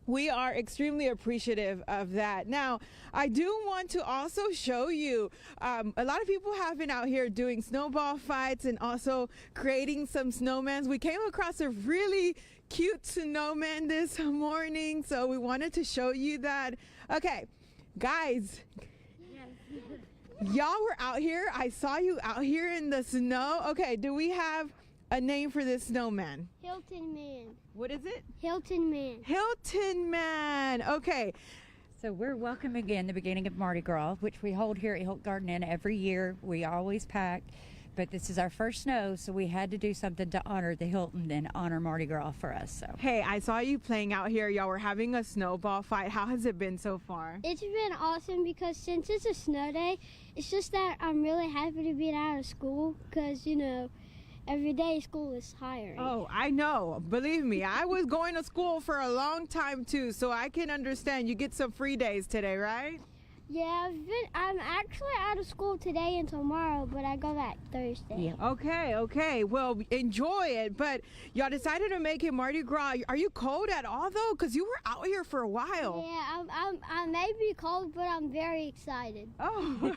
we are extremely appreciative of that. Now, I do want to also show you, a lot of people have been out here doing snowball fights and also creating some snowmans. We came across a really cute snowman this morning, so we wanted to show you that. Okay, guys, y'all were out here. I saw you out here in the snow. Okay, do we have a name for this snowman? Hilton Man. What is it? Hilton Man. Hilton Man. Okay. So we're welcoming again the beginning of Mardi Gras, which we hold here at Hilt Garden Inn every year. We always pack, but this is our first snow, so we had to do something to honor the Hilton and honor Mardi Gras for us. So. Hey, I saw you playing out here. Y'all were having a snowball fight. How has it been so far? It's been awesome because since it's a snow day, it's just that I'm really happy to be out of school because, you know, every day school is tiring. Oh, I know. Believe me, I was going to school for a long time too, so I can understand. You get some free days today, right? Yeah, I'm actually out of school today and tomorrow, but I go back Thursday. Okay. Well, enjoy it. But y'all decided to make it Mardi Gras. Are you cold at all, though? Because you were out here for a while. Yeah, I may be cold, but I'm very excited. Oh,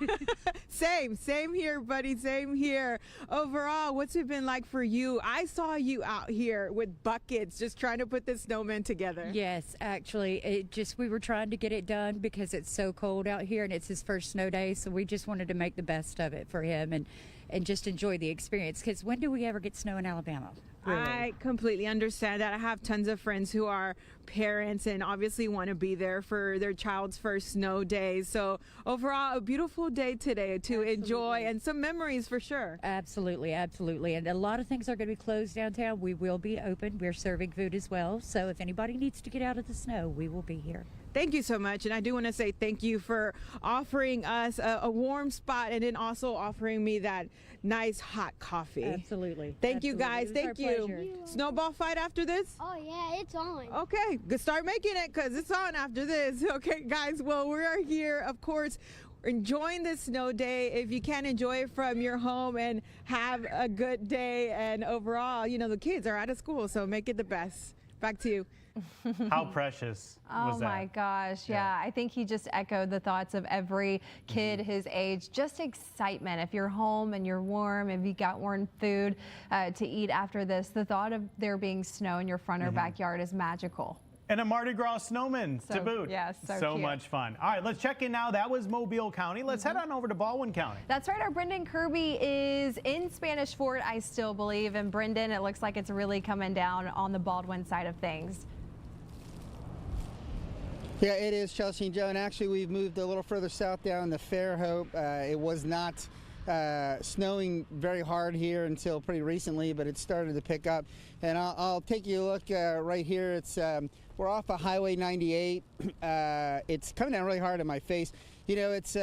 same here, buddy. Same here. Overall, what's it been like for you? I saw you out here with buckets just trying to put this snowman together. Yes, actually, we were trying to get it done because it's so cold out here and it's his first snow day, so we just wanted to make the best of it for him and just enjoy the experience, because when do we ever get snow in Alabama? Really? I completely understand that. I have tons of friends who are parents and obviously want to be there for their child's first snow day. So overall, a beautiful day today to enjoy and some memories for sure. Absolutely. And a lot of things are going to be closed downtown. We will be open. We're serving food as well. So if anybody needs to get out of the snow, we will be here. Thank you so much. And I do want to say thank you for offering us a warm spot and then also offering me that nice hot coffee. Absolutely. Thank you guys. Thank you. Pleasure. Snowball fight after this? Oh, yeah, it's on. Okay, start making it because it's on after this. Okay, guys, well, we are here, of course, enjoying this snow day. If you can enjoy it from your home and have a good day, and overall, the kids are out of school, so make it the best. Back to you. How precious was that? Oh my gosh, yeah. I think he just echoed the thoughts of every kid his age. Just excitement. If you're home and you're warm, if you got warm food to eat after this, the thought of there being snow in your front or backyard is magical. And a Mardi Gras snowman to boot. Yes, so cute. much fun. All right, let's check in now. That was Mobile County. Let's head on over to Baldwin County. That's right. Our Brendan Kirby is in Spanish Fort, I still believe. And Brendan, it looks like it's really coming down on the Baldwin side of things. Yeah, it is, Chelsea and Joe. And actually, we've moved a little further south down the Fairhope. It was not snowing very hard here until pretty recently, but it started to pick up. And I'll take you a look right here. It's we're off of Highway 98. It's coming down really hard in my face. It's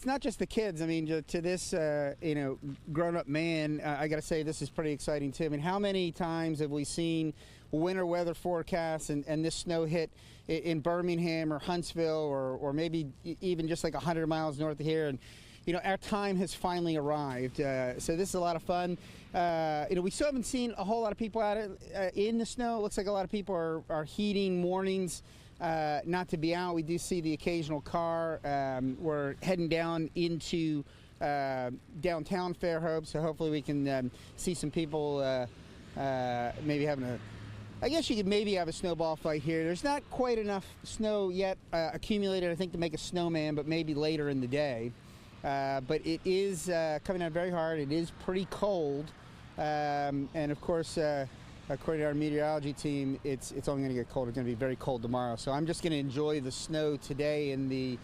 not just the kids. I mean, to this grown-up man, I got to say this is pretty exciting too. I mean, how many times have we seen winter weather forecasts and this snow hit in Birmingham or Huntsville or maybe even just like 100 miles north of here? And our time has finally arrived. So this is a lot of fun. We still haven't seen a whole lot of people out in the snow. It looks like a lot of people are heeding warnings not to be out. We do see the occasional car. We're heading down into downtown Fairhope, so hopefully we can see some people maybe having I guess you could maybe have a snowball fight here. There's not quite enough snow yet accumulated, I think, to make a snowman, but maybe later in the day. But it is coming down very hard. It is pretty cold. And of course, according to our meteorology team, it's only going to get cold. It's going to be very cold tomorrow. So I'm just going to enjoy the snow today in the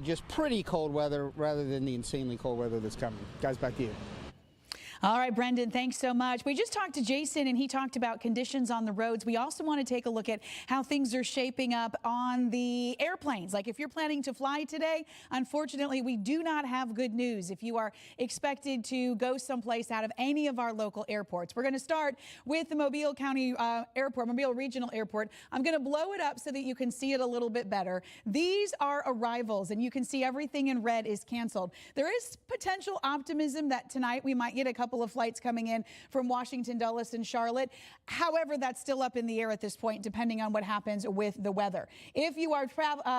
just pretty cold weather rather than the insanely cold weather that's coming. Guys, back to you. All right, Brendan, thanks so much. We just talked to Jason, and he talked about conditions on the roads. We also want to take a look at how things are shaping up on the airplanes. Like if you're planning to fly today, unfortunately, we do not have good news if you are expected to go someplace out of any of our local airports. We're going to start with the Mobile County Airport, Mobile Regional Airport. I'm going to blow it up so that you can see it a little bit better. These are arrivals, and you can see everything in red is canceled. There is potential optimism that tonight we might get a couple of flights coming in from Washington, Dulles, and Charlotte. However, that's still up in the air at this point, depending on what happens with the weather. If you are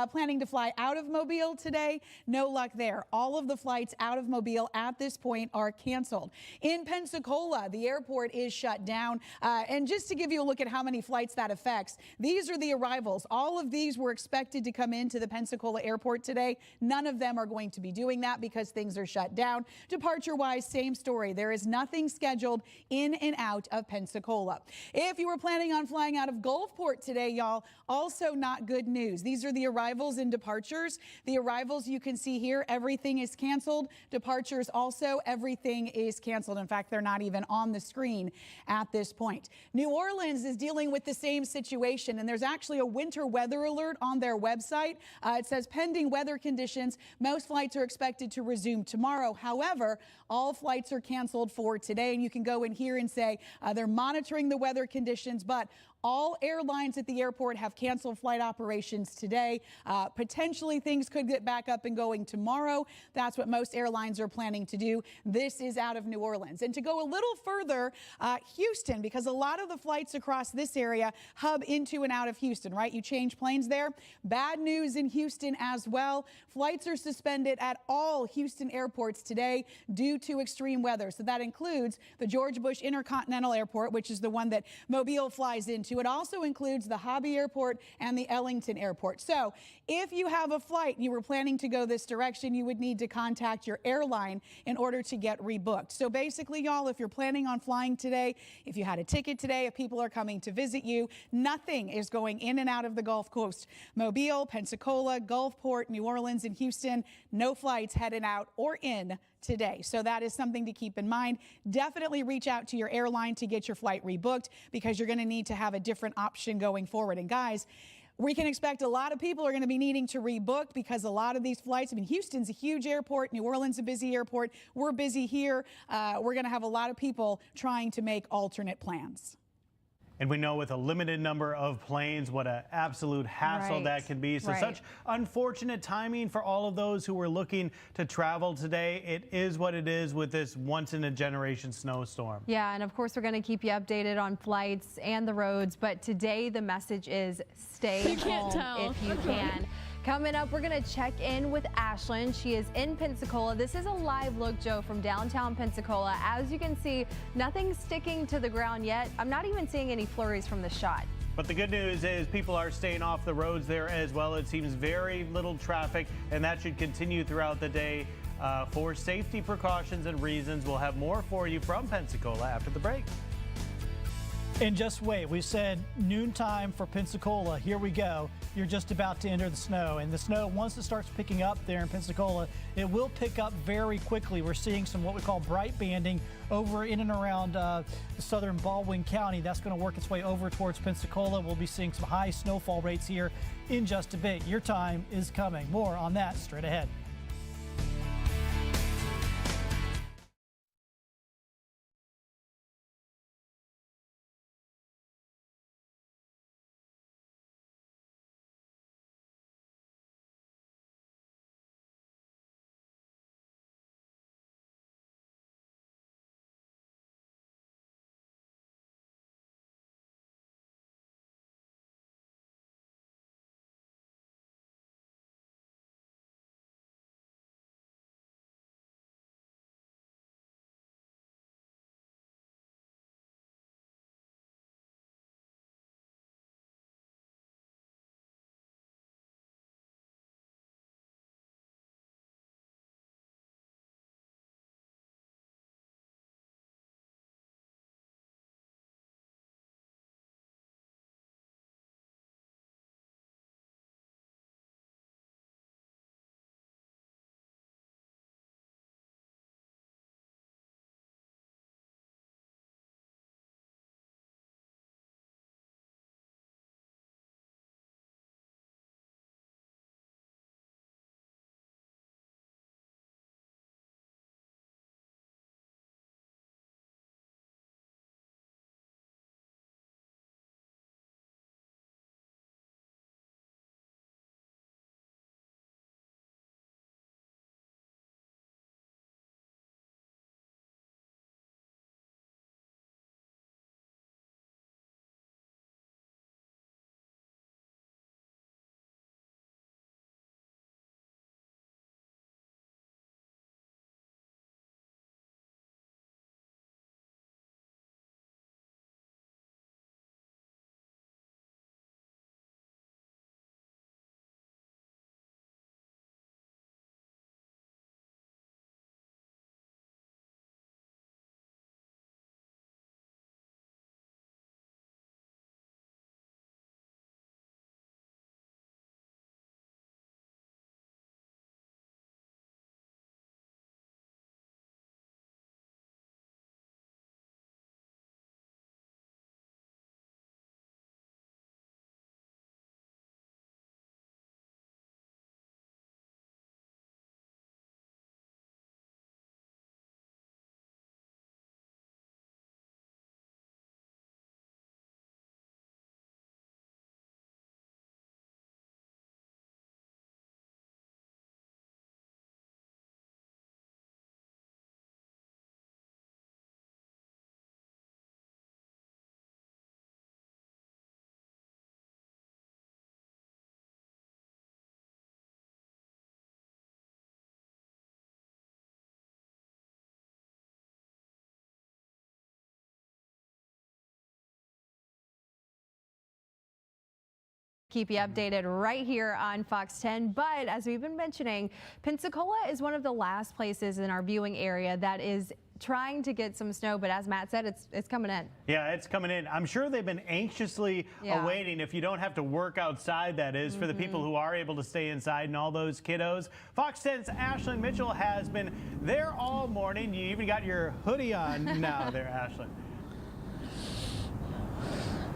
planning to fly out of Mobile today, no luck there. All of the flights out of Mobile at this point are canceled. In Pensacola, the airport is shut down. And just to give you a look at how many flights that affects, these are the arrivals. All of these were expected to come into the Pensacola airport today. None of them are going to be doing that because things are shut down. Departure-wise, same story. There is nothing scheduled in and out of Pensacola. If you were planning on flying out of Gulfport today, y'all, also not good news. These are the arrivals and departures. The arrivals you can see here, everything is canceled. Departures also, everything is canceled. In fact, they're not even on the screen at this point. New Orleans is dealing with the same situation, and there's actually a winter weather alert on their website. It says pending weather conditions, most flights are expected to resume tomorrow. However, all flights are canceled scheduled for today. And you can go in here and say they're monitoring the weather conditions, but all airlines at the airport have canceled flight operations today. Potentially things could get back up and going tomorrow. That's what most airlines are planning to do. This is out of New Orleans. And to go a little further, Houston, because a lot of the flights across this area hub into and out of Houston, right? You change planes there. Bad news in Houston as well. Flights are suspended at all Houston airports today due to extreme weather. So that includes the George Bush Intercontinental Airport, which is the one that Mobile flies into. It also includes the Hobby Airport and the Ellington Airport. So if you have a flight and you were planning to go this direction, you would need to contact your airline in order to get rebooked. So basically, y'all, if you're planning on flying today, if you had a ticket today, if people are coming to visit you, nothing is going in and out of the Gulf Coast. Mobile, Pensacola, Gulfport, New Orleans, and Houston, no flights headed out or in today. So that is something to keep in mind. Definitely reach out to your airline to get your flight rebooked because you're going to need to have a different option going forward. And guys, we can expect a lot of people are going to be needing to rebook because a lot of these flights, I mean, Houston's a huge airport. New Orleans a busy airport. We're busy here. We're going to have a lot of people trying to make alternate plans. And we know with a limited number of planes what an absolute hassle that can be. So such unfortunate timing for all of those who were looking to travel today. It is what it is with this once-in-a-generation snowstorm. Yeah, and of course we're going to keep you updated on flights and the roads. But today the message is stay home if you can. Coming up, we're going to check in with Ashlyn. She is in Pensacola. This is a live look, Joe, from downtown Pensacola. As you can see, nothing's sticking to the ground yet. I'm not even seeing any flurries from the shot. But the good news is people are staying off the roads there as well. It seems very little traffic, and that should continue throughout the day. For safety precautions and reasons, we'll have more for you from Pensacola after the break. And just wait, we said noontime for Pensacola. Here we go. You're just about to enter the snow. And the snow, once it starts picking up there in Pensacola, it will pick up very quickly. We're seeing some what we call bright banding over in and around southern Baldwin County. That's going to work its way over towards Pensacola. We'll be seeing some high snowfall rates here in just a bit. Your time is coming. More on that straight ahead. keep you updated right here on Fox 10. But as we've been mentioning, Pensacola is one of the last places in our viewing area that is trying to get some snow, but as Matt said, it's coming in. Yeah, it's coming in. I'm sure they've been anxiously awaiting, if you don't have to work outside, that is, for the people who are able to stay inside and all those kiddos. Fox 10's Ashlyn Mitchell has been there all morning. You even got your hoodie on now there, Ashlyn.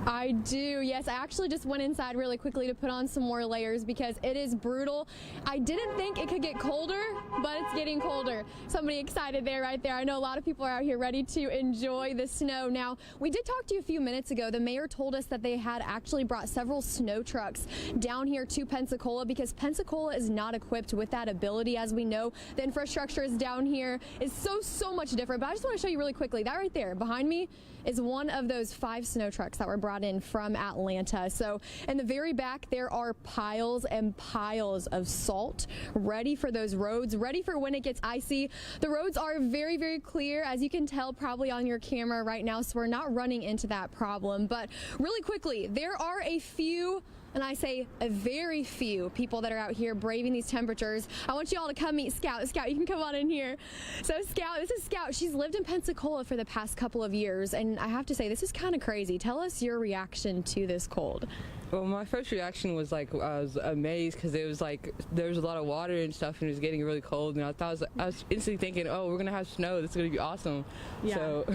I do, yes. I actually just went inside really quickly to put on some more layers because it is brutal. I didn't think it could get colder, but it's getting colder. Somebody excited there, right there. I know a lot of people are out here ready to enjoy the snow. Now, we did talk to you a few minutes ago. The mayor told us that they had actually brought several snow trucks down here to Pensacola because Pensacola is not equipped with that ability. As we know, the infrastructure is down here is so much different. But I just want to show you really quickly. That right there behind me is one of those 5 snow trucks that were brought in from Atlanta. So in the very back, there are piles and piles of salt ready for those roads, ready for when it gets icy. The roads are very clear, as you can tell probably on your camera right now, so we're not running into that problem. But really quickly, there are a few, and I say a very few, people that are out here braving these temperatures. I want you all to come meet Scout. Scout, you can come on in here. So Scout, this is Scout. She's lived in Pensacola for the past couple of years, and I have to say, this is kind of crazy. Tell us your reaction to this cold. Well, my first reaction was like I was amazed because it was like there was a lot of water and stuff, and it was getting really cold. And I was instantly thinking, oh, we're gonna have snow. This is gonna be awesome. Yeah. So,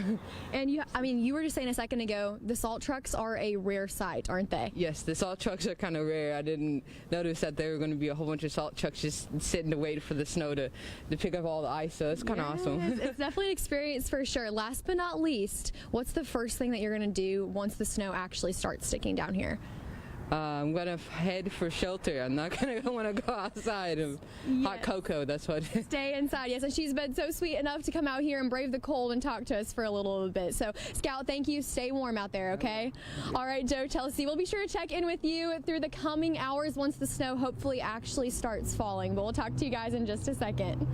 and you were just saying a second ago, the salt trucks are a rare sight, aren't they? yes, the salt trucks are kind of rare. I didn't notice that there were going to be a whole bunch of salt trucks just sitting to wait for the snow to pick up all the ice. So it's kind of awesome. It's definitely an experience for sure. Last but not least, what's the first thing that you're gonna do once the snow actually starts sticking down here? I'm gonna head for shelter. I'm not gonna want to go outside and hot cocoa. That's what. Stay inside. Yes, and she's been so sweet enough to come out here and brave the cold and talk to us for a little bit. So, Scout, thank you. Stay warm out there, okay? All right, Joe, Chelsea, we'll be sure to check in with you through the coming hours once the snow hopefully actually starts falling. But we'll talk to you guys in just a second.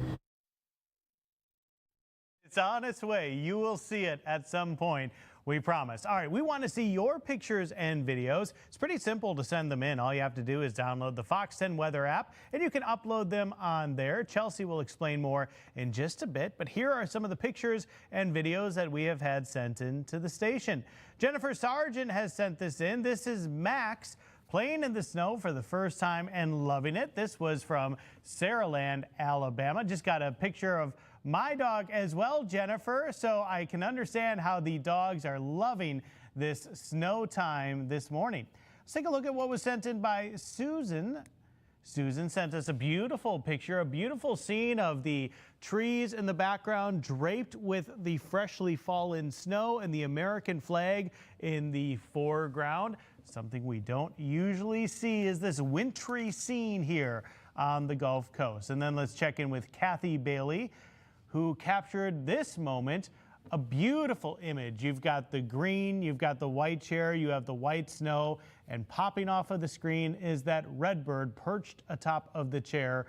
It's on its way. You will see it at some point. We promise. All right, we want to see your pictures and videos. It's pretty simple to send them in. All you have to do is download the Fox 10 weather app, and you can upload them on there. Chelsea will explain more in just a bit, but here are some of the pictures and videos that we have had sent in to the station. Jennifer Sargent has sent this in. This is Max playing in the snow for the first time and loving it. This was from Saraland, Alabama. Just got a picture of my dog as well, Jennifer, so I can understand how the dogs are loving this snow time this morning. Let's take a look at what was sent in by Susan. Susan sent us a beautiful picture, a beautiful scene of the trees in the background draped with the freshly fallen snow and the American flag in the foreground. Something we don't usually see is this wintry scene here on the Gulf Coast. And then let's check in with Kathy Bailey, who captured this moment, a beautiful image. You've got the green, you've got the white chair, you have the white snow, and popping off of the screen is that redbird perched atop of the chair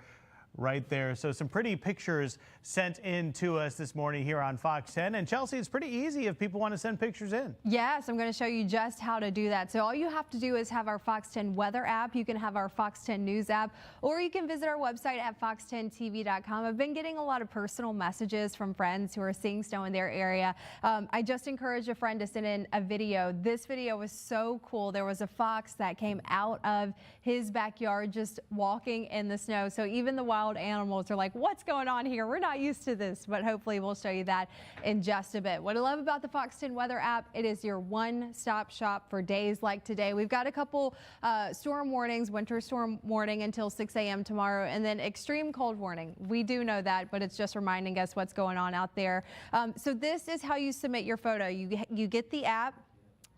right there. So some pretty pictures sent in to us this morning here on Fox 10. And Chelsea, it's pretty easy if people want to send pictures in. Yes, I'm going to show you just how to do that. So all you have to do is have our Fox 10 weather app. You can have our Fox 10 news app, or you can visit our website at fox10tv.com. I've been getting a lot of personal messages from friends who are seeing snow in their area. I just encouraged a friend to send in a video. This video was so cool. There was a fox that came out of his backyard just walking in the snow. So even the wild animals are like, what's going on here? We're not used to this, but hopefully we'll show you that in just a bit. What I love about the Fox 10 weather app, it is your one-stop shop for days like today. We've got a couple storm warnings, winter storm warning until 6 a.m. tomorrow, and then extreme cold warning. We do know that, but it's just reminding us what's going on out there. So this is how you submit your photo. You get the app,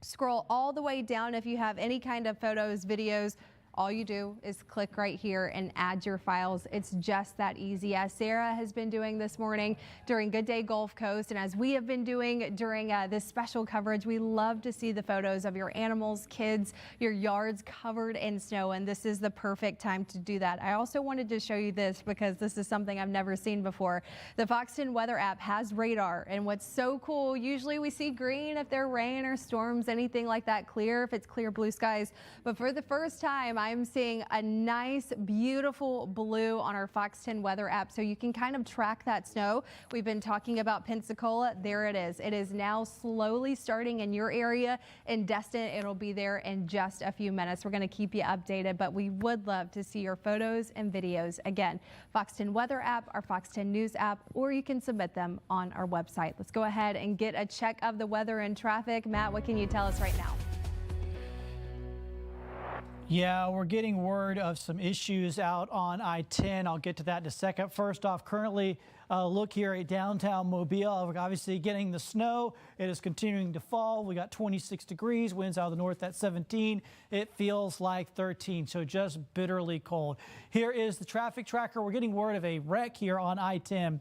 scroll all the way down if you have any kind of photos, videos, all you do is click right here and add your files. It's just that easy, as Sarah has been doing this morning during Good Day Gulf Coast, and as we have been doing during this special coverage. We love to see the photos of your animals, kids, your yards covered in snow, and this is the perfect time to do that. I also wanted to show you this because this is something I've never seen before. The Fox 10 weather app has radar, and what's so cool, usually we see green if there are rain or storms, anything like that, clear if it's clear blue skies, but for the first time I'm seeing a nice beautiful blue on our Fox 10 weather app, so you can kind of track that snow. We've been talking about Pensacola. There it is. It is now slowly starting in your area. In Destin, it'll be there in just a few minutes. We're going to keep you updated, but we would love to see your photos and videos. Again, Fox 10 weather app, our Fox 10 news app, or you can submit them on our website. Let's go ahead and get a check of the weather and traffic. Matt, what can you tell us right now? Yeah, we're getting word of some issues out on I-10. I'll get to that in a second. First off, currently look here at downtown Mobile. We're obviously getting the snow. It is continuing to fall. We got 26 degrees, winds out of the north at 17. It feels like 13, so just bitterly cold. Here is the traffic tracker. We're getting word of a wreck here on I-10.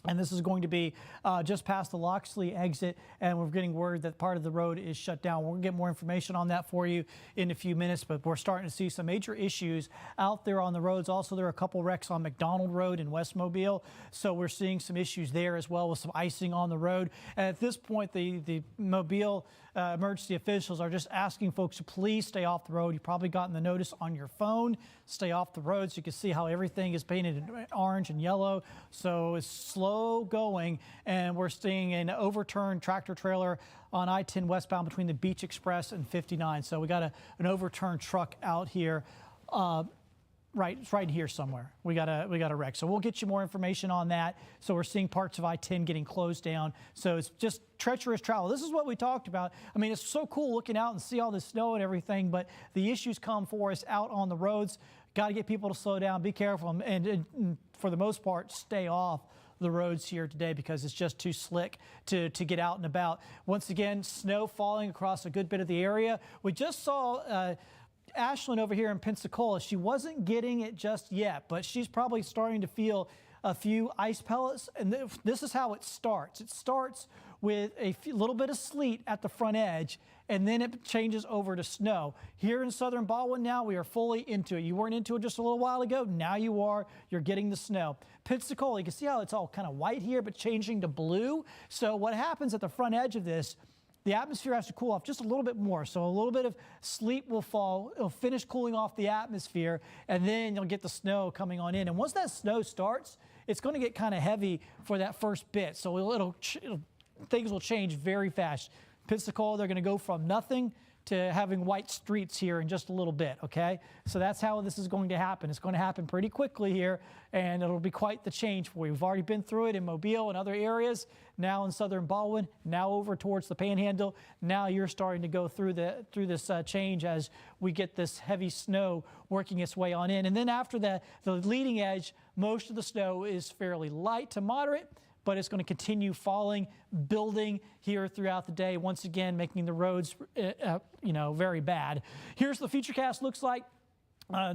And this is going to be just past the Loxley exit, and we're getting word that part of the road is shut down. We'll get more information on that for you in a few minutes, but we're starting to see some major issues out there on the roads. Also, there are a couple wrecks on McDonald Road in West Mobile, so we're seeing some issues there as well with some icing on the road. And at this point, the Mobile emergency officials are just asking folks to please stay off the road. You've probably gotten the notice on your phone. Stay off the road, so you can see how everything is painted in orange and yellow. So it's slow going, and we're seeing an overturned tractor trailer on I-10 westbound between the Beach Express and 59. So we got an overturned truck out here. Right here somewhere. We got a wreck. So we'll get you more information on that. So we're seeing parts of I-10 getting closed down. So it's just treacherous travel. This is what we talked about. I mean, it's so cool looking out and see all this snow and everything, but the issues come for us out on the roads. Got to get people to slow down, be careful, and for the most part, stay off the roads here today because it's just too slick to get out and about. Once again, snow falling across a good bit of the area. We just saw Ashlyn over here in Pensacola. She wasn't getting it just yet, but she's probably starting to feel a few ice pellets, and this is how it starts. It starts with a little bit of sleet at the front edge, and then it changes over to snow. Here in southern Baldwin now, we are fully into it. You weren't into it just a little while ago. Now you are. You're getting the snow. Pensacola, you can see how it's all kind of white here, but changing to blue. So what happens at the front edge of this, the atmosphere has to cool off just a little bit more. So a little bit of sleet will fall. It'll finish cooling off the atmosphere, and then you'll get the snow coming on in. And once that snow starts, it's going to get kind of heavy for that first bit. So things will change very fast. Pensacola, they're going to go from nothing to having white streets here in just a little bit, okay? So that's how this is going to happen. It's going to happen pretty quickly here, and it'll be quite the change for you. We've already been through it in Mobile and other areas, now in southern Baldwin, now over towards the Panhandle. Now you're starting to go through this change as we get this heavy snow working its way on in. And then after the leading edge, most of the snow is fairly light to moderate, but it's going to continue falling, building here throughout the day, once again making the roads very bad. Here's the futurecast looks like.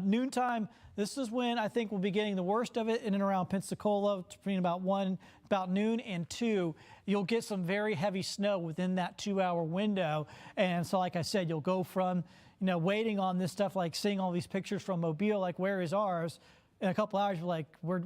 Noontime, this is when I think we'll be getting the worst of it in and around Pensacola between about noon and 2. You'll get some very heavy snow within that 2-hour window. And so like I said, you'll go from waiting on this stuff, like seeing all these pictures from Mobile, like where is ours? In a couple hours, you're like, we're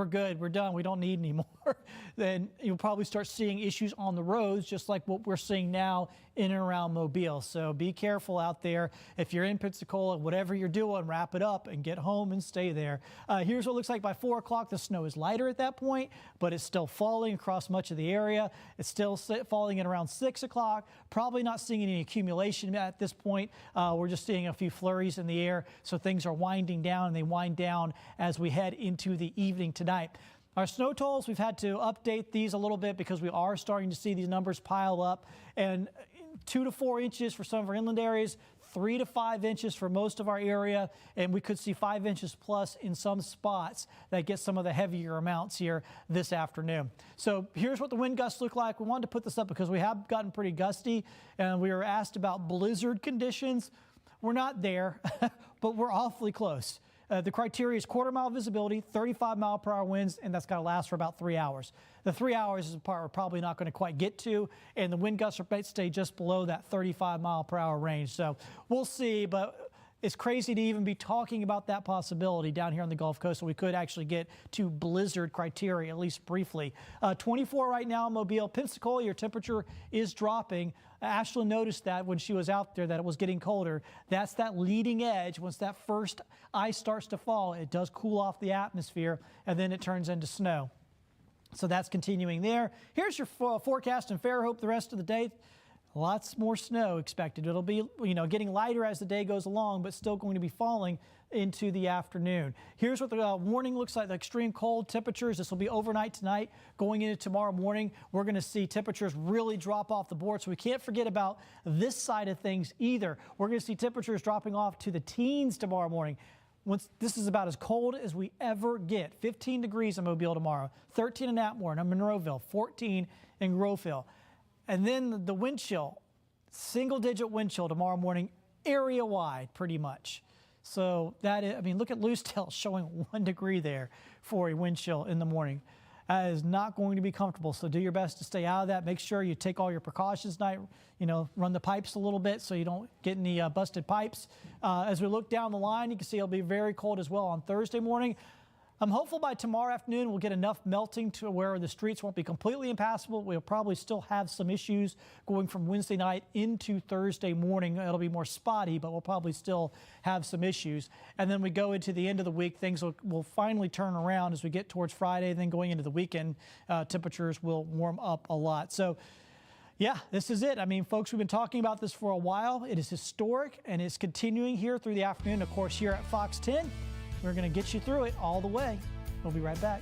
good, we're done, we don't need any more. Then you'll probably start seeing issues on the roads, just like what we're seeing now in and around Mobile. So be careful out there. If you're in Pensacola, whatever you're doing, wrap it up and get home and stay there. Here's what it looks like by 4 o'clock. The snow is lighter at that point, but it's still falling across much of the area. It's still falling at around 6 o'clock. Probably not seeing any accumulation at this point. We're just seeing a few flurries in the air. So things are winding down, and they wind down as we head into the evening tonight. Our snow totals, we've had to update these a little bit because we are starting to see these numbers pile up, and 2 to 4 inches for some of our inland areas, 3 to 5 inches for most of our area, and we could see 5 inches plus in some spots that get some of the heavier amounts here this afternoon. So here's what the wind gusts look like. We wanted to put this up because we have gotten pretty gusty, and we were asked about blizzard conditions. we're not there, but we're awfully close. The criteria is quarter-mile visibility, 35-mile-per-hour winds, and that's got to last for about 3 hours. The 3 hours is the part we're probably not going to quite get to, and the wind gusts might stay just below that 35-mile-per-hour range. So we'll see, but it's crazy to even be talking about that possibility down here on the Gulf Coast, so we could actually get to blizzard criteria, at least briefly. 24 right now in Mobile. Pensacola, your temperature is dropping. Ashlyn noticed that when she was out there that it was getting colder. That's that leading edge. Once that first ice starts to fall, it does cool off the atmosphere, and then it turns into snow. So that's continuing there. Here's your forecast in Fairhope the rest of the day. Lots more snow expected. It'll be, getting lighter as the day goes along, but still going to be falling into the afternoon. Here's what the warning looks like, the extreme cold temperatures. This will be overnight tonight. Going into tomorrow morning, we're going to see temperatures really drop off the board. So we can't forget about this side of things either. We're going to see temperatures dropping off to the teens tomorrow morning. This is about as cold as we ever get. 15 degrees in Mobile tomorrow, 13 in Atmore and Monroeville, 14 in Groveville. And then the wind chill, single-digit wind chill tomorrow morning, area-wide pretty much. So that is, look at Lucedale showing 1 degree there for a wind chill in the morning. That is not going to be comfortable, so do your best to stay out of that. Make sure you take all your precautions tonight. Run the pipes a little bit so you don't get any busted pipes. As we look down the line, you can see it'll be very cold as well on Thursday morning. I'm hopeful by tomorrow afternoon we'll get enough melting to where the streets won't be completely impassable. We'll probably still have some issues going from Wednesday night into Thursday morning. It'll be more spotty, but we'll probably still have some issues. And then we go into the end of the week, things will finally turn around as we get towards Friday. Then going into the weekend, temperatures will warm up a lot. So yeah, this is it. Folks, we've been talking about this for a while. It is historic, and it's continuing here through the afternoon. Of course, here at Fox 10. We're going to get you through it all the way. We'll be right back.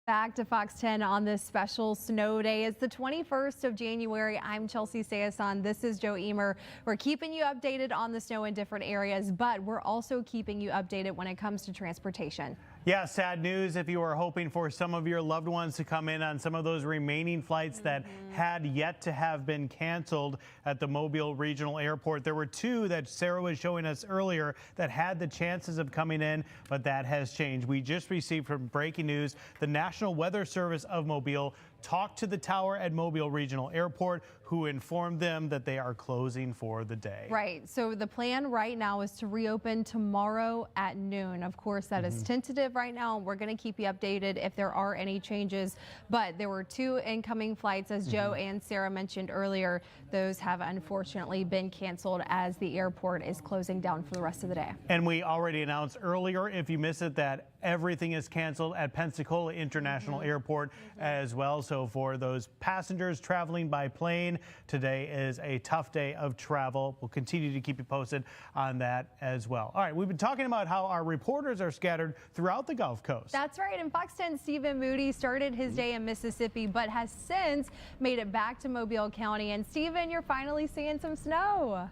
Back to Fox 10 on this special snow day. It's the 21st of January. I'm Chelsea Sayason. This is Joe Emer. We're keeping you updated on the snow in different areas, but we're also keeping you updated when it comes to transportation. Yeah, sad news if you were hoping for some of your loved ones to come in on some of those remaining flights that had yet to have been canceled at the Mobile Regional Airport. There were 2 that Sarah was showing us earlier that had the chances of coming in, but that has changed. We just received from breaking news, the National Weather Service of Mobile talked to the tower at Mobile Regional Airport, who informed them that they are closing for the day. Right. So the plan right now is to reopen tomorrow at noon. Of course, that is tentative right now. We're going to keep you updated if there are any changes. But there were 2 incoming flights, as Joe and Sarah mentioned earlier. Those have unfortunately been canceled as the airport is closing down for the rest of the day. And we already announced earlier, if you miss it, that everything is canceled at Pensacola International Airport as well. So for those passengers traveling by plane, today is a tough day of travel. We'll continue to keep you posted on that as well. All right, we've been talking about how our reporters are scattered throughout the Gulf Coast. That's right. And Fox 10's Stephen Moody started his day in Mississippi, but has since made it back to Mobile County. And Stephen, you're finally seeing some snow.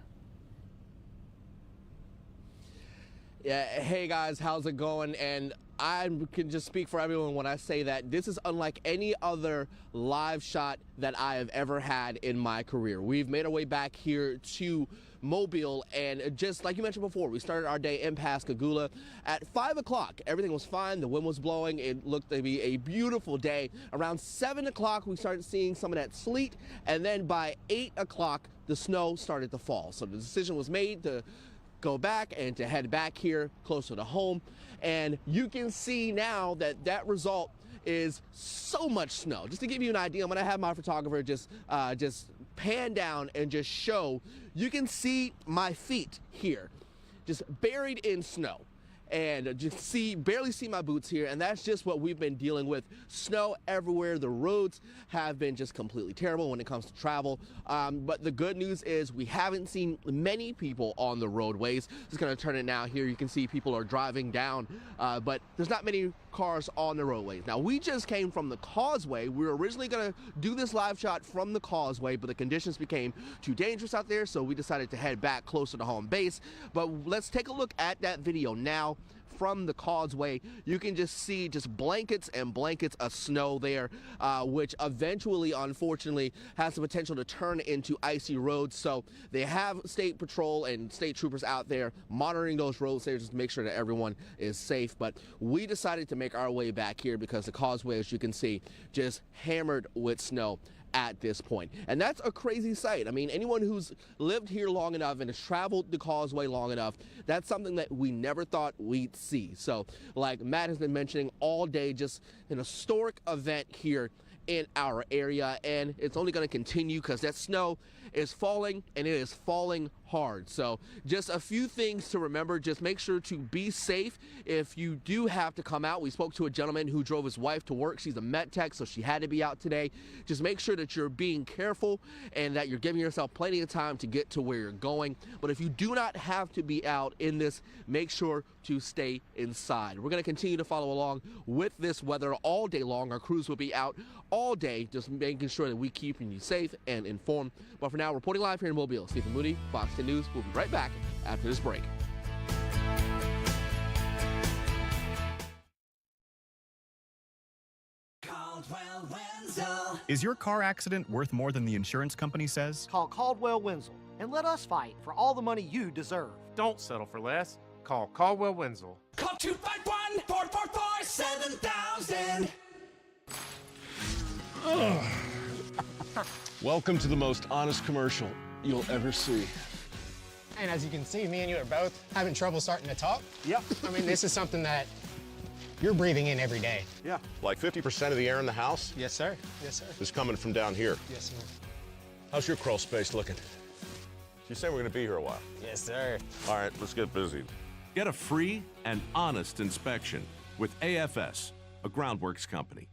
Yeah, hey guys, how's it going? And I can just speak for everyone when I say that this is unlike any other live shot that I have ever had in my career. We've made our way back here to Mobile, and just like you mentioned before, we started our day in Pascagoula at 5 o'clock. Everything was fine. The wind was blowing. It looked to be a beautiful day. Around 7 o'clock, we started seeing some of that sleet, and then by 8 o'clock, the snow started to fall. So the decision was made to go back and to head back here closer to home. And you can see now that that result is so much snow. Just to give you an idea, I'm gonna have my photographer just pan down and just show. You can see my feet here, just buried in snow. And just barely see my boots here, and that's just what we've been dealing with. Snow everywhere. The roads have been just completely terrible when it comes to travel. But the good news is we haven't seen many people on the roadways. Just gonna turn it now. Here you can see people are driving down, but there's not many cars on the roadways. Now, we just came from the causeway. We were originally gonna do this live shot from the causeway, but the conditions became too dangerous out there, so we decided to head back closer to home base. But let's take a look at that video now. From the causeway, you can just see just blankets and blankets of snow there, which eventually, unfortunately, has the potential to turn into icy roads. So they have state patrol and state troopers out there monitoring those roads there just to make sure that everyone is safe. But we decided to make our way back here because the causeway, as you can see, just hammered with snow at this point. And that's a crazy sight. I mean, anyone who's lived here long enough and has traveled the causeway long enough, that's something that we never thought we'd see. So like Matt has been mentioning all day, just an historic event here in our area, and it's only going to continue because that snow is falling, and it is falling hard. So just a few things to remember. Just make sure to be safe if you do have to come out. We spoke to a gentleman who drove his wife to work. She's a med tech, so she had to be out today. Just make sure that you're being careful and that you're giving yourself plenty of time to get to where you're going. But if you do not have to be out in this, make sure to stay inside. We're going to continue to follow along with this weather all day long. Our crews will be out all day, just making sure that we keep you safe and informed. But for now, reporting live here in Mobile, Stephen Moody, Fox 10 News. We'll be right back after this break. Is your car accident worth more than the insurance company says? Call Caldwell Wenzel and let us fight for all the money you deserve. Don't settle for less. Call Caldwell Wenzel. Call 251-444-7000. Welcome to the most honest commercial you'll ever see. And as you can see, me and you are both having trouble starting to talk. Yep. I mean, this is something that you're breathing in every day. Yeah. Like 50% of the air in the house? Yes, sir. Yes, sir. Is coming from down here. Yes, sir. How's your crawl space looking? You say we're gonna be here a while. Yes, sir. All right, let's get busy. Get a free and honest inspection with AFS, a Groundworks company.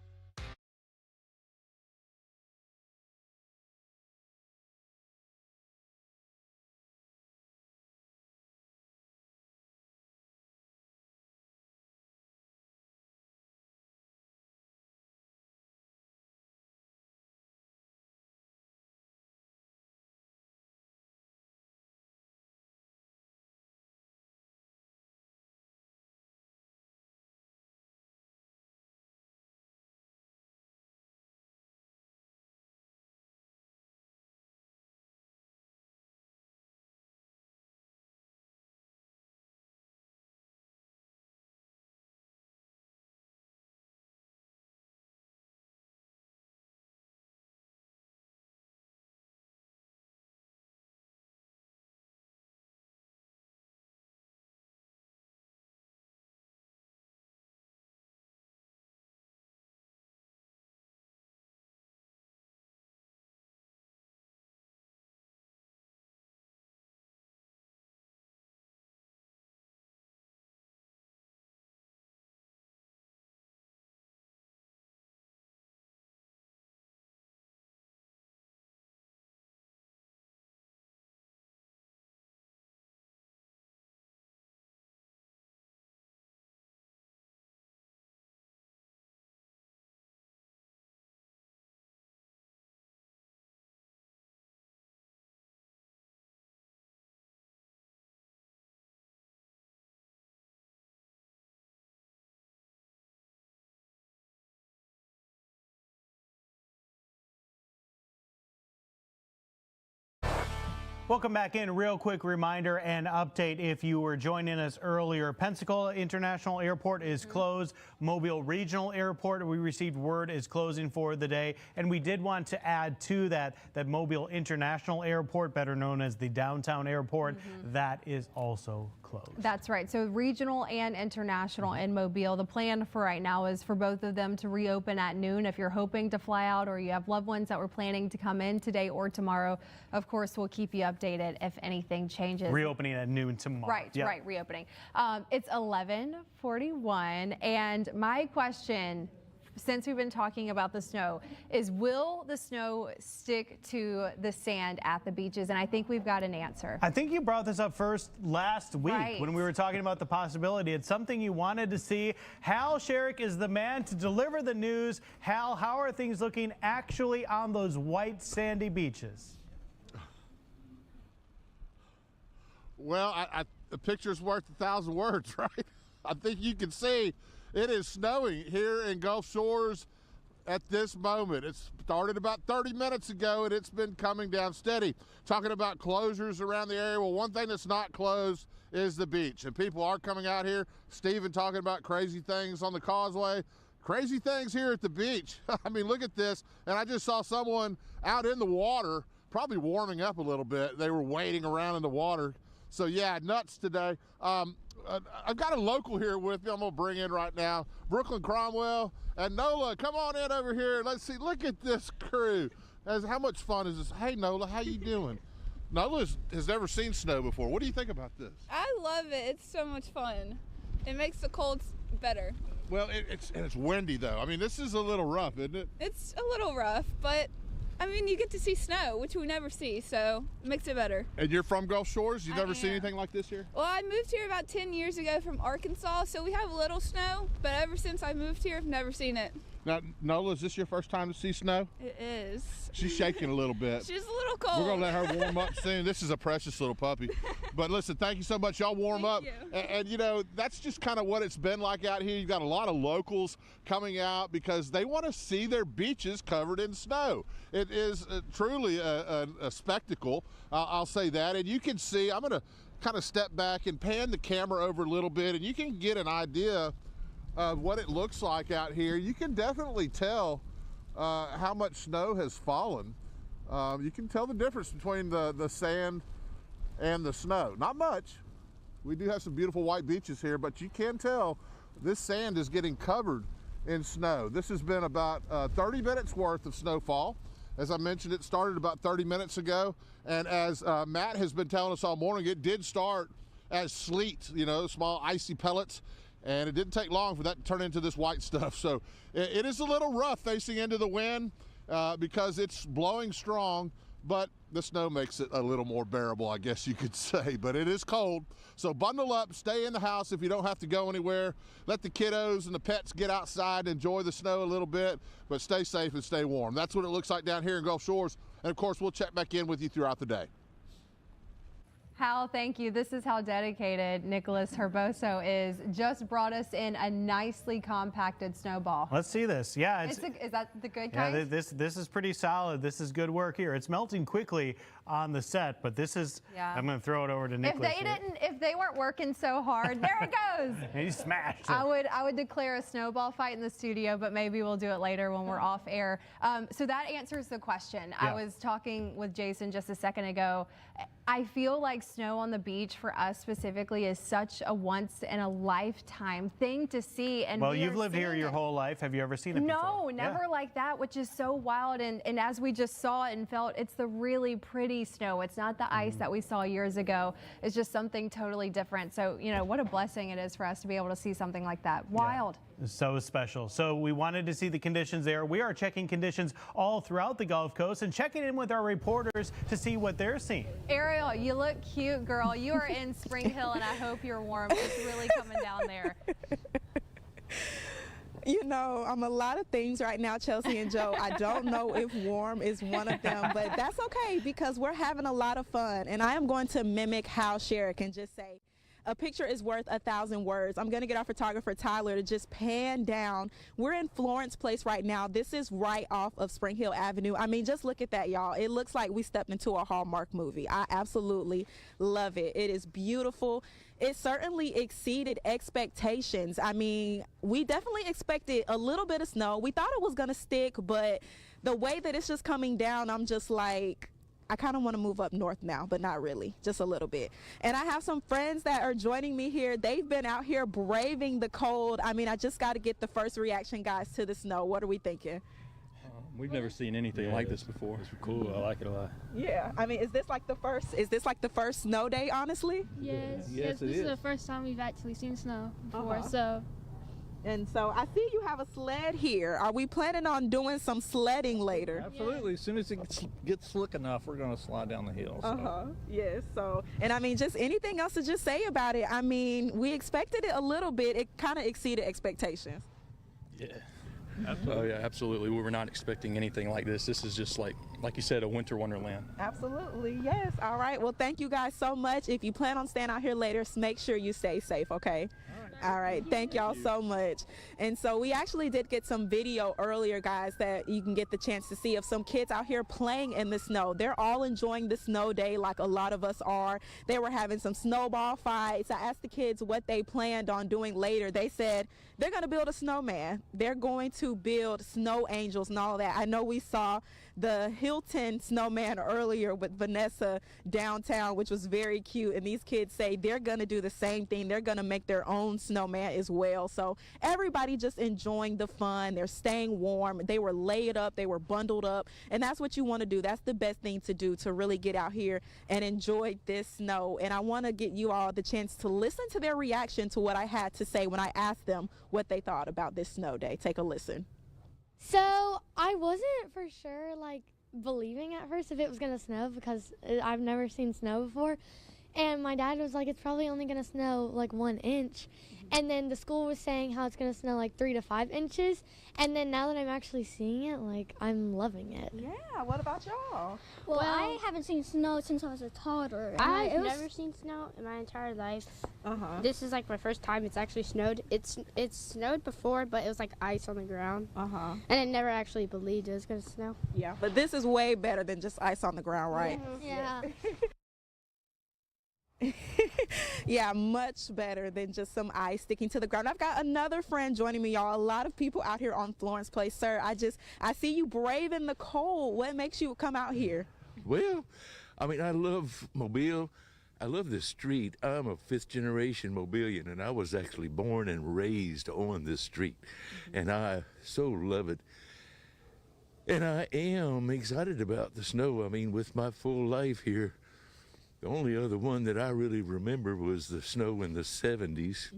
Welcome back in. Real quick reminder and update if you were joining us earlier. Pensacola International Airport is closed. Mobile Regional Airport, we received word, is closing for the day. And we did want to add to that Mobile International Airport, better known as the downtown airport, that is also closed. That's right. So regional and international in Mobile. The plan for right now is for both of them to reopen at noon. If you're hoping to fly out or you have loved ones that were planning to come in today or tomorrow, of course, we'll keep you updated if anything changes. Reopening at noon tomorrow. Right, Yep. right, reopening. It's 11:41, and my question, since we've been talking about the snow, is will the snow stick to the sand at the beaches? And I think we've got an answer. I think you brought this up first last week Right. when we were talking about the possibility. It's something you wanted to see. Hal Sherrick is the man to deliver the news. Hal, how are things looking actually on those white sandy beaches? Well, a picture's worth 1,000 words, right? I think you can see it is snowing here in Gulf Shores at this moment. It started about 30 minutes ago, and it's been coming down steady. Talking about closures around the area, well, one thing that's not closed is the beach, and people are coming out here. Stephen talking about crazy things on the causeway. Crazy things here at the beach. I mean, look at this, and I just saw someone out in the water, probably warming up a little bit. They were wading around in the water. So yeah, nuts today. I've got a local here with me I'm gonna bring in right now. Brooklyn Cromwell and Nola, come on in over here. Let's see, look at this crew. How much fun is this? Hey Nola, how you doing? Nola has never seen snow before. What do you think about this? I love it. It's so much fun. It makes the cold better. Well, it's windy though. I mean, this is a little rough, isn't it? It's a little rough, but I mean, you get to see snow, which we never see, so it makes it better. And you're from Gulf Shores? You've never seen anything like this here? Well, I moved here about 10 years ago from Arkansas, so we have a little snow, but ever since I moved here, I've never seen it. Now, Nola, is this your first time to see snow? It is. She's shaking a little bit. She's a little cold. We're going to let her warm up soon. This is a precious little puppy. But listen, thank you so much. Y'all warm up. And, you know, that's just kind of what it's been like out here. You've got a lot of locals coming out because they want to see their beaches covered in snow. It is truly a spectacle, I'll say that. And you can see, I'm going to kind of step back and pan the camera over a little bit, and you can get an idea of what it looks like out here. You can definitely tell how much snow has fallen. You can tell the difference between the sand and the snow. Not much. We do have some beautiful white beaches here, but you can tell this sand is getting covered in snow. This has been about 30 minutes worth of snowfall. As I mentioned, it started about 30 minutes ago, and as Matt has been telling us all morning, it did start as sleet, you know, small icy pellets. And it didn't take long for that to turn into this white stuff. So it is a little rough facing into the wind because it's blowing strong, but the snow makes it a little more bearable, I guess you could say. But it is cold. So bundle up, stay in the house if you don't have to go anywhere. Let the kiddos and the pets get outside and enjoy the snow a little bit, but stay safe and stay warm. That's what it looks like down here in Gulf Shores. And of course, we'll check back in with you throughout the day. Hal, thank you. This is how dedicated Nicholas Herboso is. Just brought us in a nicely compacted snowball. Let's see this. Yeah, is that the good kind? Yeah, this is pretty solid. This is good work here. It's melting quickly on the set, but this is. Yeah. I'm going to throw it over to Nicholas. If they weren't working so hard, there it goes. He smashed it. I would declare a snowball fight in the studio, but maybe we'll do it later when we're off air. So that answers the question. Yeah. I was talking with Jason just a second ago. I feel like snow on the beach for us specifically is such a once in a lifetime thing to see. And well, you've lived here your whole life. Have you ever seen it before? No, never like that, which is so wild. And as we just saw it and felt, it's the really pretty snow. It's not the ice that we saw years ago. It's just something totally different. So, you know, what a blessing it is for us to be able to see something like that. Wild. Yeah. So special. So we wanted to see the conditions there. We are checking conditions all throughout the Gulf Coast and checking in with our reporters to see what they're seeing. Ariel, you look cute, girl. You are in Spring Hill, and I hope you're warm. It's really coming down there. You know, I'm a lot of things right now, Chelsea and Joe. I don't know if warm is one of them, but that's okay because we're having a lot of fun. And I am going to mimic Hal Sherrick and just say, a picture is worth 1,000 words. I'm going to get our photographer Tyler to just pan down. We're in Florence Place right now. This is right off of Spring Hill Avenue. I mean, just look at that, y'all. It looks like we stepped into a Hallmark movie. I absolutely love it. It is beautiful. It certainly exceeded expectations. I mean, we definitely expected a little bit of snow. We thought it was going to stick, but the way that it's just coming down, I'm just like, I kind of want to move up north now, but not really, just a little bit. And I have some friends that are joining me here. They've been out here braving the cold. I mean, I just got to get the first reaction, guys, to the snow. What are we thinking? We've never seen anything like this before. It's cool. I like it a lot. Yeah, I mean, is this like the first snow day, honestly? Yes. Yes, This is the first time we've actually seen snow before, And so I see you have a sled here. Are we planning on doing some sledding later? Absolutely. As soon as it gets slick enough, we're going to slide down the hill. So. Yes. So, and I mean, just anything else to just say about it? I mean, we expected it a little bit. It kind of exceeded expectations. Yeah. Oh yeah, absolutely. We were not expecting anything like this. This is just like you said, a winter wonderland. Absolutely, yes. All right. Well, thank you guys so much. If you plan on staying out here later, make sure you stay safe, okay? All right. Thank y'all so much. And so we actually did get some video earlier, guys, that you can get the chance to see of some kids out here playing in the snow. They're all enjoying the snow day like a lot of us are. They were having some snowball fights. I asked the kids what they planned on doing later. They said they're going to build a snowman. They're going to build snow angels and all that. I know we saw the Hilton snowman earlier with Vanessa downtown, which was very cute, and these kids say they're going to do the same thing. They're going to make their own snowman as well. So everybody just enjoying the fun. They're staying warm. They were laid up, they were bundled up, and that's what you want to do. That's the best thing to do, to really get out here and enjoy this snow. And I want to get you all the chance to listen to their reaction to what I had to say when I asked them what they thought about this snow day. Take a listen. So I wasn't for sure like believing at first if it was gonna snow because I've never seen snow before, and my dad was like, it's probably only gonna snow like 1 inch, and then the school was saying how it's gonna snow like 3 to 5 inches, and then now that I'm actually seeing it, like I'm loving it. Yeah. What about y'all? Well, I haven't seen snow since I was a toddler. I've never seen snow in my entire life. This is like my first time it's actually snowed. It's snowed before, but it was like ice on the ground. And I never actually believed it was gonna snow. Yeah, but this is way better than just ice on the ground, right? Yeah. Yeah, much better than just some ice sticking to the ground. I've got another friend joining me, y'all. A lot of people out here on Florence Place. Sir, I see you braving the cold. What makes you come out here? Well, I mean, I love Mobile. I love this street. I'm a 5th generation Mobilian, and I was actually born and raised on this street, and I so love it. And I am excited about the snow. I mean, with my full life here, the only other one that I really remember was the snow in the 70s.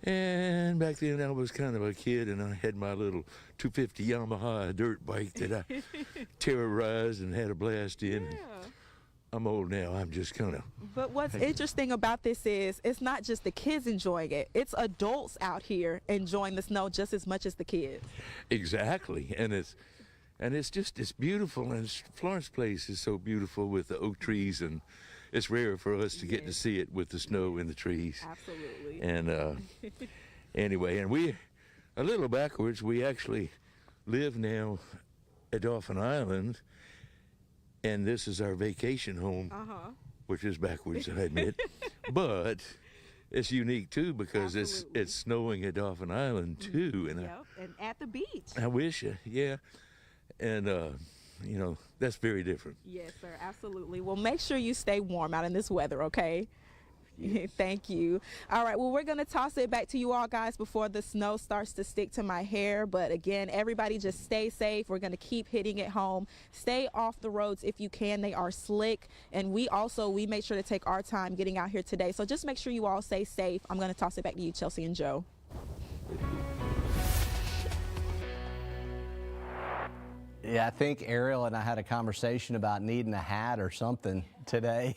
And back then I was kind of a kid, and I had my little 250 Yamaha dirt bike that I terrorized and had a blast in. Yeah. I'm old now. I'm just kind of. But what's interesting about this is it's not just the kids enjoying it. It's adults out here enjoying the snow just as much as the kids. Exactly. And it's beautiful, and Florence Place is so beautiful with the oak trees, and it's rare for us to get to see it with the snow and the trees. Absolutely. And anyway, and we a little backwards. We actually live now at Dauphin Island, and this is our vacation home, which is backwards, I admit. But it's unique too because it's snowing at Dauphin Island too, and and at the beach. I wish, yeah. And, you know, that's very different. Yes, sir, absolutely. Well, make sure you stay warm out in this weather, okay? Thank you. All right, well, we're going to toss it back to you all, guys, before the snow starts to stick to my hair. But again, everybody just stay safe. We're going to keep hitting it home. Stay off the roads if you can. They are slick. And we made sure to take our time getting out here today. So just make sure you all stay safe. I'm going to toss it back to you, Chelsea and Joe. Yeah, I think Ariel and I had a conversation about needing a hat or something today,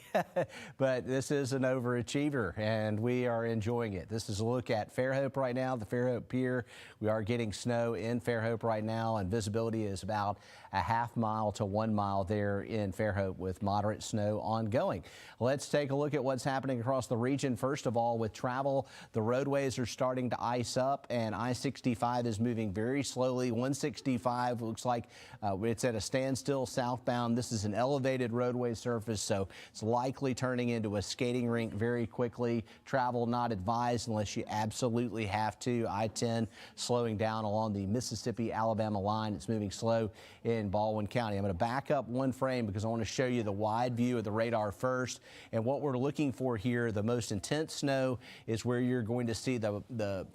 but this is an overachiever and we are enjoying it. This is a look at Fairhope right now, the Fairhope Pier. We are getting snow in Fairhope right now, and visibility is about a half mile to 1 mile there in Fairhope with moderate snow ongoing. Let's take a look at what's happening across the region. First of all, with travel, the roadways are starting to ice up and I-65 is moving very slowly. 165 looks like it's at a standstill southbound. This is an elevated roadway surface, so it's likely turning into a skating rink very quickly. Travel not advised unless you absolutely have to. I-10 slowing down along the Mississippi-Alabama line. It's moving slow in Baldwin County. I'm going to back up one frame because I want to show you the wide view of the radar first. And what we're looking for here, the most intense snow is where you're going to see the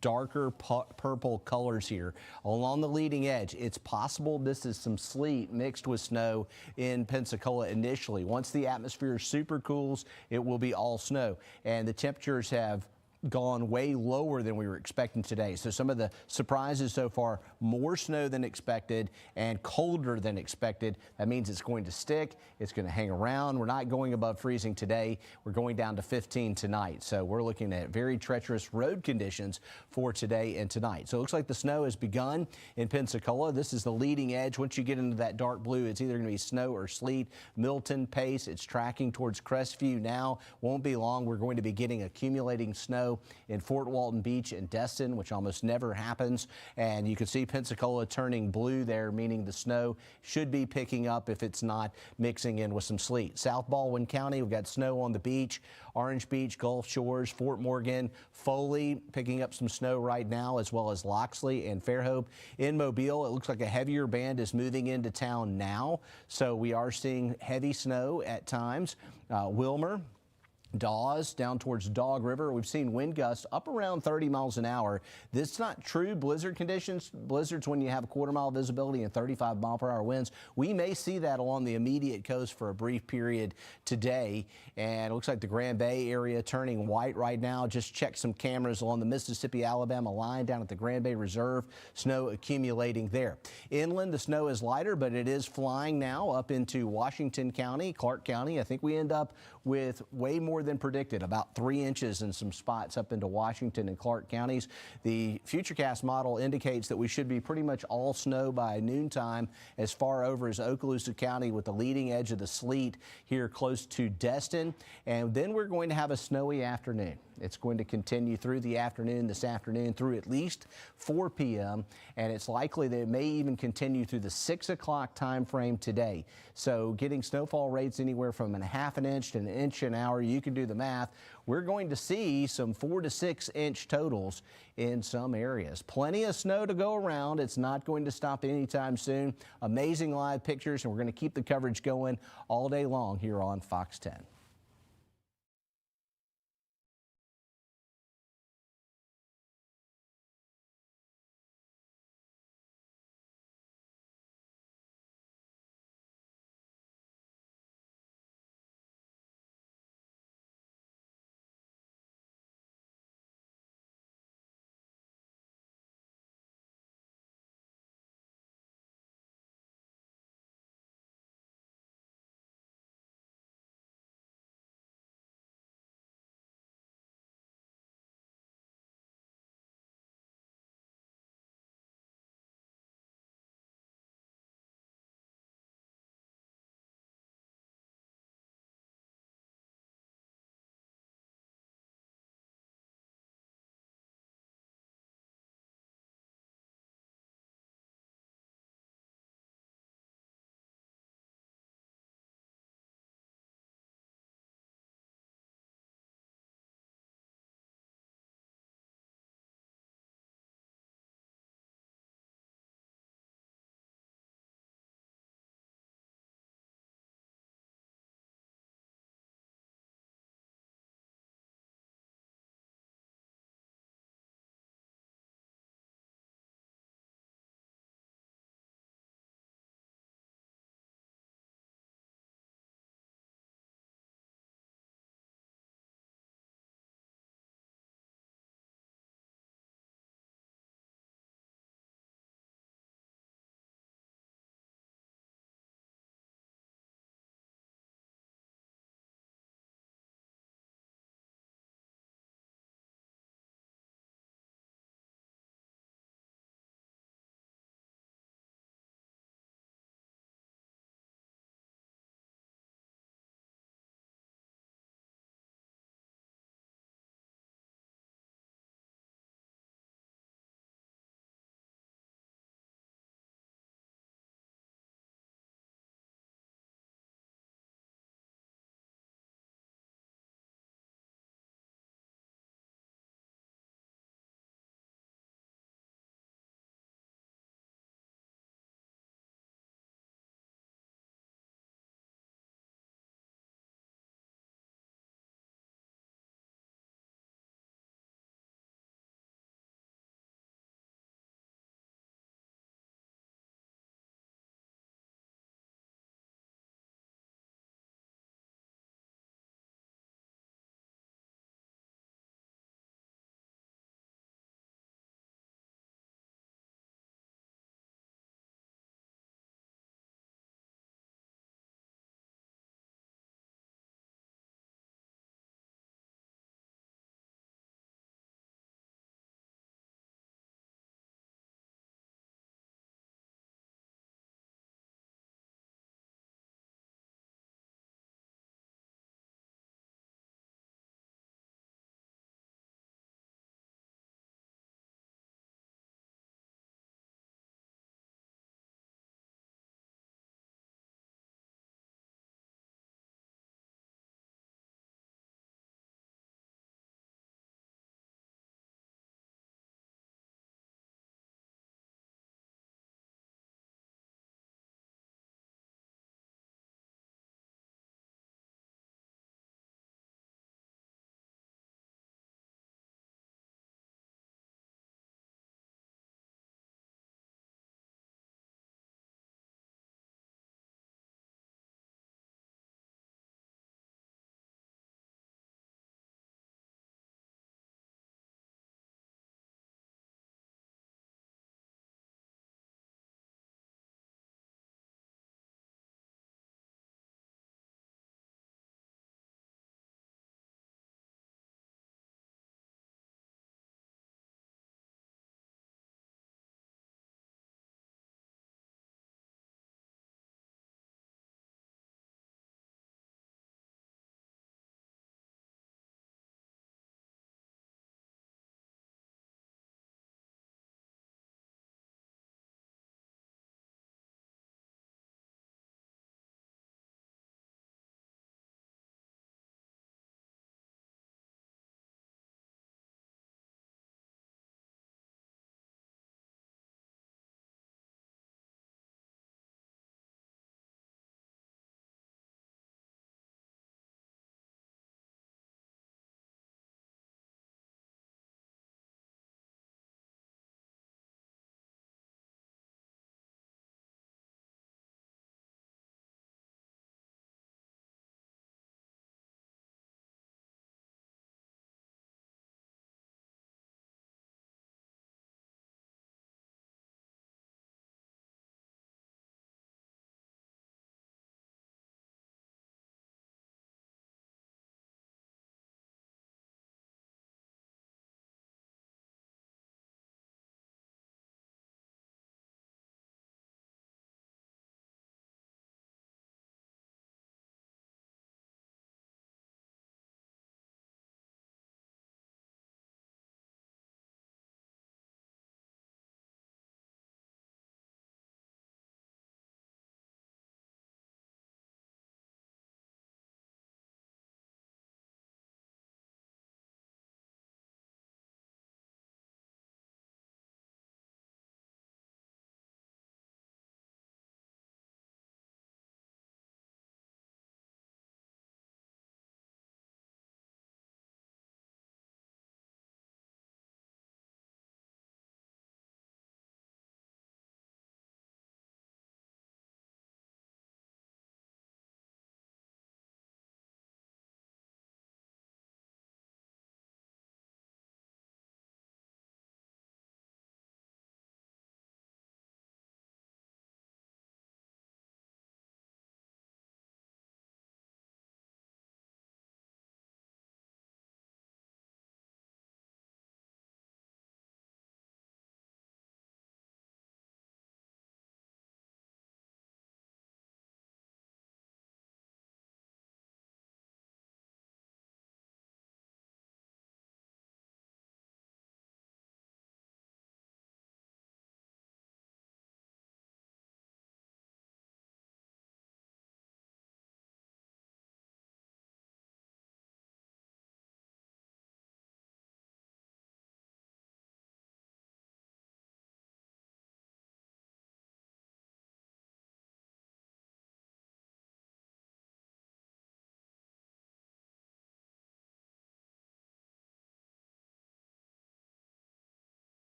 darker purple colors here along the leading edge. It's possible this is some sleet mixed with snow in Pensacola initially. Once the atmosphere super cools, it will be all snow, and the temperatures have gone way lower than we were expecting today. So some of the surprises so far: more snow than expected and colder than expected. That means it's going to stick. It's going to hang around. We're not going above freezing today. We're going down to 15 tonight. So we're looking at very treacherous road conditions for today and tonight. So it looks like the snow has begun in Pensacola. This is the leading edge. Once you get into that dark blue, it's either going to be snow or sleet. Milton, Pace, it's tracking towards Crestview now. Won't be long. We're going to be getting accumulating snow in Fort Walton Beach and Destin, which almost never happens. And you can see Pensacola turning blue there, meaning the snow should be picking up if it's not mixing in with some sleet. South Baldwin County, we've got snow on the beach, Orange Beach, Gulf Shores, Fort Morgan, Foley picking up some snow right now, as well as Loxley and Fairhope. In Mobile, it looks like a heavier band is moving into town now, so we are seeing heavy snow at times. Wilmer, Dawes down towards Dog River, we've seen wind gusts up around 30 miles an hour. This is not true blizzard conditions. Blizzards when you have a quarter-mile visibility and 35-mile-per-hour winds. We may see that along the immediate coast for a brief period today. And it looks like the Grand Bay area turning white right now. Just check some cameras along the Mississippi-Alabama line down at the Grand Bay Reserve. Snow accumulating there. Inland, the snow is lighter, but it is flying now up into Washington County, Clark County. I think we end up with way more than predicted, about 3 inches in some spots up into Washington and Clark counties. The Futurecast model indicates that we should be pretty much all snow by noontime as far over as Okaloosa County, with the leading edge of the sleet here close to Destin. And then we're going to have a snowy afternoon. It's going to continue through the afternoon, this afternoon, through at least 4 p.m. And it's likely that it may even continue through the 6 o'clock time frame today. So getting snowfall rates anywhere from a half an inch to an inch an hour. You can do the math. We're going to see some 4 to 6 inch totals in some areas. Plenty of snow to go around. It's not going to stop anytime soon. Amazing live pictures, and we're going to keep the coverage going all day long here on Fox 10.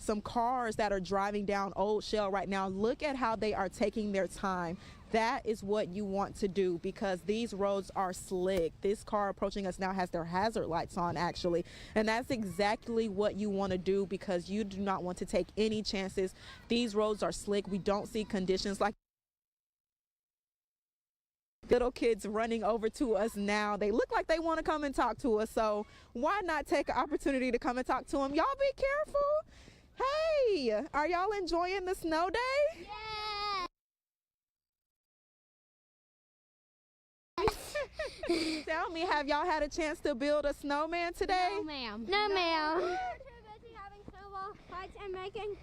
some cars that are driving down Old Shell right now. Look at how they are taking their time. That is what you want to do because these roads are slick. This car approaching us now has their hazard lights on actually, and that's exactly what you want to do because you do not want to take any chances. These roads are slick. We don't see conditions like little kids running over to us now. They look like they want to come and talk to us, so why not take an opportunity to come and talk to them? Y'all be careful. Hey, are y'all enjoying the snow day? Yeah. Tell me, have y'all had a chance to build a snowman today? No, ma'am. No, ma'am. We're too busy having snowball fights and making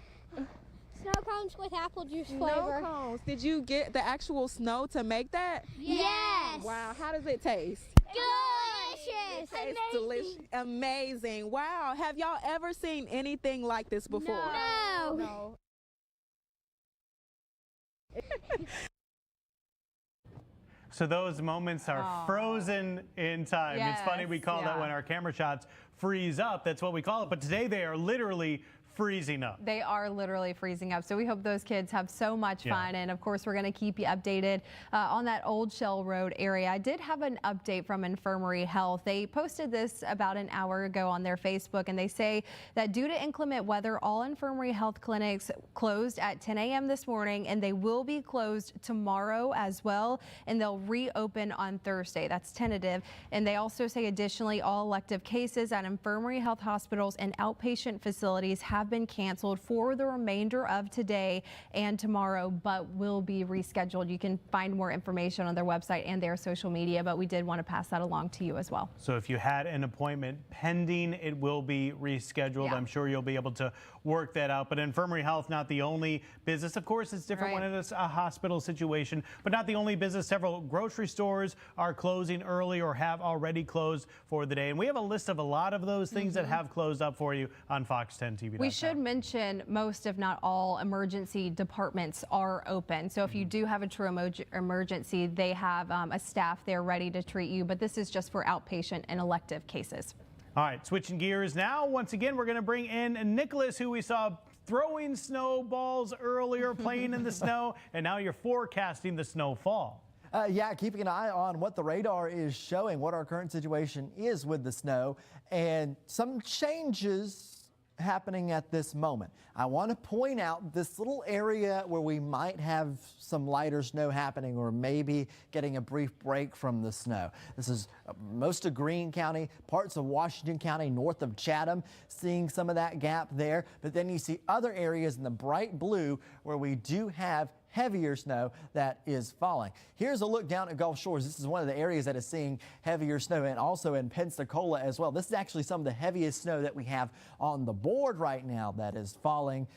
snow cones with apple juice flavor. Snow cones. Did you get the actual snow to make that? Yes. Wow, how does it taste? Delicious. It tastes delicious. Amazing. Wow, have y'all ever seen anything like this before? No. No. So those moments are frozen in time. It's funny, we call that when our camera shots freeze up. That's what we call it. But today they are literally freezing up. They are literally freezing up. So we hope those kids have so much fun. And of course, we're going to keep you updated on that Old Shell Road area. I did have an update from Infirmary Health. They posted this about an hour ago on their Facebook, and they say that due to inclement weather, all Infirmary Health clinics closed at 10 a.m. this morning, and they will be closed tomorrow as well, and they'll reopen on Thursday. That's tentative. And they also say additionally, all elective cases at Infirmary Health hospitals and outpatient facilities have been canceled for the remainder of today and tomorrow, but will be rescheduled. You can find more information on their website and their social media, but we did want to pass that along to you as well. So if you had an appointment pending, it will be rescheduled. I'm sure you'll be able to work that out. But Infirmary Health, not the only business. Of course, it's different when it's a hospital situation, but not the only business. Several grocery stores are closing early or have already closed for the day. And we have a list of a lot of those things that have closed up for you on Fox 10 TV. We should mention most, if not all, emergency departments are open. So if you do have a true emergency, they have a staff there ready to treat you. But this is just for outpatient and elective cases. All right, switching gears now. Once again, we're going to bring in Nicholas, who we saw throwing snowballs earlier, playing in the snow, and now you're forecasting the snowfall. Yeah, keeping an eye on what the radar is showing, what our current situation is with the snow, and some changes happening at this moment. I want to point out this little area where we might have some lighter snow happening or maybe getting a brief break from the snow. This is most of Greene County, parts of Washington County, north of Chatham, seeing some of that gap there. But then you see other areas in the bright blue where we do have heavier snow that is falling. Here's a look down at Gulf Shores. This is one of the areas that is seeing heavier snow, and also in Pensacola as well. This is actually some of the heaviest snow that we have on the board right now that is falling.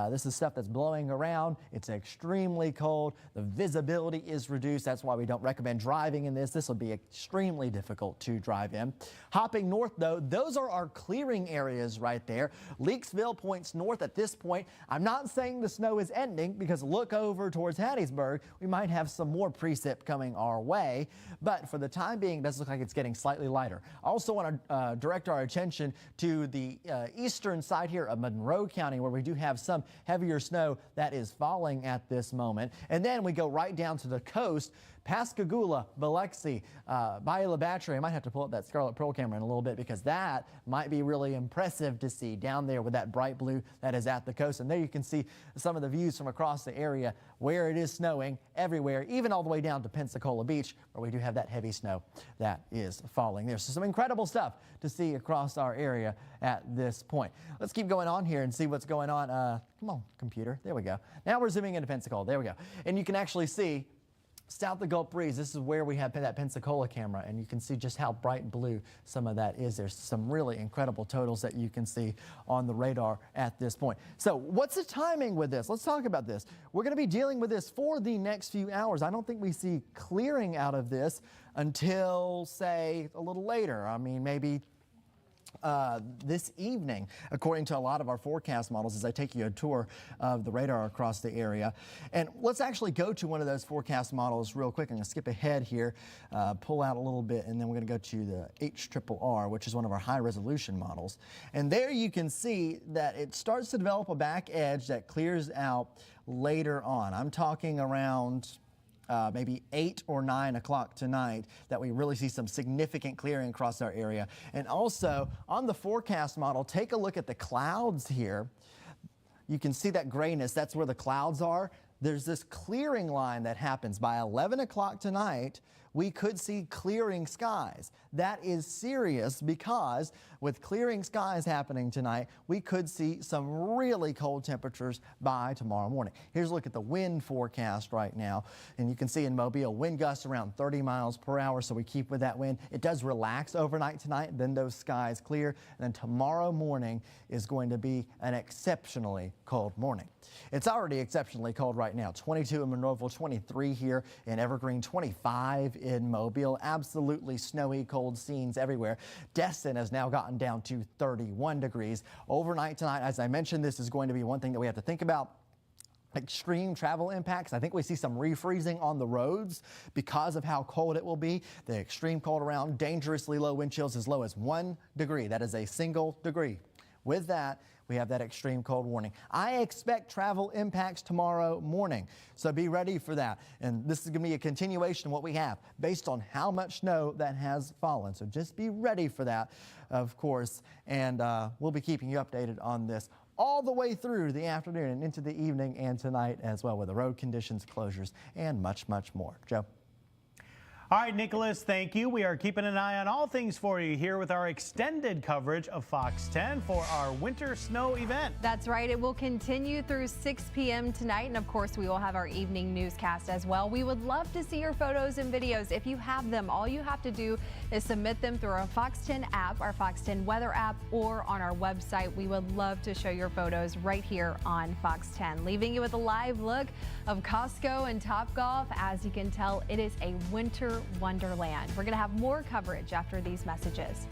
This is stuff that's blowing around. It's extremely cold. The visibility is reduced. That's why we don't recommend driving in this. This will be extremely difficult to drive in. Hopping north, though, those are our clearing areas right there. Leakesville points north at this point. I'm not saying the snow is ending, because look over towards Hattiesburg, we might have some more precip coming our way, but for the time being, it does look like it's getting slightly lighter. Also want to direct our attention to the eastern side here of Monroe County, where we do have some heavier snow that is falling at this moment. And then we go right down to the coast. Pascagoula, Biloxi, Bayou La Batre. I might have to pull up that Scarlet Pearl camera in a little bit, because that might be really impressive to see down there with that bright blue that is at the coast. And there you can see some of the views from across the area where it is snowing everywhere, even all the way down to Pensacola Beach, where we do have that heavy snow that is falling. There's some incredible stuff to see across our area at this point. Let's keep going on here and see what's going on. Come on, computer. There we go. Now we're zooming into Pensacola. There we go. And you can actually see south of the Gulf Breeze. This is where we have that Pensacola camera, and you can see just how bright blue some of that is. There's some really incredible totals that you can see on the radar at this point. So what's the timing with this? Let's talk about this. We're going to be dealing with this for the next few hours. I don't think we see clearing out of this until, say, a little later. I mean, maybe this evening, according to a lot of our forecast models, as I take you a tour of the radar across the area. And let's actually go to one of those forecast models real quick. I'm going to skip ahead here, pull out a little bit, and then we're going to go to the HRRR, which is one of our high resolution models. And there you can see that it starts to develop a back edge that clears out later on. I'm talking around maybe 8 or 9 o'clock tonight that we really see some significant clearing across our area. And also on the forecast model, take a look at the clouds here. You can see that grayness, that's where the clouds are. There's this clearing line that happens by 11 o'clock tonight. We could see clearing skies. That is serious because with clearing skies happening tonight, we could see some really cold temperatures by tomorrow morning. Here's a look at the wind forecast right now. And you can see in Mobile, wind gusts around 30 miles per hour, so we keep with that wind. It does relax overnight tonight, then those skies clear. And then tomorrow morning is going to be an exceptionally cold morning. It's already exceptionally cold right now. 22 in Monroeville, 23 here in Evergreen, 25 in Mobile. Absolutely snowy, cold scenes everywhere. Destin has now gotten down to 31 degrees. Overnight tonight, as I mentioned, this is going to be one thing that we have to think about. Extreme travel impacts. I think we see some refreezing on the roads because of how cold it will be. The extreme cold around, dangerously low wind chills as low as 1 degree. That is a single degree. With that, we have that extreme cold warning. I expect travel impacts tomorrow morning, so be ready for that. And this is going to be a continuation of what we have based on how much snow that has fallen. So just be ready for that, of course, and we'll be keeping you updated on this all the way through the afternoon and into the evening and tonight as well with the road conditions, closures, and much, much more. Joe. All right, Nicholas, thank you. We are keeping an eye on all things for you here with our extended coverage of Fox 10 for our winter snow event. That's right. It will continue through 6 p.m. tonight. And of course, we will have our evening newscast as well. We would love to see your photos and videos. If you have them, all you have to do is submit them through our Fox 10 app, our Fox 10 weather app, or on our website. We would love to show your photos right here on Fox 10. Leaving you with a live look of Costco and Topgolf. As you can tell, it is a winter wonderland. We're going to have more coverage after these messages.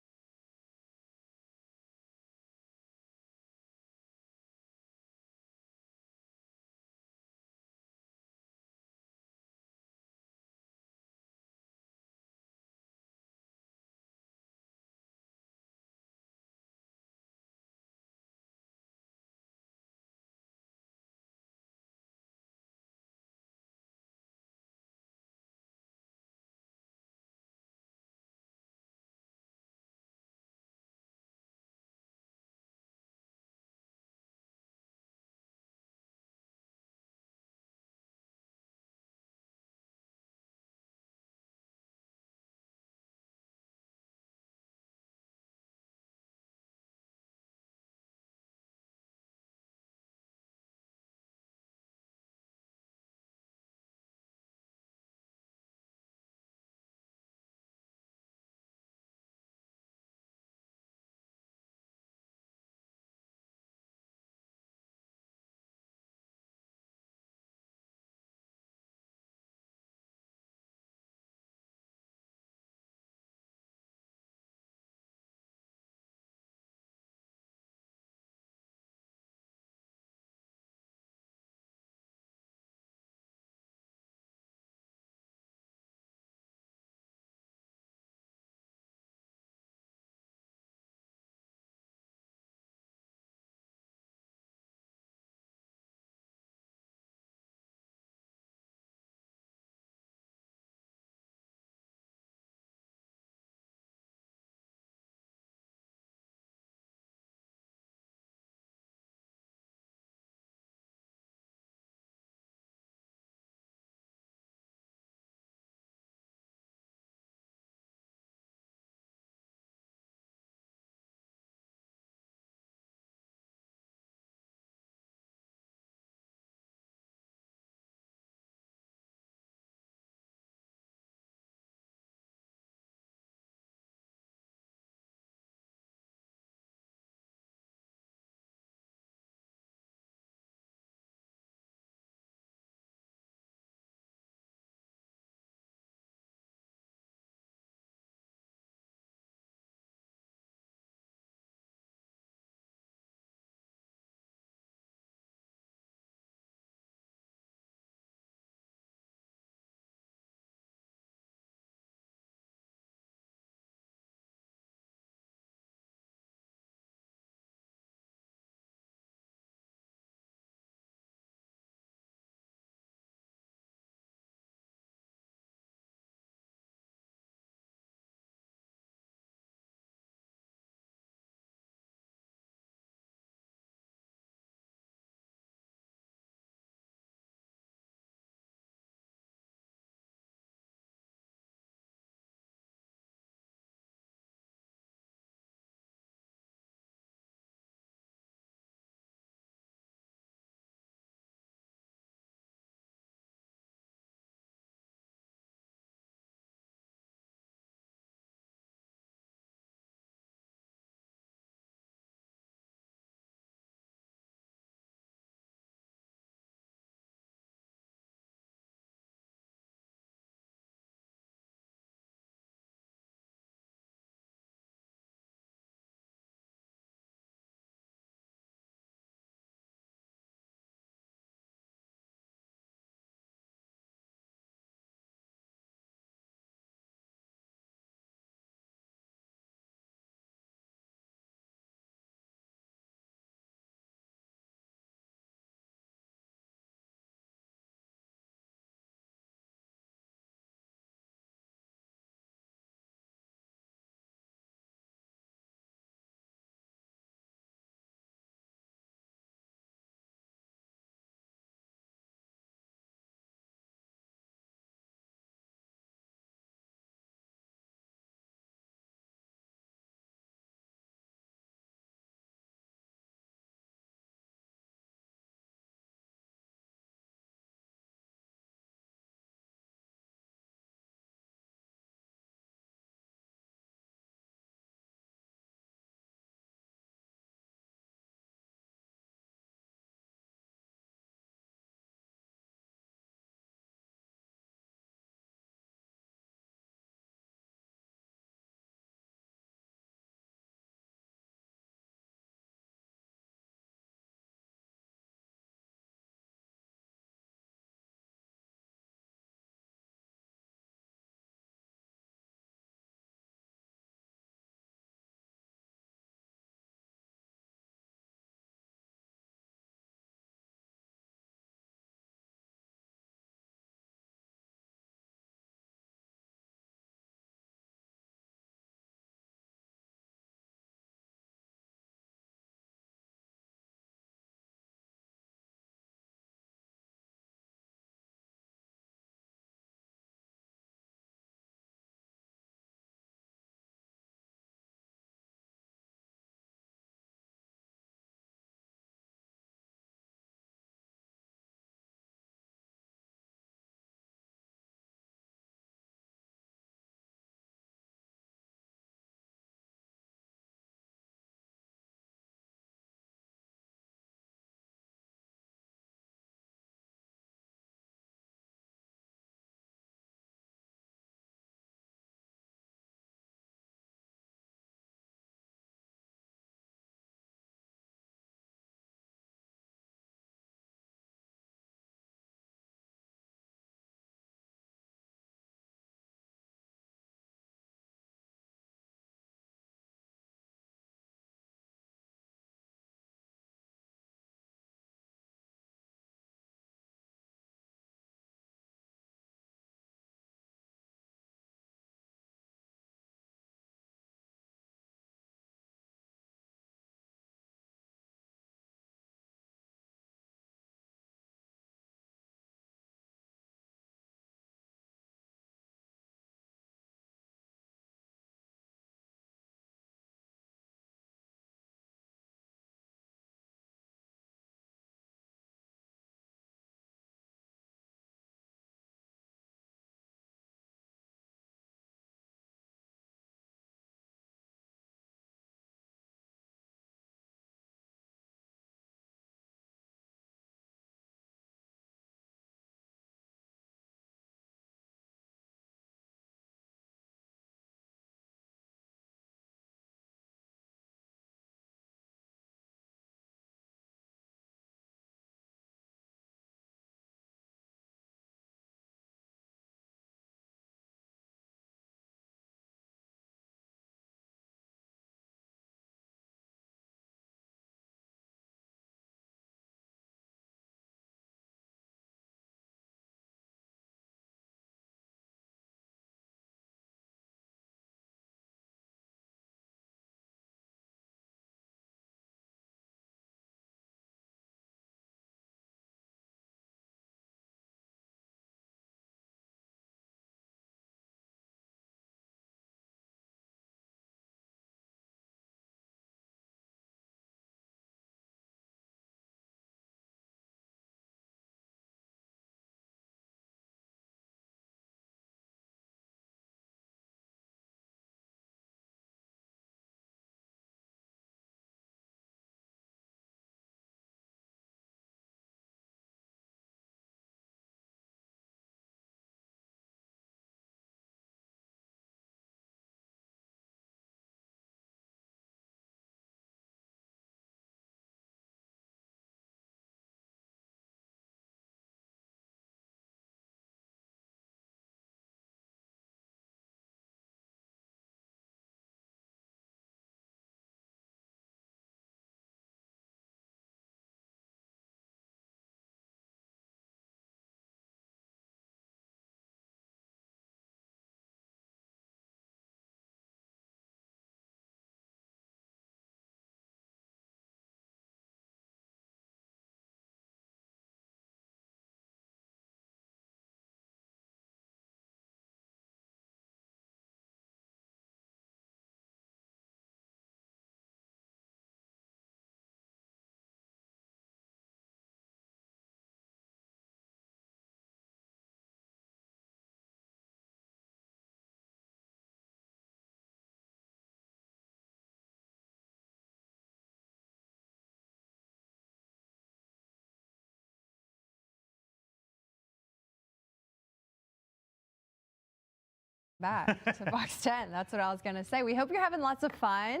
Back to Fox 10. That's what I was going to say. We hope you're having lots of fun.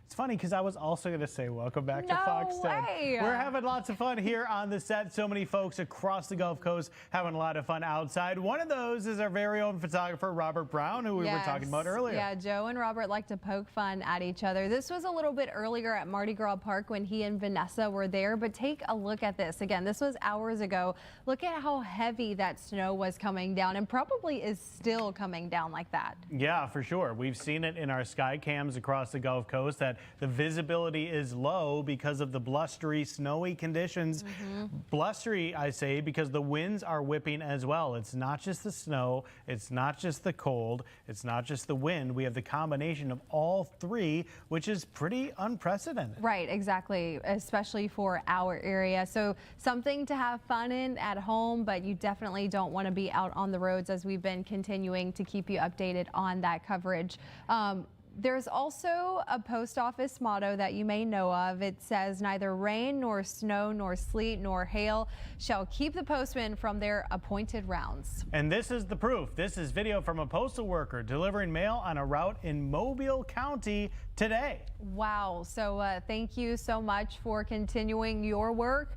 It's funny because I was also going to say welcome back to No Fox 10. way. We're having lots of fun here on the set. So many folks across the Gulf Coast having a lot of fun outside. One of those is our very own photographer, Robert Brown, who we were talking about earlier. Yeah, Joe and Robert like to poke fun at each other. This was a little bit earlier at Mardi Gras Park when he and Vanessa were there, but take a look at this. Again, this was hours ago. Look at how heavy that snow was coming down and probably is still coming down like that. Yeah, for sure. We've seen it in our sky cams across the Gulf Coast that the visibility is low because of the blustery, snowy conditions. Blustery, I say, because the winds are whipping as well. It's not just the snow, it's not just the cold, it's not just the wind. We have the combination of all three, which is pretty unprecedented. Right, exactly, especially for our area. So something to have fun in at home, but you definitely don't want to be out on the roads, as we've been continuing to keep you updated on that coverage. There's also a post office motto that you may know of. It says, neither rain nor snow nor sleet nor hail shall keep the postman from their appointed rounds. And this is the proof. This is video from a postal worker delivering mail on a route in Mobile County today. Wow. So thank you so much for continuing your work.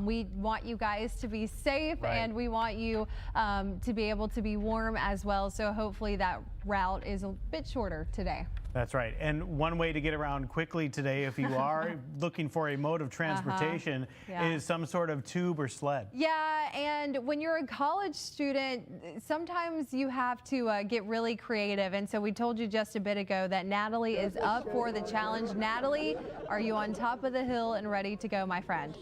We want you guys to be safe, and we want you to be able to be warm as well. So hopefully that route is a bit shorter today. That's right. And one way to get around quickly today, if you are looking for a mode of transportation, is some sort of tube or sled. Yeah, and when you're a college student, sometimes you have to get really creative. And so we told you just a bit ago that Natalie is up for the challenge. Natalie, are you on top of the hill and ready to go, my friend?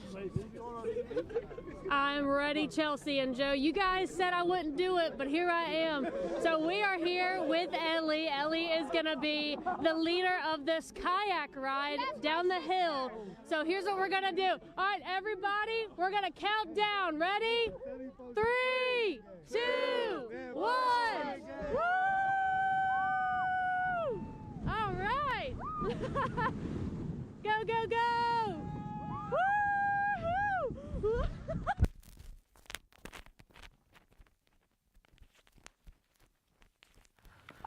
I'm ready, Chelsea and Joe. You guys said I wouldn't do it, but here I am. So we are here with Ellie. Ellie is going to be the leader of this kayak ride down the hill. So here's what we're going to do. All right, everybody, we're going to count down. Ready? 3, 2, 1. Woo! All right. Go, go, go. Woo!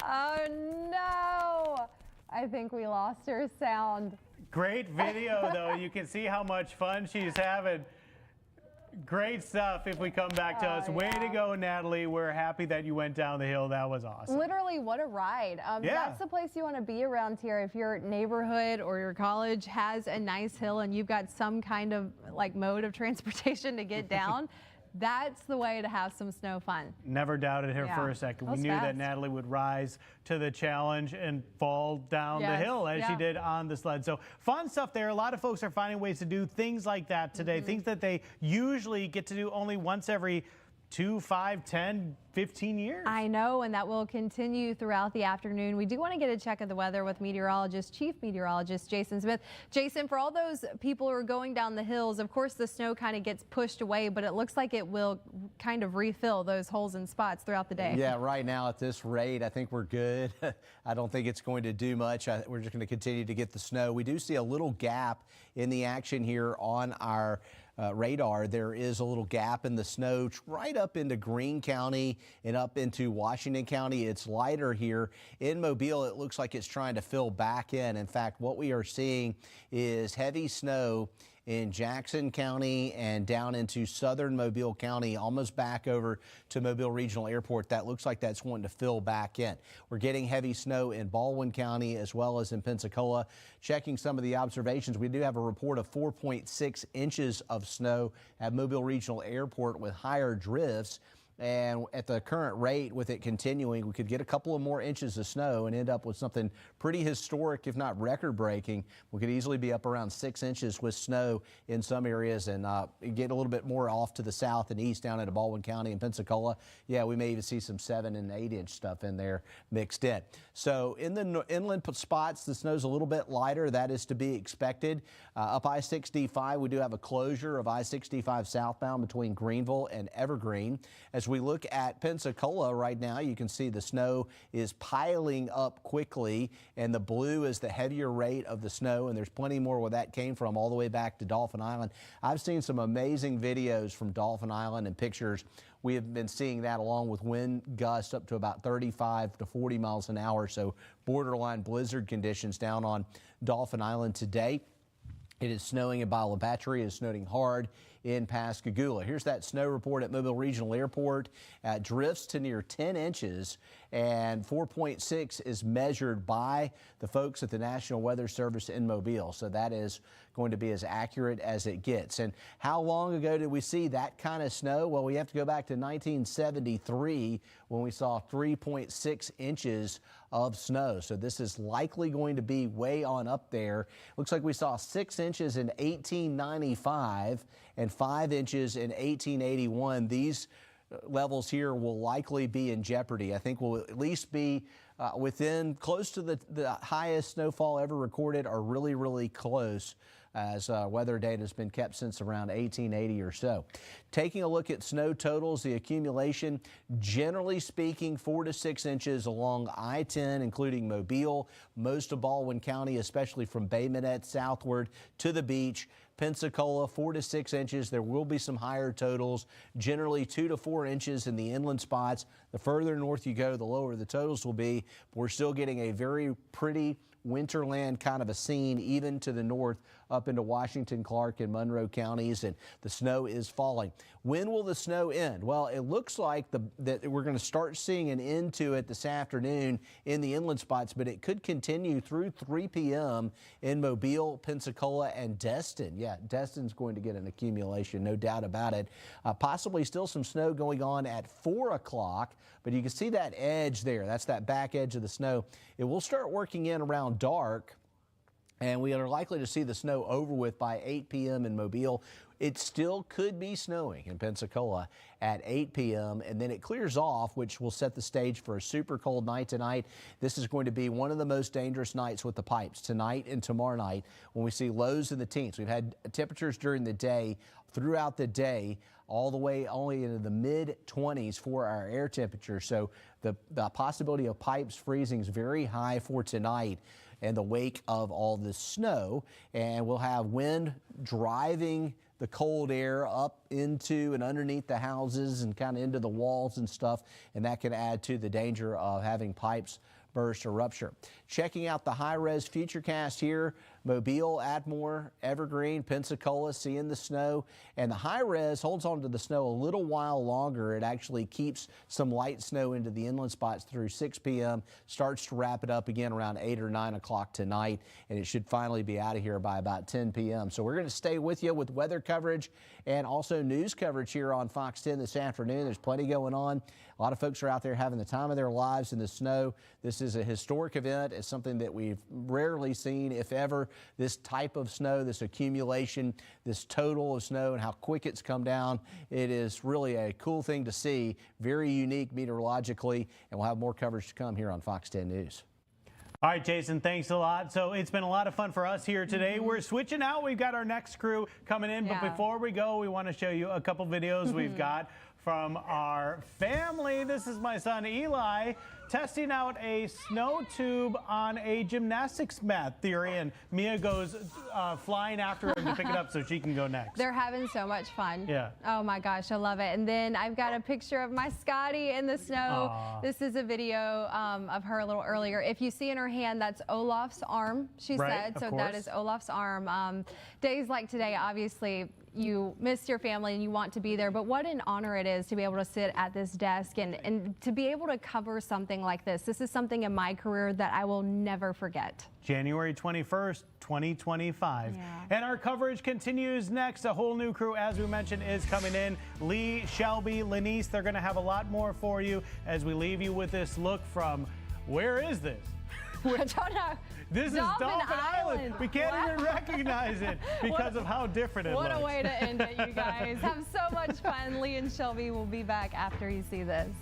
Oh no! I think we lost her sound. Great video, though. You can see how much fun she's having. Great stuff if we come back to us. Way to go, Natalie. We're happy that you went down the hill. That was awesome. Literally, what a ride. That's the place you want to be around here. If your neighborhood or your college has a nice hill and you've got some kind of like mode of transportation to get down, that's the way to have some snow fun. Never doubted her for a second. We knew that Natalie would rise to the challenge and fall down the hill as she did on the sled. So fun stuff there. A lot of folks are finding ways to do things like that today, things that they usually get to do only once every 2, 5, 10, 15 years. I know, and that will continue throughout the afternoon. We do want to get a check of the weather with Chief Meteorologist Jason Smith. Jason, for all those people who are going down the hills, of course the snow kind of gets pushed away, but it looks like it will kind of refill those holes and spots throughout the day. Yeah, right now at this rate, I think we're good. I don't think it's going to do much. We're just going to continue to get the snow. We do see a little gap in the action here on our radar. There is a little gap in the snow right up into Greene County and up into Washington County. It's lighter here. In Mobile, it looks like it's trying to fill back in. In fact, what we are seeing is heavy snow in Jackson County and down into southern Mobile County, almost back over to Mobile Regional Airport. That looks like that's wanting to fill back in. We're getting heavy snow in Baldwin County as well as in Pensacola. Checking some of the observations, we do have a report of 4.6 inches of snow at Mobile Regional Airport with higher drifts. And at the current rate, with it continuing, we could get a couple of more inches of snow and end up with something pretty historic, if not record-breaking. We could easily be up around 6 inches with snow in some areas and get a little bit more off to the south and east down into Baldwin County and Pensacola. Yeah, we may even see some 7 and 8 inch stuff in there mixed in. So in the inland spots, the snow's a little bit lighter. That is to be expected. Up I-65, we do have a closure of I-65 southbound between Greenville and Evergreen. As we we look at Pensacola right now, you can see the snow is piling up quickly, and the blue is the heavier rate of the snow, and there's plenty more where that came from all the way back to Dolphin Island. I've seen some amazing videos from Dolphin Island and pictures. We have been seeing that along with wind gusts up to about 35 to 40 miles an hour, so borderline blizzard conditions down on Dolphin Island today. It is snowing in Bayou La Battery. It is snowing hard in Pascagoula. Here's that snow report at Mobile Regional Airport. Drifts to near 10 inches, and 4.6 is measured by the folks at the National Weather Service in Mobile. So that is going to be as accurate as it gets. And how long ago did we see that kind of snow? Well, we have to go back to 1973 when we saw 3.6 inches of snow. So this is likely going to be way on up there. Looks like we saw 6 inches in 1895 and 5 inches in 1881. These levels here will likely be in jeopardy. I think we'll at least be within close to the highest snowfall ever recorded, or really, really close, as weather data has been kept since around 1880 or so. Taking a look at snow totals, the accumulation, generally speaking, 4 to 6 inches along I-10, including Mobile, most of Baldwin County, especially from Bay Minette southward to the beach. Pensacola, 4 to 6 inches. There will be some higher totals, generally 2 to 4 inches in the inland spots. The further north you go, the lower the totals will be. We're still getting a very pretty winterland kind of a scene, even to the north up into Washington, Clark, and Monroe counties, and the snow is falling. When will the snow end? Well, it looks like that we're going to start seeing an end to it this afternoon in the inland spots, but it could continue through 3 p.m. in Mobile, Pensacola, and Destin. Yeah, Destin's going to get an accumulation, no doubt about it. Possibly still some snow going on at 4 o'clock, but you can see that edge there. That's that back edge of the snow. It will start working in around dark, and we are likely to see the snow over with by 8 p.m. in Mobile. It still could be snowing in Pensacola at 8 p.m. and then it clears off, which will set the stage for a super cold night tonight. This is going to be one of the most dangerous nights with the pipes tonight and tomorrow night when we see lows in the teens. We've had temperatures during the day, throughout the day, all the way only into the mid-20s for our air temperature. So the possibility of pipes freezing is very high for tonight in the wake of all this snow, and we'll have wind driving the cold air up into and underneath the houses and kind of into the walls and stuff, and that can add to the danger of having pipes burst or rupture. Checking out the high-res futurecast here, Mobile, Atmore, Evergreen, Pensacola, seeing the snow, and the high-res holds on to the snow a little while longer. It actually keeps some light snow into the inland spots through 6 p.m., starts to wrap it up again around 8 or 9 o'clock tonight, and it should finally be out of here by about 10 p.m. So we're going to stay with you with weather coverage and also news coverage here on Fox 10 this afternoon. There's plenty going on. A lot of folks are out there having the time of their lives in the snow. This is a historic event. It's something that we've rarely seen, if ever, this type of snow, this accumulation, this total of snow, and how quick it's come down. It is really a cool thing to see, very unique meteorologically, and we'll have more coverage to come here on Fox 10 News. All right, Jason, thanks a lot. So it's been a lot of fun for us here today. We're switching out. We've got our next crew coming in, but before we go, we want to show you a couple videos we've got from our family. This is my son Eli testing out a snow tube on a gymnastics mat theory, and Mia goes flying after him to pick it up so she can go next. They're having so much fun. Yeah. Oh my gosh, I love it. And then I've got a picture of my Scotty in the snow. Aww. This is a video of her a little earlier. If you see in her hand, that's Olaf's arm, she said. So that is Olaf's arm. Days like today, obviously, you miss your family and you want to be there, but what an honor it is to be able to sit at this desk and to be able to cover something like this. This is something in my career that I will never forget. January 21st, 2025. Yeah. And our coverage continues next. A whole new crew, as we mentioned, is coming in. Lee, Shelby, Lenice, they're going to have a lot more for you as we leave you with this look from, where is this? I don't know. This is Dolphin Island. We can't even recognize it because of how different it looks. What a way to end it, you guys. Have so much fun. Lee and Shelby will be back after you see this.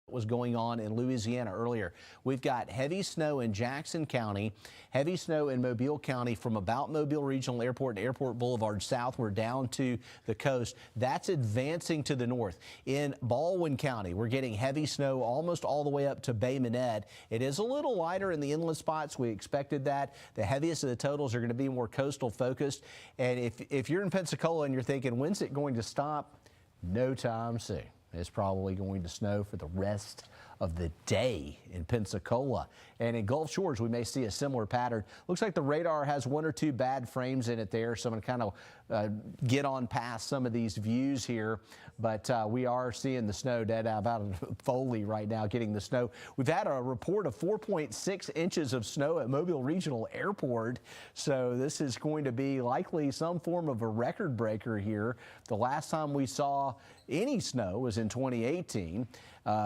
was going on in Louisiana earlier. We've got heavy snow in Jackson County, heavy snow in Mobile County from about Mobile Regional Airport and Airport Boulevard southward down to the coast. That's advancing to the north. In Baldwin County, we're getting heavy snow almost all the way up to Bay Minette. It is a little lighter in the inland spots. We expected that. The heaviest of the totals are going to be more coastal focused. And if you're in Pensacola and you're thinking, when's it going to stop? No time soon. It's probably going to snow for the rest of the day in Pensacola. And in Gulf Shores, we may see a similar pattern. Looks like the radar has one or two bad frames in it there, so I'm going to kind of get on past some of these views here. But we are seeing the snow dead about Foley right now, getting the snow. We've had a report of 4.6 inches of snow at Mobile Regional Airport, so this is going to be likely some form of a record breaker here. The last time we saw any snow was in 2018.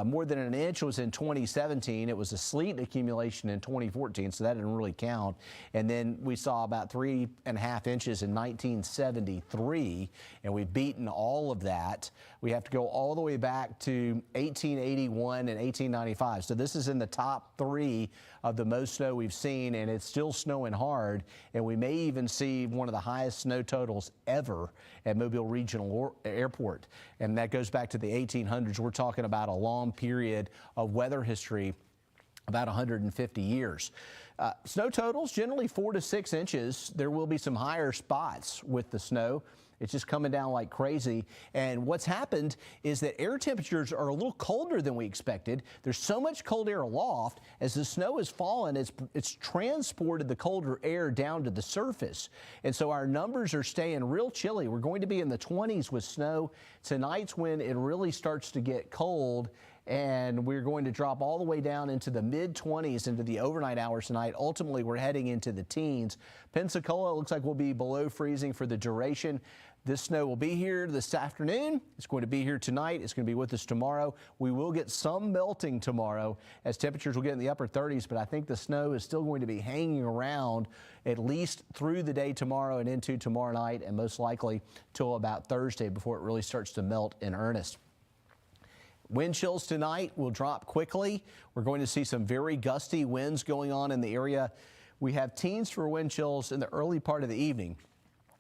More than an inch was in 2017. It was a sleet accumulation in 2014, so that didn't really count. And then we saw about 3.5 inches in 1973, and we've beaten all of that. We have to go all the way back to 1881 and 1895. So this is in the top three of the most snow we've seen, and it's still snowing hard. And we may even see one of the highest snow totals ever at Mobile Regional Airport. And that goes back to the 1800s. We're talking about a long period of weather history, about 150 years. Snow totals generally 4 to 6 inches. There will be some higher spots with the snow. It's just coming down like crazy. And what's happened is that air temperatures are a little colder than we expected. There's so much cold air aloft. As the snow has fallen, it's transported the colder air down to the surface. And so our numbers are staying real chilly. We're going to be in the 20s with snow. Tonight's when it really starts to get cold, and we're going to drop all the way down into the mid-20s into the overnight hours tonight. Ultimately, we're heading into the teens. Pensacola looks like we'll be below freezing for the duration. This snow will be here this afternoon. It's going to be here tonight. It's going to be with us tomorrow. We will get some melting tomorrow as temperatures will get in the upper 30s, but I think the snow is still going to be hanging around at least through the day tomorrow and into tomorrow night, and most likely till about Thursday before it really starts to melt in earnest. Wind chills tonight will drop quickly. We're going to see some very gusty winds going on in the area. We have teens for wind chills in the early part of the evening.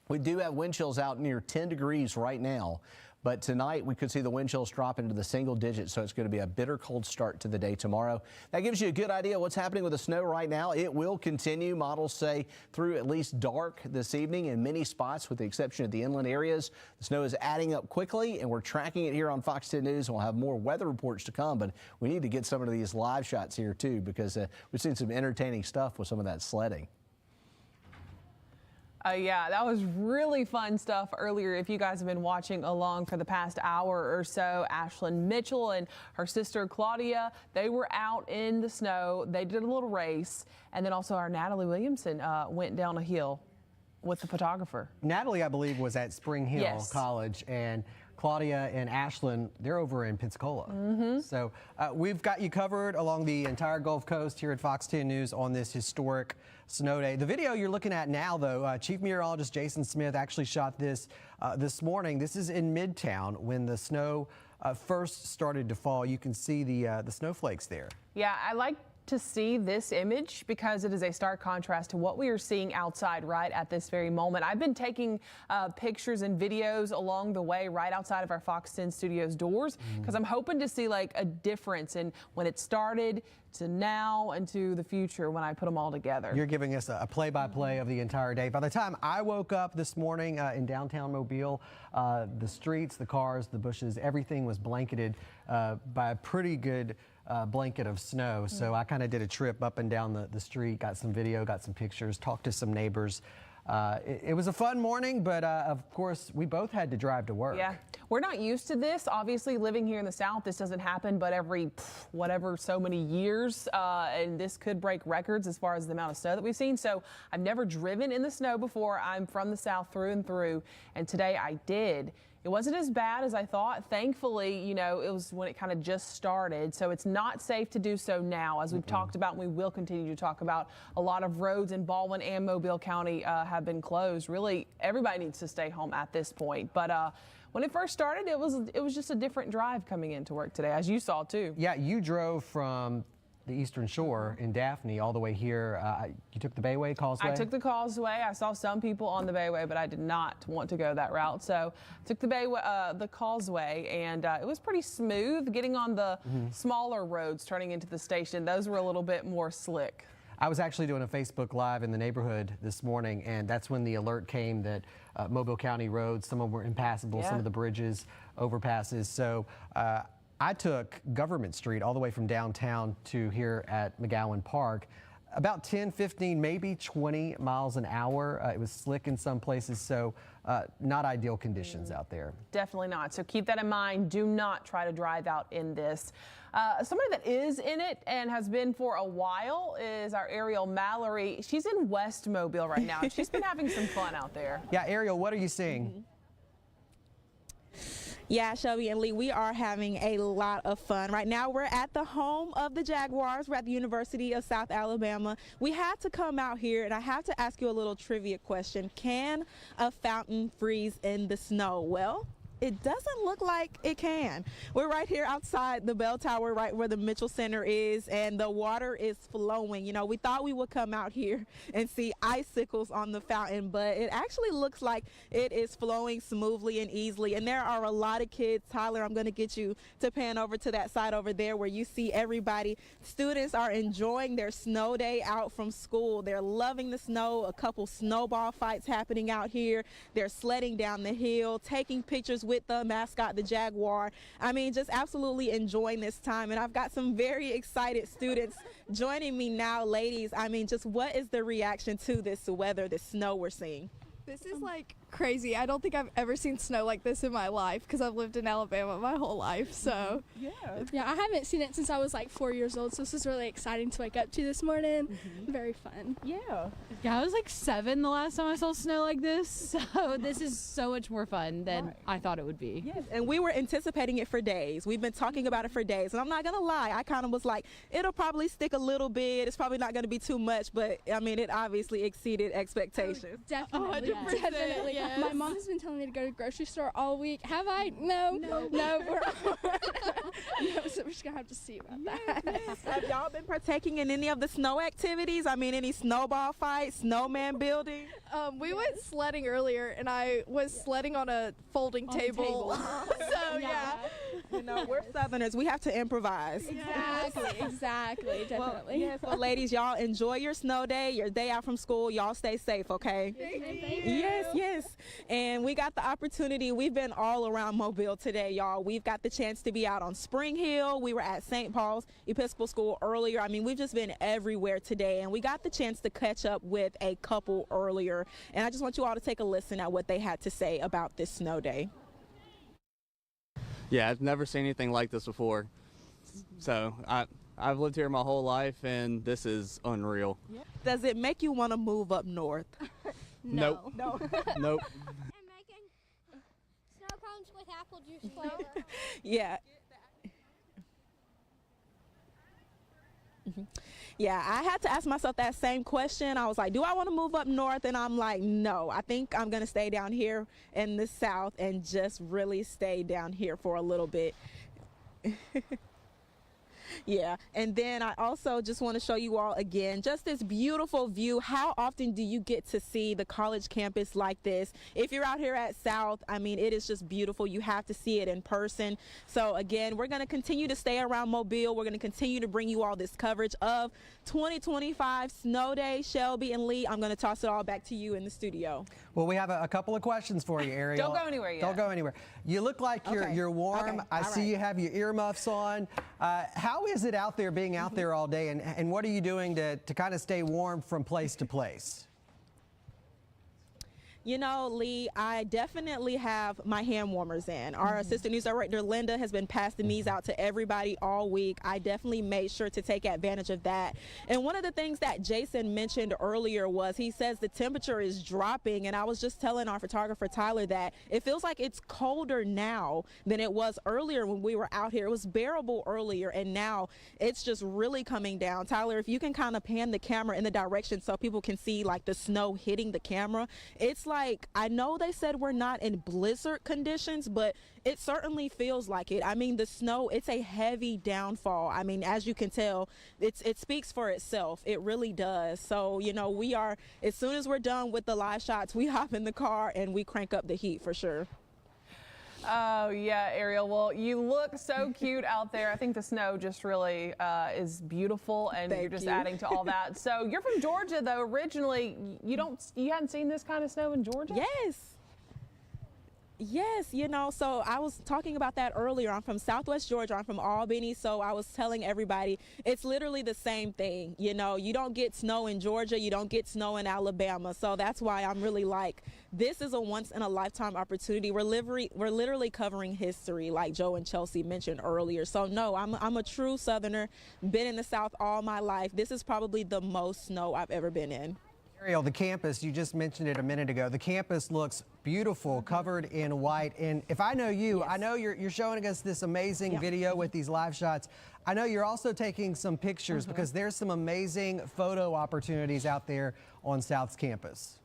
We do have wind chills out near 10 degrees right now, but tonight we could see the wind chills drop into the single digits, so it's going to be a bitter cold start to the day tomorrow. That gives you a good idea of what's happening with the snow right now. It will continue, models say, through at least dark this evening in many spots with the exception of the inland areas. The snow is adding up quickly, and we're tracking it here on Fox 10 News, and we'll have more weather reports to come, but we need to get some of these live shots here too, because we've seen some entertaining stuff with some of that sledding. Yeah, that was really fun stuff earlier. If you guys have been watching along for the past hour or so, Ashlyn Mitchell and her sister Claudia, they were out in the snow. They did a little race. And then also our Natalie Williamson went down a hill with the photographer. Natalie, I believe, was at Spring Hill College, and Claudia and Ashlyn, they're over in Pensacola. So we've got you covered along the entire Gulf Coast here at Fox 10 News on this historic snow day. The video you're looking at now, though, Chief Meteorologist Jason Smith actually shot this this morning. This is in Midtown when the snow first started to fall. You can see the snowflakes there. Yeah, I like to see this image because it is a stark contrast to what we are seeing outside right at this very moment. I've been taking pictures and videos along the way right outside of our Fox 10 studios doors because I'm hoping to see like a difference in when it started to now and to the future when I put them all together. You're giving us a play-by-play of the entire day. By the time I woke up this morning in downtown Mobile, the streets, the cars, the bushes, everything was blanketed by a pretty good blanket of snow. So I kind of did a trip up and down the street, got some video, got some pictures, talked to some neighbors. It was a fun morning, but of course we both had to drive to work. Yeah, we're not used to this. Obviously, living here in the South, this doesn't happen but every whatever so many years, and this could break records as far as the amount of snow that we've seen. So I've never driven in the snow before. I'm from the South through and through, and today I did. It wasn't as bad as I thought. Thankfully, you know, it was when it kind of just started. So it's not safe to do so now. As we've talked about, and we will continue to talk about, a lot of roads in Baldwin and Mobile County have been closed. Really, everybody needs to stay home at this point. But when it first started, it was just a different drive coming into work today, as you saw too. Yeah, you drove from the Eastern Shore in Daphne all the way here. You took the Bayway Causeway? I took the Causeway. I saw some people on the Bayway, but I did not want to go that route. So I took the Bayway, the Causeway, and it was pretty smooth. Getting on the smaller roads turning into the station, those were a little bit more slick. I was actually doing a Facebook Live in the neighborhood this morning, and that's when the alert came that Mobile County roads, some of them were impassable, some of the bridges, overpasses. So I took Government Street all the way from downtown to here at McGowan Park, about 10, 15, maybe 20 miles an hour. It was slick in some places, so not ideal conditions out there. Definitely not. So keep that in mind. Do not try to drive out in this. Somebody that is in it and has been for a while is our Ariel Mallory. She's in West Mobile right now. She's been having some fun out there. Yeah, Ariel, what are you seeing? Yeah, Shelby and Lee, we are having a lot of fun. Right now, we're at the home of the Jaguars. We're at the University of South Alabama. We had to come out here, and I have to ask you a little trivia question. Can a fountain freeze in the snow? Well, it doesn't look like it can. We're right here outside the bell tower, right where the Mitchell Center is, and the water is flowing. You know, we thought we would come out here and see icicles on the fountain, but it actually looks like it is flowing smoothly and easily. And there are a lot of kids. Tyler, I'm gonna get you to pan over to that side over there where you see everybody. Students are enjoying their snow day out from school. They're loving the snow. A couple snowball fights happening out here. They're sledding down the hill, taking pictures with the mascot, the Jaguar. I mean, just absolutely enjoying this time. And I've got some very excited students joining me now. Ladies, I mean, just what is the reaction to this weather, this snow we're seeing? This is like crazy. I don't think I've ever seen snow like this in my life because I've lived in Alabama my whole life. So yeah, I haven't seen it since I was like 4 years old. So this is really exciting to wake up to this morning. Very fun. Yeah, I was like 7 the last time I saw snow like this. So this is so much more fun than I thought it would be. Yes, and we were anticipating it for days. We've been talking about it for days. And I'm not gonna lie, I kind of was like, it'll probably stick a little bit. It's probably not gonna be too much, but I mean, it obviously exceeded expectations. Definitely. Definitely. Yes. My mom has been telling me to go to the grocery store all week. Have I? No. We're so we're just gonna have to see about that. Yes. Have y'all been partaking in any of the snow activities? I mean, any snowball fights, snowman building? We went sledding earlier, and I was sledding on a folding table. So yeah. You know, we're Southerners. We have to improvise. Exactly. Definitely. Well, so ladies, y'all enjoy your snow day, your day out from school. Y'all stay safe, okay? Thank you. Yes. And we got the opportunity. We've been all around Mobile today, y'all. We've got the chance to be out on Spring Hill. We were at St. Paul's Episcopal School earlier. I mean, we've just been everywhere today, and we got the chance to catch up with a couple earlier. And I just want you all to take a listen at what they had to say about this snow day. Yeah, I've never seen anything like this before. So I've lived here my whole life, and this is unreal. Does it make you want to move up north? No. No. Nope. I'm making snow cones with apple juice flavor. Yeah. Yeah, I had to ask myself that same question. I was like, do I want to move up north? And I'm like, no, I think I'm going to stay down here in the South and just really stay down here for a little bit. Yeah, and then I also just want to show you all again just this beautiful view. How often do you get to see the college campus like this? If you're out here at South, I mean, it is just beautiful. You have to see it in person. So again, we're going to continue to stay around Mobile. We're going to continue to bring you all this coverage of 2025 Snow Day. Shelby and Lee, I'm going to toss it all back to you in the studio. Well, we have a couple of questions for you, Ariel. Don't go anywhere yet. Don't go anywhere. You look like you're warm. I see you have your earmuffs on. How is it out there, being out there all day, and what are you doing to kind of stay warm from place to place? You know, Lee, I definitely have my hand warmers in. Our assistant news director, Linda, has been passing these out to everybody all week. I definitely made sure to take advantage of that. And one of the things that Jason mentioned earlier was he says the temperature is dropping. And I was just telling our photographer, Tyler, that it feels like it's colder now than it was earlier when we were out here. It was bearable earlier, and now it's just really coming down. Tyler, if you can kind of pan the camera in the direction so people can see like the snow hitting the camera, it's like like, I know they said we're not in blizzard conditions, but it certainly feels like it. I mean, the snow, it's a heavy downfall. I mean, as you can tell, it speaks for itself. It really does. So, you know, we are, as soon as we're done with the live shots, we hop in the car and we crank up the heat for sure. Oh, yeah, Ariel. Well, you look so cute out there. I think the snow just really is beautiful, and you're just adding to all that. So you're from Georgia, though. Originally, you hadn't seen this kind of snow in Georgia? Yes. Yes, you know, so I was talking about that earlier. I'm from Southwest Georgia. I'm from Albany, so I was telling everybody it's literally the same thing. You know, you don't get snow in Georgia, you don't get snow in Alabama. So that's why I'm really like, this is a once-in-a-lifetime opportunity. We're literally covering history, like Joe and Chelsea mentioned earlier. So no, I'm a true Southerner, been in the South all my life. This is probably the most snow I've ever been in. Ariel, the campus, you just mentioned it a minute ago. The campus looks beautiful, covered in white. And if I know you, I know you're showing us this amazing video with these live shots. I know you're also taking some pictures because there's some amazing photo opportunities out there on South's campus.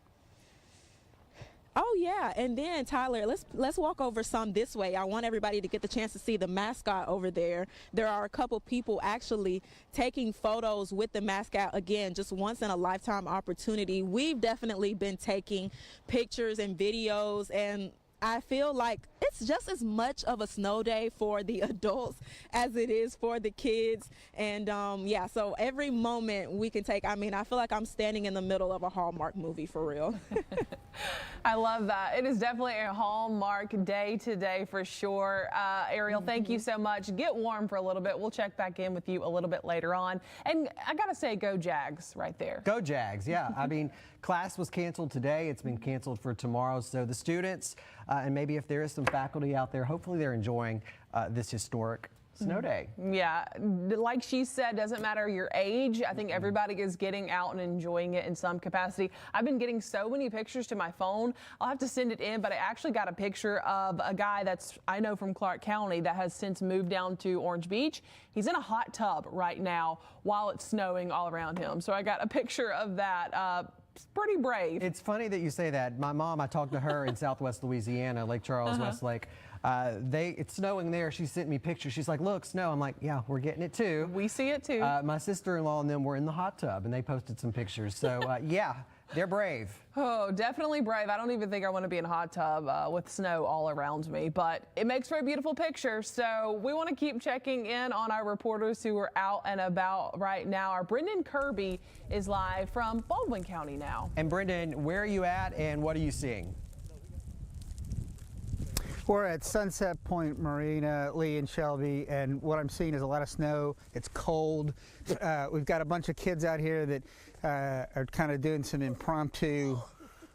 Oh yeah, and then Tyler, let's walk over some this way. I want everybody to get the chance to see the mascot over there. There are a couple people actually taking photos with the mascot. Again, just once in a lifetime opportunity. We've definitely been taking pictures and videos, and I feel like it's just as much of a snow day for the adults as it is for the kids. And yeah, so every moment we can take, I mean, I feel like I'm standing in the middle of a Hallmark movie for real. I love that. It is definitely a Hallmark day today for sure. Ariel, thank you so much. Get warm for a little bit. We'll check back in with you a little bit later on. And I got to say, go Jags right there. Go Jags, yeah. I mean, class was canceled today. It's been canceled for tomorrow. So the students, and maybe if there is some faculty out there, hopefully they're enjoying this historic snow day. Yeah, like she said, doesn't matter your age. I think everybody is getting out and enjoying it in some capacity. I've been getting so many pictures to my phone. I'll have to send it in, but I actually got a picture of a guy that's, I know from Clark County, that has since moved down to Orange Beach. He's in a hot tub right now while it's snowing all around him. So I got a picture of that. It's pretty brave. It's funny that you say that. My mom, I talked to her in Southwest Louisiana, Lake Charles, Westlake. It's snowing there. She sent me pictures. She's like, look, snow. I'm like, yeah, we're getting it too. We see it too. My sister-in-law and them were in the hot tub, and they posted some pictures. So yeah, they're brave. Oh, definitely brave. I don't even think I want to be in a hot tub with snow all around me, but it makes for a beautiful picture. So we want to keep checking in on our reporters who are out and about right now. Our Brendan Kirby is live from Baldwin County now. And Brendan, where are you at and what are you seeing? We're at Sunset Point Marina, Lee and Shelby, and what I'm seeing is a lot of snow. It's cold. We've got a bunch of kids out here that are kind of doing some impromptu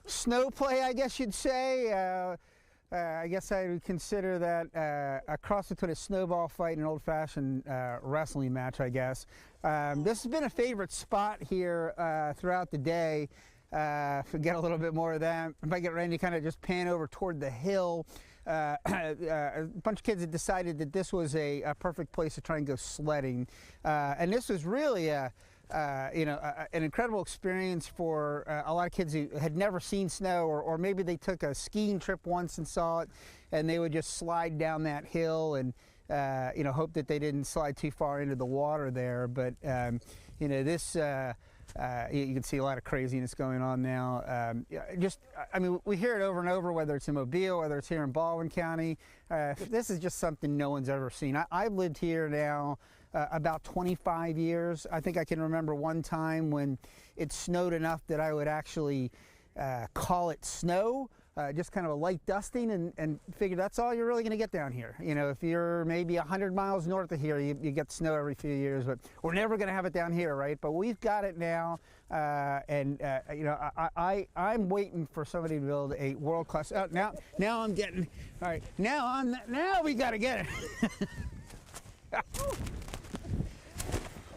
snow play, I guess you'd say. I guess I would consider that a cross between a snowball fight and an old-fashioned wrestling match, I guess. This has been a favorite spot here throughout the day. If we get a little bit more of that, if I get ready to kind of just pan over toward the hill, a bunch of kids had decided that this was a perfect place to try and go sledding, and this was really an incredible experience for a lot of kids who had never seen snow, or maybe they took a skiing trip once and saw it, and they would just slide down that hill and hope that they didn't slide too far into the water there. But this. You can see a lot of craziness going on now. I mean, we hear it over and over, whether it's in Mobile, whether it's here in Baldwin County. This is just something no one's ever seen. I've lived here now about 25 years. I think I can remember one time when it snowed enough that I would actually call it snow. Just kind of a light dusting, and figure that's all you're really going to get down here. You know, if you're maybe 100 miles north of here, you get snow every few years, but we're never going to have it down here, right? But we've got it now, I'm waiting for somebody to build a world-class. Oh, now I'm getting. All right, now we got to get it.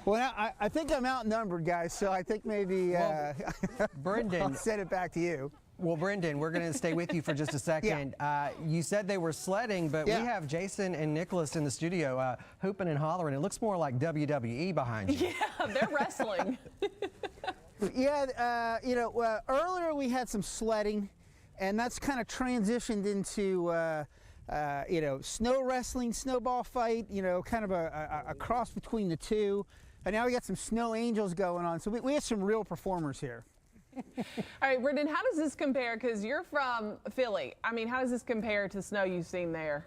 Well, I think I'm outnumbered, guys, so I think maybe Brendan, I'll send it back to you. Well, Brendan, we're going to stay with you for just a second. Yeah. You said they were sledding, but we have Jason and Nicholas in the studio hooping and hollering. It looks more like WWE behind you. Yeah, they're wrestling. Yeah, earlier we had some sledding. and that's kind of transitioned into you know, snow wrestling, snowball fight, you know, kind of a cross between the two. And now we got some snow angels going on, so we have some real performers here. All right, Brendan, how does this compare? Because you're from Philly. I mean, how does this compare to snow you've seen there?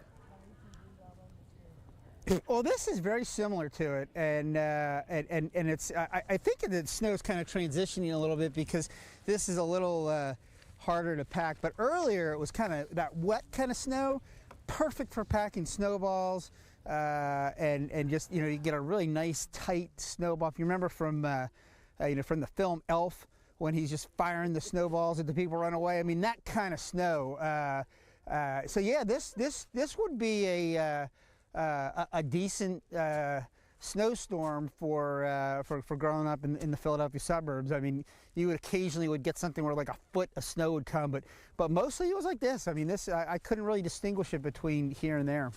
Well, this is very similar to it, and it's. I think that snow's kind of transitioning a little bit because this is a little harder to pack. But earlier it was kind of that wet kind of snow, perfect for packing snowballs, and just, you know, you get a really nice tight snowball. If you remember from you know, from the film Elf, when he's just firing the snowballs at the people run away. I mean, that kind of snow. So yeah, this would be a decent snowstorm for growing up in the Philadelphia suburbs. I mean, you would occasionally get something where like a foot of snow would come, but mostly it was like this. I mean, this I couldn't really distinguish it between here and there.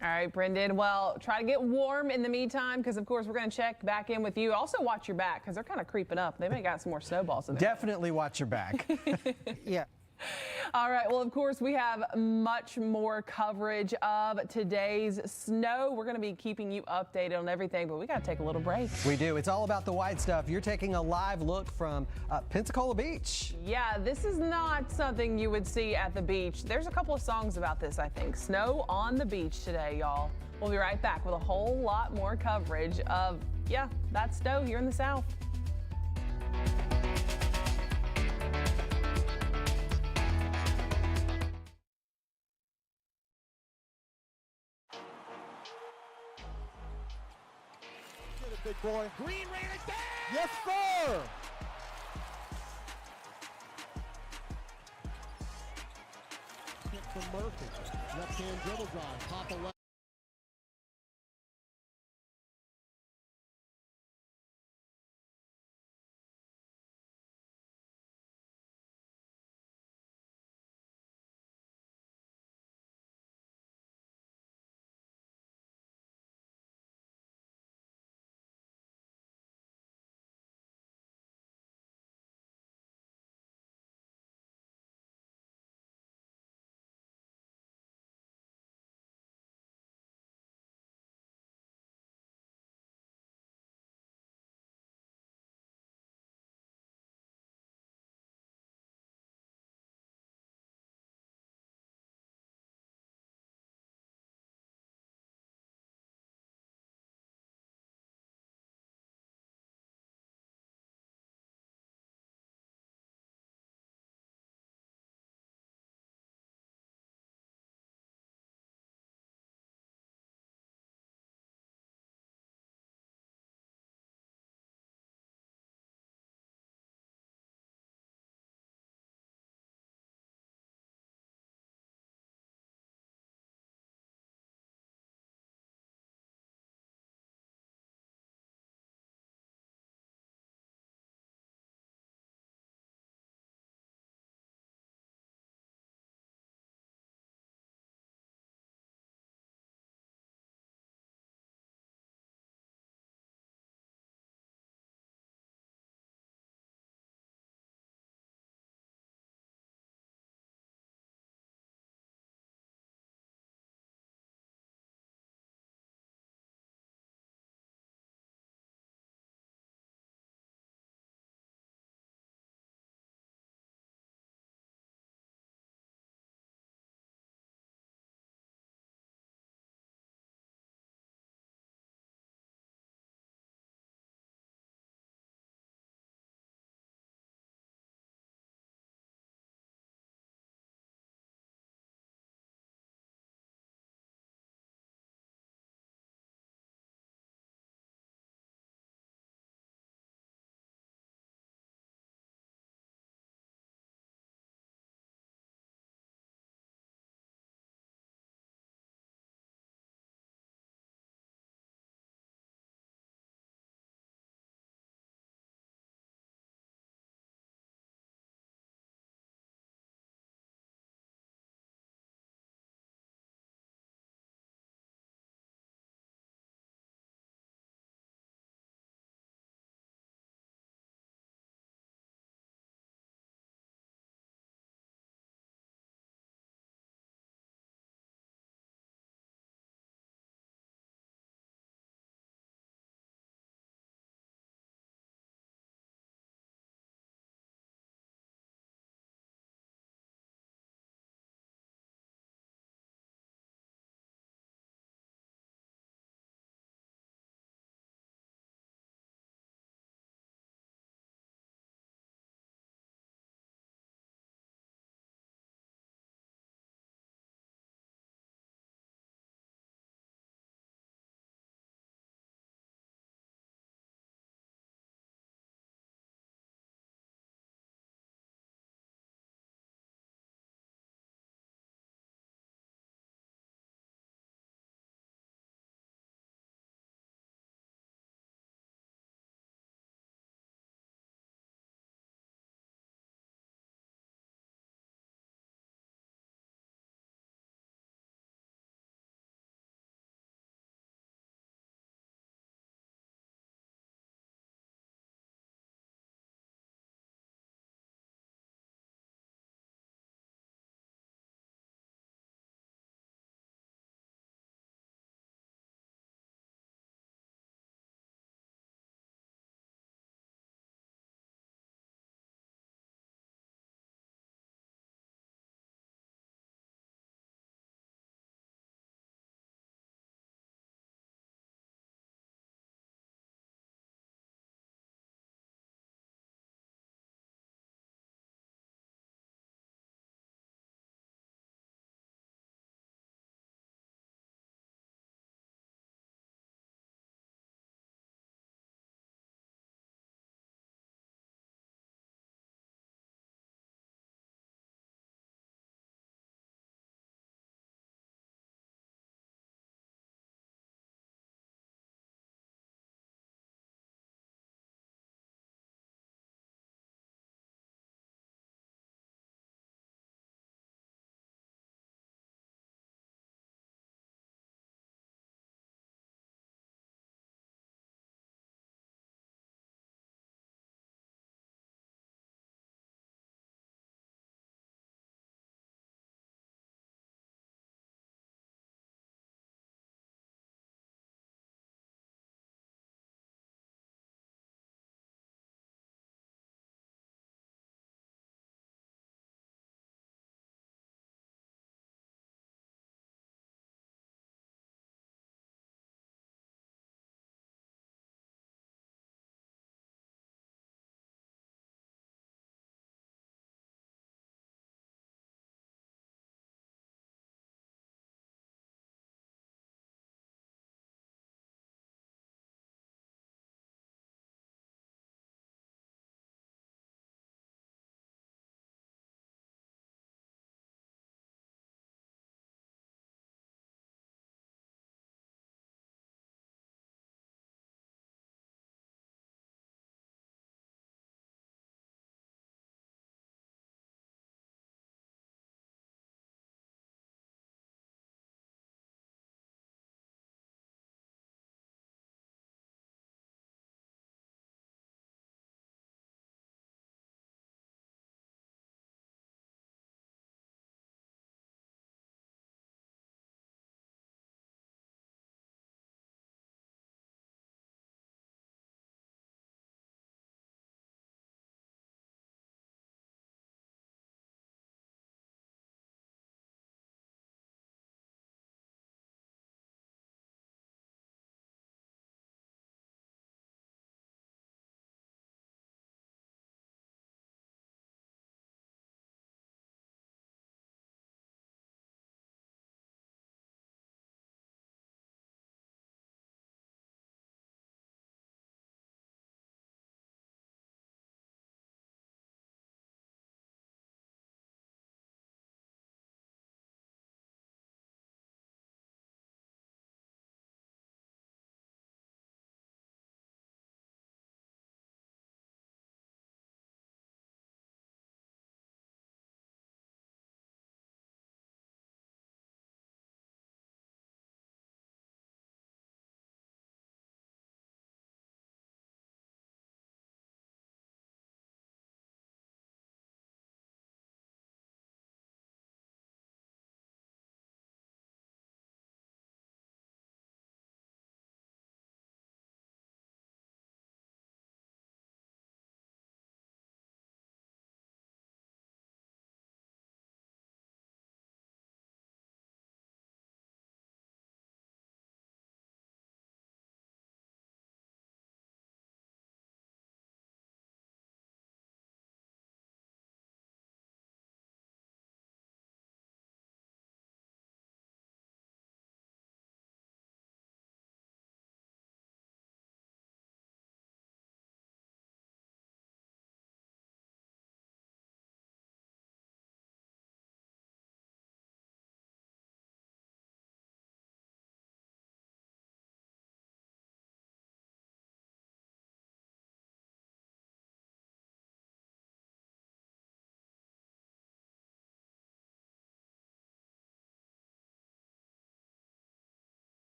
All right, Brendan. Well, try to get warm in the meantime, because of course we're going to check back in with you. Also watch your back, because they're kind of creeping up. They may have got some more snowballs in there. Definitely watch your back. Yeah. All right. Well, of course, we have much more coverage of today's snow. We're going to be keeping you updated on everything, but we got to take a little break. We do. It's all about the white stuff. You're taking a live look from Pensacola Beach. Yeah, this is not something you would see at the beach. There's a couple of songs about this, I think. Snow on the beach today, y'all. We'll be right back with a whole lot more coverage of, yeah, that snow here in the South. Big boy. Green ran it down! Yes, sir! Hit from Murphy. Left hand dribble drive. Pop a left.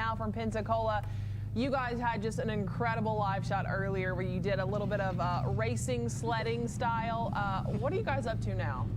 now from Pensacola. You guys had just an incredible live shot earlier where you did a little bit of racing, sledding style. What are you guys up to now?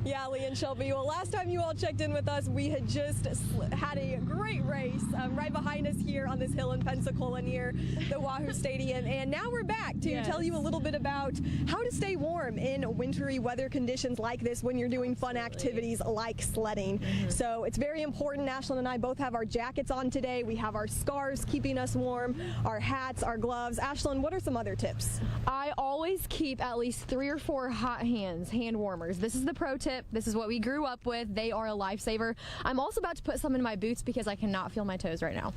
Yeah, Lee and Shelby. Well, last time you all checked in with us, we had just had a great race right behind us here on this hill in Pensacola near the Wahoo Stadium. And now we're back to tell you a little bit about how to stay warm in wintry weather conditions like this when you're doing fun activities like sledding. So it's very important. Ashlyn and I both have our jackets on today. We have our scarves keeping us warm, our hats, our gloves. Ashlyn, what are some other tips? I always keep at least 3 or 4 hot hand warmers. This is the pro tip. This is what we grew up with. They are a lifesaver. I'm also about to put some in my boots because I cannot feel my toes right now.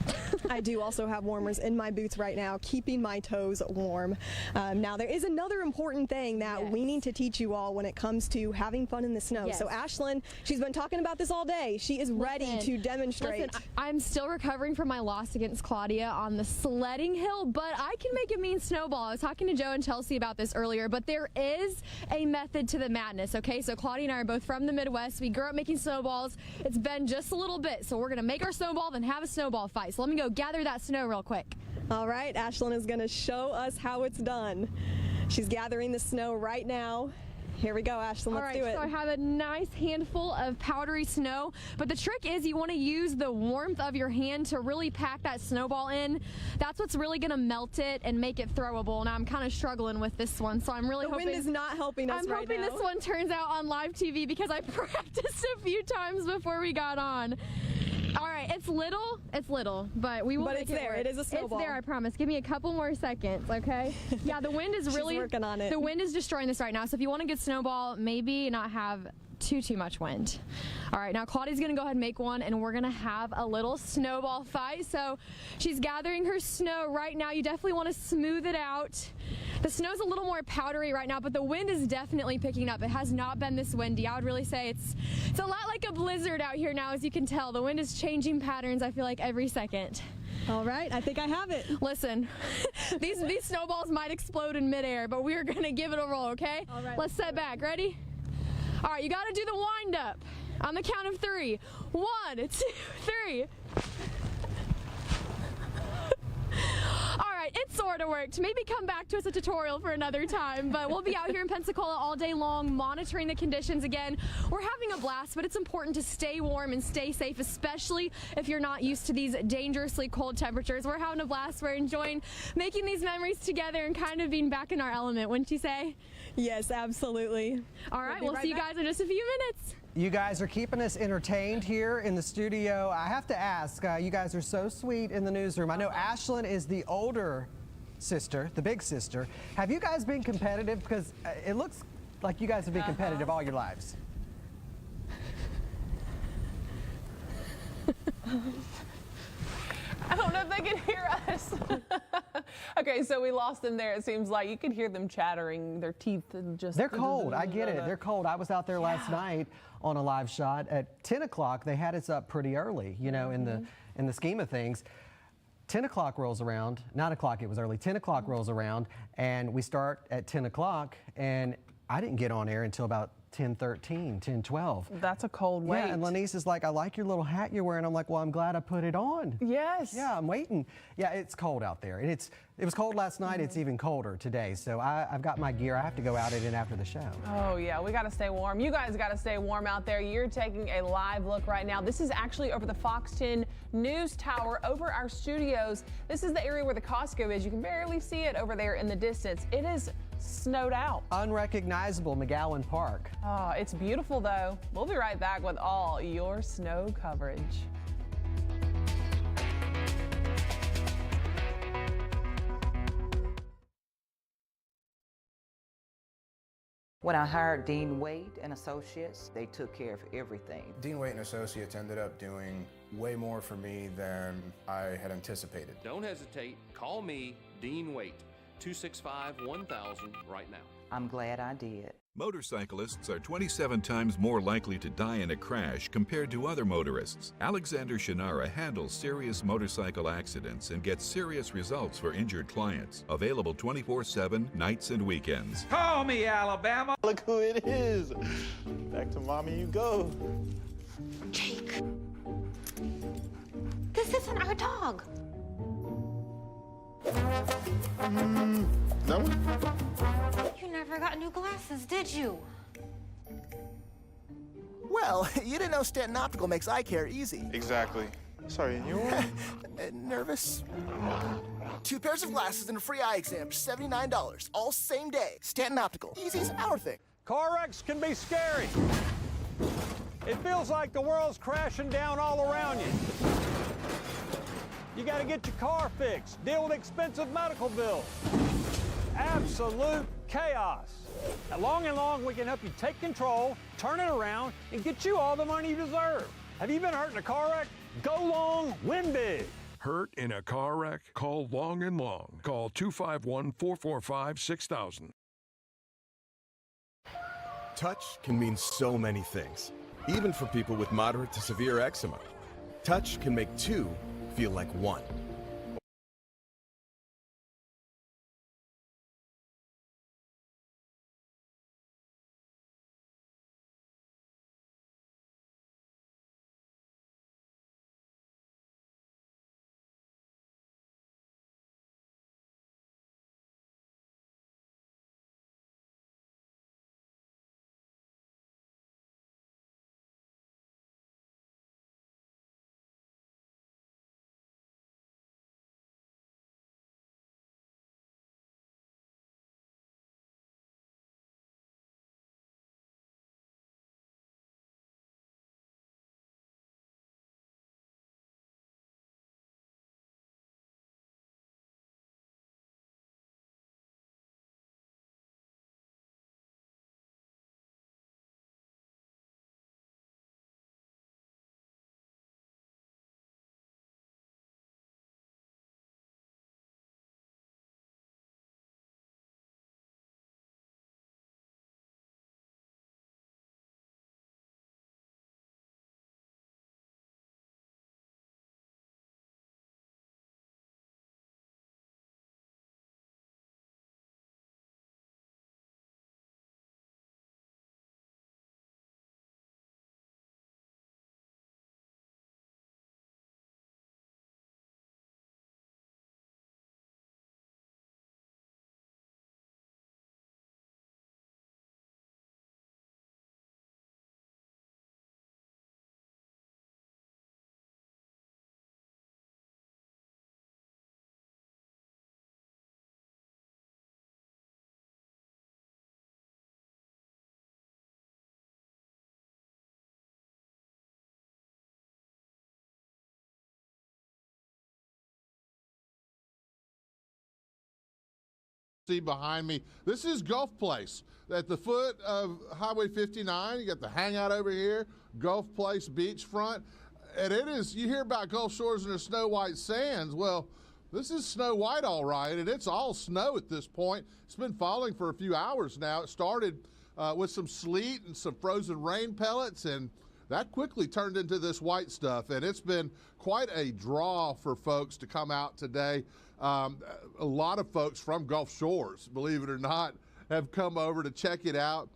I do also have warmers in my boots right now, keeping my toes warm. Now, there is another important thing that we need to teach you all when it comes to having fun in the snow. So Ashlyn, she's been talking about this all day. She is ready to demonstrate. Listen, I'm still recovering from my loss against Claudia on the sledding hill, but I can make a mean snowball. I was talking to Joe and Chelsea about this earlier, but there is a method to the madness, okay? So Claudia and I are both from the Midwest. We grew up making snowballs. It's been just a little bit, so we're gonna make our snowball, then have a snowball fight. So let me go gather that snow real quick. All right, Ashlyn is gonna show us how it's done. She's gathering the snow right now. Here we go, Ashlyn, let's do it. So I have a nice handful of powdery snow, but the trick is you want to use the warmth of your hand to really pack that snowball in. That's what's really going to melt it and make it throwable. Now I'm kind of struggling with this one, so I'm really hoping... The wind is not helping us right now. I'm hoping this one turns out on live TV because I practiced a few times before we got on. All right, it's little, but we will make it work. But it's there, it is a snowball. It's there, I promise. Give me a couple more seconds, okay? Yeah, the wind is really... She's working on it. The wind is destroying this right now, so if you want a good snowball, maybe not have too much wind. All right, now Claudia's gonna go ahead and make one, and we're gonna have a little snowball fight. So she's gathering her snow right now. You definitely want to smooth it out. The snow's a little more powdery right now, but the wind is definitely picking up. It has not been this windy. I would really say it's a lot like a blizzard out here now, as you can tell. The wind is changing patterns, I feel like, every second. All right, I think I have it. Listen, these snowballs might explode in midair, but we're gonna give it a roll, okay? All right. Let's set back. Ready? All right, you gotta do the wind up on the count of 3. 1, 2, 3. All right, it sort of worked. Maybe come back to us a tutorial for another time, but we'll be out here in Pensacola all day long monitoring the conditions again. We're having a blast, but it's important to stay warm and stay safe, especially if you're not used to these dangerously cold temperatures. We're having a blast. We're enjoying making these memories together and kind of being back in our element, wouldn't you say? Yes, absolutely. All right, we'll see you guys in just a few minutes. You guys are keeping us entertained here in the studio. I have to ask, you guys are so sweet in the newsroom. I know Ashlyn is the older sister, the big sister. Have you guys been competitive? Because it looks like you guys have been competitive all your lives. I don't know if they can hear us. Okay, so we lost them there. It seems like you could hear them chattering, their teeth just... They're cold. I get it. They're cold. I was out there last night on a live shot at 10 o'clock. They had us up pretty early, you know, in the scheme of things. 10 o'clock rolls around, 9 o'clock it was early, 10 o'clock rolls around, and we start at 10 o'clock, and I didn't get on air until about 10:13, 10:12. That's a cold wait. Yeah, and Lanice is like, I like your little hat you're wearing. I'm like, well, I'm glad I put it on. Yes. Yeah, I'm waiting. Yeah, it's cold out there. And it was cold last night. It's even colder today. So I've got my gear. I have to go out in after the show. Oh, yeah, we got to stay warm. You guys got to stay warm out there. You're taking a live look right now. This is actually over the Fox 10 News Tower over our studios. This is the area where the Costco is. You can barely see it over there in the distance. It is snowed out. Unrecognizable McGowan Park. Oh, it's beautiful though. We'll be right back with all your snow coverage. When I hired Dean Wade and Associates, they took care of everything. Dean Wade and Associates ended up doing way more for me than I had anticipated. Don't hesitate. Call me, Dean Wade. 265-1000 right now. I'm glad I did. Motorcyclists are 27 times more likely to die in a crash compared to other motorists. Alexander Shannara handles serious motorcycle accidents and gets serious results for injured clients. Available 24/7, nights and weekends. Call me, Alabama. Look who it is. Back to mommy you go. Jake. This isn't our dog. No one? You never got new glasses, did you? Well, you didn't know Stanton Optical makes eye care easy. Exactly. Sorry, and you Nervous? 2 pairs of glasses and a free eye exam for $79, all same day. Stanton Optical. Easy's our thing. Car wrecks can be scary. It feels like the world's crashing down all around you. You got to get your car fixed, deal with expensive medical bills. Absolute chaos. At Long and Long, we can help you take control, turn it around, and get you all the money you deserve. Have you been hurt in a car wreck? Go long, win big. Hurt in a car wreck? Call Long and Long. Call 251-445-6000. Touch can mean so many things, even for people with moderate to severe eczema. Touch can make 2 feel like 1. See behind me, this is Gulf Place at the foot of Highway 59. You got the hangout over here, Gulf Place beachfront, and it is, you hear about Gulf Shores and their snow white sands. Well, this is snow white, all right, and it's all snow at this point. It's been falling for a few hours now. It started with some sleet and some frozen rain pellets, and that quickly turned into this white stuff, and it's been quite a draw for folks to come out today. A lot of folks from Gulf Shores, believe it or not, have come over to check it out.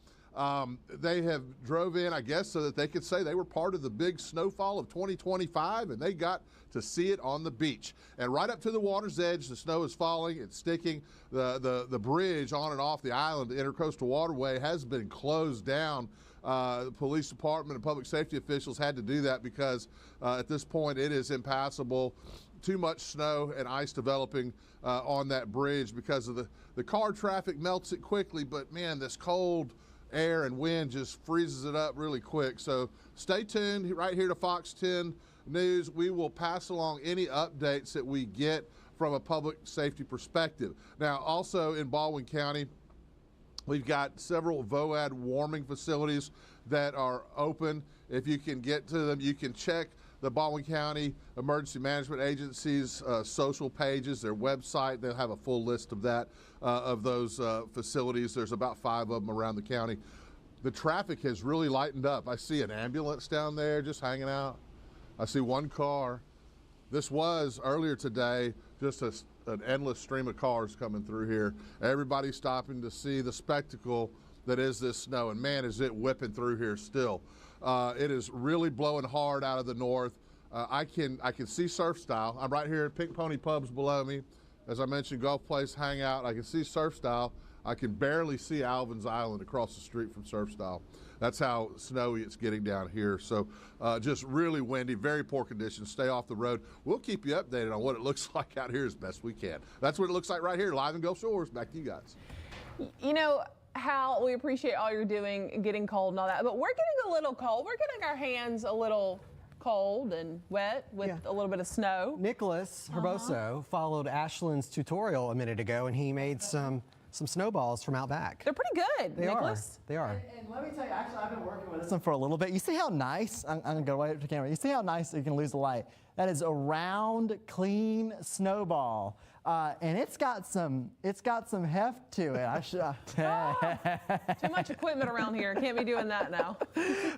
They have drove in, I guess, so that they could say they were part of the big snowfall of 2025, and they got to see it on the beach. And right up to the water's edge, the snow is falling, it's sticking. The bridge on and off the island, the Intercoastal Waterway, has been closed down. The police department and public safety officials had to do that because at this point it is impassable. Too much snow and ice developing on that bridge because of the car traffic melts it quickly, but man, this cold air and wind just freezes it up really quick. So stay tuned right here to Fox 10 News. We will pass along any updates that we get from a public safety perspective. Now, also in Baldwin County, we've got several VOAD warming facilities that are open. If you can get to them, you can check the Baldwin County Emergency Management Agency's social pages, their website. They'll have a full list of that, of those facilities. There's about 5 of them around the county. The traffic has really lightened up. I see an ambulance down there just hanging out. I see one car. This was earlier today just an endless stream of cars coming through here. Everybody stopping to see the spectacle that is this snow, and man, is it whipping through here still. It is really blowing hard out of the north. I can see Surf Style. I'm right here at Pink Pony Pubs below me. As I mentioned, Gulf Place Hangout. I can see Surf Style. I can barely see Alvin's Island across the street from Surf Style. That's how snowy it's getting down here. So just really windy, very poor conditions. Stay off the road. We'll keep you updated on what it looks like out here as best we can. That's what it looks like right here, live in Gulf Shores. Back to you guys. You know, Hal, we appreciate all you're doing, getting cold and all that, but we're getting a little cold. We're getting our hands a little cold and wet with a little bit of snow. Nicholas Herboso followed Ashland's tutorial a minute ago, and he made some snowballs from out back. They're pretty good, Nicholas. They are. And let me tell you, actually, I've been working with this one for a little bit. You see how nice, I'm going to go away to the camera. You see how nice you can lose the light. That is a round, clean snowball. And it's got some heft to it. I should. Too much equipment around here. Can't be doing that now.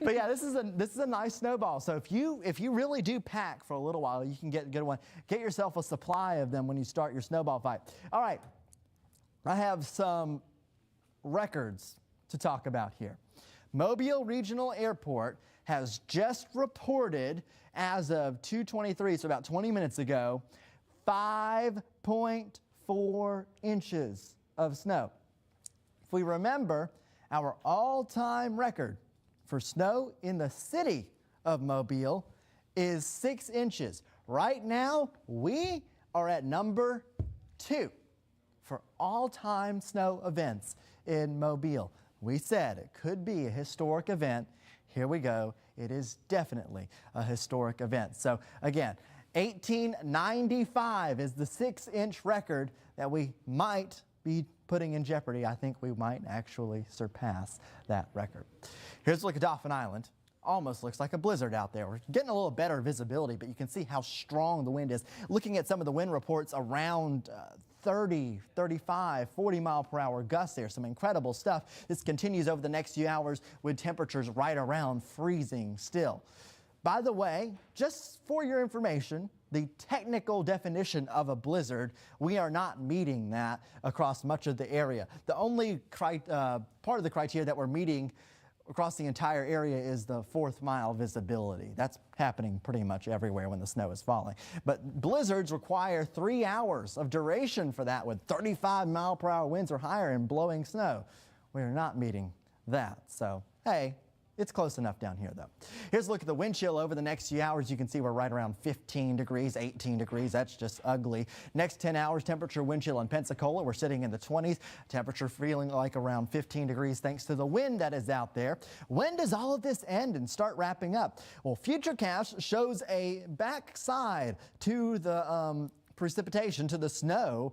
But yeah, this is a nice snowball. So if you really do pack for a little while, you can get a good one. Get yourself a supply of them when you start your snowball fight. All right, I have some records to talk about here. Mobile Regional Airport has just reported, as of 2:23, so about 20 minutes ago, 5.4 inches of snow. If we remember, our all-time record for snow in the city of Mobile is 6 inches. Right now, we are at number 2 for all-time snow events in Mobile. We said it could be a historic event. Here we go. It is definitely a historic event. So again, 1895 is the 6-inch record that we might be putting in jeopardy. I think we might actually surpass that record. Here's a look at Dauphin Island. Almost looks like a blizzard out there. We're getting a little better visibility, but you can see how strong the wind is. Looking at some of the wind reports, around 30, 35, 40 mile per hour gusts there. Some incredible stuff. This continues over the next few hours with temperatures right around freezing still. By the way, just for your information, the technical definition of a blizzard, we are not meeting that across much of the area. The only part of the criteria that we're meeting across the entire area is the 4th mile visibility. That's happening pretty much everywhere when the snow is falling. But blizzards require 3 hours of duration for that, with 35 mile per hour winds or higher and blowing snow. We are not meeting that. So, hey, it's close enough down here, though. Here's a look at the wind chill over the next few hours. You can see we're right around 15 degrees, 18 degrees. That's just ugly. Next 10 hours, temperature wind chill in Pensacola. We're sitting in the 20s. Temperature feeling like around 15 degrees thanks to the wind that is out there. When does all of this end and start wrapping up? Well, Futurecast shows a backside to the precipitation, to the snow,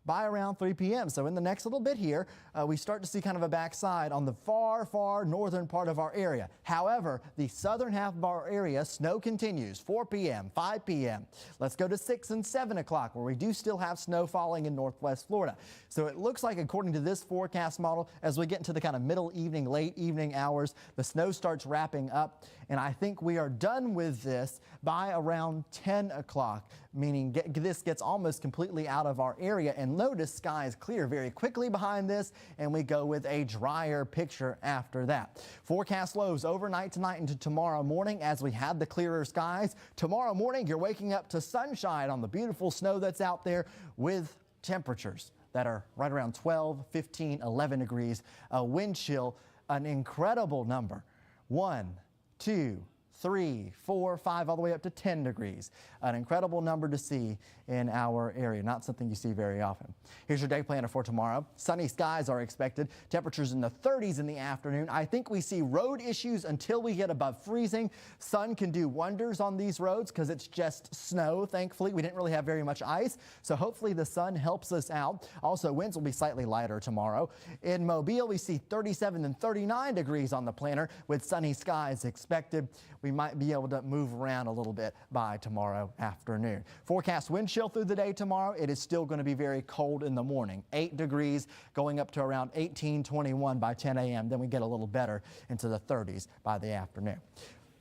by around 3 p.m. So in the next little bit here, we start to see kind of a backside on the far, far northern part of our area. However, the southern half of our area, snow continues, 4 p.m., 5 p.m. Let's go to 6 and 7 o'clock, where we do still have snow falling in northwest Florida. So it looks like, according to this forecast model, as we get into the kind of middle evening, late evening hours, the snow starts wrapping up. And I think we are done with this by around 10 o'clock, meaning this gets almost completely out of our area. And notice skies clear very quickly behind this, and we go with a drier picture after that. Forecast lows overnight tonight into tomorrow morning as we have the clearer skies. Tomorrow morning, you're waking up to sunshine on the beautiful snow that's out there, with temperatures that are right around 12, 15, 11 degrees. A wind chill, an incredible number. 1, 2, 3, 4, 5, all the way up to 10 degrees. An incredible number to see in our area. Not something you see very often. Here's your day planner for tomorrow. Sunny skies are expected. Temperatures in the 30s in the afternoon. I think we see road issues until we get above freezing. Sun can do wonders on these roads because it's just snow, thankfully. We didn't really have very much ice, so hopefully the sun helps us out. Also, winds will be slightly lighter tomorrow. In Mobile, we see 37 and 39 degrees on the planner with sunny skies expected. We might be able to move around a little bit by tomorrow afternoon. Forecast wind chill through the day tomorrow. It is still going to be very cold in the morning. 8 degrees going up to around 18, 21 by 10 a.m. Then we get a little better into the 30s by the afternoon.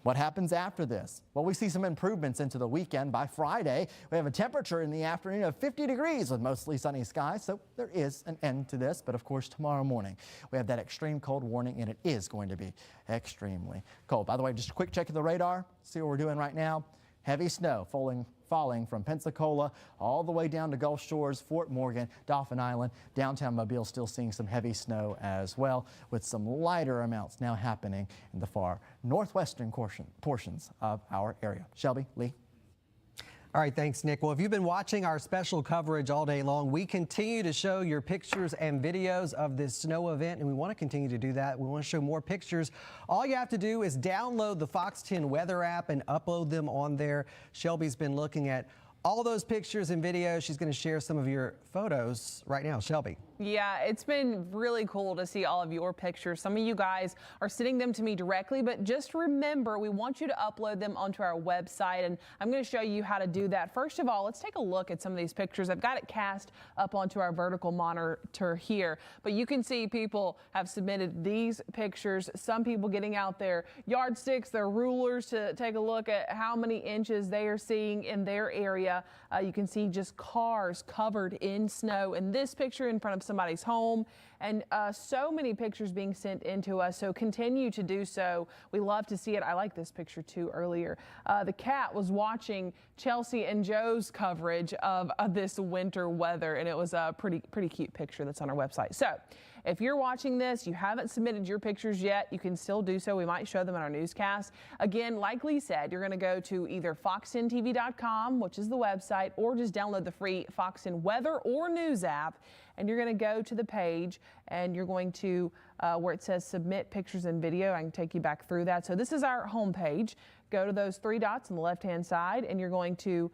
What happens after this? Well, we see some improvements into the weekend. By Friday, we have a temperature in the afternoon of 50 degrees with mostly sunny skies, so there is an end to this. But of course, tomorrow morning, we have that extreme cold warning, and it is going to be extremely cold. By the way, just a quick check of the radar, see what we're doing right now. Heavy snow falling from Pensacola all the way down to Gulf Shores, Fort Morgan, Dauphin Island, downtown Mobile still seeing some heavy snow as well, with some lighter amounts now happening in the far northwestern portions of our area. Shelby, Lee. All right, thanks, Nick. Well, if you've been watching our special coverage all day long, we continue to show your pictures and videos of this snow event, and we want to continue to do that. We want to show more pictures. All you have to do is download the Fox 10 weather app and upload them on there. Shelby's been looking at all those pictures and videos. She's going to share some of your photos right now. Shelby. Yeah, it's been really cool to see all of your pictures. Some of you guys are sending them to me directly, but just remember, we want you to upload them onto our website, and I'm going to show you how to do that. First of all, let's take a look at some of these pictures. I've got it cast up onto our vertical monitor here, but you can see people have submitted these pictures. Some people getting out their yardsticks, their rulers to take a look at how many inches they are seeing in their area. You can see just cars covered in snow in this picture in front of somebody's home, and so many pictures being sent into us, so continue to do so. We love to see it. I like this picture too earlier. The cat was watching Chelsea and Joe's coverage of this winter weather, and it was a pretty cute picture that's on our website. So if you're watching this, you haven't submitted your pictures yet, you can still do so. We might show them in our newscast. Again, like Lee said, you're going to go to either fox10tv.com, which is the website, or just download the free Fox 10 weather or news app, and you're going to go to the page and you're going to where it says submit pictures and video. I can take you back through that. So this is our home page. Go to those three dots on the left-hand side, and you're going to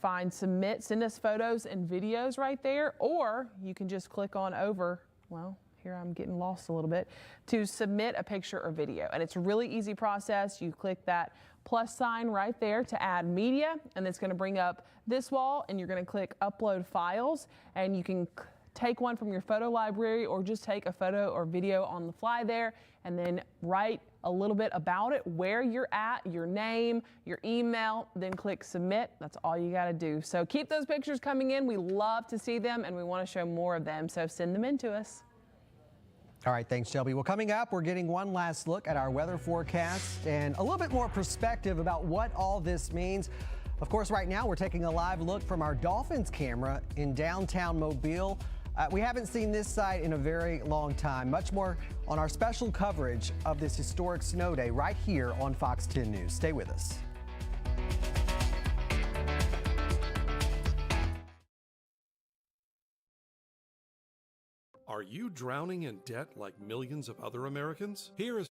find submit, send us photos and videos right there, or you can just click on over, well, here I'm getting lost a little bit, to submit a picture or video. And it's a really easy process. You click that plus sign right there to add media, and it's going to bring up this wall, and you're going to click upload files, and you can take one from your photo library or just take a photo or video on the fly there, and then write a little bit about it, where you're at, your name, your email, then click submit. That's all you got to do. So keep those pictures coming in. We love to see them, and we want to show more of them, so send them in to us. All right, thanks, Shelby. Well, coming up, we're getting one last look at our weather forecast and a little bit more perspective about what all this means. Of course, right now, we're taking a live look from our Dolphins camera in downtown Mobile. We haven't seen this site in a very long time. Much more on our special coverage of this historic snow day right here on Fox 10 News. Stay with us. Are you drowning in debt like millions of other Americans? Here is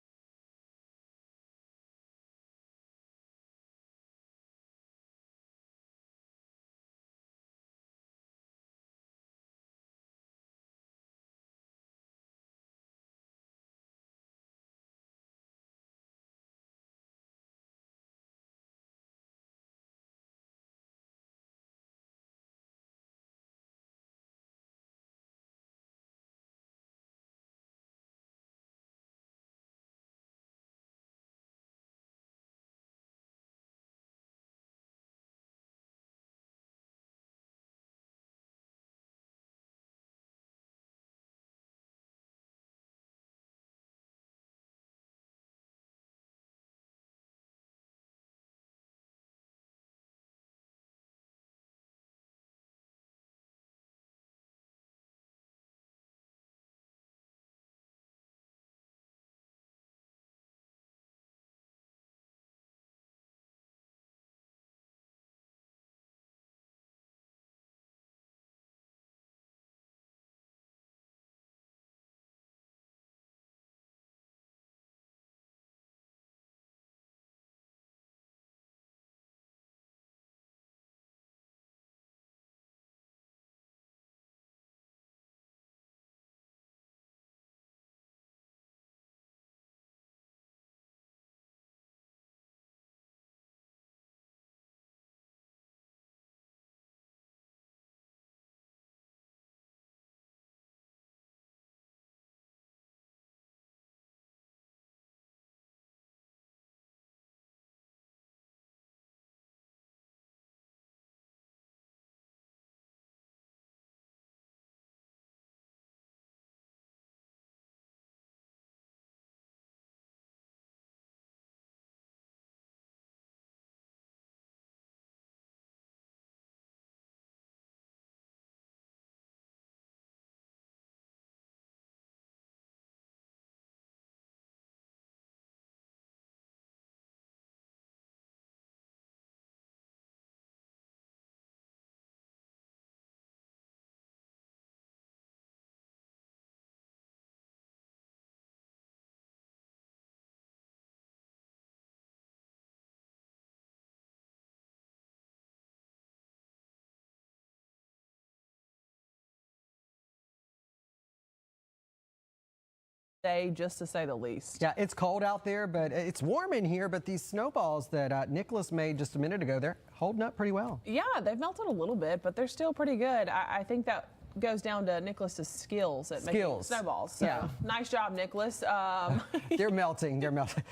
day, just to say the least. Yeah, it's cold out there, but it's warm in here. But these snowballs that Nicholas made just a minute ago, they're holding up pretty well. Yeah, they've melted a little bit, but they're still pretty good. I think that goes down to Nicholas's skills at making snowballs. So yeah. Nice job, Nicholas. They're melting. They're melting.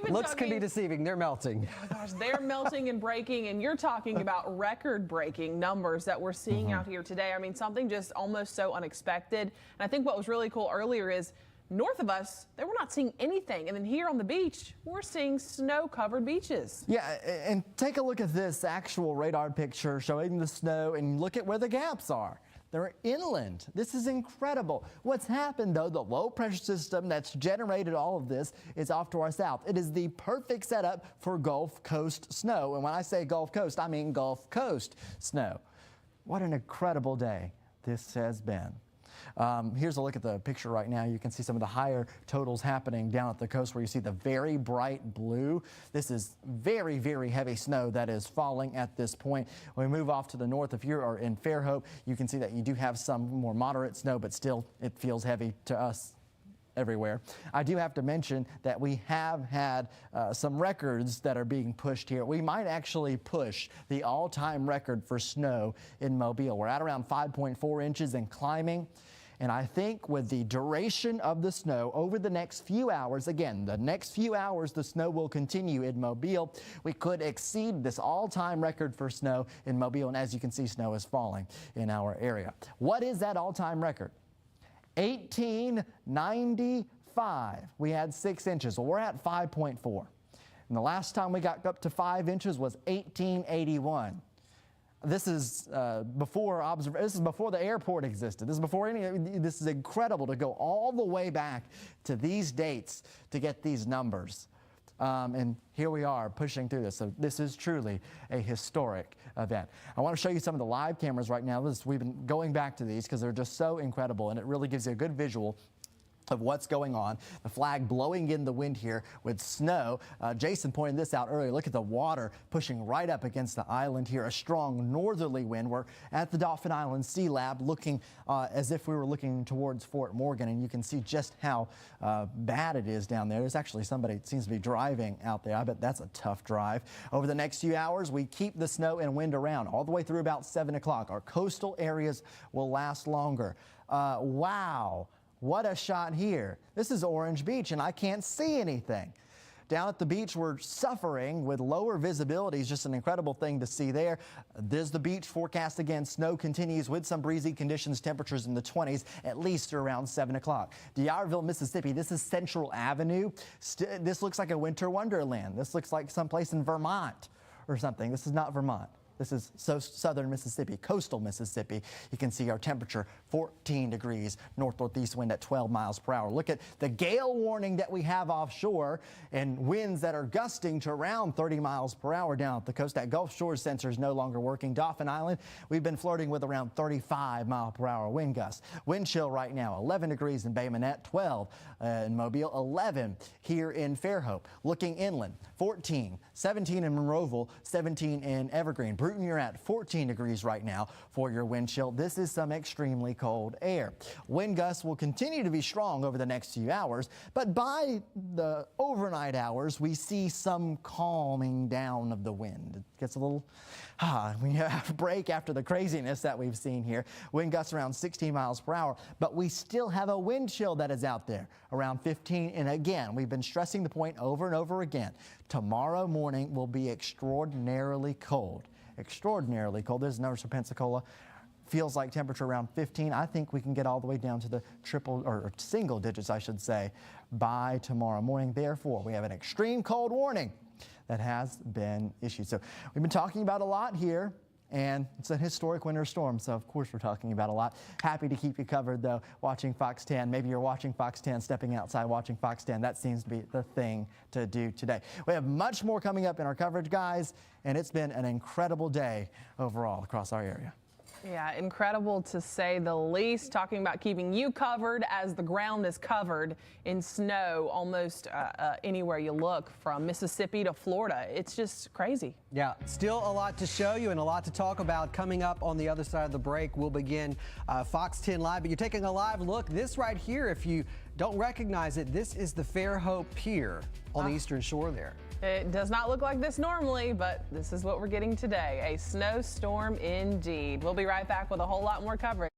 Looks can be deceiving. They're melting. Oh my gosh, they're melting and breaking, and you're talking about record-breaking numbers that we're seeing out here today. I mean, something just almost so unexpected. And I think what was really cool earlier is north of us, they were not seeing anything. And then here on the beach, we're seeing snow-covered beaches. Yeah, and take a look at this actual radar picture showing the snow, and look at where the gaps are. They're inland. This is incredible. What's happened, though, the low pressure system that's generated all of this is off to our south. It is the perfect setup for Gulf Coast snow. And when I say Gulf Coast, I mean Gulf Coast snow. What an incredible day this has been. Here's a look at the picture right now. You can see some of the higher totals happening down at the coast where you see the very bright blue. This is very, very heavy snow that is falling at this point. When we move off to the north, if you are in Fairhope, you can see that you do have some more moderate snow, but still it feels heavy to us everywhere. I do have to mention that we have had some records that are being pushed here. We might actually push the all-time record for snow in Mobile. We're at around 5.4 inches and climbing. And I think with the duration of the snow over the next few hours, again, the next few hours the snow will continue in Mobile, we could exceed this all-time record for snow in Mobile. And as you can see, snow is falling in our area. What is that all-time record? 1895. We had 6 inches. Well, we're at 5.4. And the last time we got up to 5 inches was 1881. This is before the airport existed. This is before any. This is incredible to go all the way back to these dates to get these numbers. And here we are pushing through this. So this is truly a historic event. I want to show you some of the live cameras right now. We've been going back to these because they're just so incredible, and it really gives you a good visual of what's going on. The flag blowing in the wind here with snow. Jason pointed this out earlier. Look at the water pushing right up against the island here. A strong northerly wind. We're at the Dauphin Island Sea Lab looking as if we were looking towards Fort Morgan, and you can see just how bad it is down there. There's actually somebody that seems to be driving out there. I bet that's a tough drive. Over the next few hours, we keep the snow and wind around all the way through about 7 o'clock. Our coastal areas will last longer. Wow. What a shot here. This is Orange Beach, and I can't see anything. Down at the beach, we're suffering with lower visibility. It's just an incredible thing to see there. There's the beach forecast again. Snow continues with some breezy conditions, temperatures in the 20s, at least around 7 o'clock. D'Iberville, Mississippi, this is Central Avenue. This looks like a winter wonderland. This looks like someplace in Vermont or something. This is not Vermont. This is southern Mississippi, coastal Mississippi. You can see our temperature 14 degrees, north-northeast wind at 12 miles per hour. Look at the gale warning that we have offshore and winds that are gusting to around 30 miles per hour down at the coast. That Gulf Shore sensor is no longer working. Dauphin Island, we've been flirting with around 35 mile per hour wind gusts. Wind chill right now, 11 degrees in Bay Minette, 12 in Mobile, 11 here in Fairhope. Looking inland, 14, 17 in Monroeville, 17 in Evergreen. Bruton, you're at 14 degrees right now for your wind chill. This is some extremely cold air. Wind gusts will continue to be strong over the next few hours, but by the overnight hours, we see some calming down of the wind. It gets a little, we have a break after the craziness that we've seen here. Wind gusts around 16 miles per hour, but we still have a wind chill that is out there around 15. And again, we've been stressing the point over and over again. Tomorrow morning will be extraordinarily cold. Extraordinarily cold. There's numbers for Pensacola. Feels like temperature around 15. I think we can get all the way down to the triple or single digits, I should say, by tomorrow morning. Therefore, we have an extreme cold warning that has been issued. So we've been talking about a lot here, and it's a historic winter storm, so of course we're talking about a lot. Happy to keep you covered, though, watching Fox 10. Maybe you're watching Fox 10, stepping outside, watching Fox 10. That seems to be the thing to do today. We have much more coming up in our coverage, guys, and it's been an incredible day overall across our area. Yeah, incredible to say the least. Talking about keeping you covered as the ground is covered in snow almost anywhere you look, from Mississippi to Florida. It's just crazy. Yeah, still a lot to show you and a lot to talk about. Coming up on the other side of the break, we'll begin Fox 10 Live. But you're taking a live look. This right here, if you don't recognize it, this is the Fairhope Pier on the Eastern Shore there. It does not look like this normally, but this is what we're getting today. A snowstorm indeed. We'll be right back with a whole lot more coverage.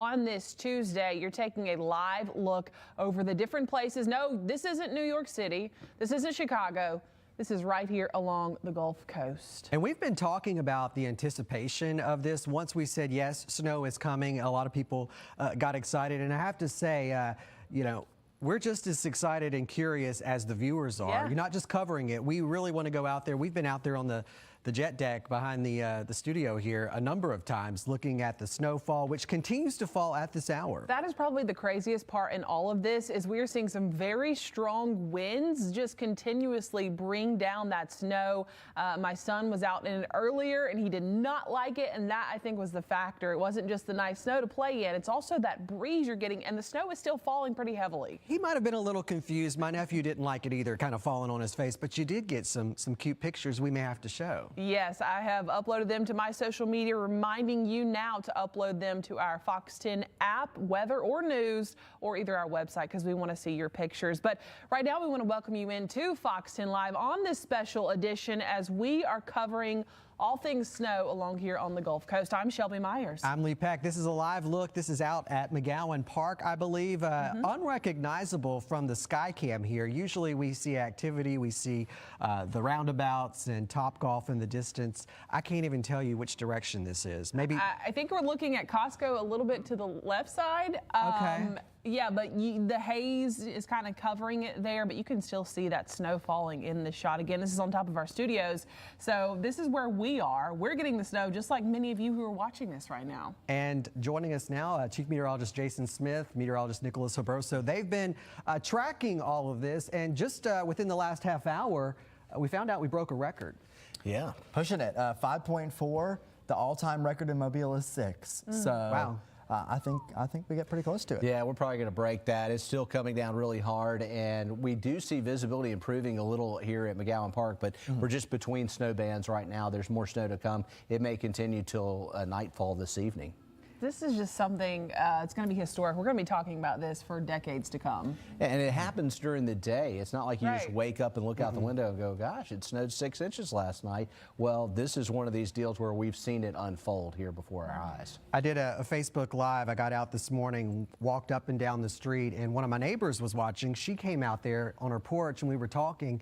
On this Tuesday, you're taking a live look over the different places. No, this isn't New York City. This isn't Chicago. This is right here along the Gulf Coast. And we've been talking about the anticipation of this. Once we said, yes, snow is coming, a lot of people got excited. And I have to say, you know, we're just as excited and curious as the viewers are. Yeah. You're not just covering it. We really want to go out there. We've been out there on the jet deck behind the studio here a number of times looking at the snowfall, which continues to fall at this hour. That is probably the craziest part in all of this is we are seeing some very strong winds just continuously bring down that snow. My son was out in it earlier and he did not like it, and that I think was the factor. It wasn't just the nice snow to play in, it's also that breeze you're getting, and the snow is still falling pretty heavily. He might have been a little confused. My nephew didn't like it either, kind of falling on his face, but you did get some cute pictures we may have to show. Yes, I have uploaded them to my social media, reminding you now to upload them to our Fox 10 app, weather or news, or either our website, because we want to see your pictures. But right now we want to welcome you into Fox 10 Live on this special edition as we are covering all things snow along here on the Gulf Coast. I'm Shelby Myers. I'm Lee Peck. This is a live look. This is out at McGowan Park, I believe. Unrecognizable from the sky cam here. Usually we see activity. We see the roundabouts and Topgolf in the distance. I can't even tell you which direction this is. Maybe. I think we're looking at Costco a little bit to the left side. Okay. Yeah, but the haze is kind of covering it there, but you can still see that snow falling in the shot. Again, this is on top of our studios, so this is where we are. We're getting the snow just like many of you who are watching this right now. And joining us now, Chief Meteorologist Jason Smith, Meteorologist Nicholas Hobroso. They've been tracking all of this, and just within the last half hour, we found out we broke a record. Yeah, pushing it. 5.4. The all-time record in Mobile is 6. So wow. I think we get pretty close to it. Yeah, we're probably going to break that. It's still coming down really hard, and we do see visibility improving a little here at McGowan Park, but we're just between snow bands right now. There's more snow to come. It may continue till nightfall this evening. This is just something, it's going to be historic. We're going to be talking about this for decades to come. And it happens during the day. It's not like you just wake up and look out the window and go, gosh, it snowed 6 inches last night. Well, this is one of these deals where we've seen it unfold here before our eyes. I did a Facebook Live. I got out this morning, walked up and down the street, and one of my neighbors was watching. She came out there on her porch and we were talking.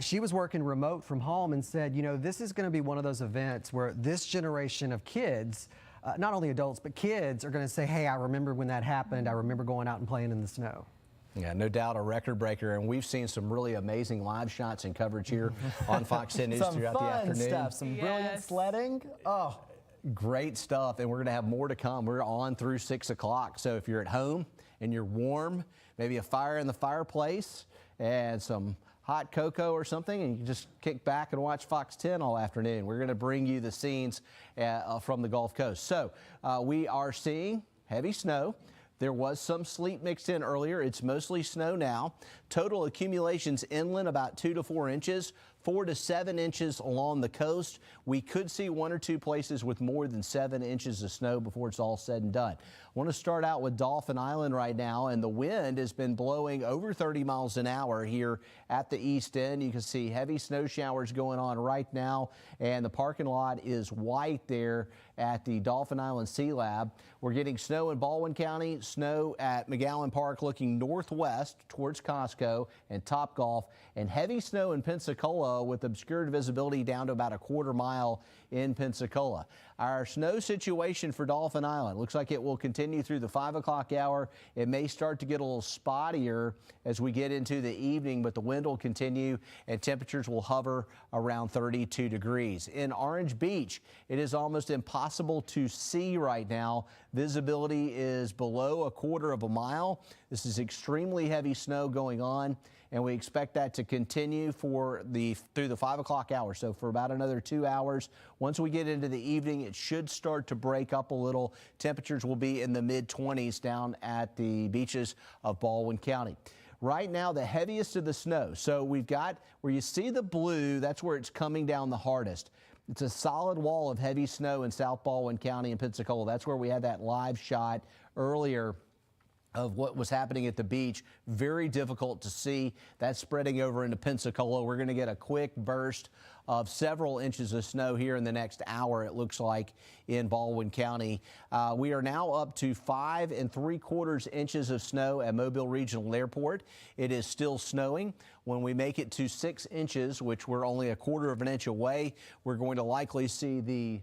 She was working remote from home and said, you know, this is going to be one of those events where this generation of kids, not only adults, but kids are going to say, hey, I remember when that happened. I remember going out and playing in the snow. Yeah, no doubt a record breaker, and we've seen some really amazing live shots and coverage here on Fox 10 News throughout the afternoon. Some fun stuff, some brilliant sledding. Oh, great stuff, and we're going to have more to come. We're on through 6 o'clock, so if you're at home and you're warm, maybe a fire in the fireplace and some hot cocoa or something, and you can just kick back and watch Fox 10 all afternoon. We're going to bring you the scenes from the Gulf Coast. So we are seeing heavy snow. There was some sleet mixed in earlier. It's mostly snow now. Total accumulations inland about 2 to 4 inches. 4 to 7 inches along the coast. We could see 1 or 2 places with more than 7 inches of snow before it's all said and done. I want to start out with Dauphin Island right now, and the wind has been blowing over 30 miles an hour here at the east end. You can see heavy snow showers going on right now, and the parking lot is white there at the Dauphin Island Sea Lab. We're getting snow in Baldwin County, snow at McGowan Park looking northwest towards Costco and Topgolf, and heavy snow in Pensacola with obscured visibility down to about a quarter mile in Pensacola. Our snow situation for Dauphin Island looks like it will continue through the 5 o'clock hour. It may start to get a little spottier as we get into the evening, but the wind will continue and temperatures will hover around 32 degrees. In Orange Beach, it is almost impossible to see right now. Visibility is below a quarter of a mile. This is extremely heavy snow going on, and we expect that to continue through the 5 o'clock hour. So for about another 2 hours. Once we get into the evening, it should start to break up a little. Temperatures will be in the mid-20s down at the beaches of Baldwin County. Right now, the heaviest of the snow. So we've got where you see the blue, that's where it's coming down the hardest. It's a solid wall of heavy snow in South Baldwin County and Pensacola. That's where we had that live shot earlier of what was happening at the beach. Very difficult to see. That's spreading over into Pensacola. We're going to get a quick burst of several inches of snow here in the next hour, it looks like, in Baldwin County. We are now up to 5 3/4 inches of snow at Mobile Regional Airport. It is still snowing. When we make it to 6 inches, which we're only 1/4 of an inch away, we're going to likely see the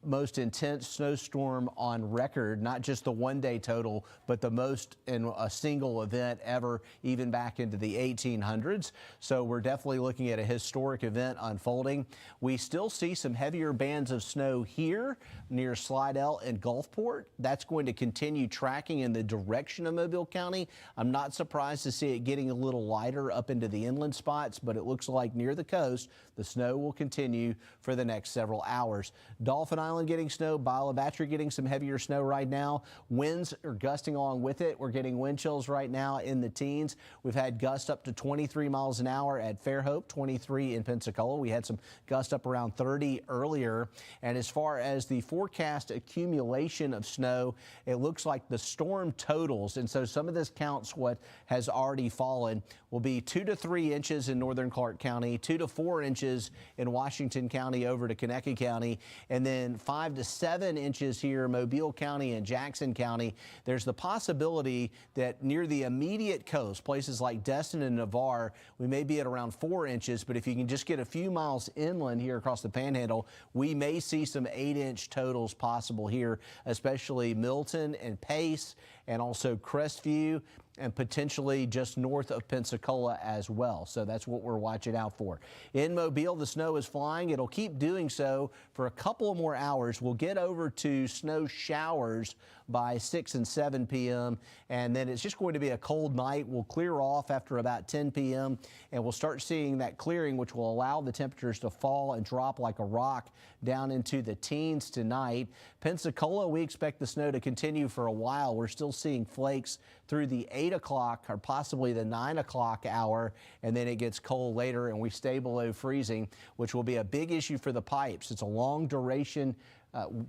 most intense snowstorm on record, not just the one-day total, but the most in a single event ever, even back into the 1800s. So we're definitely looking at a historic event unfolding. We still see some heavier bands of snow here near Slidell and Gulfport. That's going to continue tracking in the direction of Mobile County. I'm not surprised to see it getting a little lighter up into the inland spots, but it looks like near the coast, the snow will continue for the next several hours. Dolphin Island getting snow, Biola Battery getting some heavier snow right now. Winds are gusting along with it. We're getting wind chills right now in the teens. We've had gusts up to 23 miles an hour at Fairhope, 23 in Pensacola. We had some gusts up around 30 earlier. And as far as the forecast accumulation of snow, it looks like the storm totals, and so some of this counts what has already fallen, will be 2 to 3 inches in northern Clark County, 2 to 4 inches in Washington County over to Conecuh County, and then 5 to 7 inches here, Mobile County and Jackson County. There's the possibility that near the immediate coast, places like Destin and Navarre, we may be at around 4 inches, but if you can just get a few miles inland here across the Panhandle, we may see some 8-inch totals possible here, especially Milton and Pace, and also Crestview, and potentially just north of Pensacola as well. So that's what we're watching out for. In Mobile, the snow is flying. It'll keep doing so for a couple more hours. We'll get over to snow showers by 6 and 7 p.m. and then it's just going to be a cold night. We'll clear off after about 10 p.m. and we'll start seeing that clearing, which will allow the temperatures to fall and drop like a rock down into the teens tonight. Pensacola, we expect the snow to continue for a while. We're still seeing flakes through the 8 o'clock or possibly the 9 o'clock hour, and then it gets cold later and we stay below freezing, which will be a big issue for the pipes. It's a long duration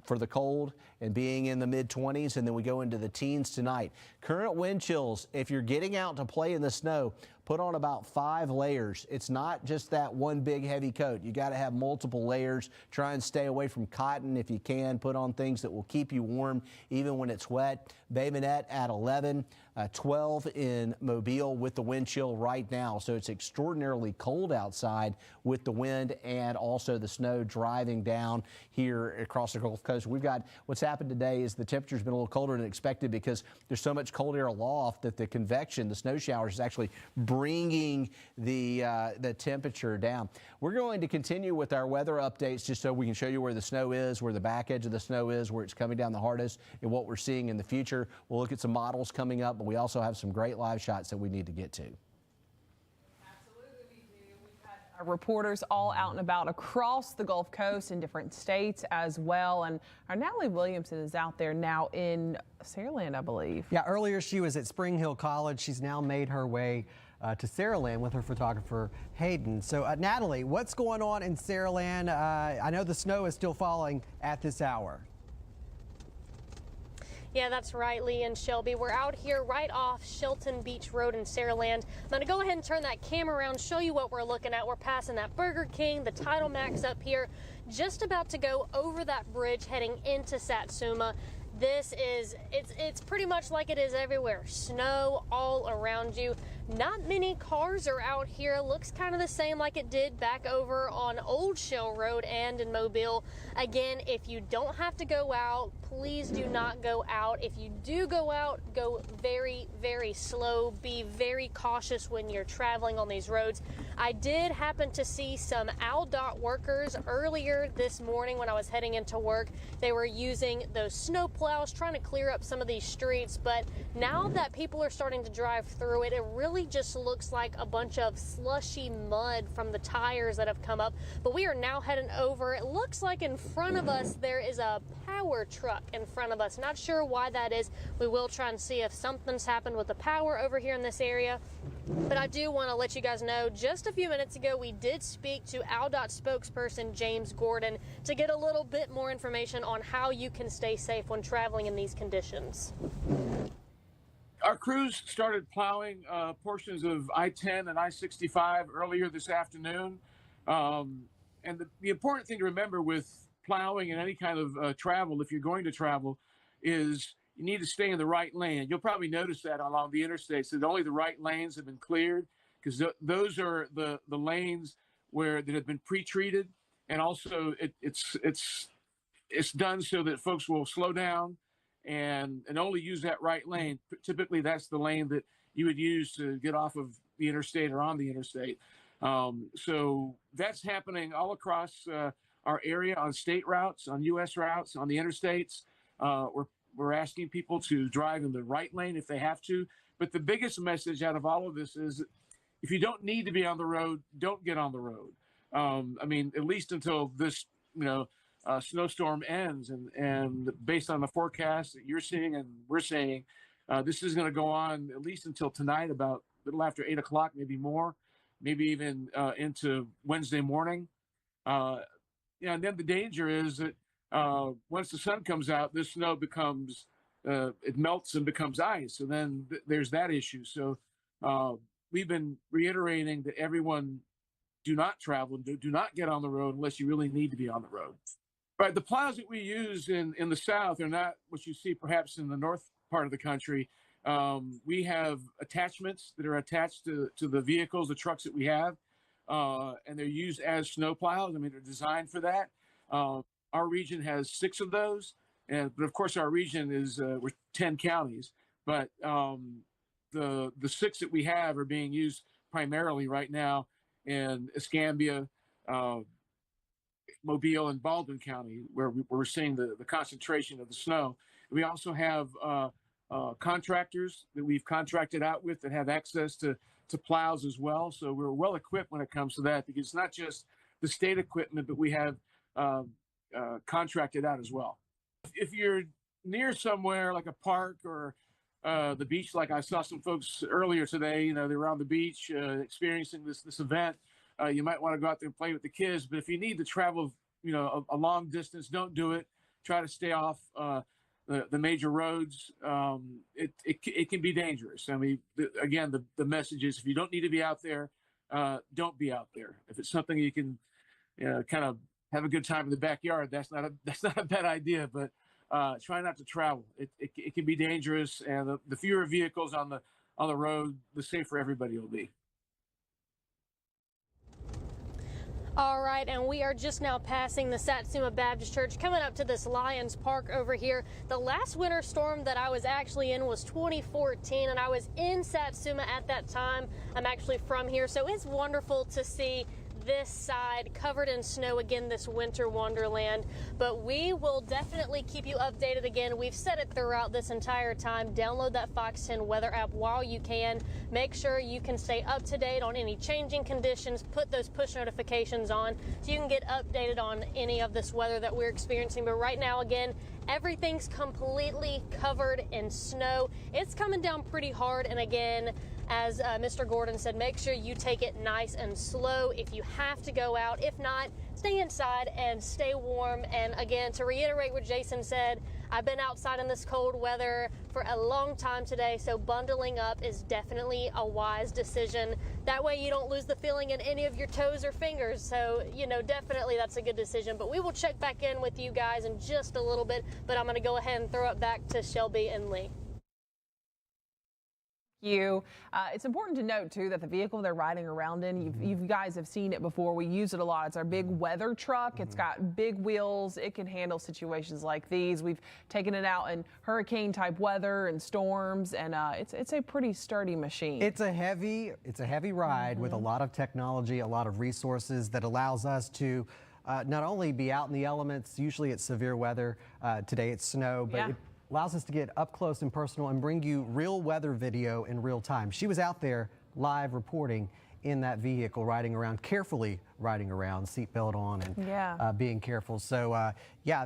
for the cold and being in the mid-20s, and then we go into the teens tonight. Current wind chills, if you're getting out to play in the snow, put on about 5 layers. It's not just that one big heavy coat. You got to have multiple layers. Try and stay away from cotton if you can. Put on things that will keep you warm even when it's wet. Bay Minette at 11, 12 in Mobile with the wind chill right now. So it's extraordinarily cold outside with the wind and also the snow driving down here across the Gulf Coast. We've got what's happened today is the temperature's been a little colder than expected because there's so much cold air aloft that the convection, the snow showers, is actually bringing the temperature down. We're going to continue with our weather updates just so we can show you where the snow is, where the back edge of the snow is, where it's coming down the hardest, and what we're seeing in the future. We'll look at some models coming up, but we also have some great live shots that we need to get to. Our reporters all out and about across the Gulf Coast in different states as well. And our Natalie Williamson is out there now in Saraland, I believe. Yeah, earlier she was at Spring Hill College. She's now made her way to Saraland with her photographer Hayden. So Natalie, what's going on in Saraland? I know the snow is still falling at this hour. Yeah, that's right, Lee and Shelby. We're out here right off Shelton Beach Road in Saraland. I'm going to go ahead and turn that camera around, show you what we're looking at. We're passing that Burger King, the Tidal Max up here, just about to go over that bridge heading into Satsuma. This is, it's pretty much like it is everywhere. Snow all around you. Not many cars are out here. Looks kind of the same like it did back over on Old Shell Road and in Mobile. Again, if you don't have to go out, please do not go out. If you do go out, go very, very slow. Be very cautious when you're traveling on these roads. I did happen to see some ALDOT workers earlier this morning when I was heading into work. They were using those snow plows trying to clear up some of these streets, but now that people are starting to drive through it, it really just looks like a bunch of slushy mud from the tires that have come up. But we are now heading over. It looks like in front of us there is a power truck in front of us. Not sure why that is. We will try and see if something's happened with the power over here in this area. But I do want to let you guys know, just a few minutes ago, we did speak to ALDOT spokesperson James Gordon to get a little bit more information on how you can stay safe when traveling in these conditions. Our crews started plowing portions of I-10 and I-65 earlier this afternoon. And the important thing to remember with plowing and any kind of travel, if you're going to travel, is you need to stay in the right lane. You'll probably notice that along the interstates that only the right lanes have been cleared, because those are the lanes that have been pre-treated, and also it's done so that folks will slow down and only use that right lane. Typically, that's the lane that you would use to get off of the interstate or on the interstate. So that's happening all across our area on state routes, on U.S. routes, on the interstates. We're asking people to drive in the right lane if they have to. But the biggest message out of all of this is, if you don't need to be on the road, don't get on the road. I mean, at least until this, snowstorm ends, and based on the forecast that you're seeing and we're seeing, this is going to go on at least until tonight, about a little after 8 o'clock, maybe more, maybe even into Wednesday morning. And then the danger is that once the sun comes out, this snow becomes, it melts and becomes ice. So then there's that issue. So we've been reiterating that everyone do not travel, do not get on the road unless you really need to be on the road. Right, the plows that we use in the South are not what you see perhaps in the north part of the country. We have attachments that are attached to the vehicles, the trucks that we have, and they're used as snow plows. I mean, they're designed for that. Our region has 6 of those, but of course our region is we're 10 counties, but the 6 that we have are being used primarily right now in Escambia, Mobile, and Baldwin County, where we're seeing the concentration of the snow. We also have contractors that we've contracted out with that have access to plows as well. So we're well equipped when it comes to that, because it's not just the state equipment, but we have contracted out as well. If you're near somewhere like a park or the beach, like I saw some folks earlier today, they were on the beach experiencing this event. You might want to go out there and play with the kids, but if you need to travel, a long distance, don't do it. Try to stay off the major roads. It can be dangerous. I mean, again, the message is, if you don't need to be out there, don't be out there. If it's something you can kind of have a good time in the backyard, that's not a bad idea. But try not to travel. It can be dangerous, and the fewer vehicles on the road, the safer everybody will be. All right, and we are just now passing the Satsuma Baptist Church, coming up to this Lions Park over here. The last winter storm that I was actually in was 2014, and I was in Satsuma at that time. I'm actually from here, so it's wonderful to see this side covered in snow again, this winter wonderland. But we will definitely keep you updated again. We've said it throughout this entire time. Download that Fox 10 weather app while you can. Make sure you can stay up to date on any changing conditions. Put those push notifications on so you can get updated on any of this weather that we're experiencing. But right now, again, everything's completely covered in snow. It's coming down pretty hard, and again, as Mr. Gordon said, make sure you take it nice and slow if you have to go out. If not, stay inside and stay warm. And again, to reiterate what Jason said, I've been outside in this cold weather for a long time today, so bundling up is definitely a wise decision. That way you don't lose the feeling in any of your toes or fingers. So, definitely that's a good decision. But we will check back in with you guys in just a little bit, but I'm going to go ahead and throw it back to Shelby and Lee. It's important to note too that the vehicle they're riding around in, you guys have seen it before. We use it a lot. It's our big weather truck. It's got big wheels. It can handle situations like these. We've taken it out in hurricane type weather and storms, and it's a pretty sturdy machine. It's a heavy ride with a lot of technology, a lot of resources that allows us to not only be out in the elements. Usually it's severe weather. Today it's snow, but it allows us to get up close and personal and bring you real weather video in real time. She was out there live reporting in that vehicle, carefully riding around, seatbelt on, and being careful. So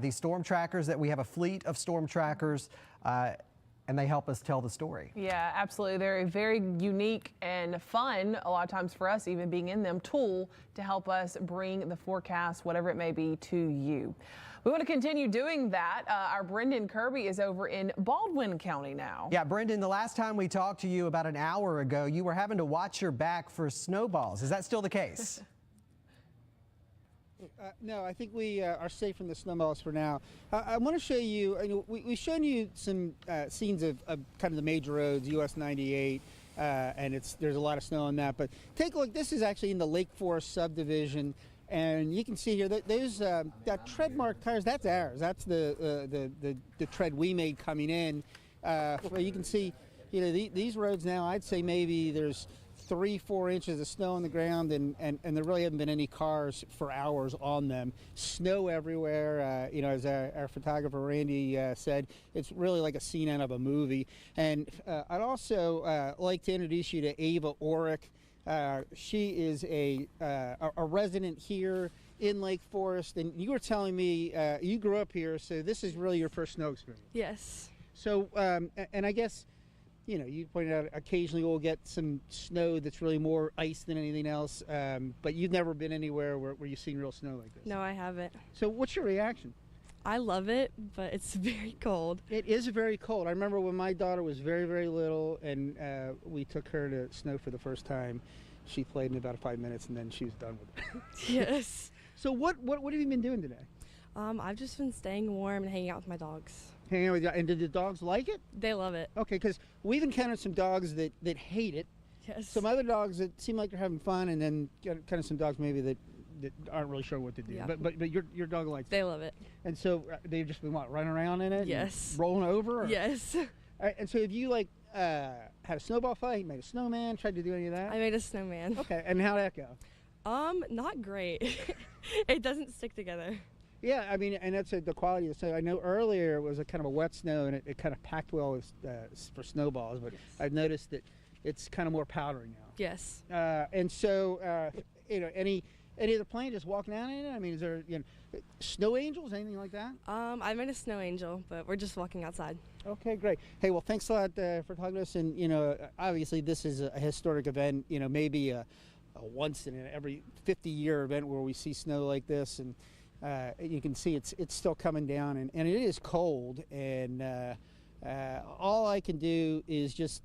these storm trackers, that we have a fleet of storm trackers, and they help us tell the story. Yeah, absolutely. They're a very unique and fun, a lot of times for us even being in them, tool to help us bring the forecast, whatever it may be, to you. We want to continue doing that. Our Brendan Kirby is over in Baldwin County now. Yeah, Brendan, the last time we talked to you about an hour ago, you were having to watch your back for snowballs. Is that still the case? No, I think we are safe from the snowballs for now. I want to show you, we've shown you some scenes of kind of the major roads, US 98, and there's a lot of snow on that. But take a look, this is actually in the Lake Forest subdivision. And you can see here that those that tread mark tires, that's ours. That's the tread we made coming in. Well, you can see, these roads now, I'd say maybe there's 3-4 inches of snow on the ground, and there really haven't been any cars for hours on them. Snow everywhere. As our photographer Randy said, it's really like a scene out of a movie. And I'd also like to introduce you to Ava Orick. She is a resident here in Lake Forest, and you were telling me you grew up here, so this is really your first snow experience. Yes. So, and I guess, you pointed out occasionally we'll get some snow that's really more ice than anything else, but you've never been anywhere where you've seen real snow like this. No, I haven't. So what's your reaction? I love it, but it's very cold. It is very cold. I remember when my daughter was very, very little, and we took her to snow for the first time. She played in about 5 minutes, and then she was done with it. Yes. So what have you been doing today? I've just been staying warm and hanging out with my dogs. Hanging out with you, and did the dogs like it? They love it. Okay, because we've encountered some dogs that hate it. Yes. Some other dogs that seem like they're having fun, and then kind of some dogs maybe that aren't really sure what to do. Yeah. But your dog likes it. They love it. And so they've just been running around in it? Yes. Rolling over? Or? Yes. All right, and so have you had a snowball fight, made a snowman, tried to do any of that? I made a snowman. Okay, and how'd that go? Not great. It doesn't stick together. Yeah, I mean, and that's the quality of the snow. I know earlier it was a kind of a wet snow, and it kind of packed well with, for snowballs, but yes. I've noticed that it's kind of more powdery now. Yes. And so, any other plane just walking out in it? I mean, is there snow angels, anything like that? I made a snow angel, but we're just walking outside. Okay, great. Hey, well, thanks a lot for talking to us. And obviously this is a historic event. Maybe a once in every 50-year event where we see snow like this, and you can see it's still coming down, and it is cold. And all I can do is just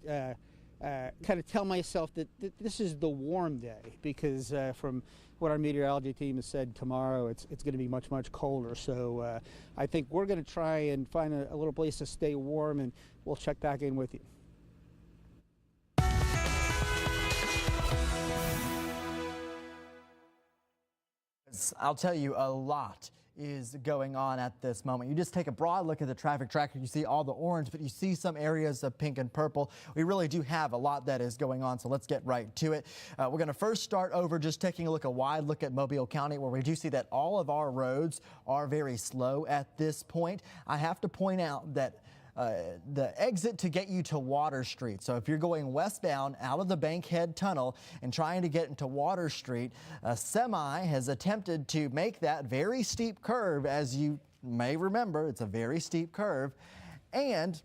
kind of tell myself that this is the warm day, because from what our meteorology team has said, tomorrow it's going to be much, much colder. So I think we're going to try and find a little place to stay warm, and we'll check back in with you. I'll tell you, a lot is going on at this moment. You just take a broad look at the traffic tracker, you see all the orange, but you see some areas of pink and purple. We really do have a lot that is going on, so let's get right to it. We're going to first start over just taking a wide look at Mobile County, where we do see that all of our roads are very slow at this point. I have to point out that the exit to get you to Water Street. So if you're going westbound out of the Bankhead Tunnel and trying to get into Water Street, a semi has attempted to make that very steep curve. As you may remember, it's a very steep curve, and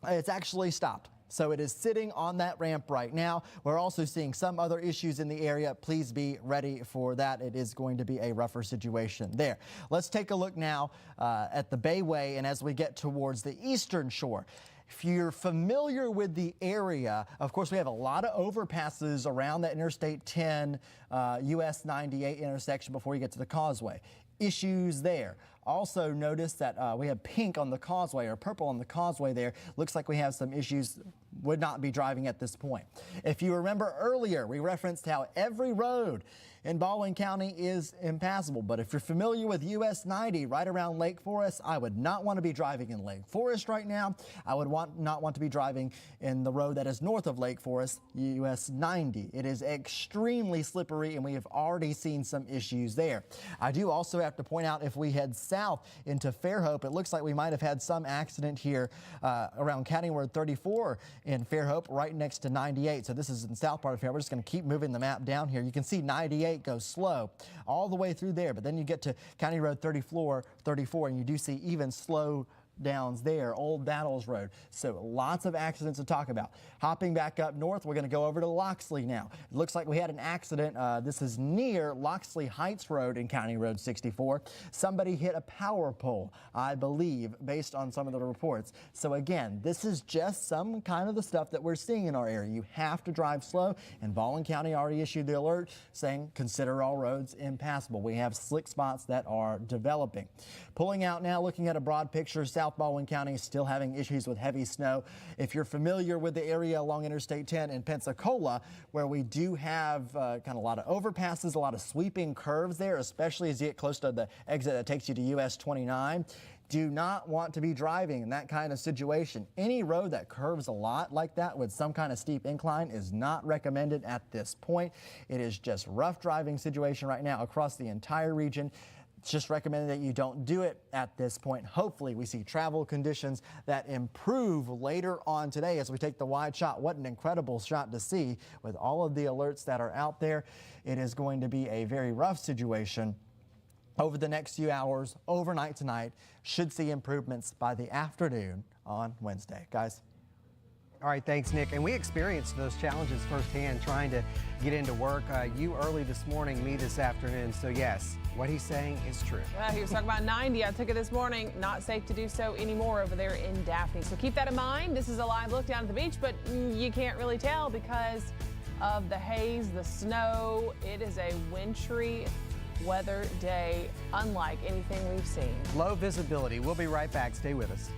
it's actually stopped. So it is sitting on that ramp right now. We're also seeing some other issues in the area. Please be ready for that. It is going to be a rougher situation there. Let's take a look now at the Bayway, and as we get towards the eastern shore. If you're familiar with the area, of course, we have a lot of overpasses around that Interstate 10, US 98 intersection before you get to the causeway. Issues there. Also notice that we have pink on the causeway, or purple on the causeway there. Looks like we have some issues. Would not be driving at this point. If you remember earlier, we referenced how every road in Baldwin County is impassable. But if you're familiar with US 90 right around Lake Forest, I would not want to be driving in Lake Forest right now. I would not want to be driving in the road that is north of Lake Forest, US 90. It is extremely slippery, and we have already seen some issues there. I do also have to point out, if we head south into Fairhope, it looks like we might have had some accident here around County Road 34 in Fairhope, right next to 98. So this is in the south part of Fairhope. We're just going to keep moving the map down here. You can see 98 goes slow all the way through there, but then you get to County Road 34, and you do see even slow downs there, Old Battles Road. So lots of accidents to talk about. Hopping back up north, we're going to go over to Loxley now. It looks like we had an accident. This is near Loxley Heights Road in County Road 64. Somebody hit a power pole, I believe, based on some of the reports. So again, this is just some kind of the stuff that we're seeing in our area. You have to drive slow, and Baldwin County already issued the alert saying consider all roads impassable. We have slick spots that are developing. Pulling out now, looking at a broad picture, South Baldwin County is still having issues with heavy snow. If you're familiar with the area along Interstate 10 in Pensacola, where we do have kind of a lot of overpasses, a lot of sweeping curves there, especially as you get close to the exit that takes you to US 29. Do not want to be driving in that kind of situation. Any road that curves a lot like that with some kind of steep incline is not recommended at this point. It is just rough driving situation right now across the entire region. It's just recommended that you don't do it at this point. Hopefully we see travel conditions that improve later on today as we take the wide shot. What an incredible shot to see with all of the alerts that are out there. It is going to be a very rough situation over the next few hours, overnight tonight. Should see improvements by the afternoon on Wednesday. Guys. All right, thanks, Nick. And we experienced those challenges firsthand trying to get into work. You early this morning, me this afternoon. So yes, what he's saying is true. Well, he was talking about 90. I took it this morning. Not safe to do so anymore over there in Daphne. So keep that in mind. This is a live look down at the beach, but you can't really tell because of the haze, the snow. It is a wintry weather day unlike anything we've seen. Low visibility. We'll be right back. Stay with us.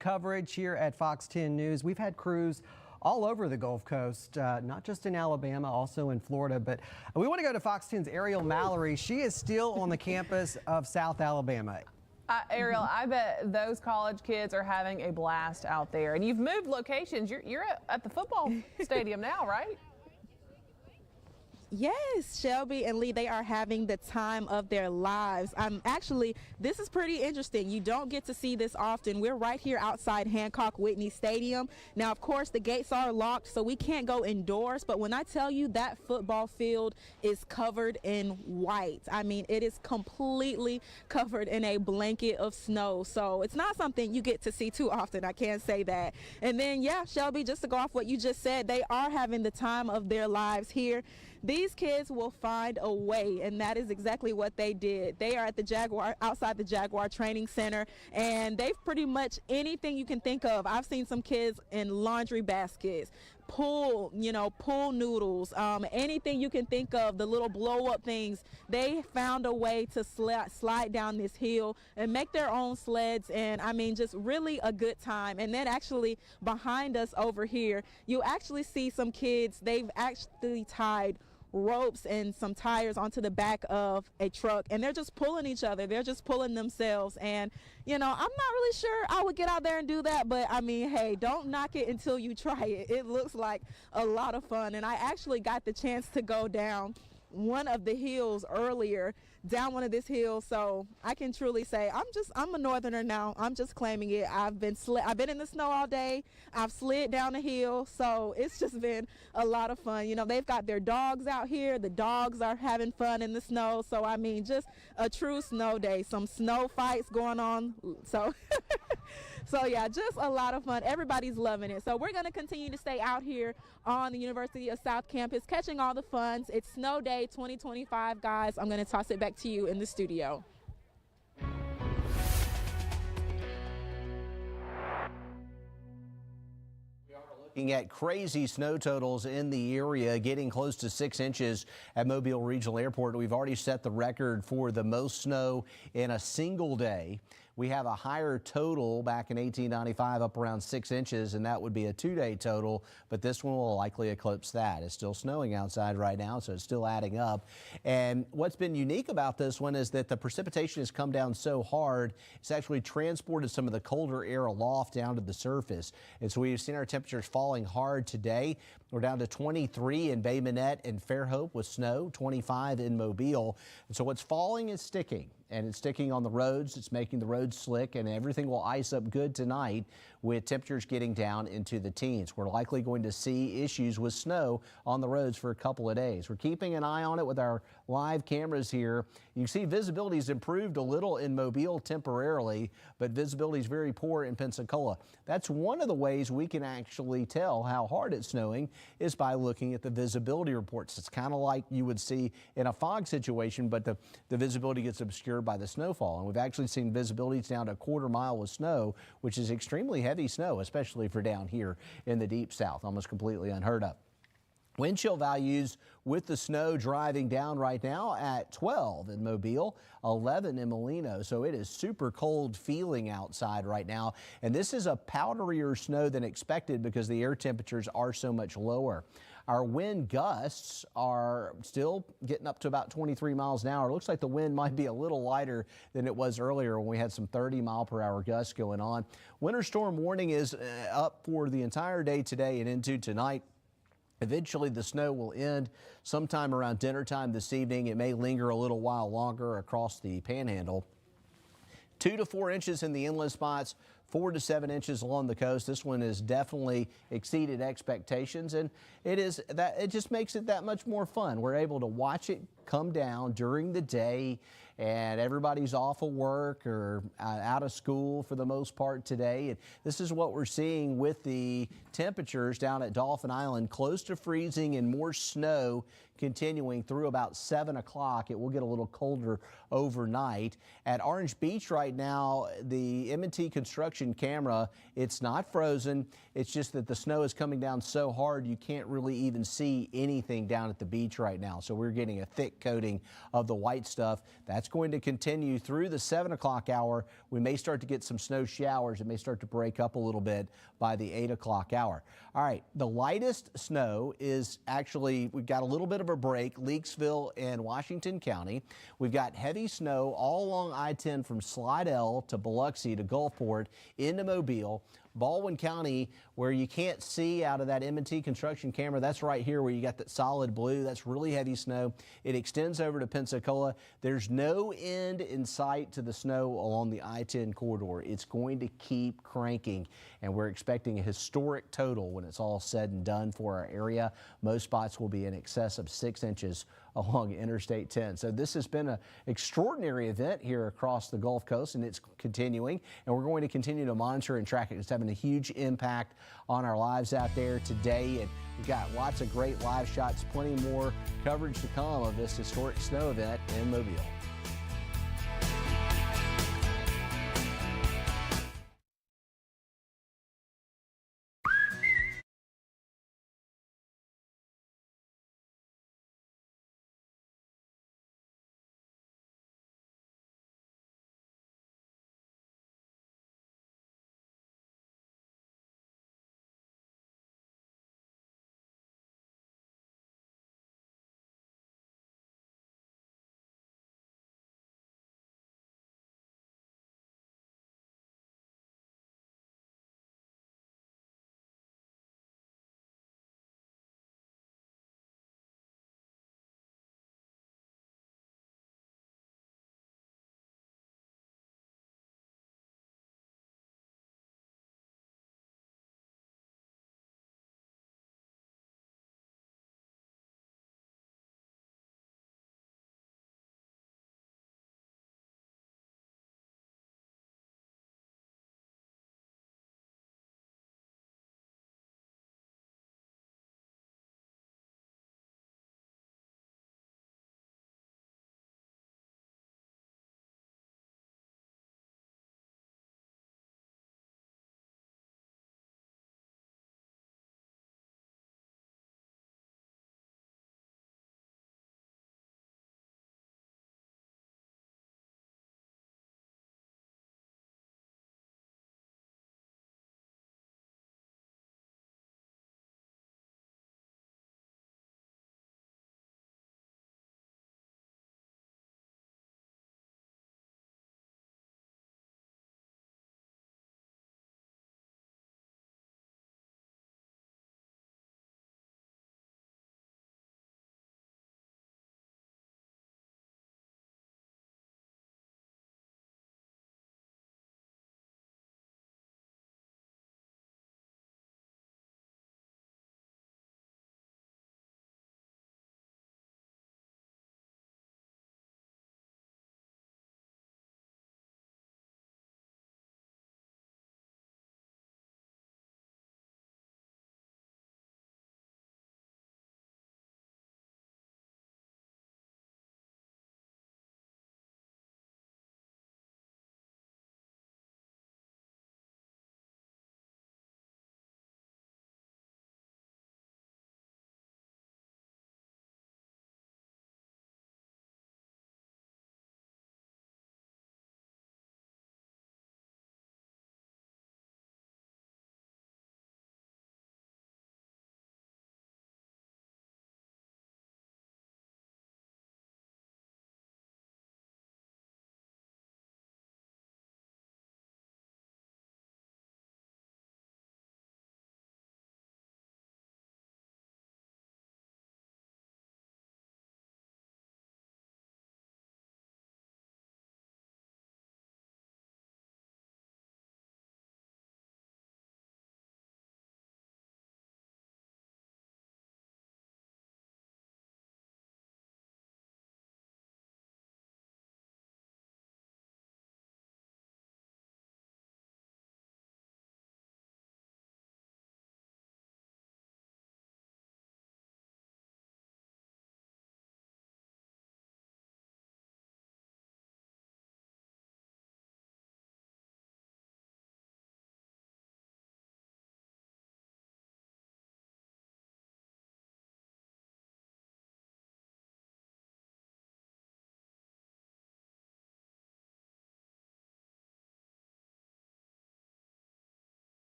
coverage here at Fox 10 News. We've had crews all over the Gulf Coast, not just in Alabama, also in Florida. But we want to go to Fox 10's Ariel Mallory. She is still on the campus of South Alabama. Ariel, I bet those college kids are having a blast out there. And you've moved locations. You're at the football stadium now, right? Yes, Shelby and Lee, they are having the time of their lives. Actually, this is pretty interesting. You don't get to see this often. We're right here outside Hancock Whitney Stadium. Now, of course, the gates are locked, so we can't go indoors. But when I tell you that football field is covered in white, I mean, it is completely covered in a blanket of snow. So it's not something you get to see too often. I can't say that. And then, yeah, Shelby, just to go off what you just said, they are having the time of their lives here. These kids will find a way, and that is exactly what they did. They are at the Jaguar, outside the Jaguar Training Center, and they've pretty much anything you can think of. I've seen some kids in laundry baskets, pool noodles, anything you can think of, the little blow-up things. They found a way to slide down this hill and make their own sleds, and I mean, just really a good time. And then actually behind us over here, you actually see some kids, they've actually tied ropes and some tires onto the back of a truck, and they're just pulling each other. They're just pulling themselves. And I'm not really sure I would get out there and do that, but I mean, hey, don't knock it until you try it. It looks like a lot of fun. And I actually got the chance to go down one of the hills earlier, down one of these hills, so I can truly say I'm a northerner now. I'm just claiming it. I've been in the snow all day. I've slid down the hill, so it's just been a lot of fun. They've got their dogs out here. The dogs are having fun in the snow, so I mean, just a true snow day. Some snow fights going on, so so yeah, just a lot of fun. Everybody's loving it. So we're going to continue to stay out here on the University of South campus, catching all the fun. It's Snow Day 2025, guys. I'm going to toss it back to you in the studio. Looking at crazy snow totals in the area, getting close to 6 inches at Mobile Regional Airport. We've already set the record for the most snow in a single day. We have a higher total back in 1895, up around 6 inches, and that would be a 2-day total, but this one will likely eclipse that. It's still snowing outside right now, so it's still adding up. And what's been unique about this one is that the precipitation has come down so hard, it's actually transported some of the colder air aloft down to the surface. And so we've seen our temperatures falling hard today. We're down to 23 in Bay Minette and Fairhope with snow, 25 in Mobile. And so what's falling is sticking, and it's sticking on the roads. It's making the roads slick, and everything will ice up good tonight with temperatures getting down into the teens. We're likely going to see issues with snow on the roads for a couple of days. We're keeping an eye on it with our live cameras here. You see visibility has improved a little in Mobile temporarily, but visibility is very poor in Pensacola. That's one of the ways we can actually tell how hard it's snowing is by looking at the visibility reports. It's kind of like you would see in a fog situation, but the visibility gets obscured by the snowfall. And we've actually seen visibilities down to a quarter mile with snow, which is extremely heavy snow, especially for down here in the deep south, almost completely unheard of. Wind chill values with the snow driving down right now at 12 in Mobile, 11 in Molino. So it is super cold feeling outside right now. And this is a powderier snow than expected because the air temperatures are so much lower. Our wind gusts are still getting up to about 23 miles an hour. It looks like the wind might be a little lighter than it was earlier when we had some 30-mile-per-hour gusts going on. Winter storm warning is up for the entire day today and into tonight. Eventually, the snow will end sometime around dinner time this evening. It may linger a little while longer across the panhandle. 2 to 4 inches in the inland spots, 4 to 7 inches along the coast. This one has definitely exceeded expectations, and it just makes it that much more fun. We're able to watch it come down during the day, and everybody's off of work or out of school for the most part today. And this is what we're seeing with the temperatures down at Dauphin Island, close to freezing and more snow continuing through about 7 o'clock. It will get a little colder overnight. At Orange Beach right now, the M&T construction camera, it's not frozen. It's just that the snow is coming down so hard you can't really even see anything down at the beach right now. So we're getting a thick thick coating of the white stuff. That's going to continue through the 7 o'clock hour. We may start to get some snow showers. It may start to break up a little bit by the 8 o'clock hour. All right, the lightest snow is actually, we've got a little bit of a break, Leakesville and Washington County. We've got heavy snow all along I-10 from Slidell to Biloxi to Gulfport into Mobile. Baldwin County, where you can't see out of that M&T construction camera, that's right here where you got that solid blue. That's really heavy snow. It extends over to Pensacola. There's no end in sight to the snow along the I-10 corridor. It's going to keep cranking, and we're expecting a historic total when it's all said and done for our area. Most spots will be in excess of 6 inches along Interstate 10. So this has been an extraordinary event here across the Gulf Coast, and it's continuing, and we're going to continue to monitor and track it. It's having a huge impact on our lives out there today, and we've got lots of great live shots, plenty more coverage to come of this historic snow event in Mobile.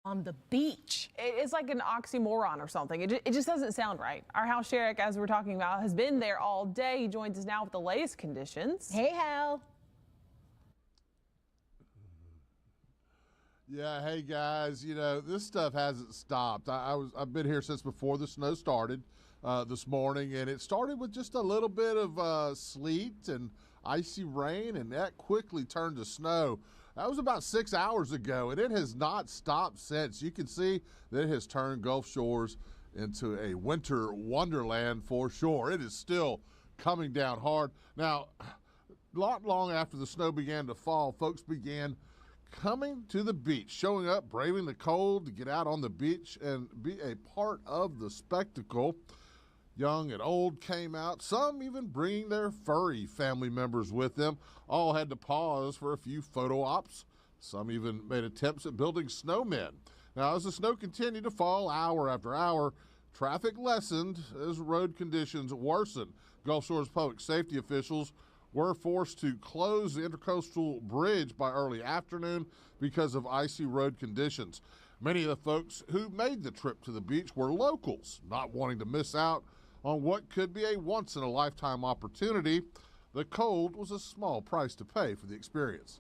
on the beach. It's like an oxymoron or something. It just doesn't sound right. Our Hal Sherrick, as we're talking about, has been there all day. He joins us now with the latest conditions. Hey, Hal. Yeah, hey guys, you know, this stuff hasn't stopped. I've been here since before the snow started this morning, and it started with just a little bit of sleet and icy rain, and that quickly turned to snow. That was about 6 hours ago, and it has not stopped since. You can see that it has turned Gulf Shores into a winter wonderland for sure. It is still coming down hard. Now, not long after the snow began to fall, folks began coming to the beach, showing up, braving the cold to get out on the beach and be a part of the spectacle. Young and old came out, some even bringing their furry family members with them. All had to pause for a few photo ops. Some even made attempts at building snowmen. Now, as the snow continued to fall hour after hour, traffic lessened as road conditions worsened. Gulf Shores public safety officials were forced to close the intercoastal bridge by early afternoon because of icy road conditions. Many of the folks who made the trip to the beach were locals, not wanting to miss out on what could be a once-in-a-lifetime opportunity. The cold was a small price to pay for the experience.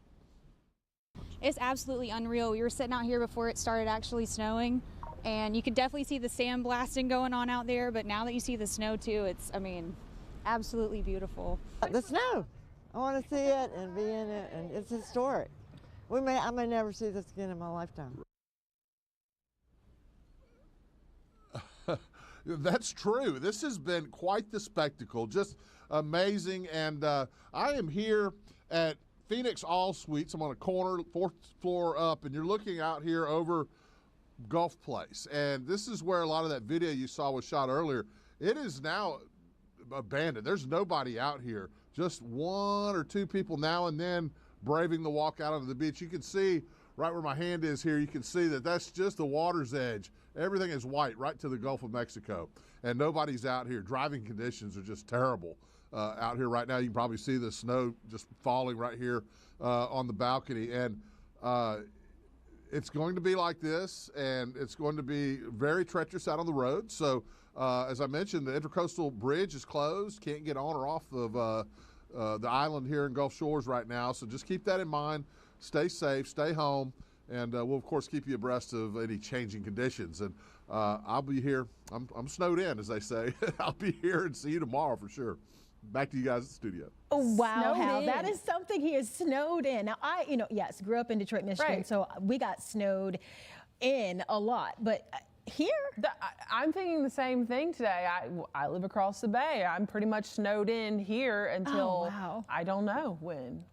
It's absolutely unreal. We were sitting out here before it started actually snowing, and you could definitely see the sandblasting going on out there, but now that you see the snow too, it's, I mean, absolutely beautiful. The snow. I want to see it and be in it, and it's historic. I may never see this again in my lifetime. That's true. This has been quite the spectacle, just amazing. And I am here at Phoenix All Suites. I'm on a corner, 4th floor up, and you're looking out here over Gulf Place. And this is where a lot of that video you saw was shot earlier. It is now abandoned. There's nobody out here, just 1 or 2 people now and then braving the walk out onto the beach. You can see right where my hand is here, you can see that that's just the water's edge. Everything is white right to the Gulf of Mexico, and nobody's out here. Driving conditions are just terrible out here right now. You can probably see the snow just falling right here on the balcony, and it's going to be like this, and it's going to be very treacherous out on the road. So as I mentioned, the Intercoastal Bridge is closed. Can't get on or off of the island here in Gulf Shores right now. So just keep that in mind. Stay safe, stay home, and we'll, of course, keep you abreast of any changing conditions. And I'll be here. I'm snowed in, as they say. I'll be here and see you tomorrow for sure. Back to you guys at the studio. Oh, wow, Hal, that is something. He is snowed in. Now, yes, grew up in Detroit, Michigan, so we got snowed in a lot. But here? I'm thinking the same thing today. I live across the bay. I'm pretty much snowed in here until I don't know when.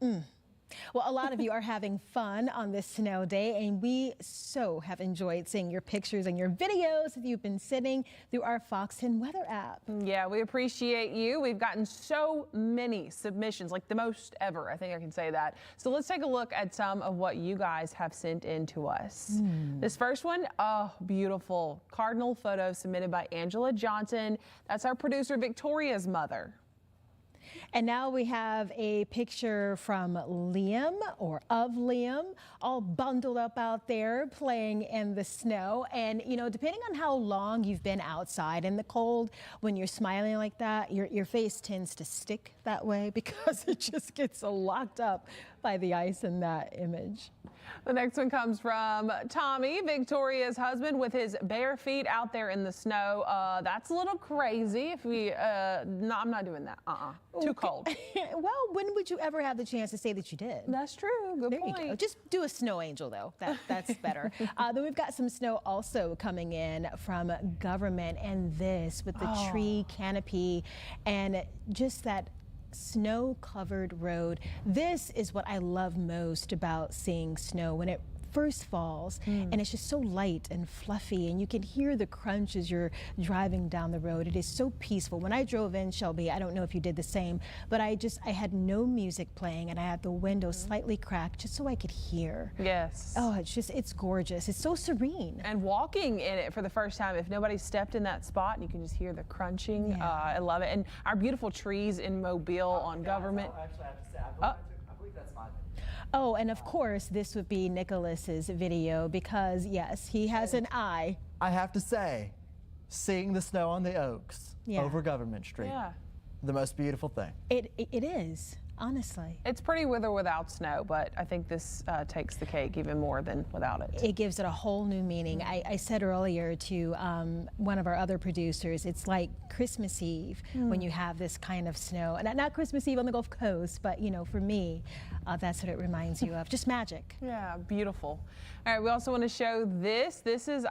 Well, a lot of you are having fun on this snow day, and we so have enjoyed seeing your pictures and your videos that you've been sending through our Fox 10 weather app. Yeah, we appreciate you. We've gotten so many submissions, like the most ever. I think I can say that. So let's take a look at some of what you guys have sent in to us. This first one, oh, beautiful. Cardinal photo submitted by Angela Johnson. That's our producer Victoria's mother. And now we have a picture from Liam, or of Liam, all bundled up out there playing in the snow. And, you know, depending on how long you've been outside in the cold, when you're smiling like that, your face tends to stick that way because it just gets locked up by the ice in that image. The next one comes from Tommy, Victoria's husband, with his bare feet out there in the snow. That's a little crazy. If we, no, I'm not doing that. Too cold. Well, when would you ever have the chance to say that you did? That's true. Good point. You go. Just do a snow angel, though. That's better. Then we've got some snow also coming in from government, and this with the tree canopy and just that snow-covered road. This is what I love most about seeing snow when it first falls, and it's just so light and fluffy, and you can hear the crunch as you're driving down the road. It is so peaceful. When I drove in, Shelby, I don't know if you did the same, but I had no music playing, and I had the window slightly cracked just so I could hear. Yes. Oh, it's gorgeous. It's so serene. And walking in it for the first time, if nobody stepped in that spot, you can just hear the crunching. I love it. And our beautiful trees in Mobile on government. Actually, I have to say, I believe that's mine. Oh, and of course, this would be Nicholas's video because, yes, he has an eye. I have to say, seeing the snow on the Oaks over Government Street, the most beautiful thing. It is, honestly. It's pretty with or without snow, but I think this takes the cake even more than without it. It gives it a whole new meaning. I said earlier to one of our other producers, it's like Christmas Eve when you have this kind of snow. And not Christmas Eve on the Gulf Coast, but you know, for me, that's what it reminds you of. Just magic. Yeah, beautiful. All right, we also want to show this. This is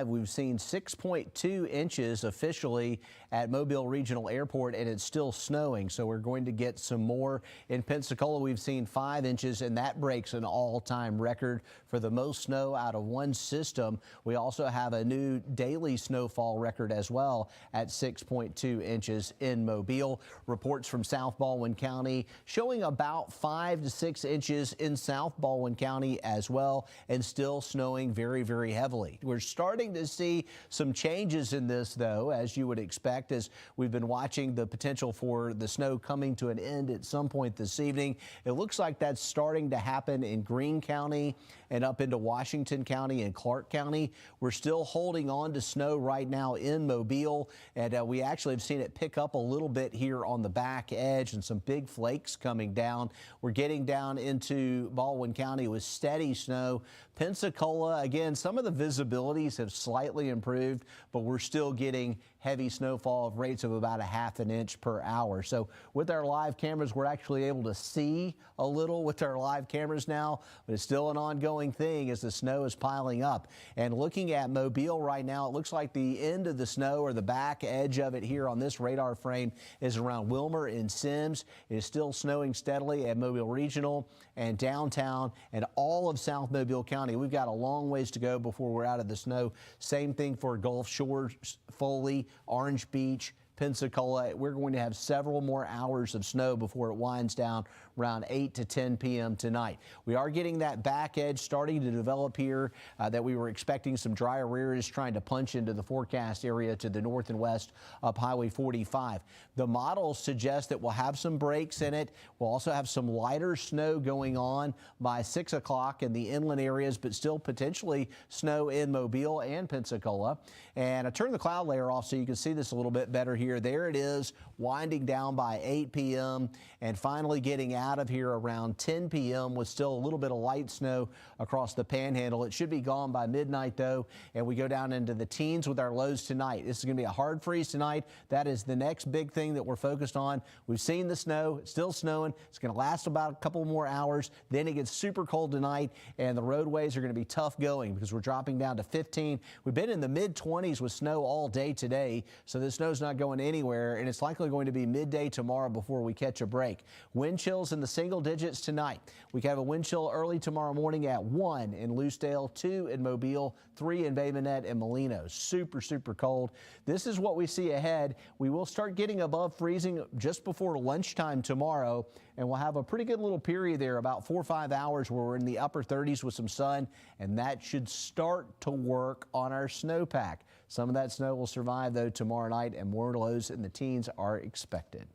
We've seen 6.2 inches officially at Mobile Regional Airport, and it's still snowing. So we're going to get some more. In Pensacola, we've seen 5 inches, and that breaks an all-time record for the most snow out of one system. We also have a new daily snowfall record as well at 6.2 inches in Mobile. Reports from South Baldwin County showing about 5 to 6 inches in South Baldwin County as well, and still snowing very, very heavily. We're starting to see some changes in this, though, as you would expect, as we've been watching the potential for the snow coming to an end at some point this evening. It looks like that's starting to happen in Greene County and up into Washington County and Clark County. We're still holding on to snow right now in Mobile, and we actually have seen it pick up a little bit here on the back edge and some big flakes coming down. We're getting down into Baldwin County with steady snow. Pensacola, again, some of the visibilities have slightly improved, but we're still getting heavy snowfall of rates of about 1/2 inch per hour. So with our live cameras, we're actually able to see a little with our live cameras now, but it's still an ongoing thing as the snow is piling up. And looking at Mobile right now, it looks like the end of the snow, or the back edge of it here on this radar frame, is around Wilmer and Sims. It is still snowing steadily at Mobile Regional and downtown and all of South Mobile County. We've got a long ways to go before we're out of the snow. Same thing for Gulf Shores, Foley, Orange Beach, Pensacola. We're going to have several more hours of snow before it winds down around 8 to 10 p.m. tonight. We are getting that back edge starting to develop here that we were expecting some dry areas trying to punch into the forecast area to the north and west up Highway 45. The models suggest that we'll have some breaks in it. We'll also have some lighter snow going on by 6 o'clock in the inland areas, but still potentially snow in Mobile and Pensacola. And I turned the cloud layer off so you can see this a little bit better here. There it is, winding down by 8 p.m. and finally getting out of here around 10 p.m. with still a little bit of light snow across the panhandle. It should be gone by midnight, though, and we go down into the teens with our lows tonight. This is going to be a hard freeze tonight. That is the next big thing that we're focused on. We've seen the snow. It's still snowing. It's going to last about a couple more hours. Then it gets super cold tonight, and the roadways are going to be tough going because we're dropping down to 15. We've been in the mid-20s with snow all day today, so the snow's not going anywhere, and it's likely going to be midday tomorrow before we catch a break. Wind chills in the single digits tonight. We can have a wind chill early tomorrow morning at 1 in Lucedale, 2 in Mobile, 3 in Bay Minette and Molino. Super, super cold. This is what we see ahead. We will start getting above freezing just before lunchtime tomorrow, and we'll have a pretty good little period there, about 4 or 5 hours where we're in the upper 30s with some sun, and that should start to work on our snowpack. Some of that snow will survive, though, tomorrow night, and more lows in the teens are expected.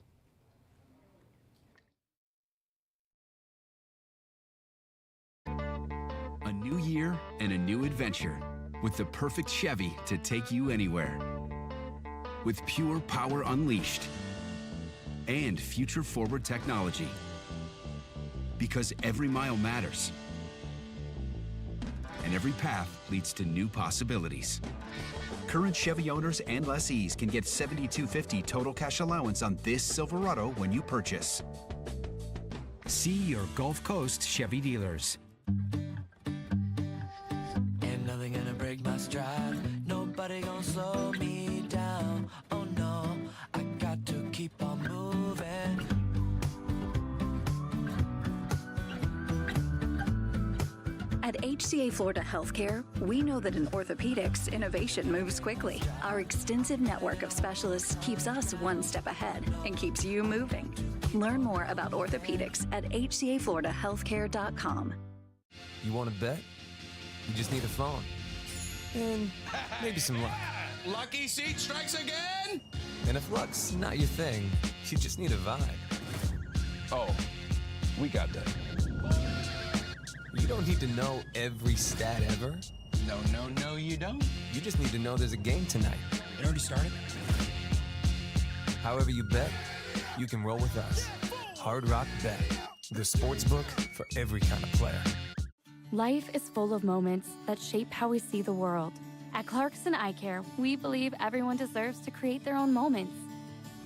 A new year and a new adventure with the perfect Chevy to take you anywhere. With pure power unleashed and future-forward technology. Because every mile matters. And every path leads to new possibilities. Current Chevy owners and lessees can get $7,250 total cash allowance on this Silverado when you purchase. See your Gulf Coast Chevy dealers. Ain't nothing gonna break my stride. Nobody gonna slow me down. Oh no, I got to keep on moving. At HCA Florida Healthcare, we know that in orthopedics, innovation moves quickly. Our extensive network of specialists keeps us one step ahead and keeps you moving. Learn more about orthopedics at hcafloridahealthcare.com. You want to bet? You just need a phone. And maybe some luck. Lucky Seat strikes again? And if luck's not your thing, you just need a vibe. Oh, we got that. You don't need to know every stat ever. No, you don't. You just need to know there's a game tonight. It already started? However you bet, you can roll with us. Hard Rock Bet, the sports book for every kind of player. Life is full of moments that shape how we see the world. At Clarkson Eye Care, we believe everyone deserves to create their own moments.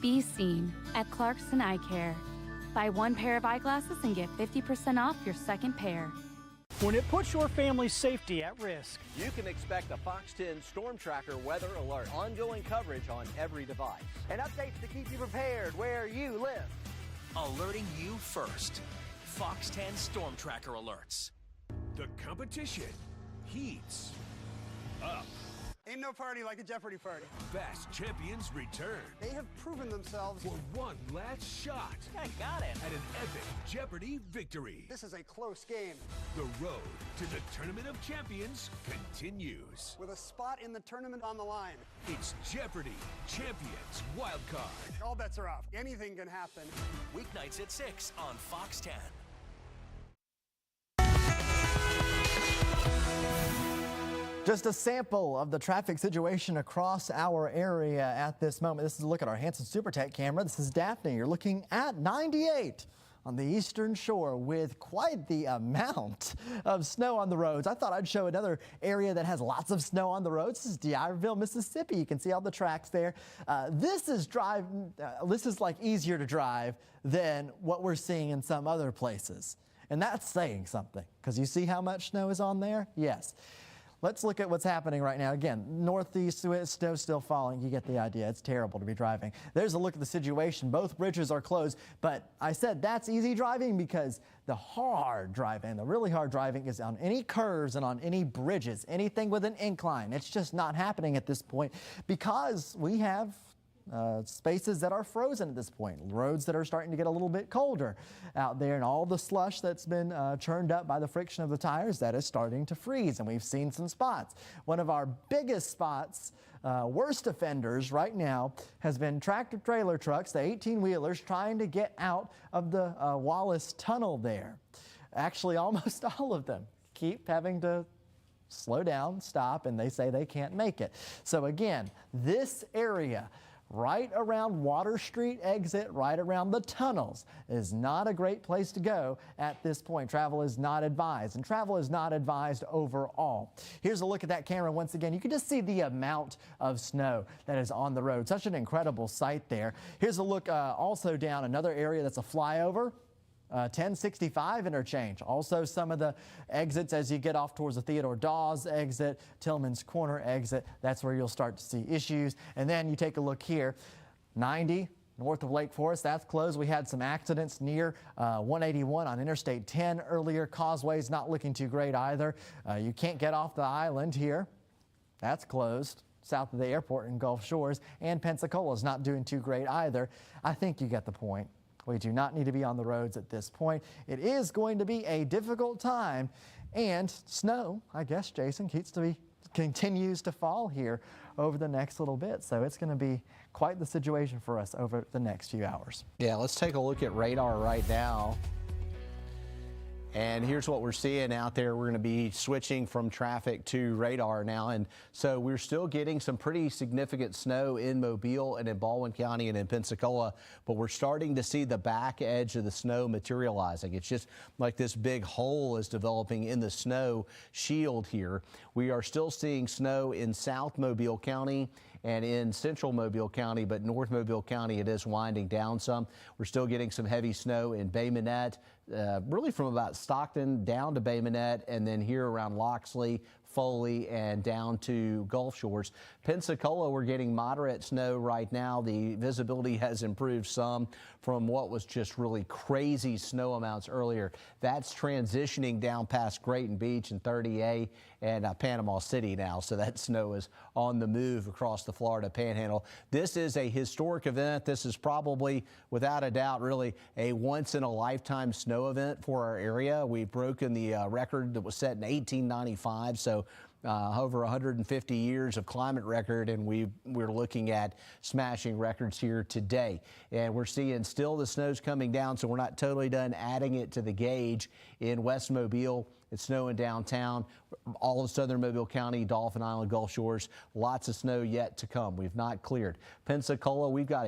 Be seen at Clarkson Eye Care. Buy one pair of eyeglasses and get 50% off your second pair. when it puts your family's safety at risk. You can expect a Fox 10 STORMtracker weather alert. Ongoing coverage on every device. And updates to keep you prepared where you live. Alerting you first. Fox 10 STORMtracker alerts. The competition heats up. Ain't no party like a Jeopardy party. Fast champions return. They have proven themselves for one last shot. I got it. At an epic Jeopardy victory. This is a close game. The road to the Tournament of Champions continues. With a spot in the tournament on the line. It's Jeopardy Champions Wildcard. All bets are off. Anything can happen. Weeknights at 6 on Fox 10. Just a sample of the traffic situation across our area at this moment. This is a look at our Hanson SuperTech camera. This is Daphne. You're looking at 98 on the eastern shore with quite the amount of snow on the roads. I thought I'd show another area that has lots of snow on the roads. This is D'Iberville, Mississippi. You can see all the tracks there. This is like easier to drive than what we're seeing in some other places. And that's saying something, because you see how much snow is on there? Yes. Let's look at what's happening right now. Again, northeast, snow still falling. You get the idea. It's terrible to be driving. There's a look at the situation. Both bridges are closed, but I said that's easy driving because the hard driving, the really hard driving is on any curves and on any bridges, anything with an incline. It's just not happening at this point because we have spaces that are frozen at this point, roads that are starting to get a little bit colder out there, and all the slush that's been churned up by the friction of the tires, that is starting to freeze, and we've seen some spots. One of our biggest spots, worst offenders right now, has been tractor trailer trucks, the 18-wheelers, trying to get out of the Wallace Tunnel there. Actually, almost all of them keep having to slow down, stop, and they say they can't make it. So again, this area right around Water Street exit, right around the tunnels, is not a great place to go at this point. Travel is not advised, and travel is not advised overall. Here's a look at that camera once again. You can just see the amount of snow that is on the road. Such an incredible sight there. Here's a look also down another area that's a flyover. 1065 interchange. Also some of the exits as you get off towards the Theodore Dawes exit, Tillman's Corner exit, that's where you'll start to see issues. And then you take a look here, 90 north of Lake Forest, that's closed. We had some accidents near 181 on Interstate 10 earlier. Causeway's not looking too great either. You can't get off the island here. That's closed. South of the airport in Gulf Shores, and Pensacola is not doing too great either. I think you get the point. We do not need to be on the roads at this point. It is going to be a difficult time, and snow, I guess, Jason, continues to fall here over the next little bit. So it's going to be quite the situation for us over the next few hours. Yeah, let's take a look at radar right now. And here's what we're seeing out there. We're going to be switching from traffic to radar now. And so we're still getting some pretty significant snow in Mobile and in Baldwin County and in Pensacola, but we're starting to see the back edge of the snow materializing. It's just like this big hole is developing in the snow shield here. We are still seeing snow in South Mobile County and in central Mobile County, but North Mobile County, it is winding down some. We're still getting some heavy snow in Bay Minette, really from about Stockton down to Bay Minette, and then here around Loxley, Foley, and down to Gulf Shores. Pensacola, we're getting moderate snow right now. The visibility has improved some from what was just really crazy snow amounts earlier. That's transitioning down past Grayton Beach and 30A and Panama City now, so that snow is on the move across the Florida Panhandle. This is a historic event. This is probably, without a doubt, really a once-in-a-lifetime snow event for our area. We've broken the record that was set in 1895, so over 150 years of climate record, and we're looking at smashing records here today. And we're seeing still the snow's coming down, so we're not totally done adding it to the gauge. In West Mobile, it's snowing downtown. All of southern Mobile County, Dauphin Island, Gulf Shores, lots of snow yet to come. We've not cleared. Pensacola, we've got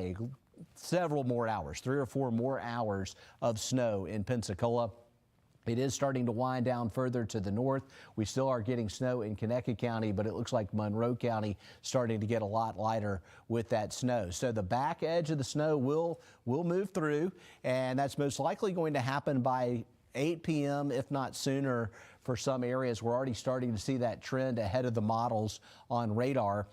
several more hours, 3 or 4 more hours of snow in Pensacola. It is starting to wind down further to the north. We still are getting snow in Connecticut County, but it looks like Monroe County starting to get a lot lighter with that snow. So the back edge of the snow will move through, and that's most likely going to happen by 8 p.m., if not sooner, for some areas. We're already starting to see that trend ahead of the models on radar.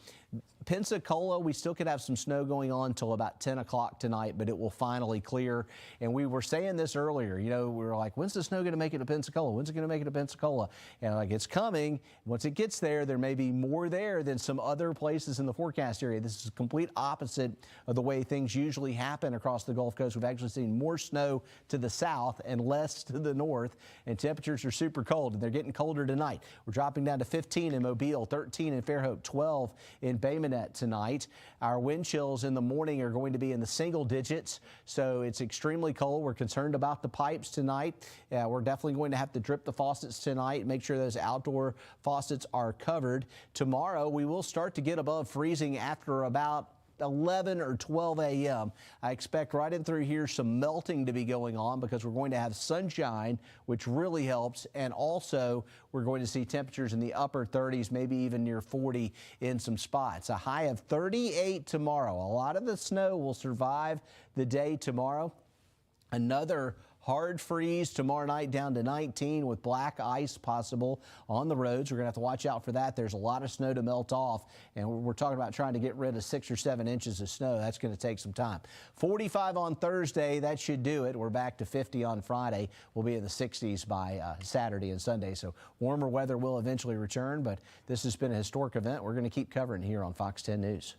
Pensacola, we still could have some snow going on till about 10 o'clock tonight, but it will finally clear. And we were saying this earlier, you know, we were like, when's the snow going to make it to Pensacola? When's it going to make it to Pensacola? And like, it's coming. Once it gets there, there may be more there than some other places in the forecast area. This is a complete opposite of the way things usually happen across the Gulf Coast. We've actually seen more snow to the south and less to the north, and temperatures are super cold, and they're getting colder tonight. We're dropping down to 15 in Mobile, 13 in Fairhope, 12 in Bay Minette tonight. Our wind chills in the morning are going to be in the single digits, so it's extremely cold. We're concerned about the pipes tonight. We're definitely going to have to drip the faucets tonight, make sure those outdoor faucets are covered. Tomorrow, we will start to get above freezing after about 11 or 12 a.m. I expect right in through here some melting to be going on because we're going to have sunshine, which really helps, and also we're going to see temperatures in the upper 30s, maybe even near 40 in some spots. A high of 38 tomorrow. A lot of the snow will survive the day tomorrow. Another hard freeze tomorrow night down to 19 with black ice possible on the roads. We're going to have to watch out for that. There's a lot of snow to melt off, and we're talking about trying to get rid of 6 or 7 inches of snow. That's going to take some time. 45 on Thursday, that should do it. We're back to 50 on Friday. We'll be in the 60s by Saturday and Sunday, so warmer weather will eventually return, but this has been a historic event. We're going to keep covering here on Fox 10 News.